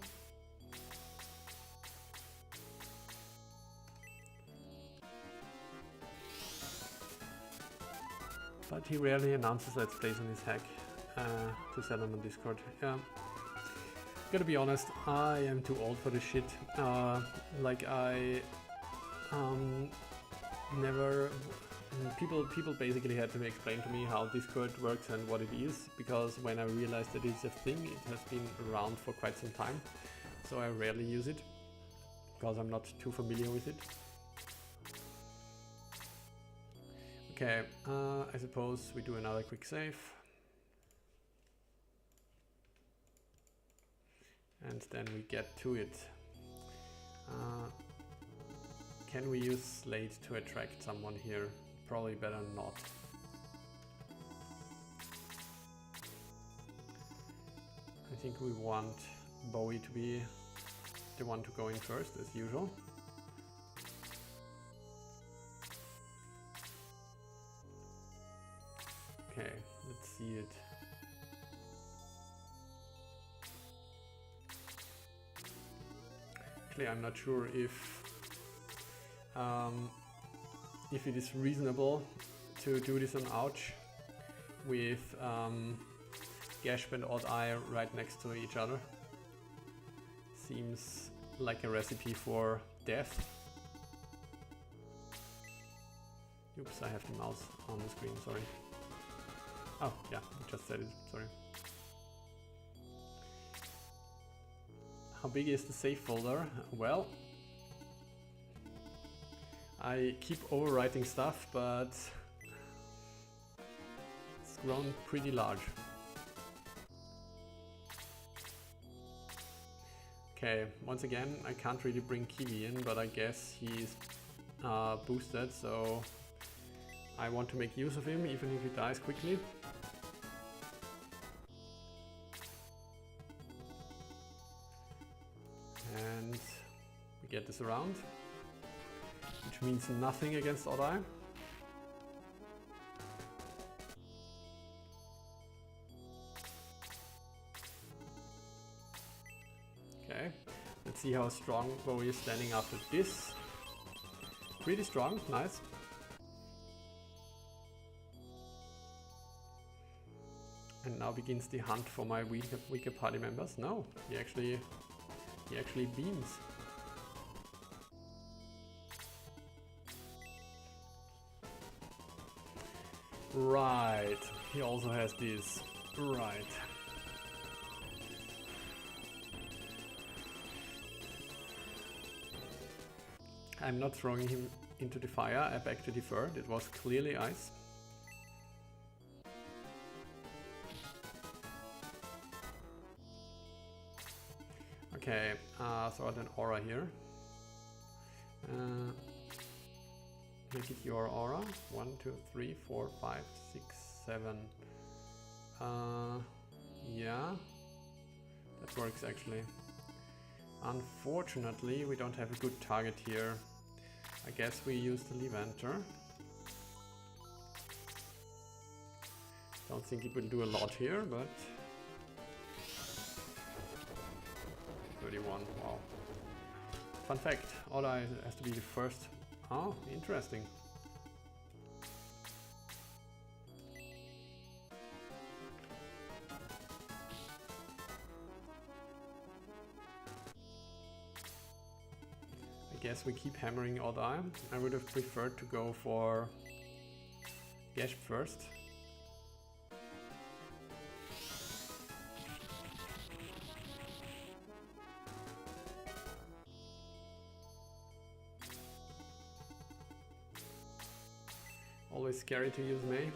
But he rarely announces Let's Plays on his hack. To sell them on Discord. Yeah. Gotta be honest, I am too old for this shit. Like I never people basically had to explain to me how Discord works and what it is, because when I realized that it's a thing, it has been around for quite some time. So I rarely use it because I'm not too familiar with it. Okay, I suppose we do another quick save. And then we get to it. Can we use Slate to attract someone here? Probably better not. I think we want Bowie to be the one to go in first, as usual. Okay, let's see it. I'm not sure if it is reasonable to do this on Ouch with Gasp and Odd Eye right next to each other. Seems like a recipe for death. Oops, I have the mouse on the screen, sorry. Oh yeah, I just said it, sorry. How big is the save folder? Well, I keep overwriting stuff, but it's grown pretty large. Okay, once again, I can't really bring Kiwi in, but I guess he's boosted, so I want to make use of him, even if he dies quickly. And we get this around, which means nothing against Odd Eye. Okay, let's see how strong Bowie is standing after this. Pretty strong, nice. And now begins the hunt for my weaker party members. No, he actually beams. Right, he also has this. Right. I'm not throwing him into the fire, I beg to differ, it was clearly ice. Okay, throw out an aura here. Make it your aura. 1, 2, 3, 4, 5, 6, 7. Yeah, that works actually. Unfortunately, we don't have a good target here. I guess we use the Levanter. Don't think it will do a lot here, but 31, wow. Fun fact, Oda has to be the first. Oh, interesting. I guess we keep hammering Oda. I would have preferred to go for Gash first. Always scary to use Mei.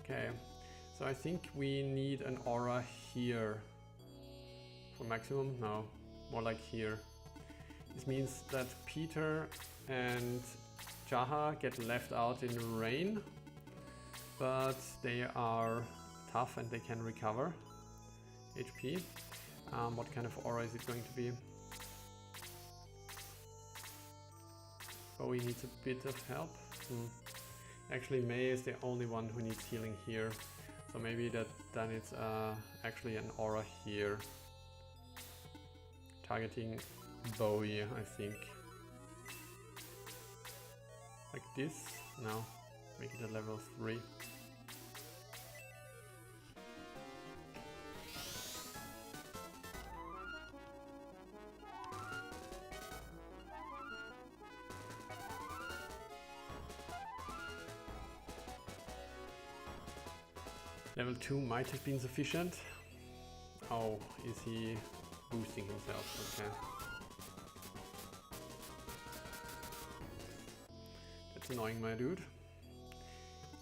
Okay, so I think we need an aura here for maximum. No, more like here. This means that Peter and Jaha get left out in the rain, but they are tough and they can recover HP. What kind of aura is it going to be? Bowie needs a bit of help. Actually, Mei is the only one who needs healing here. So maybe then it's actually an aura here. Targeting Bowie, I think. Like this? No. Make it a level 3. Level 2 might have been sufficient. Oh, is he boosting himself? Okay. That's annoying, my dude.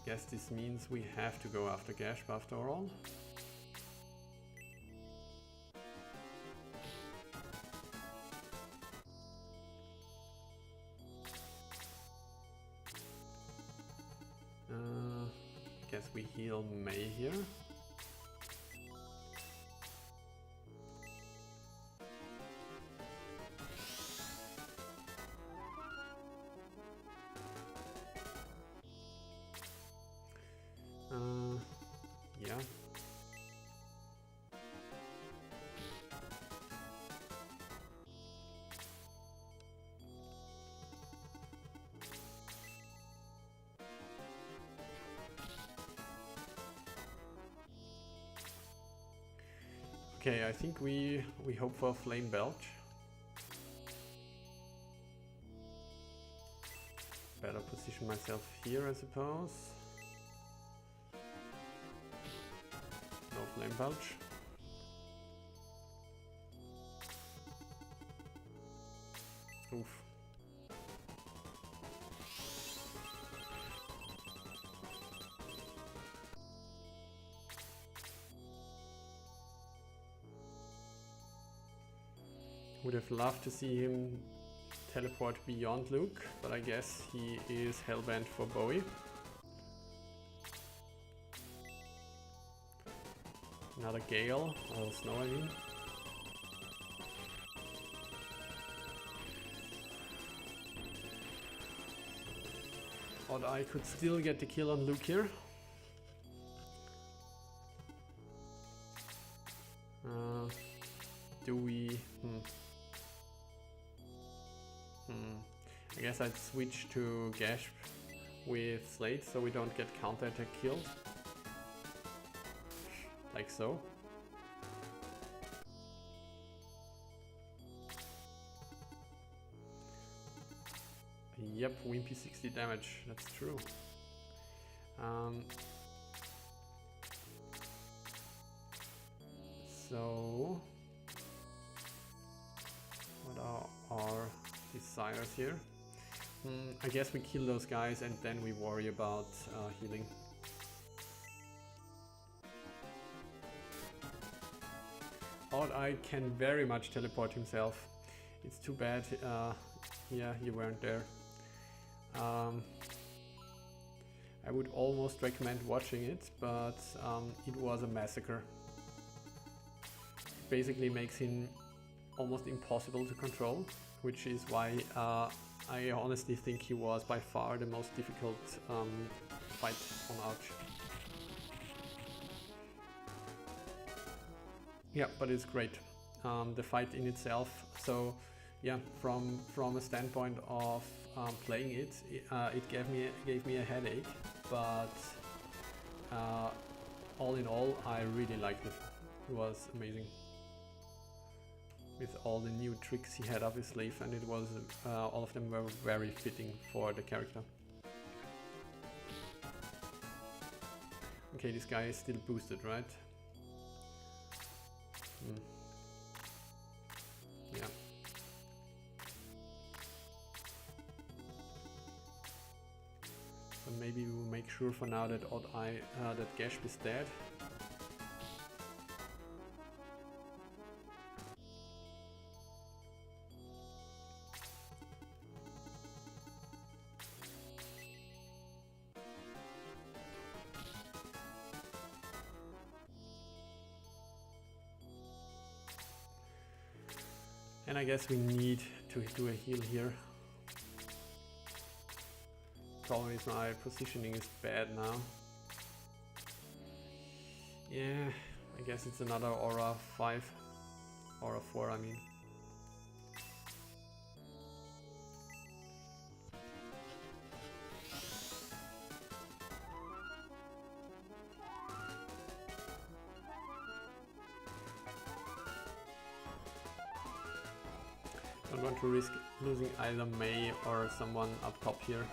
Guess this means we have to go after Gasp after all. Guess we heal Mei here. Yeah. Okay, I think we hope for Flame Belch. Better position myself here, I suppose. No Flame Belch. Oof. Would have loved to see him teleport beyond Luke, but I guess he is hellbent for Bowie. Another Gale, or Snow I mean. But I could still get the kill on Luke here. Do we... I guess I'd switch to Gasp with Slate so we don't get counter-attack killed. Like so. Yep, Wimpy 60 damage, that's true. So... what are our desires here? I guess we kill those guys and then we worry about healing. Odd Eye can very much teleport himself. It's too bad, yeah, you weren't there. I would almost recommend watching it, but it was a massacre. It basically makes him almost impossible to control, which is why I honestly think he was by far the most difficult fight on Arch. Yeah, but it's great. The fight in itself. So yeah, from a standpoint of playing it, it gave me a headache. But all in all, I really liked it. It was amazing. With all the new tricks he had up his sleeve, and it was all of them were very fitting for the character. Okay, this guy is still boosted, right? Yeah. So maybe we'll make sure for now that that Gashp is dead. And I guess we need to do a heal here. Problem is my positioning is bad now. Yeah, I guess it's another Aura 5. Aura 4, I mean. Don't want to risk losing either Mei or someone up top here,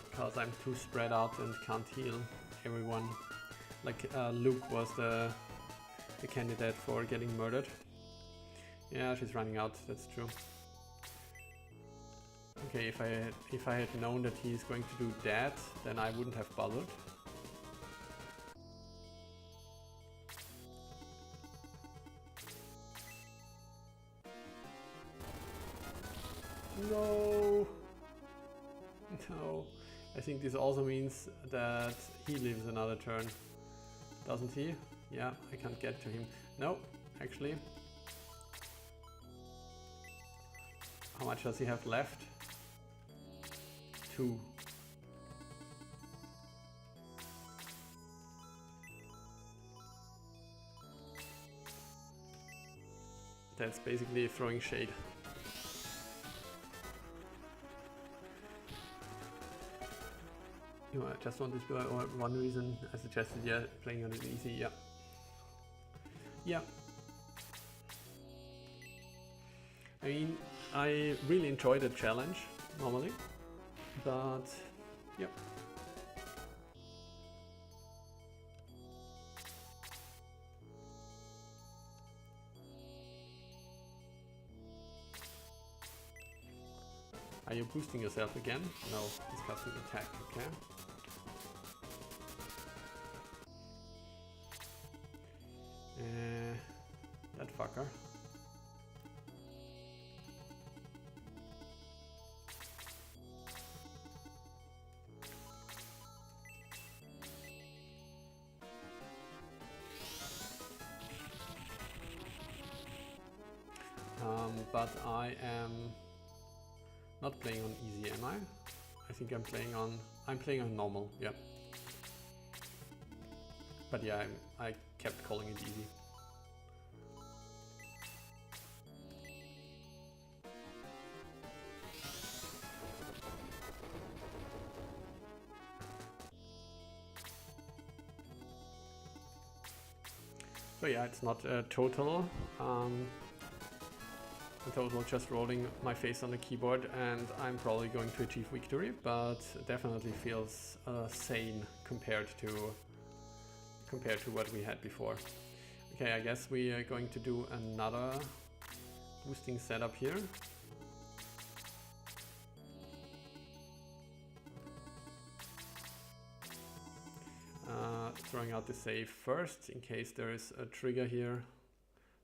because I'm too spread out and can't heal everyone. Like Luke was the candidate for getting murdered. Yeah, she's running out, that's true. Okay, if I had known that he's going to do that, then I wouldn't have bothered. No! No. I think this also means that he lives another turn. Doesn't he? Yeah, I can't get to him. No, actually. How much does he have left? 2. That's basically throwing shade. You know, I just want this one reason I suggested, yeah, playing on it easy, yeah. Yeah. I mean, I really enjoy the challenge, normally, but, yeah. Are you boosting yourself again? No, discussing attack, okay. That fucker. But I am not playing on easy, am I? I think I'm playing on normal, yeah. But yeah, I kept calling it easy. So yeah, it's not a total just rolling my face on the keyboard, and I'm probably going to achieve victory, but definitely feels sane compared to what we had before. Okay, I guess we are going to do another boosting setup here. throwing out the save first in case there is a trigger here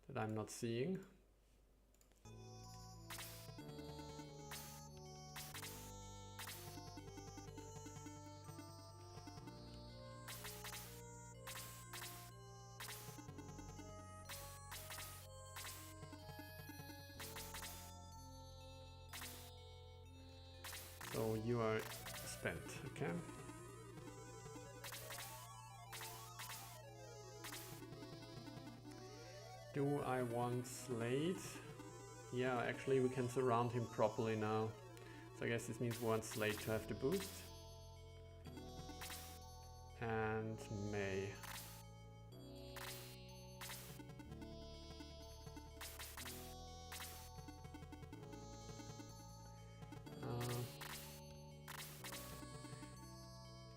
that I'm not seeing. So you are spent, okay? Do I want Slade? Yeah, actually we can surround him properly now. So I guess this means we want Slade to have the boost. And May.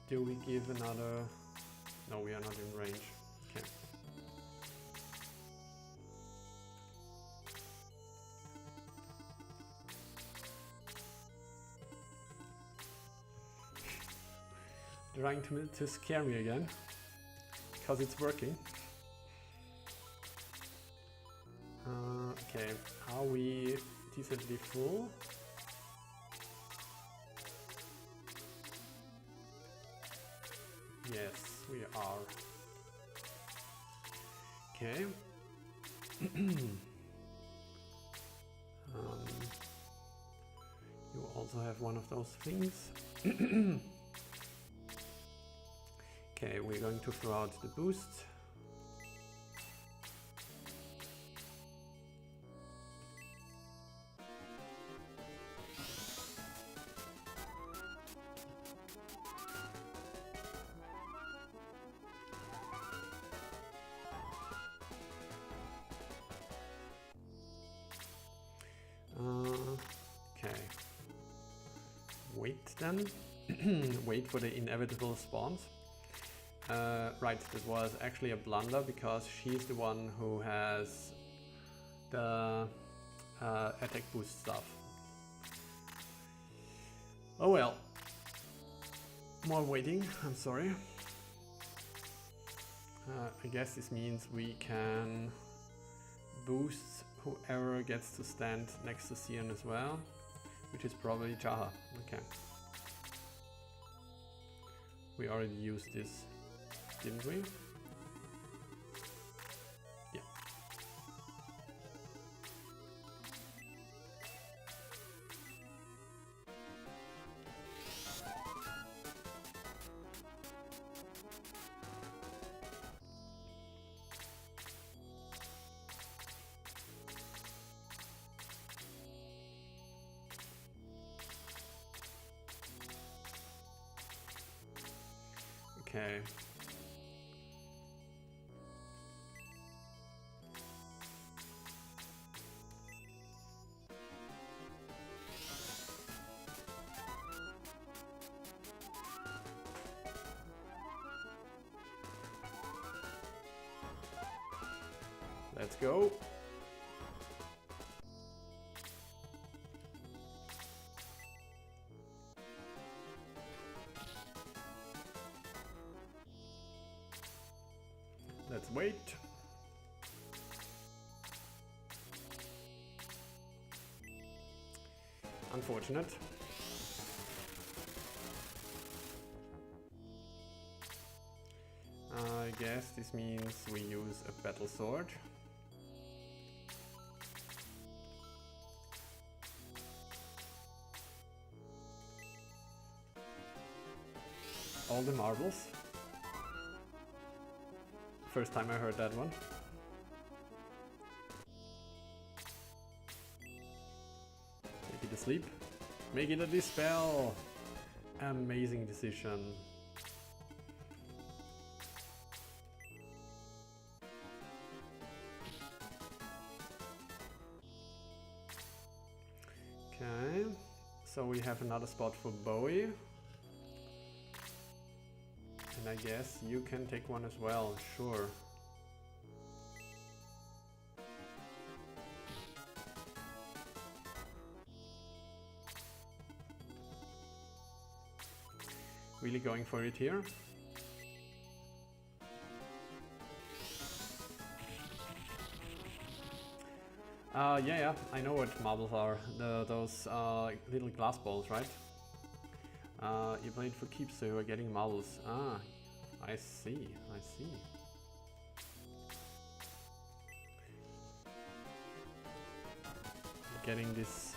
Do we give another... No, we are not in range. Okay. Trying to scare me again. Because it's working. Okay, are we decently full? Yes, we are. Okay. You also have one of those things. Okay, we're going to throw out the boost. Okay. Wait then. Wait for the inevitable spawns. Right, that was actually a blunder because she's the one who has the attack boost stuff. Oh well. More waiting, I'm sorry. I guess this means we can boost whoever gets to stand next to Sion as well, which is probably Jaha. Okay. We already used this, didn't we? Yeah. Okay. Let's go. Let's wait. Unfortunate. I guess this means we use a battle sword. All the marbles. First time I heard that one. Make it a sleep. Make it a dispel. Amazing decision. Okay, so we have another spot for Bowie. And I guess you can take one as well, sure. Really going for it here. Yeah, I know what marbles are. Those little glass balls, right? You played for keeps, so you are getting marbles. Ah, I see, I see. Getting this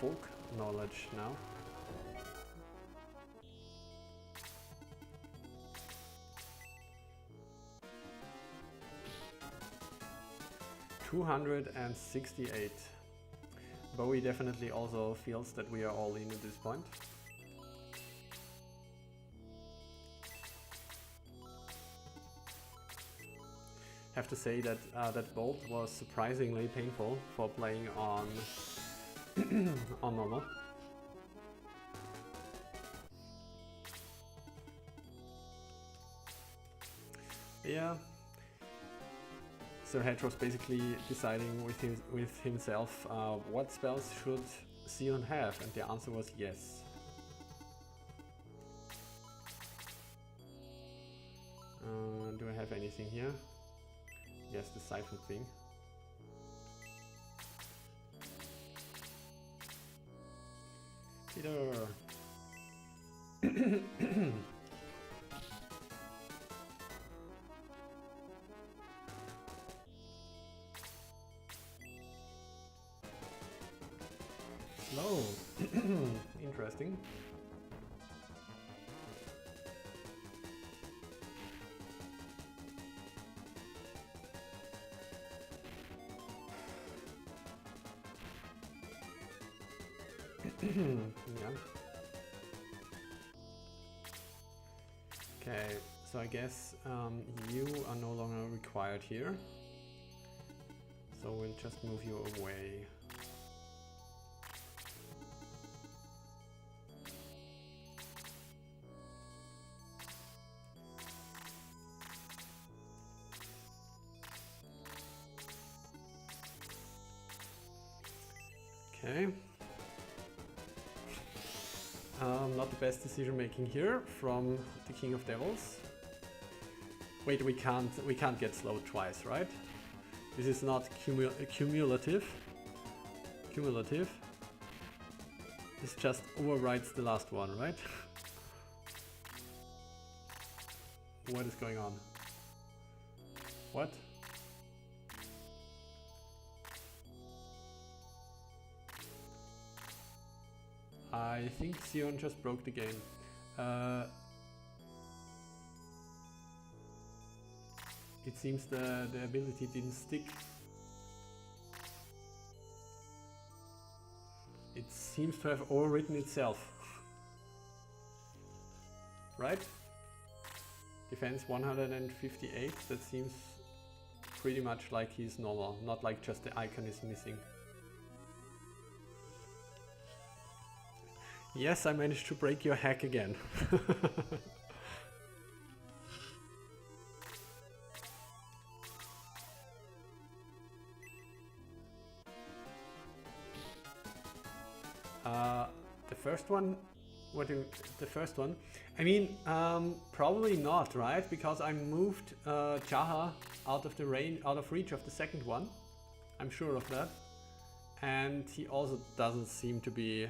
folk knowledge now. $268. Bowie definitely also feels that we are all in at this point. Have to say that that bolt was surprisingly painful for playing on on normal. Yeah. Sir Hedge was basically deciding with himself what spells should Sion have, and the answer was yes. Do I have anything here? Yes, the siphon thing. Peter! Slow! Interesting. Yeah. Okay, so I guess you are no longer required here. So we'll just move you away. Okay. Not the best decision making here from the King of Devils. Wait, we can't get slowed twice, right? This is not cumulative. Cumulative. This just overrides the last one, right? What is going on? What? I think Sion just broke the game. It seems the ability didn't stick. It seems to have overwritten itself. Right? Defense 158, that seems pretty much like he's normal, not like just the icon is missing. Yes, I managed to break your hack again. The first one? The first one? I mean, probably not, right? Because I moved Jaha out of reach of the second one. I'm sure of that. And he also doesn't seem to be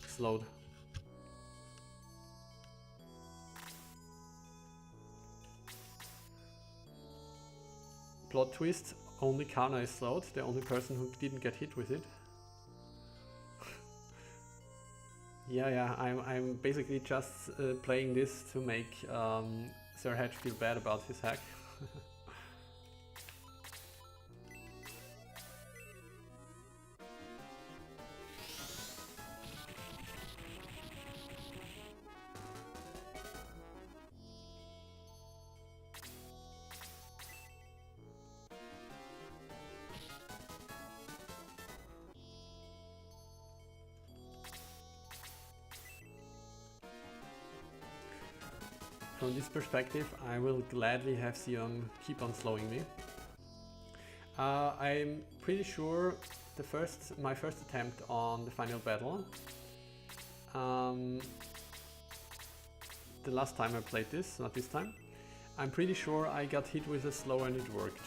slowed. Plot twist, only Kana is slowed, the only person who didn't get hit with it. Yeah, I'm basically just playing this to make Sir Hedge feel bad about his hack. From this perspective, I will gladly have Sion keep on slowing me. I'm pretty sure my first attempt on the final battle, the last time I played this, not this time, I'm pretty sure I got hit with a slow and it worked.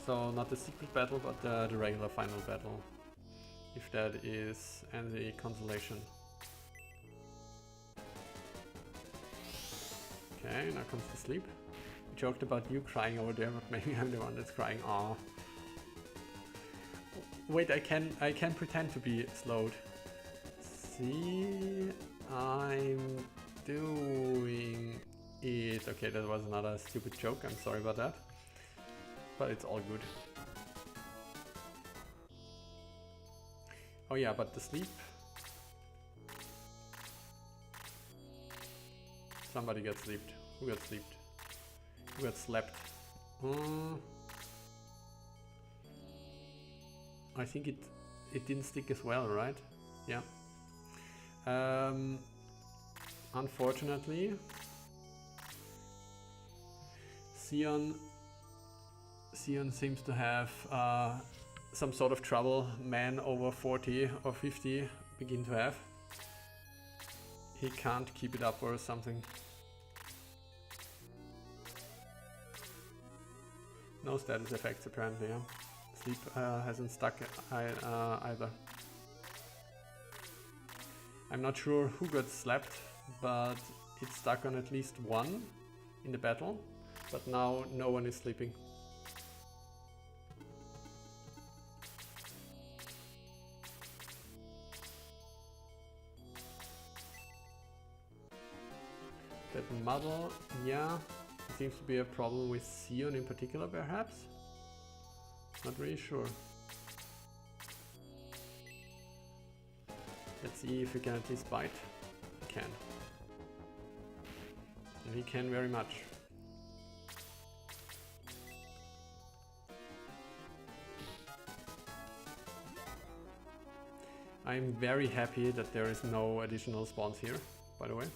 So not the secret battle, but the regular final battle. If that is any consolation. Okay, now comes the sleep. We joked about you crying over there, but maybe I'm the one that's crying. Aw. Wait, I can pretend to be slowed. See, I'm doing it. Okay, that was another stupid joke. I'm sorry about that, but it's all good. Oh yeah, but the sleep. Somebody got sleeped. Who got sleeped? Who got slept? I think it didn't stick as well, right? Yeah. Unfortunately, Sion seems to have some sort of trouble men over 40 or 50 begin to have. He can't keep it up or something. No status effects apparently, yeah. Sleep hasn't stuck either. I'm not sure who got slapped, but it stuck on at least one in the battle, but now no one is sleeping. That model, yeah, it seems to be a problem with Sion in particular, perhaps? Not really sure. Let's see if we can at least bite. We can. And we can very much. I'm very happy that there is no additional spawns here, by the way.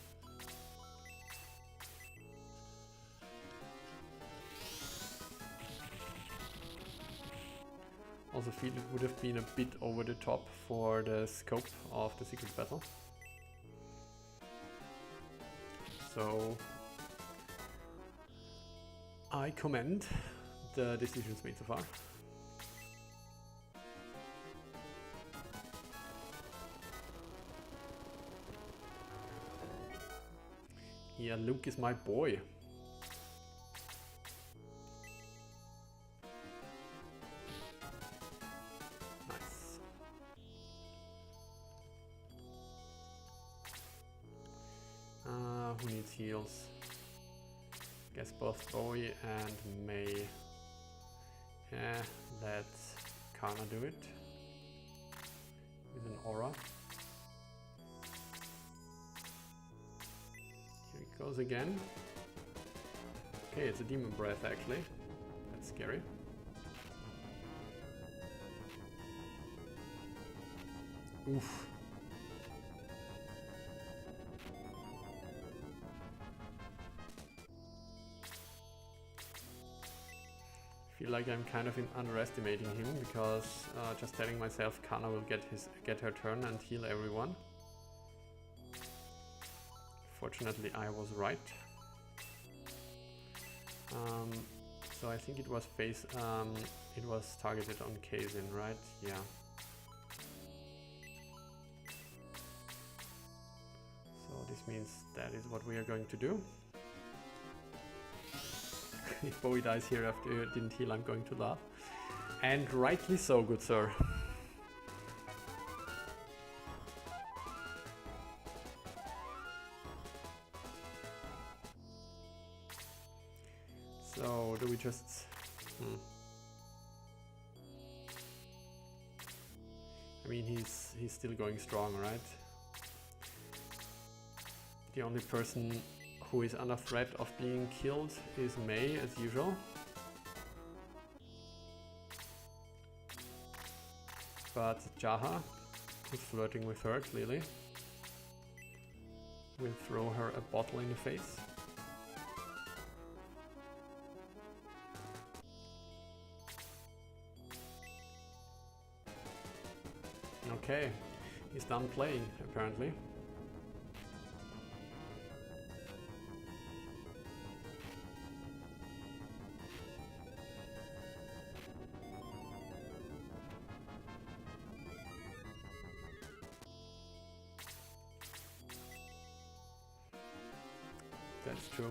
Also feel it would have been a bit over the top for the scope of the secret battle. So I commend the decisions made so far. Yeah, Luke is my boy. Who needs heals? Guess both Bowie and May. Yeah, let Kana do it. With an aura. Here it goes again. Okay, it's a demon breath actually. That's scary. Oof. I feel like I'm kind of underestimating him because just telling myself Kana will get her turn and heal everyone. Fortunately, I was right. So I think it was targeted on Kazin, right? Yeah. So this means that is what we are going to do. If Bowie dies here after you didn't heal, I'm going to laugh. And rightly so, good sir. So, do we just... I mean, he's still going strong, right? The only person who is under threat of being killed is May, as usual. But Jaha, who's flirting with her clearly, will throw her a bottle in the face. Okay, he's done playing, apparently. That's true.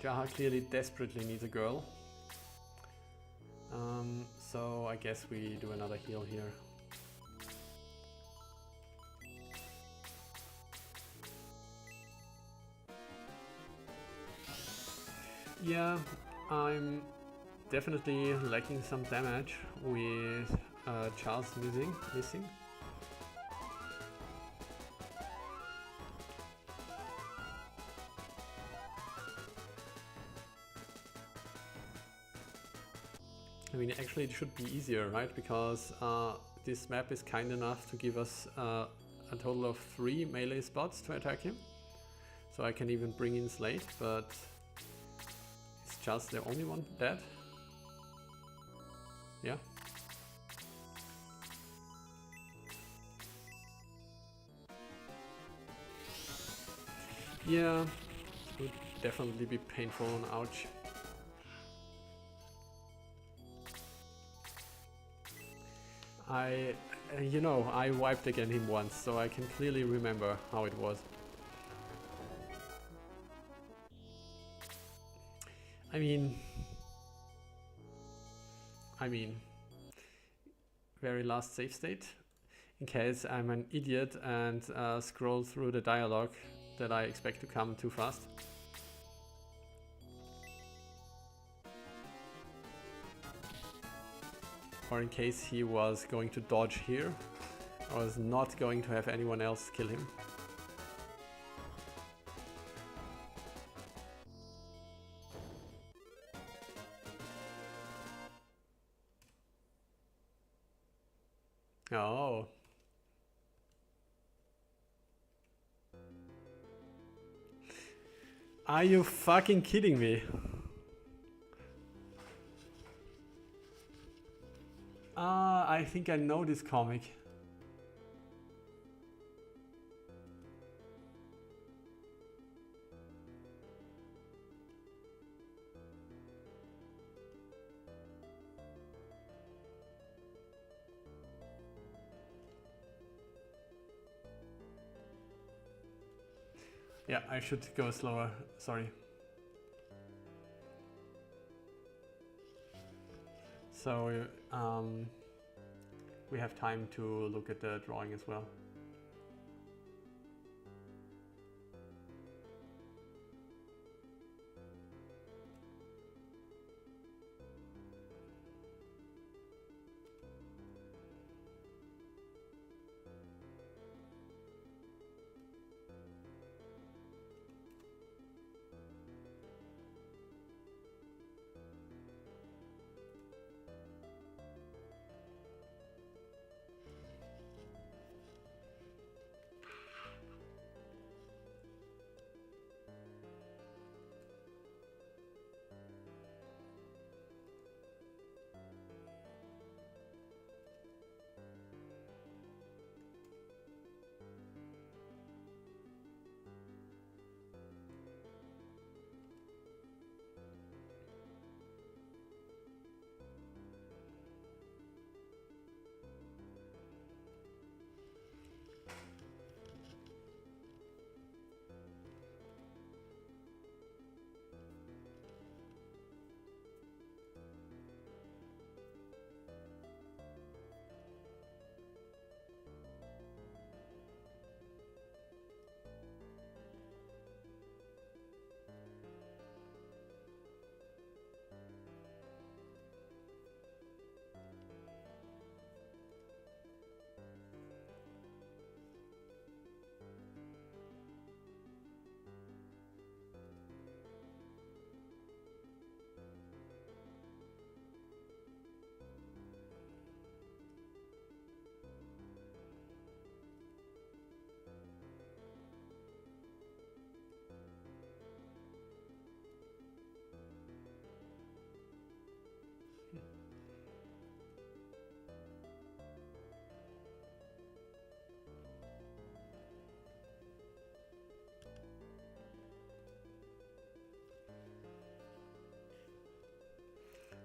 Jaha clearly desperately needs a girl. So I guess we do another heal here. Yeah, I'm definitely lacking some damage with Charles missing. I mean, actually it should be easier, right? Because this map is kind enough to give us a total of 3 melee spots to attack him. So I can even bring in Slate, but it's just the only one dead. Yeah. Yeah, it would definitely be painful on ouch. You know, I wiped against him once, so I can clearly remember how it was. I mean, very last save state, in case I'm an idiot and scroll through the dialogue that I expect to come too fast. Or in case he was going to dodge here, I was not going to have anyone else kill him. Oh. Are you fucking kidding me? I think I know this comic. Yeah, I should go slower, sorry. So, we have time to look at the drawing as well.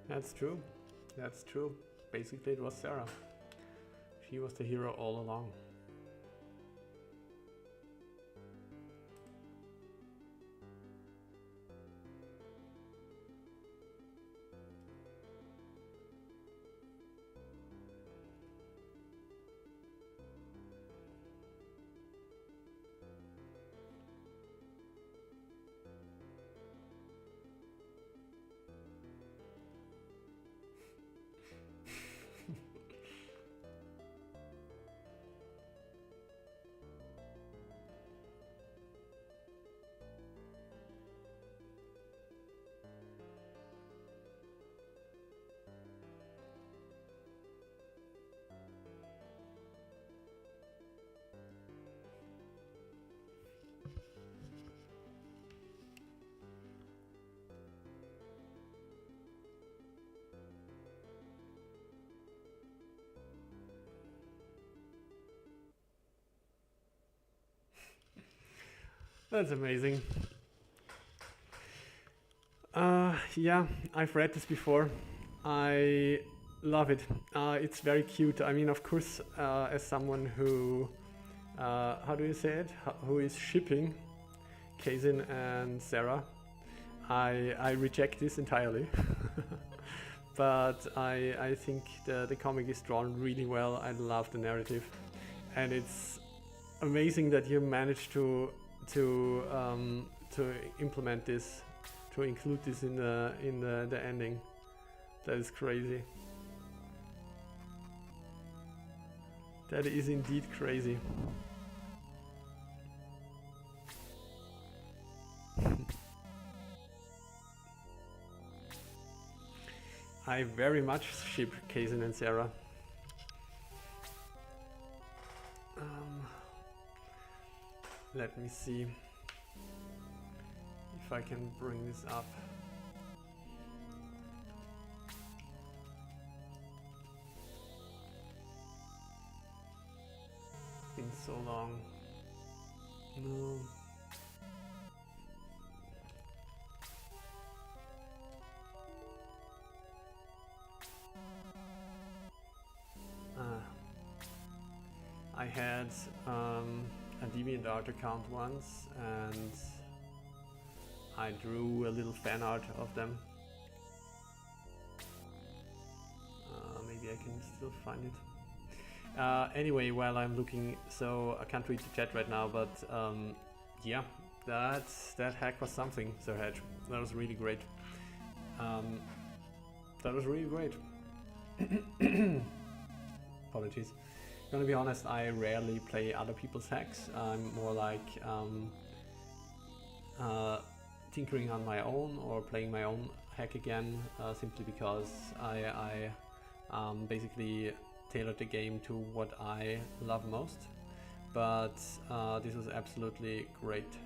That's true. That's true. Basically, it was Sarah. She was the hero all along. That's amazing. Yeah, I've read this before. I love it. It's very cute. I mean, of course, as someone who, how do you say it? Who is shipping Kazin and Sarah, I reject this entirely. But I think the comic is drawn really well. I love the narrative, and it's amazing that you managed to implement this, to include this in the ending. That is crazy. That is indeed crazy. I very much ship Kazin and Sarah. Let me see if I can bring this up. It's been so long. No. I had a DeviantArt account once, and I drew a little fan art of them. Maybe I can still find it. Anyway, while I'm looking, so I can't read the chat right now, but yeah, that hack was something, Sir Hedge. That was really great. That was really great. Apologies. Gonna be honest, I rarely play other people's hacks. I'm more like tinkering on my own or playing my own hack again, simply because I basically tailored the game to what I love most. But this was absolutely great.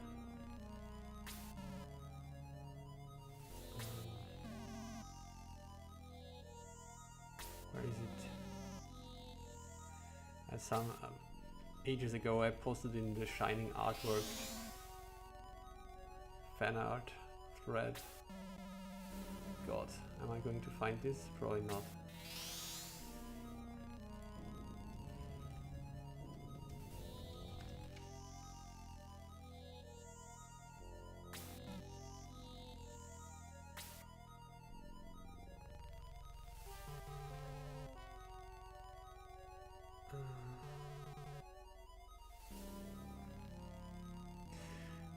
Where is it? Some ages ago I posted in the Shining Artwork fan art thread. God, am I going to find this? Probably not.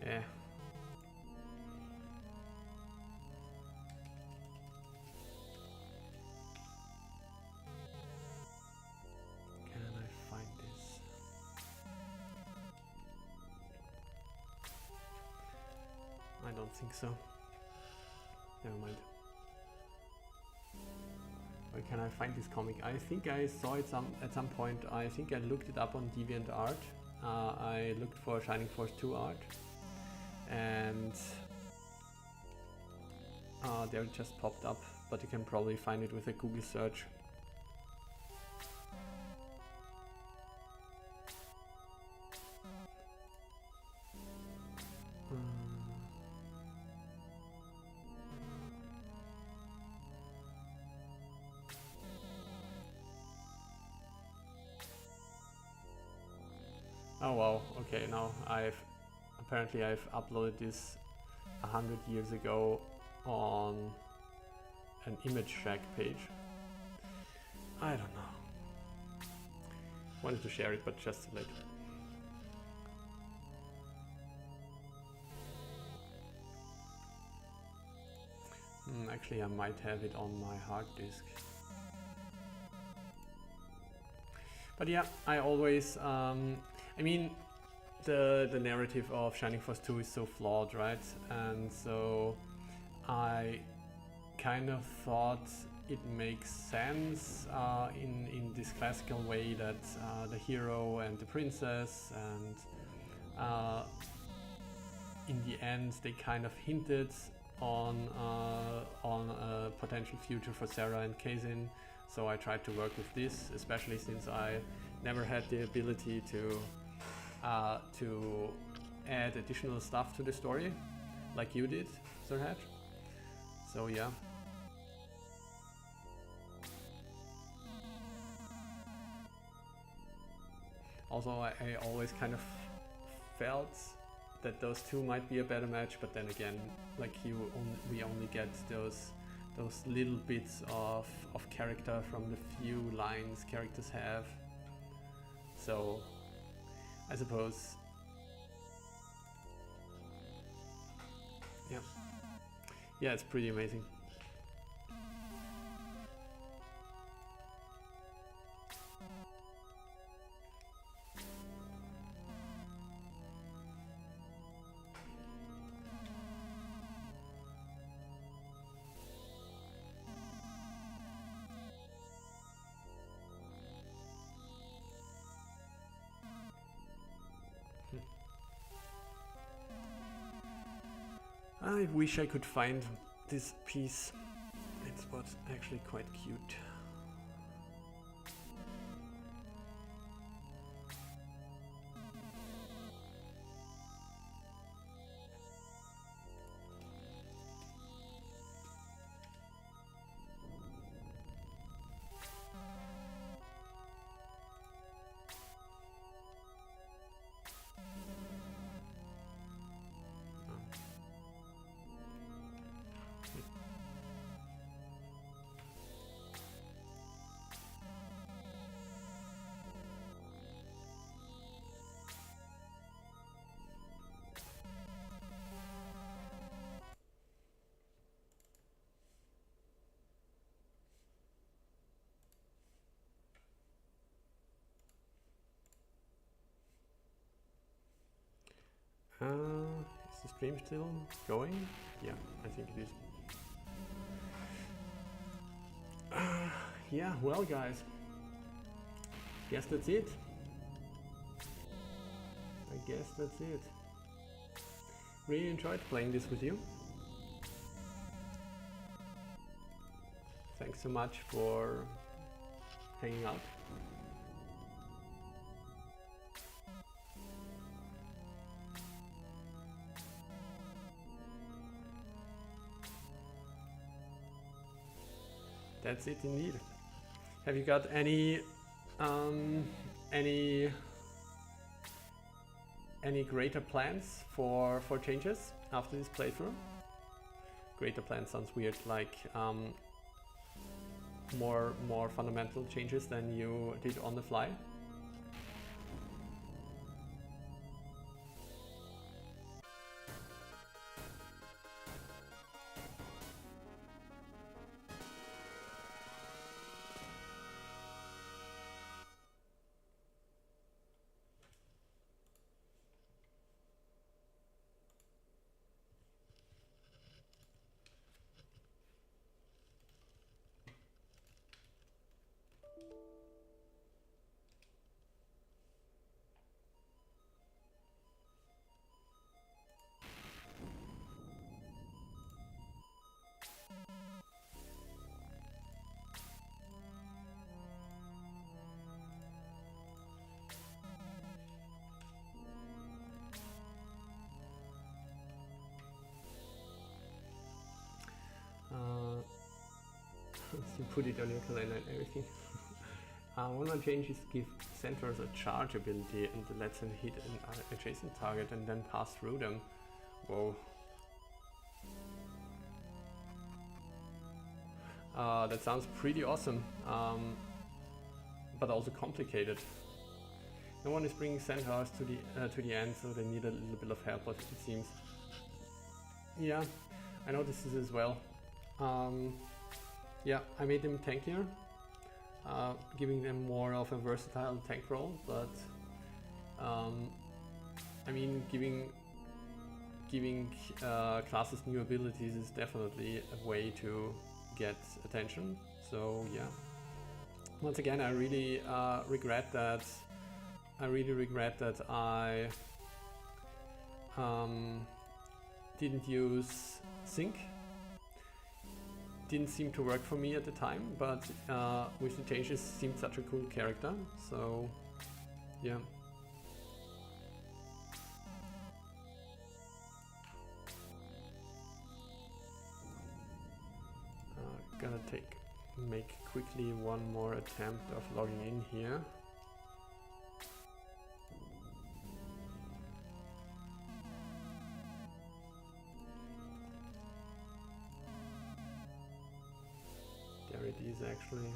Yeah. Can I find this? I don't think so. Never mind. Where can I find this comic? I think I saw it at some point. I think I looked it up on DeviantArt. I looked for Shining Force 2 art, and there it just popped up, but you can probably find it with a Google search. Oh wow, okay, now apparently I've uploaded this 100 years ago on an Image Shack page. I don't know. Wanted to share it, but just too late. Actually, I might have it on my hard disk. But yeah, I always, I mean, the narrative of Shining Force 2 is so flawed, right? And so I kind of thought it makes sense in this classical way that the hero and the princess, and in the end they kind of hinted on a potential future for Sarah and Kazin. So I tried to work with this, especially since I never had the ability to add additional stuff to the story, like you did, Sir Hatch. So yeah. Also, I always kind of felt that those two might be a better match, but then again, like we only get those little bits of character from the few lines characters have. So I suppose, yeah, it's pretty amazing. I wish I could find this piece. It was actually quite cute. Is the stream still going? Yeah, I think it is. Yeah, well guys, guess that's it. I guess that's it. Really enjoyed playing this with you. Thanks so much for hanging out. That's it indeed. Have you got any greater plans for changes after this playthrough? Greater plans sounds weird, like more fundamental changes than you did on the fly. You put it on your calendar and everything. One more change is give centaurs a charge ability and lets them hit an adjacent target and then pass through them. Whoa. That sounds pretty awesome, but also complicated. No one is bringing centaurs to the end, so they need a little bit of help, it seems. Yeah, I noticed this as well. Yeah, I made them tankier, giving them more of a versatile tank role, but I mean, giving classes new abilities is definitely a way to get attention. So yeah, once again, I really regret that. I really regret that I didn't use sync. Didn't seem to work for me at the time, but with the changes seemed such a cool character, so yeah. Gonna make quickly one more attempt of logging in here. There it is actually.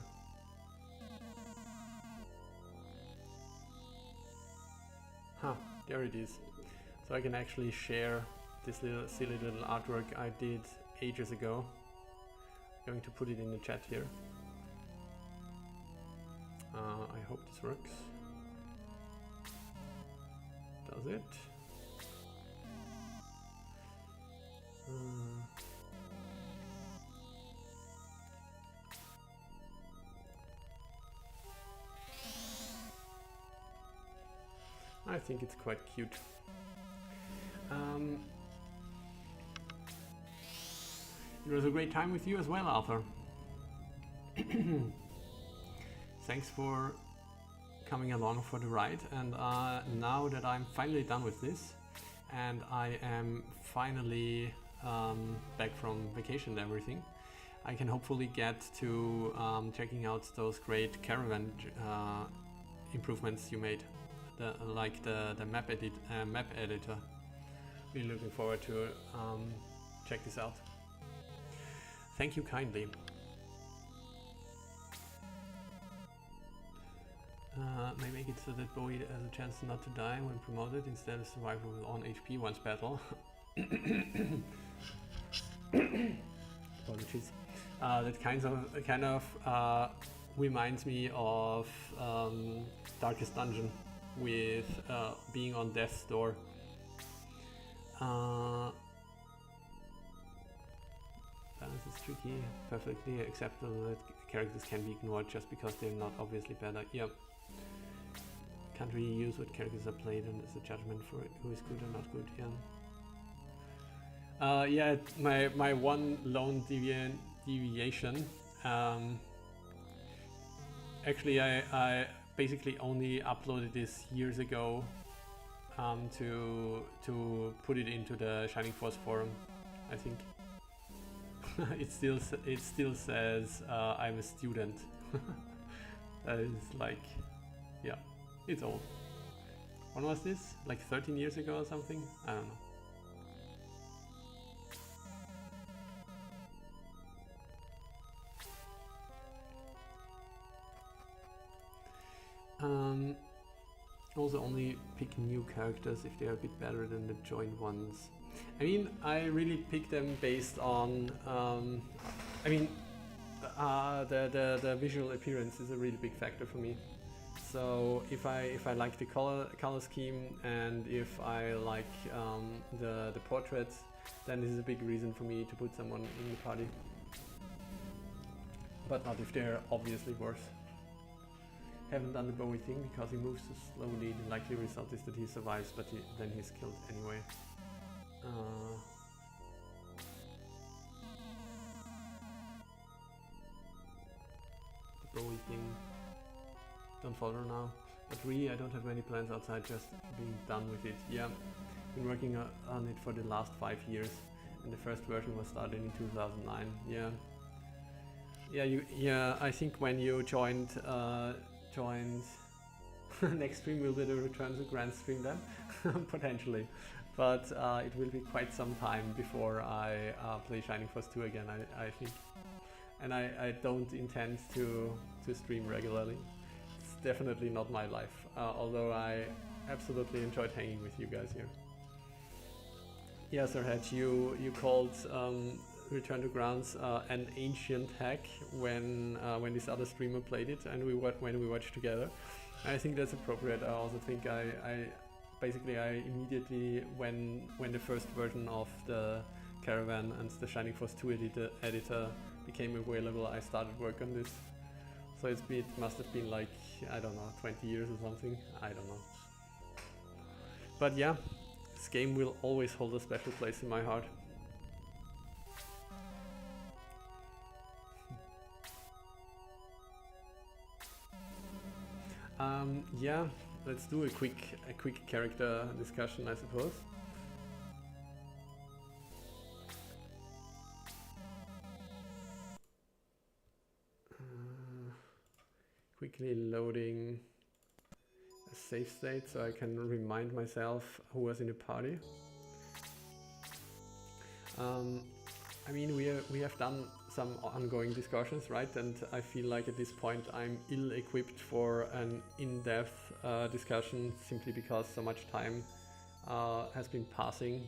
Huh, there it is. So I can actually share this little silly little artwork I did ages ago. I'm going to put it in the chat here. I hope this works. Does it? I think it's quite cute. It was a great time with you as well, Arthur. Thanks for coming along for the ride, and now that I'm finally done with this and I am finally back from vacation and everything, I can hopefully get to checking out those great caravan improvements you made, like the map editor. Really looking forward to check this out. Thank you kindly. May make it so that Bowie has a chance not to die when promoted, instead of survival on HP once battle. Apologies. That kind of reminds me of Darkest Dungeon with being on death's door. Balance is tricky. Perfectly acceptable that characters can be ignored just because they're not obviously better. Yep. Can't really use what characters are played and as a judgment for who is good or not good. Yeah. Yeah. My one lone deviation. Actually, I basically only uploaded this years ago to put it into the Shining Force forum. I think it still says I'm a student. That is like, yeah, it's old. When was this? Like 13 years ago or something? I don't know. Also only pick new characters if they are a bit better than the joined ones. I mean, I really pick them based on, I mean, the visual appearance is a really big factor for me. So if I like the color scheme, and if I like the portraits, then this is a big reason for me to put someone in the party. But not if they're obviously worse. Haven't done the Bowie thing because he moves so slowly. The likely result is that he survives, but then he's killed anyway. The Bowie thing. Don't follow now. But really, I don't have many plans outside just being done with it. Yeah, been working on it for the last 5 years, and the first version was started in 2009. Yeah. Yeah. I think when you joined. Next stream will be the return to Grand Stream then, potentially, but it will be quite some time before I play Shining Force 2 again, I think, and I don't intend to stream regularly. It's definitely not my life, although I absolutely enjoyed hanging with you guys here. Yeah, Sir Hedge, you called Return to Grounds an ancient hack when this other streamer played it, and when we watched together. I think that's appropriate. I also think I immediately when the first version of the Caravan and the Shining Force 2 editor became available, I started work on this. So it must have been like, I don't know, 20 years or something. I don't know. But yeah, this game will always hold a special place in my heart. Yeah, let's do a quick character discussion, I suppose. Quickly loading a save state so I can remind myself who was in the party. I mean, we have done some ongoing discussions, right? And I feel like at this point I'm ill-equipped for an in-depth discussion, simply because so much time has been passing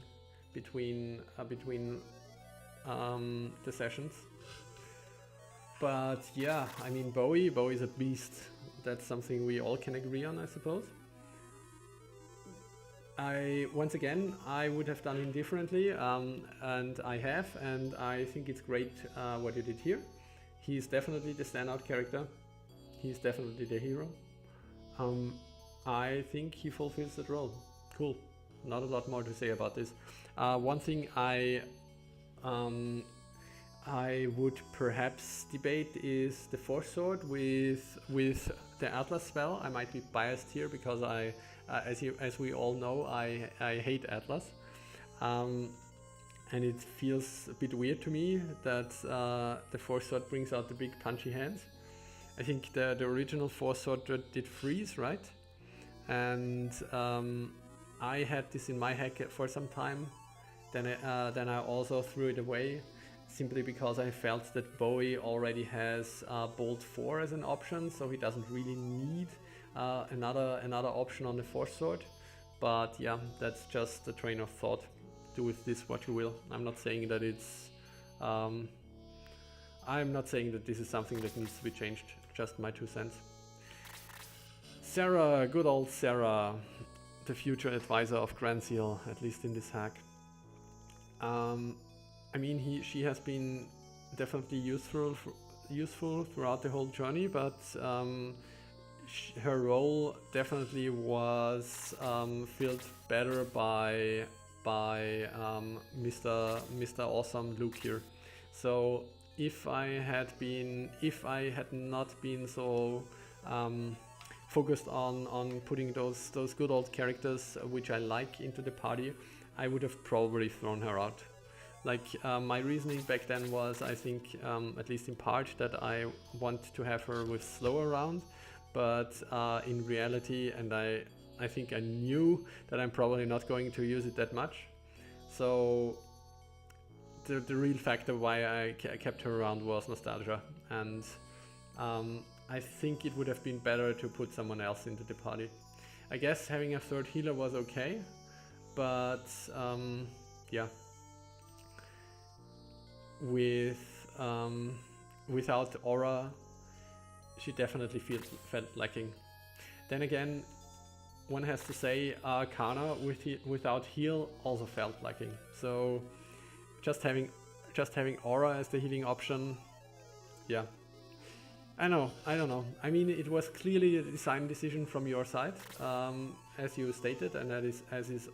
between the sessions. But yeah, I mean, Bowie is a beast. That's something we all can agree on, I suppose. Once again, I would have done him differently, and I have, and I think it's great what you did here. He's definitely the standout character. He's definitely the hero. I think he fulfills that role. Cool. Not a lot more to say about this. One thing I would perhaps debate is the Force Sword with the Atlas spell. I might be biased here because as we all know, I hate Atlas, and it feels a bit weird to me that the Force Sword brings out the big punchy hands. I think the original Force Sword did freeze, right? And I had this in my hack for some time. Then I also threw it away, simply because I felt that Bowie already has Bolt 4 as an option, so he doesn't really need another option on the Force Sword. But yeah, that's just a train of thought. Do with this what you will. I'm not saying that it's I'm not saying that this is something that needs to be changed, just my 2 cents. Sarah, good old Sarah, the future advisor of Grand Seal, at least in this hack. I mean, she has been definitely useful throughout the whole journey, but her role definitely was filled better by Mr. Awesome Luke here. So if I had not been so focused on putting those good old characters which I like into the party, I would have probably thrown her out. Like, my reasoning back then was, I think, at least in part, that I want to have her with slower round, but in reality, and I think I knew that I'm probably not going to use it that much. So the real factor why I kept her around was nostalgia, and I think it would have been better to put someone else into the party. I guess having a third healer was okay, but yeah. Without aura, she definitely felt lacking. Then again, one has to say Arcana without heal also felt lacking. So just having aura as the healing option, yeah. I don't know. I mean, it was clearly a design decision from your side, as you stated, and it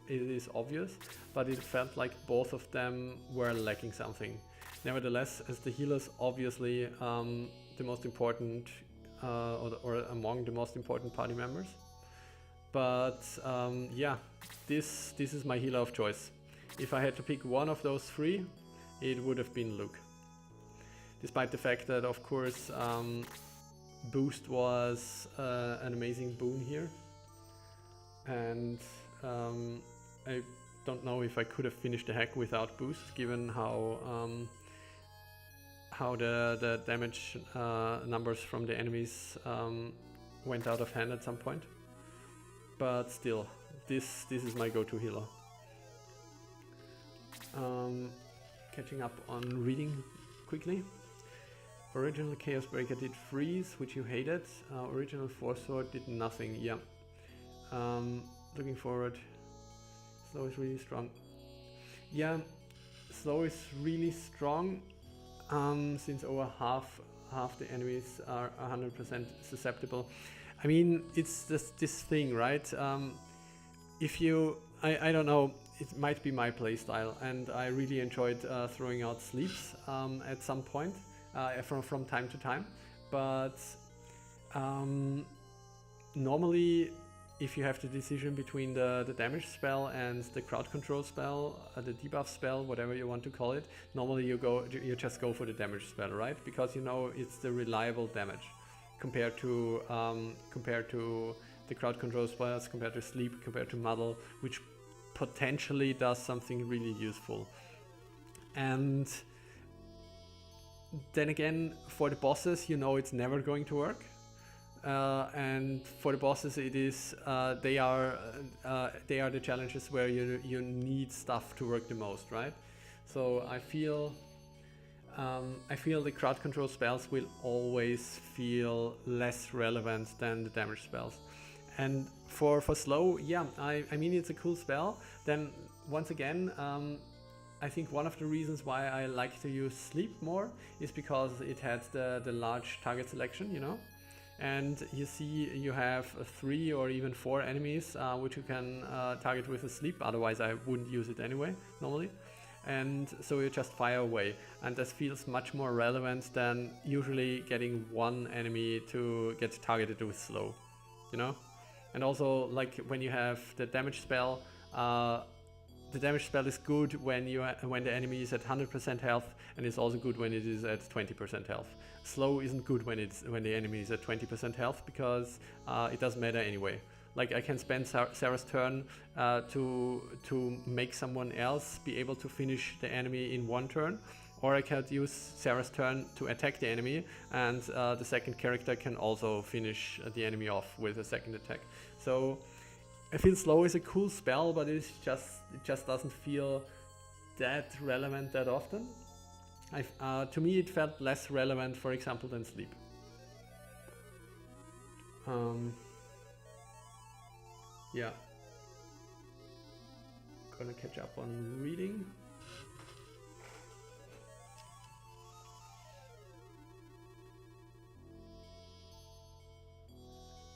is obvious. But it felt like both of them were lacking something. Nevertheless, as the healers, obviously the most important or among the most important party members. But yeah, this is my healer of choice. If I had to pick one of those 3, it would have been Luke. Despite the fact that, of course, boost was an amazing boon here, and I don't know if I could have finished the hack without boost, given how the damage numbers from the enemies went out of hand at some point. But still, this is my go-to healer. Catching up on reading quickly. Original Chaos Breaker did freeze, which you hated. Original Force Sword did nothing. Yeah. Looking forward. Slow is really strong. Yeah, slow is really strong. Since over half the enemies are 100% susceptible. I mean, it's just this thing, right? If you, I don't know, it might be my playstyle, and I really enjoyed throwing out sleeps at some point from time to time. But normally, if you have the decision between the damage spell and the crowd control spell, the debuff spell, whatever you want to call it, normally you just go for the damage spell, right? Because you know it's the reliable damage. compared to the crowd control spells, compared to sleep, compared to muddle, which potentially does something really useful. And then again, for the bosses, you know it's never going to work. And for the bosses, it is they are the challenges where you need stuff to work the most, right? So I feel the crowd control spells will always feel less relevant than the damage spells. And for slow, yeah, I mean it's a cool spell. Then once again, I think one of the reasons why I like to use sleep more is because it had the large target selection, you know. And you see you have 3 or even 4 enemies which you can target with a sleep, otherwise I wouldn't use it anyway, normally. And so you just fire away, and this feels much more relevant than usually getting one enemy to get targeted with slow, you know? And also, like, when you have the damage spell, the damage spell is good when the enemy is at 100% health, and it's also good when it is at 20% health. Slow isn't good when the enemy is at 20% health, because it doesn't matter anyway. Like, I can spend Sarah's turn to make someone else be able to finish the enemy in one turn, or I could use Sarah's turn to attack the enemy, and the second character can also finish the enemy off with a second attack. So I feel slow is a cool spell, but it just doesn't feel that relevant that often. To me, it felt less relevant, for example, than sleep. Yeah. Gonna catch up on reading.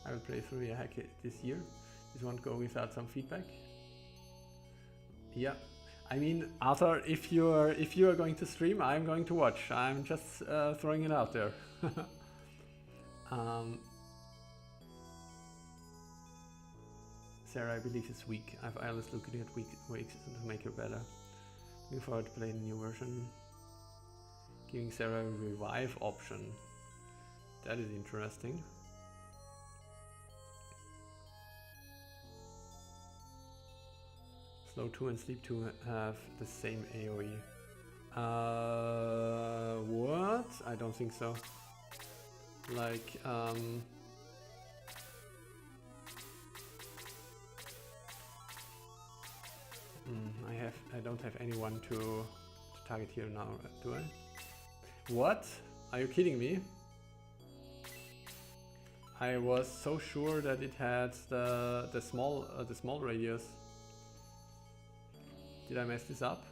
I will play through a hack this year. This won't go without some feedback. Yeah, I mean, Arthur, if you are going to stream, I'm going to watch. I'm just throwing it out there. Sarah, I believe, is weak. I was looking at weak ways to make her better. Looking forward to playing the new version. Giving Sarah a revive option. That is interesting. Slow 2 and Sleep 2 have the same AoE. What? I don't think so. Like, I don't have anyone to target here now, do I? What? Are you kidding me? I was so sure that it had the small radius. Did I mess this up?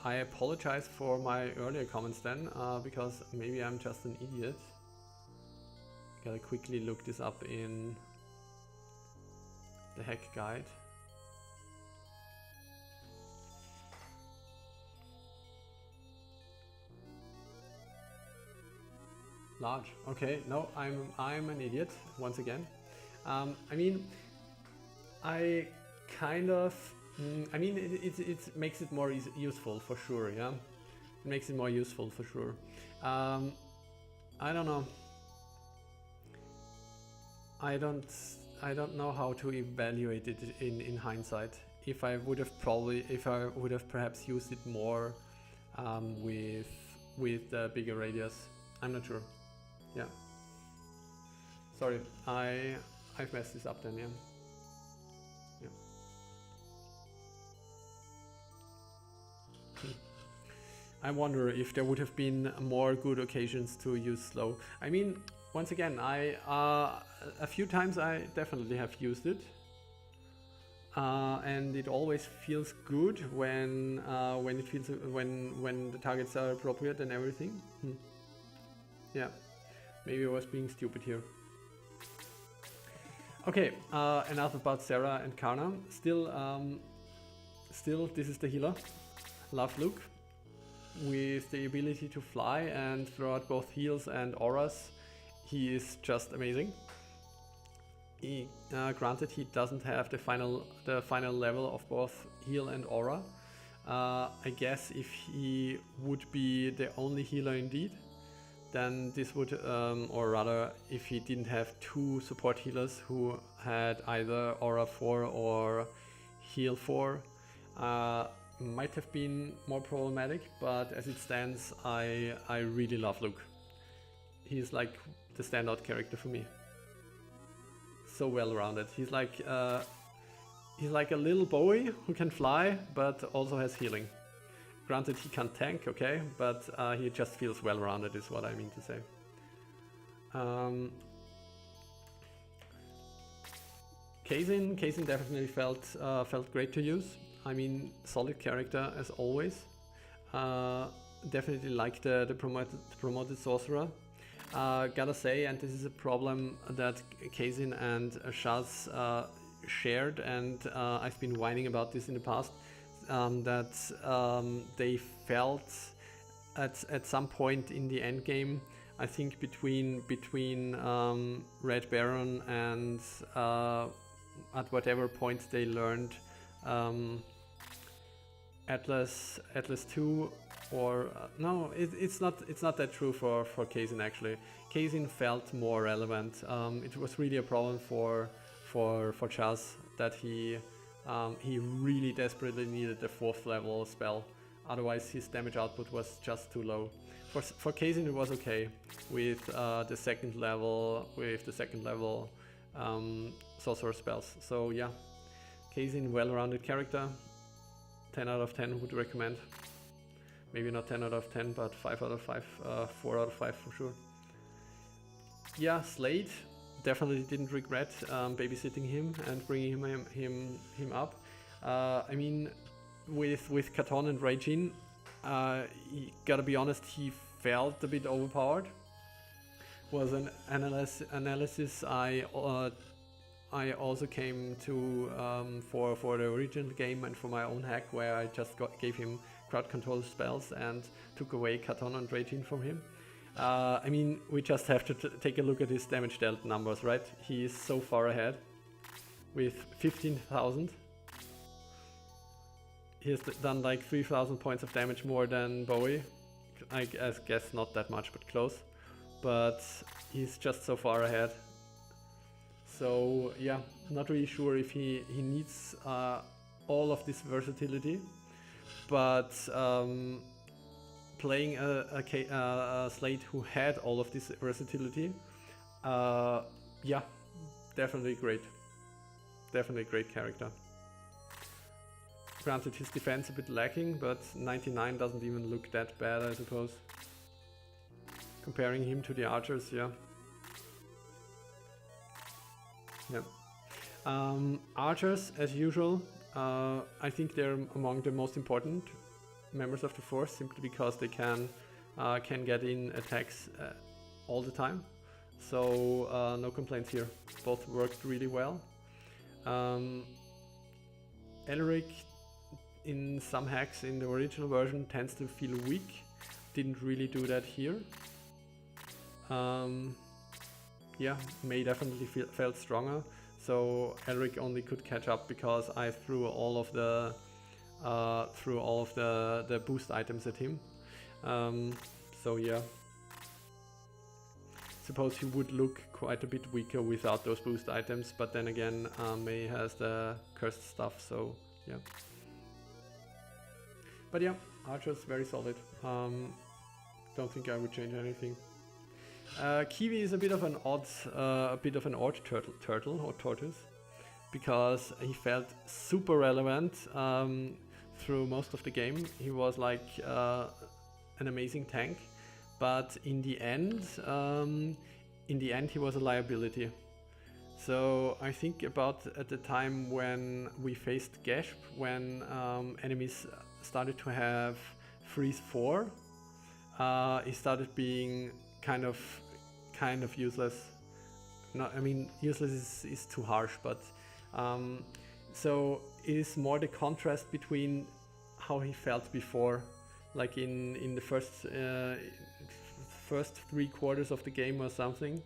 I apologize for my earlier comments then, because maybe I'm just an idiot. Gotta quickly look this up in the hack guide. Large. Okay, no, I'm an idiot once again. I mean, I kind of. I mean, it makes it more useful for sure. Yeah, it makes it more useful for sure. I don't know. I don't know how to evaluate it in hindsight. If I would have perhaps used it more with the bigger radius. I'm not sure. Yeah. Sorry, I've messed this up then, yeah. I wonder if there would have been more good occasions to use slow. I mean, once again, a few times I definitely have used it, and it always feels good when the targets are appropriate and everything. Yeah, maybe I was being stupid here. Okay, enough about Sarah and Karna. Still, this is the healer, Love Luke, with the ability to fly and throw out both heals and auras. He is just amazing. Granted, he doesn't have the final level of both heal and aura, I guess if he would be the only healer indeed, then this would, or rather, if he didn't have two support healers who had either Aura 4 or Heal 4, might have been more problematic, but as it stands, I really love Luke. He's like the standout character for me. So well rounded. He's like a little boy who can fly, but also has healing. Granted, he can't tank, okay, but he just feels well rounded, is what I mean to say. Kazin definitely felt great to use. I mean, solid character as always. Definitely like the promoted sorcerer. Gotta say, and this is a problem that Kazin and Shaz shared, and I've been whining about this in the past, that they felt at some point in the end game, I think between Red Baron and at whatever point they learned Atlas 2, or no, it's not that true for Kazin actually. Kazin felt more relevant. It was really a problem for Chaz that he really desperately needed the 4th level spell. Otherwise, his damage output was just too low. For Kazin, it was okay with the second level sorcerer spells. So yeah, Kazin, well-rounded character. 10 out of 10 would recommend. Maybe not 10 out of 10, but 5 out of 5, 4 out of 5 for sure. Yeah, Slade, definitely didn't regret babysitting him and bringing him up. I mean, with Katon and Raijin, gotta be honest, he felt a bit overpowered. Was an analysis I also came to for the original game and for my own hack, where I just gave him crowd control spells and took away Katon and Raijin from him. I mean, we just have to take a look at his damage dealt numbers, right? He is so far ahead with 15,000. He has done like 3,000 points of damage more than Bowie. I guess not that much, but close. But he's just so far ahead. So yeah, not really sure if he needs all of this versatility, but playing a Slate who had all of this versatility, yeah, definitely great character. Granted, his defense a bit lacking, but 99 doesn't even look that bad, I suppose. Comparing him to the archers, yeah. Archers, as usual, I think they're among the most important members of the force, simply because they can get in attacks all the time. So no complaints here. Both worked really well. Elric, in some hacks in the original version, tends to feel weak. Didn't really do that here. Yeah, May definitely felt stronger. So Elric only could catch up because I threw all of the boost items at him. So yeah, suppose he would look quite a bit weaker without those boost items, but then again, May has the cursed stuff, so yeah. But yeah, archers very solid. Don't think I would change anything. Kiwi is a bit of an odd turtle or tortoise, because he felt super relevant through most of the game. He was like an amazing tank, but in the end he was a liability. So I think about at the time when we faced Gasp, when enemies started to have freeze 4, he started being kind of useless. No, I mean, useless is too harsh, but so it is more the contrast between how he felt before, like in the first 3 quarters of the game or something.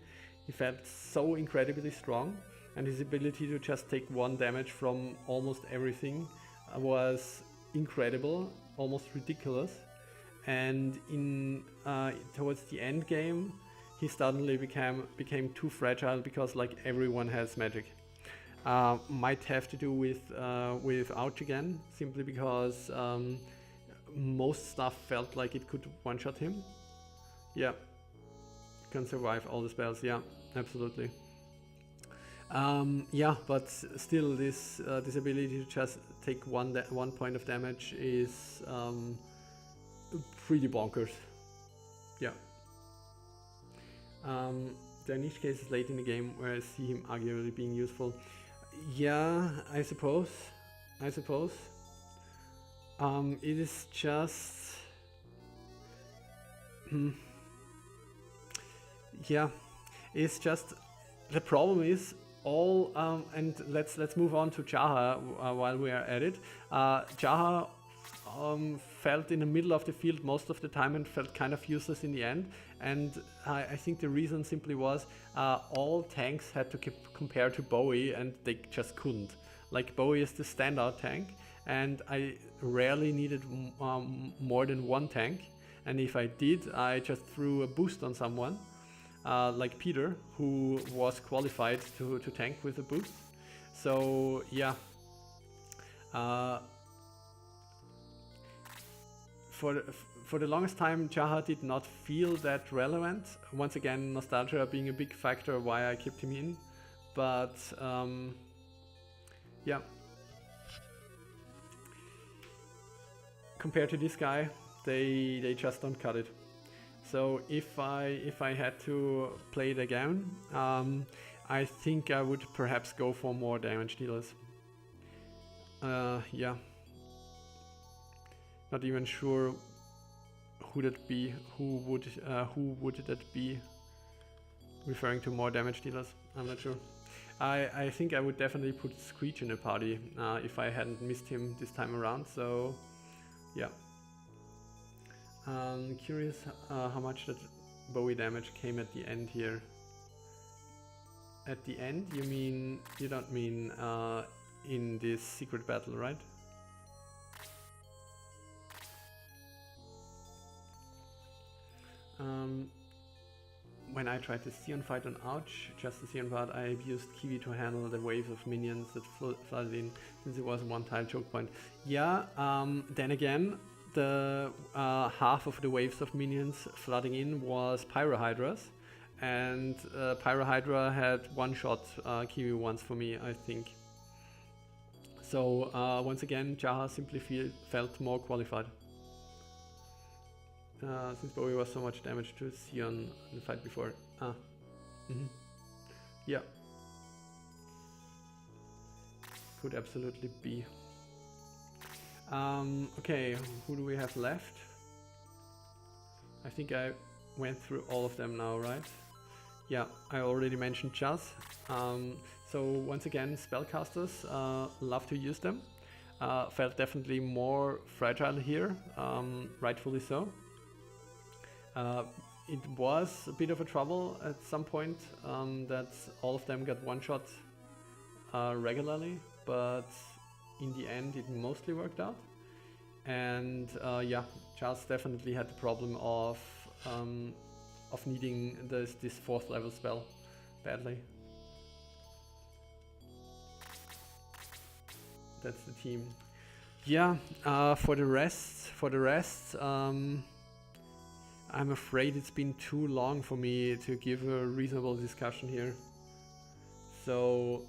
He felt so incredibly strong, and his ability to just take 1 damage from almost everything was incredible, almost ridiculous. And in towards the end game, he suddenly became too fragile because like everyone has magic. Might have to do with Ouch again, simply because most stuff felt like it could one-shot him. Yeah, can survive all the spells. Yeah, absolutely. Yeah, but still, this ability to just take one point of damage is pretty bonkers. Yeah. There are niche cases late in the game where I see him arguably being useful. Yeah, I suppose. It is just... yeah, it's just... The problem is all... and let's move on to Jaha while we are at it. Jaha felt in the middle of the field most of the time and felt kind of useless in the end. And I think the reason simply was all tanks had to compare to Bowie and they just couldn't. Like Bowie is the standout tank and I rarely needed more than one tank. And if I did, I just threw a boost on someone like Peter, who was qualified to tank with a boost. So yeah. For the longest time, Jaha did not feel that relevant. Once again, nostalgia being a big factor why I kept him in. But yeah, compared to this guy, they just don't cut it. So if I had to play it again, I think I would perhaps go for more damage dealers. Yeah. Not even sure who that be. Who would that be? Referring to more damage dealers. I'm not sure. I think I would definitely put Screech in the party if I hadn't missed him this time around. So yeah. Curious how much that Bowie damage came at the end here. At the end, you don't mean in this secret battle, right? When I tried the Sion fight on Ouch, just the Sion part, I used Kiwi to handle the waves of minions that flooded in, since it was a one-tile choke point. Yeah, then again, the half of the waves of minions flooding in was Pyrohydras, and Pyrohydra had one-shot Kiwi once for me, I think. So once again, Jaha simply felt more qualified. Since Bowie was so much damage to Sion in the fight before. Yeah. Could absolutely be. Okay, who do we have left? I think I went through all of them now, right? Yeah, I already mentioned Jazz. So once again, spellcasters love to use them. Felt definitely more fragile here, rightfully so. It was a bit of a trouble at some point that all of them got one-shot regularly, but in the end it mostly worked out. And yeah, Charles definitely had the problem of needing this 4th level spell badly. That's the team. Yeah, for the rest, I'm afraid it's been too long for me to give a reasonable discussion here. So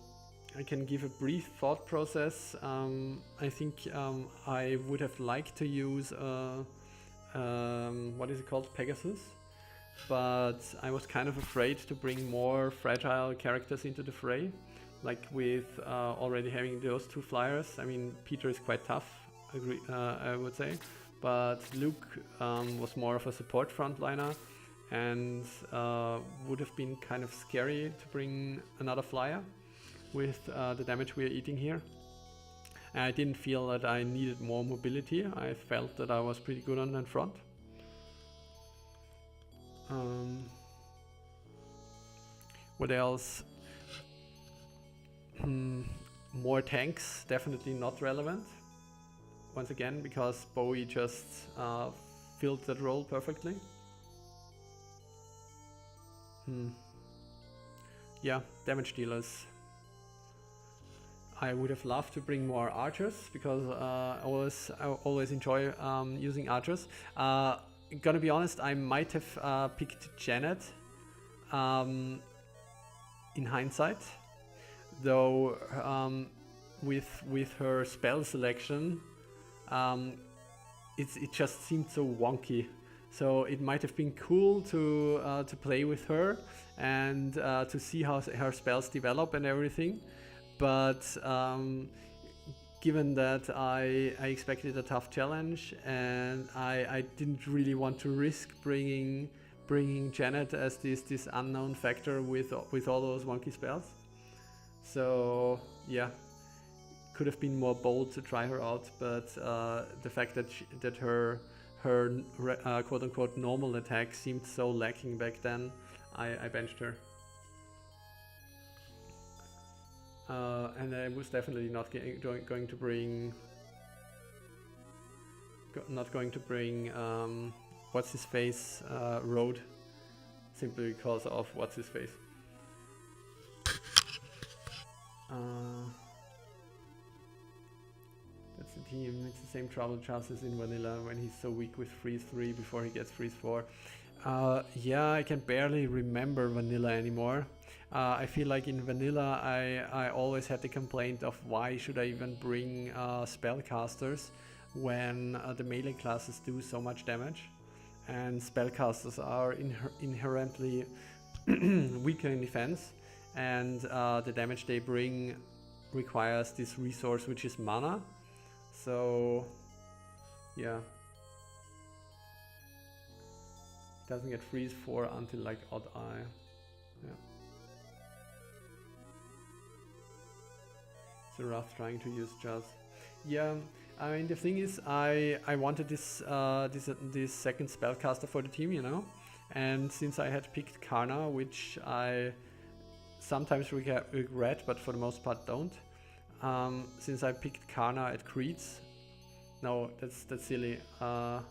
I can give a brief thought process. I think I would have liked to use what is it called, Pegasus, but I was kind of afraid to bring more fragile characters into the fray, like with already having those 2 flyers. I mean, Peter is quite tough, I would say. But Luke was more of a support frontliner and would have been kind of scary to bring another flyer with the damage we are eating here. And I didn't feel that I needed more mobility. I felt that I was pretty good on that front. What else? More tanks, definitely not relevant. once again, because Bowie just filled that role perfectly. Yeah, damage dealers. I would have loved to bring more archers, because I always enjoy using archers. Gonna be honest, I might have picked Janet in hindsight, though with her spell selection, it just seemed so wonky. So it might have been cool to play with her and to see how her spells develop and everything. But given that I expected a tough challenge, and I didn't really want to risk bringing Janet as this unknown factor with all those wonky spells. So yeah, could have been more bold to try her out, but the fact that her quote-unquote normal attack seemed so lacking back then, I benched her. And I was definitely not going to bring what's his face Road, simply because of what's his face. That's the team. It's the same trouble Charles is in vanilla when he's so weak with freeze 3 before he gets freeze 4. Yeah, I can barely remember vanilla anymore. I feel like in vanilla I always had the complaint of why should I even bring spellcasters when the melee classes do so much damage, and spellcasters are inherently weaker in defense, and the damage they bring requires this resource, which is mana. So yeah, doesn't get freeze 4 until like odd eye. Yeah. So Wrath trying to use Jazz. Yeah, I mean the thing is, I wanted this second spellcaster for the team, you know, and since I had picked Karna, which I sometimes regret, but for the most part don't. Since I picked Karna at Creeds, no, that's silly. No,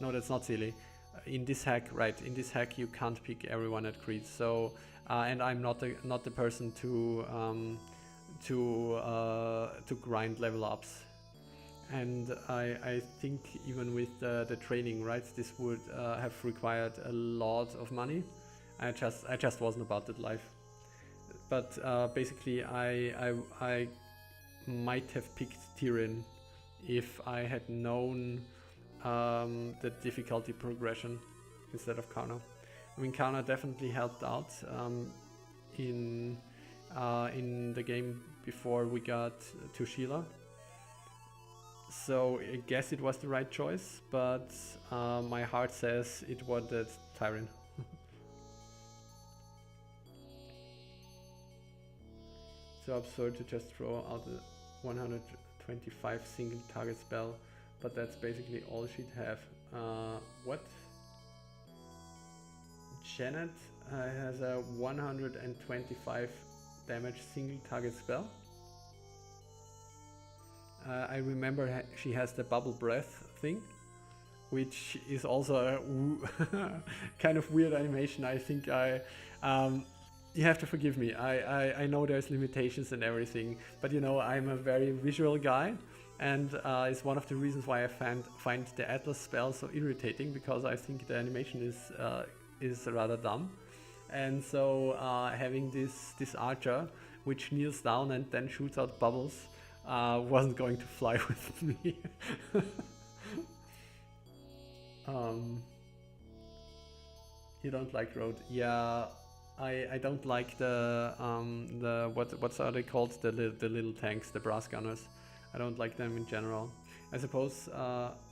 that's not silly. In this hack, right? In this hack, you can't pick everyone at Creeds. So, and I'm not the person to grind level ups. And I think even with the training, right, this would have required a lot of money. I just wasn't about that life. But basically, I might have picked Tyrion if I had known the difficulty progression instead of Karna. I mean, Karna definitely helped out in the game before we got to Sheila. So I guess it was the right choice, but my heart says it wanted Tyrion. So absurd to just throw out a 125 single target spell, but that's basically all she'd have. What? Janet has a 125 damage single target spell. I remember she has the bubble breath thing, which is also a kind of weird animation. I think you have to forgive me. I know there's limitations and everything, but you know, I'm a very visual guy, and it's one of the reasons why I find the Atlas spell so irritating, because I think the animation is rather dumb. And so having this archer which kneels down and then shoots out bubbles wasn't going to fly with me. You don't like Road? Yeah, I don't like the what are they called, the little tanks, the brass gunners. I don't like them in general. I suppose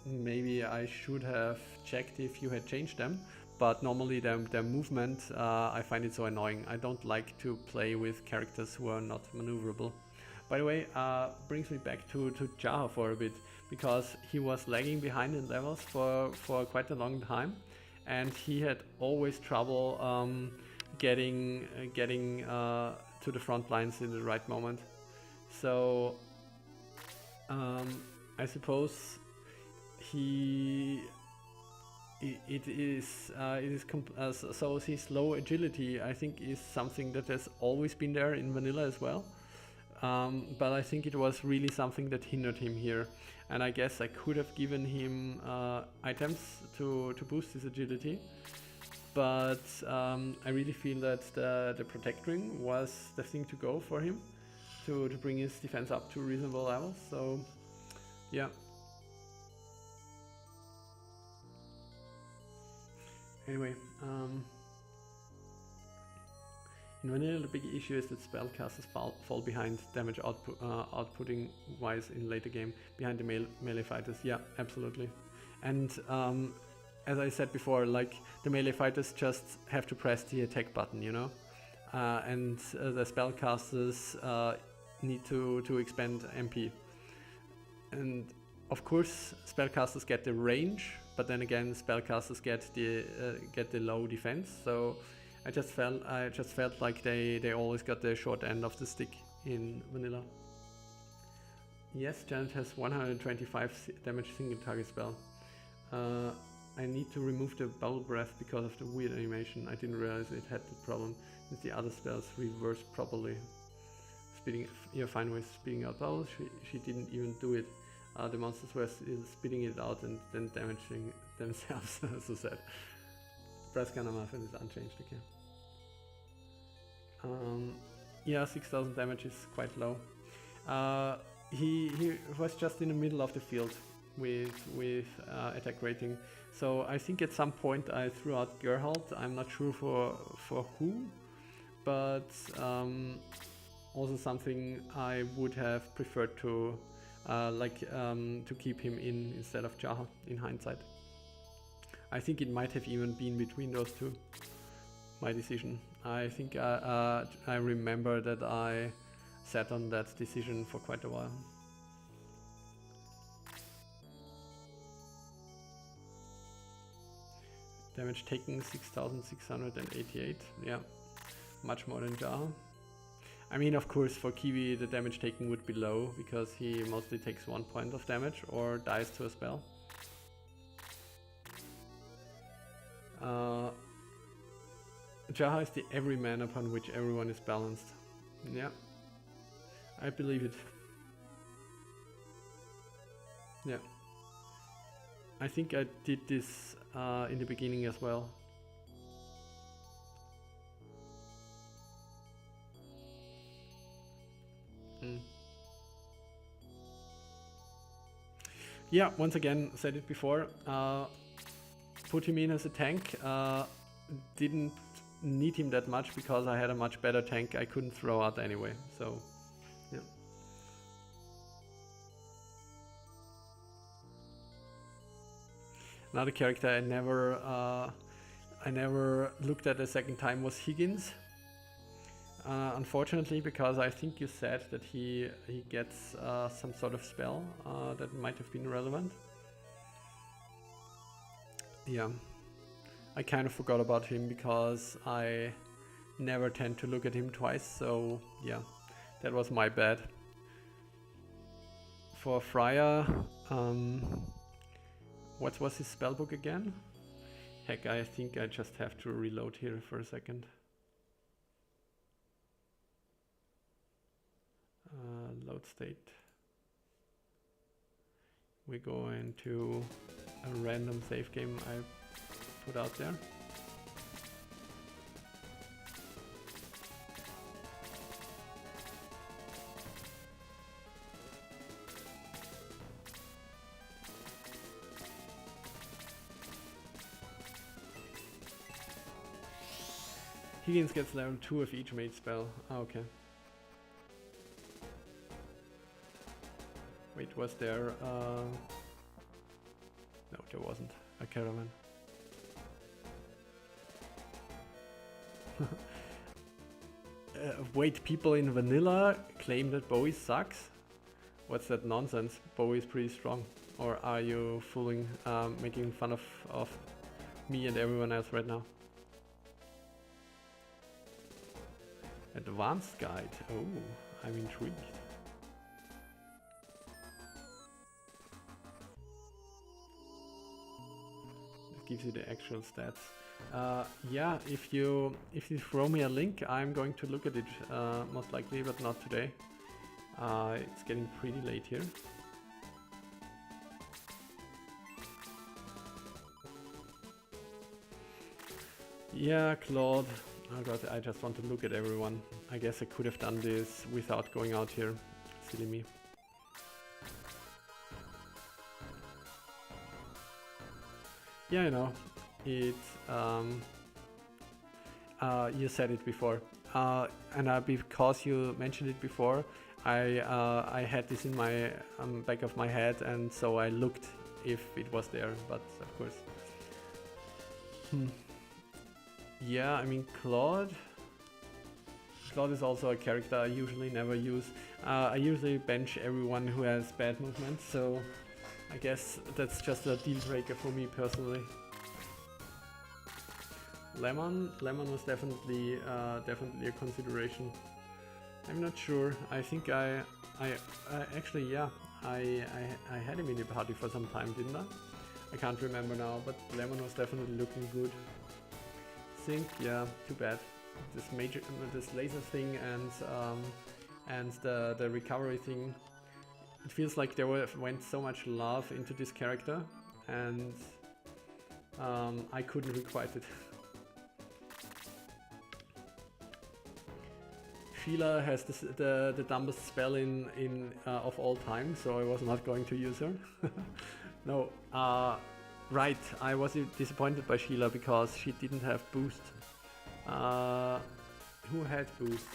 maybe I should have checked if you had changed them, but normally their movement, I find it so annoying. I don't like to play with characters who are not maneuverable. By the way, brings me back to Jaha for a bit, because he was lagging behind in levels for quite a long time, and he had always trouble getting to the front lines in the right moment. So I suppose he it is so his low agility, I think, is something that has always been there in vanilla as well. But I think it was really something that hindered him here, and I guess I could have given him items to boost his agility, but I really feel that the protect ring was the thing to go for him to bring his defense up to reasonable levels. So yeah. Anyway, in vanilla the big issue is that spellcasters fall behind damage outputting wise in later game behind the melee fighters. Yeah, absolutely. And as I said before, like the melee fighters just have to press the attack button, you know, and the spellcasters need to expend MP. And of course, spellcasters get the range, but then again, spellcasters get the low defense. So I just felt like they always got the short end of the stick in vanilla. Yes, Janet has 125 damage single target spell. I need to remove the bubble breath because of the weird animation. I didn't realize it had the problem since the other spells reversed properly. You're fine with spitting out bubbles. She didn't even do it. The monsters were spitting it out and then damaging themselves, so sad. Press gunner muffin is unchanged again. Yeah, 6000 damage is quite low. He was just in the middle of the field with attack rating. So I think at some point I threw out Geralt. I'm not sure for who, but also something I would have preferred to to keep him in instead of Jaha in hindsight. I think it might have even been between those two, my decision. I think I remember that I sat on that decision for quite a while. Damage taken 6688, yeah, much more than Jaha. I mean, of course, for Kiwi the damage taken would be low because he mostly takes 1 point of damage or dies to a spell. Jaha is the everyman upon which everyone is balanced. Yeah, I believe it. Yeah, I think I did this in the beginning as well. Yeah, once again, said it before, put him in as a tank, didn't need him that much because I had a much better tank I couldn't throw out anyway, so yeah. Another character I never looked at a second time was Higgins. Unfortunately, because I think you said that he gets some sort of spell that might have been relevant. Yeah, I kind of forgot about him because I never tend to look at him twice, so yeah, that was my bad. For Freya, what was his spellbook again? Heck, I think I just have to reload here for a second. Load state. We go into a random save game I put out there. Higgins gets level 2 of each mage spell. Oh, okay. Wait, was there... No, there wasn't a caravan. Wait, people in vanilla claim that Bowie sucks? What's that nonsense? Bowie is pretty strong. Or are you fooling, making fun of me and everyone else right now? Advanced guide. Oh, I'm intrigued. gives you the actual stats. Yeah, if you throw me a link, I'm going to look at it most likely, but not today. It's getting pretty late here. Yeah, Claude. Oh god, I just want to look at everyone. I guess I could have done this without going out here. Silly me. Yeah, I know. It. You said it before, and because you mentioned it before, I had this in my back of my head, and so I looked if it was there. But of course, yeah. I mean, Claude is also a character I usually never use. I usually bench everyone who has bad movement, so I guess that's just a deal breaker for me personally. Lemon was definitely a consideration. I'm not sure. I think I actually, yeah, I had him in the party for some time, didn't I? I can't remember now, but Lemon was definitely looking good. Sync, yeah, too bad. This laser thing and the recovery thing. It feels like there went so much love into this character, and I couldn't requite it. Sheila has the dumbest spell in of all time, so I was not going to use her. No, right. I was disappointed by Sheila because she didn't have boost. Who had boost?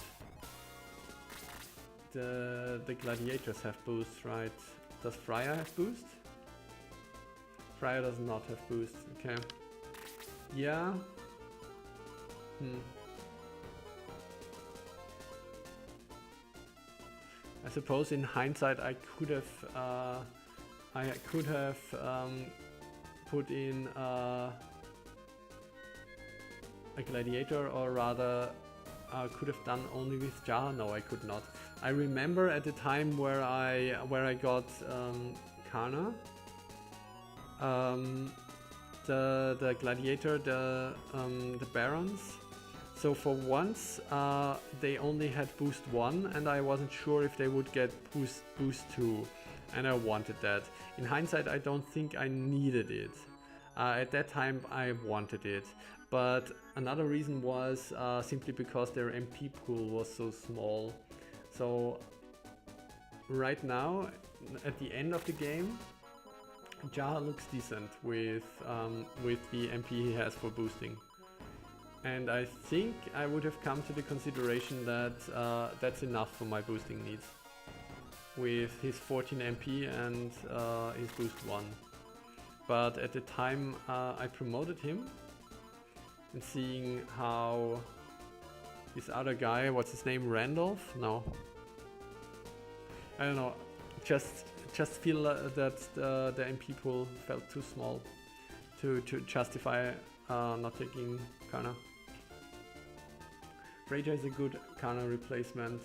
The gladiators have boost, right? Does Freya have boost? Freya does not have boost. Okay. Yeah. I suppose in hindsight I could have put in a gladiator, or rather could have done only with Jaha. No, I could not. I remember at the time where I got Karna, the gladiator, the barons. So for once, they only had boost 1, and I wasn't sure if they would get boost 2, and I wanted that. In hindsight, I don't think I needed it. At that time, I wanted it. But another reason was simply because their MP pool was so small. So right now, at the end of the game, Jaha looks decent with the MP he has for boosting. And I think I would have come to the consideration that that's enough for my boosting needs. With his 14 MP and his boost 1. But at the time I promoted him, and seeing how this other guy, what's his name, Randolph? No. I don't know, just feel that the MP pool felt too small to justify not taking Karna. Freya is a good Karna replacement,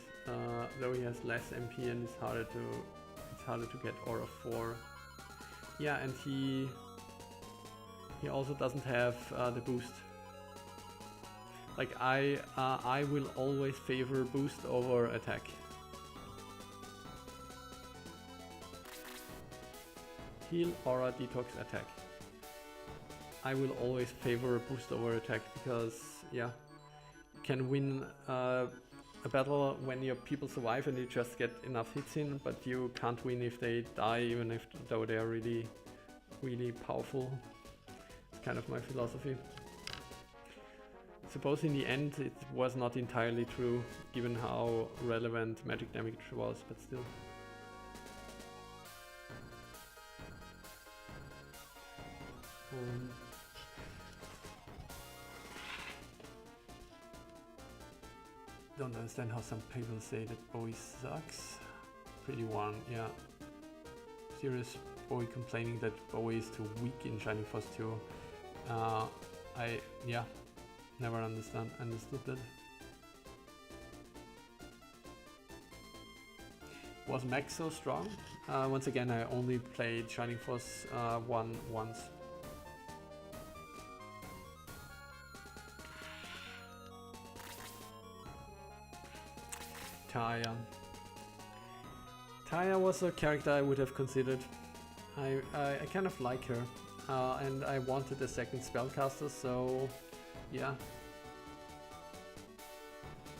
though he has less MP and it's harder to get Aura 4. Yeah, and he also doesn't have the boost. Like I will always favor boost over attack. Heal, aura, detox, attack. I will always favor a boost over attack because, yeah, you can win a battle when your people survive and you just get enough hits in, but you can't win if they die, even though they are really, really powerful. It's kind of my philosophy. Suppose in the end it was not entirely true, given how relevant magic damage was, but still. Don't understand how some people say that Bowie sucks. Pretty one, yeah. Serious Bowie complaining that Bowie is too weak in Shining Force 2. Yeah, never understood that. Was Max so strong? Once again, I only played Shining Force 1 once. Taya. Taya was a character I would have considered. I kind of like her, and I wanted a second spellcaster, so yeah.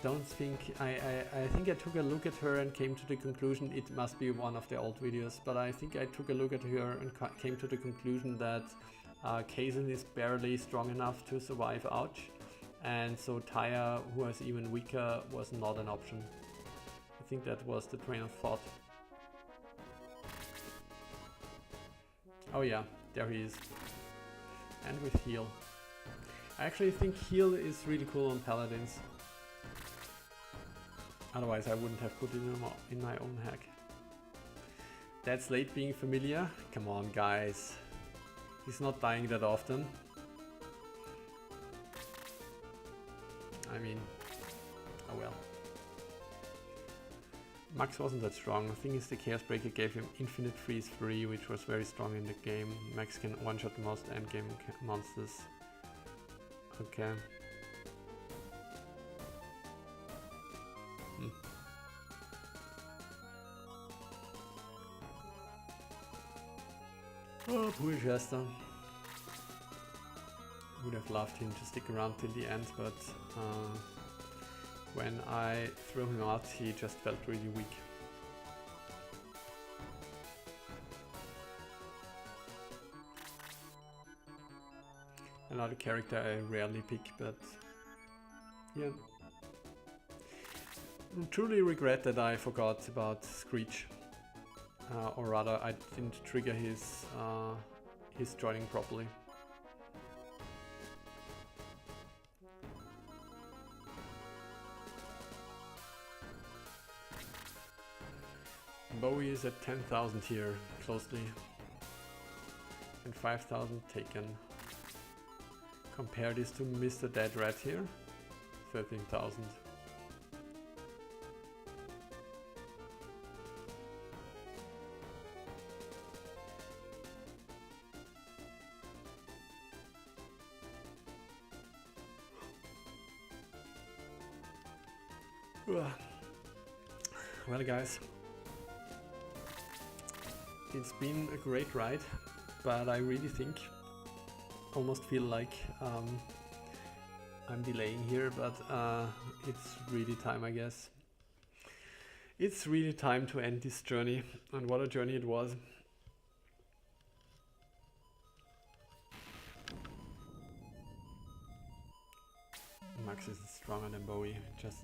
Don't think I think I took a look at her and came to the conclusion it must be one of the old videos, but I think I took a look at her and came to the conclusion that Kaizen is barely strong enough to survive Ouch, and so Taya, who is even weaker, was not an option. I think that was the train of thought. Oh yeah, there he is. And with heal. I actually think heal is really cool on paladins. Otherwise I wouldn't have put it in my own hack. Dead Slate being familiar? Come on guys. He's not dying that often. I mean, oh well. Max wasn't that strong. The thing is the Chaos Breaker gave him infinite freeze free, which was very strong in the game. Max can one-shot most endgame monsters. Okay. Oh, poor Chester. Would have loved him to stick around till the end, but when I threw him out, he just felt really weak. Another character I rarely pick, but yeah. I truly regret that I forgot about Screech. Or rather, I didn't trigger his joining properly. Bowie is at 10,000 here, closely, and 5,000 taken. Compare this to Mr. Dead Rat here, 13,000. Well guys, it's been a great ride, but I really think, almost feel like I'm delaying here, but it's really time, I guess. It's really time to end this journey, and what a journey it was. Max is stronger than Bowie, just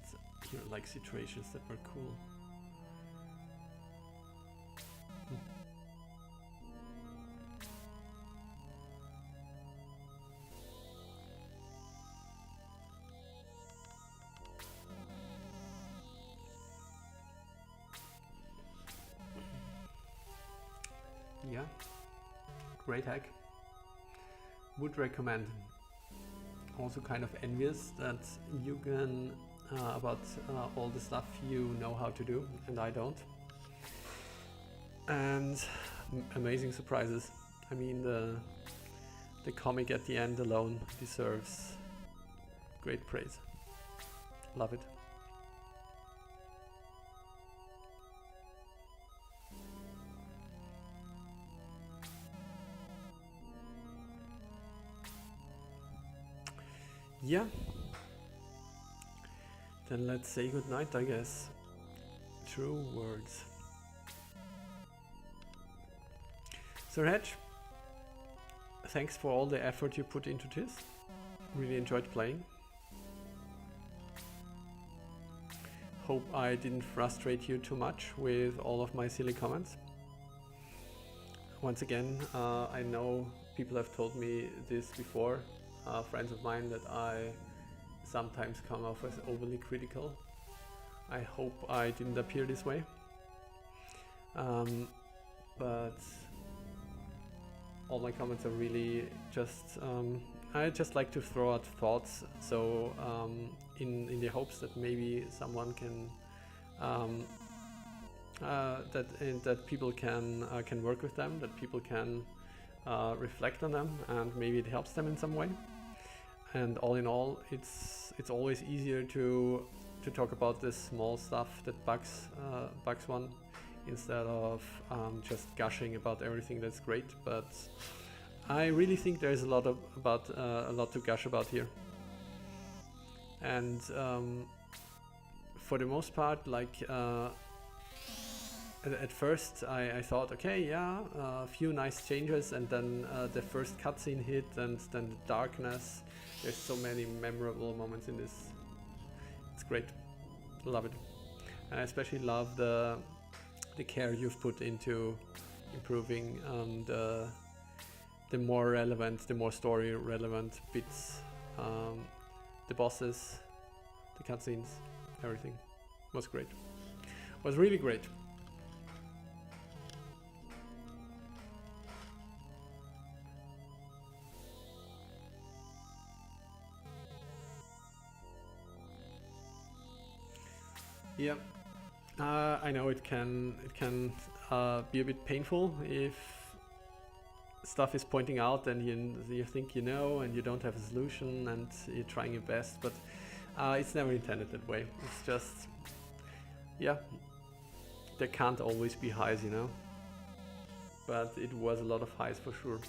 here like situations that were cool. Yeah, great hack. Would recommend. Also kind of envious that you can about all the stuff you know how to do and I don't. And amazing surprises. I mean, the comic at the end alone deserves great praise. Love it. Yeah, then let's say goodnight, I guess. True words. Sir Hedge, thanks for all the effort you put into this. Really enjoyed playing. Hope I didn't frustrate you too much with all of my silly comments. Once again, I know people have told me this before. Friends of mine, that I sometimes come off as overly critical. I hope I didn't appear this way. But all my comments are really just, I just like to throw out thoughts, so in the hopes that maybe someone can, that people can work with them, that people can reflect on them, and maybe it helps them in some way. And all in all, it's always easier to to talk about this small stuff that bugs one, instead of just gushing about everything that's great. But I really think there's a lot to gush about here. And for the most part, like at first I thought, okay, yeah, a few nice changes, and then the first cutscene hit, and then the darkness. There's so many memorable moments in this. It's great, love it. And I especially love the care you've put into improving the more relevant, the more story relevant bits, the bosses, the cutscenes, everything was great. Was really great. Yeah, I know it can be a bit painful if stuff is pointing out and you think you know and you don't have a solution and you're trying your best, but it's never intended that way. It's just, yeah, there can't always be highs, you know, but it was a lot of highs for sure.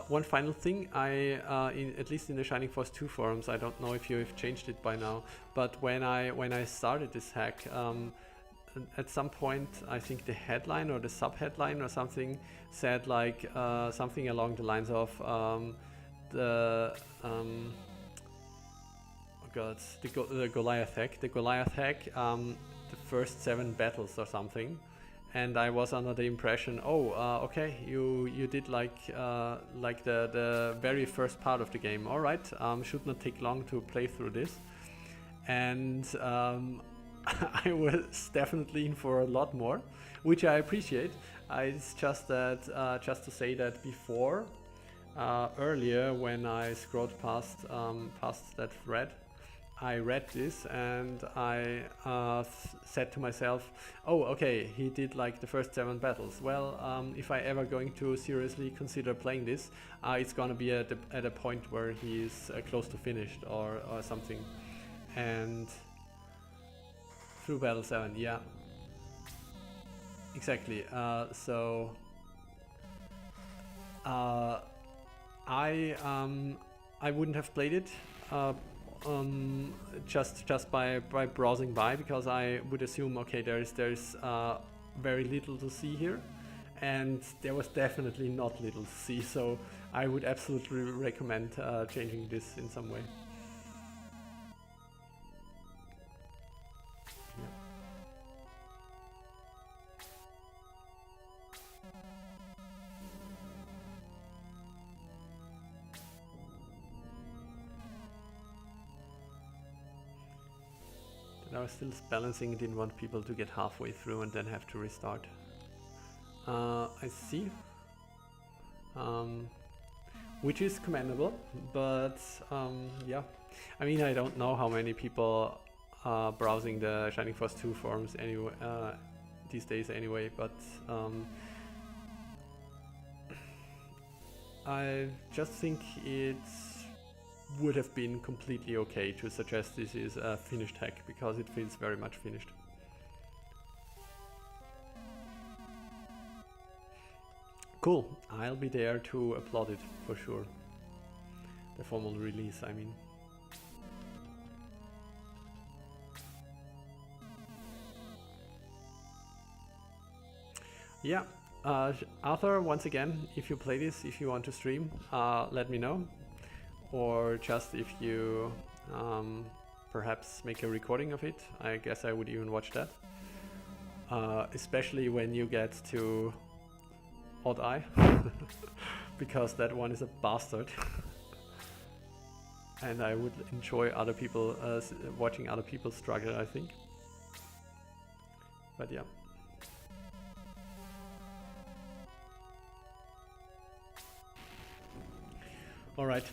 One final thing, at least in the Shining Force 2 forums, I don't know if you have changed it by now, but when I started this hack, at some point, I think the headline or the sub-headline or something said like something along the lines of the Goliath Hack. The Goliath Hack, the first 7 battles or something. And I was under the impression, okay, you did like the very first part of the game. All right, should not take long to play through this. And I was definitely in for a lot more, which I appreciate. It's just that, just to say that before, earlier when I scrolled past that thread, I read this and I said to myself, oh, okay, he did like the first 7 battles. Well, if I ever going to seriously consider playing this, it's gonna be at a point where he's close to finished or something. And through battle 7, yeah, exactly. So I wouldn't have played it. Just by browsing by, because I would assume, okay, there's very little to see here, and there was definitely not little to see, so I would absolutely recommend changing this in some way. I was still balancing, didn't want people to get halfway through and then have to restart. I see. Which is commendable, but yeah. I mean, I don't know how many people are browsing the Shining Force 2 forums anyway, these days anyway, but I just think it would have been completely okay to suggest this is a finished hack, because it feels very much finished. Cool, I'll be there to applaud it for sure. The formal release, I mean. Yeah, Arthur, once again, if you play this, if you want to stream, let me know. Or just if you perhaps make a recording of it, I guess I would even watch that. Especially when you get to Odd Eye, because that one is a bastard. And I would enjoy other people watching other people struggle, I think. But yeah. All right.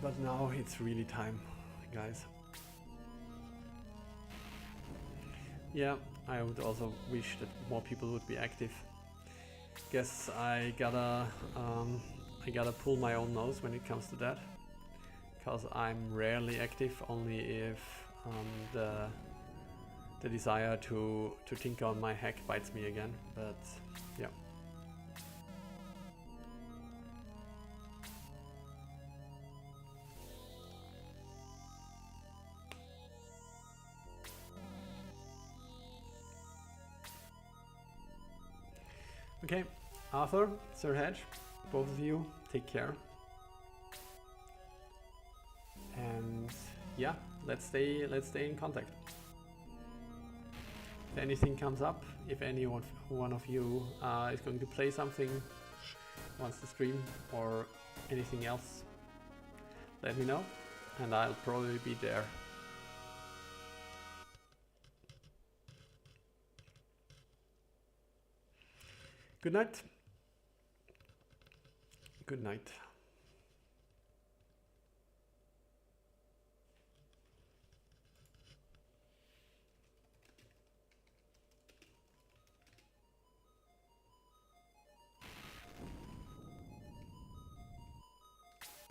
But now it's really time, guys. Yeah, I would also wish that more people would be active. Guess I gotta pull my own nose when it comes to that, because I'm rarely active, only if the desire to tinker on my hack bites me again, but yeah. Okay, Arthur, Sir Hedge, both of you, take care. And yeah, let's stay in contact. If anything comes up, if one of you is going to play something, wants to stream or anything else, let me know, and I'll probably be there. Good night. Good night.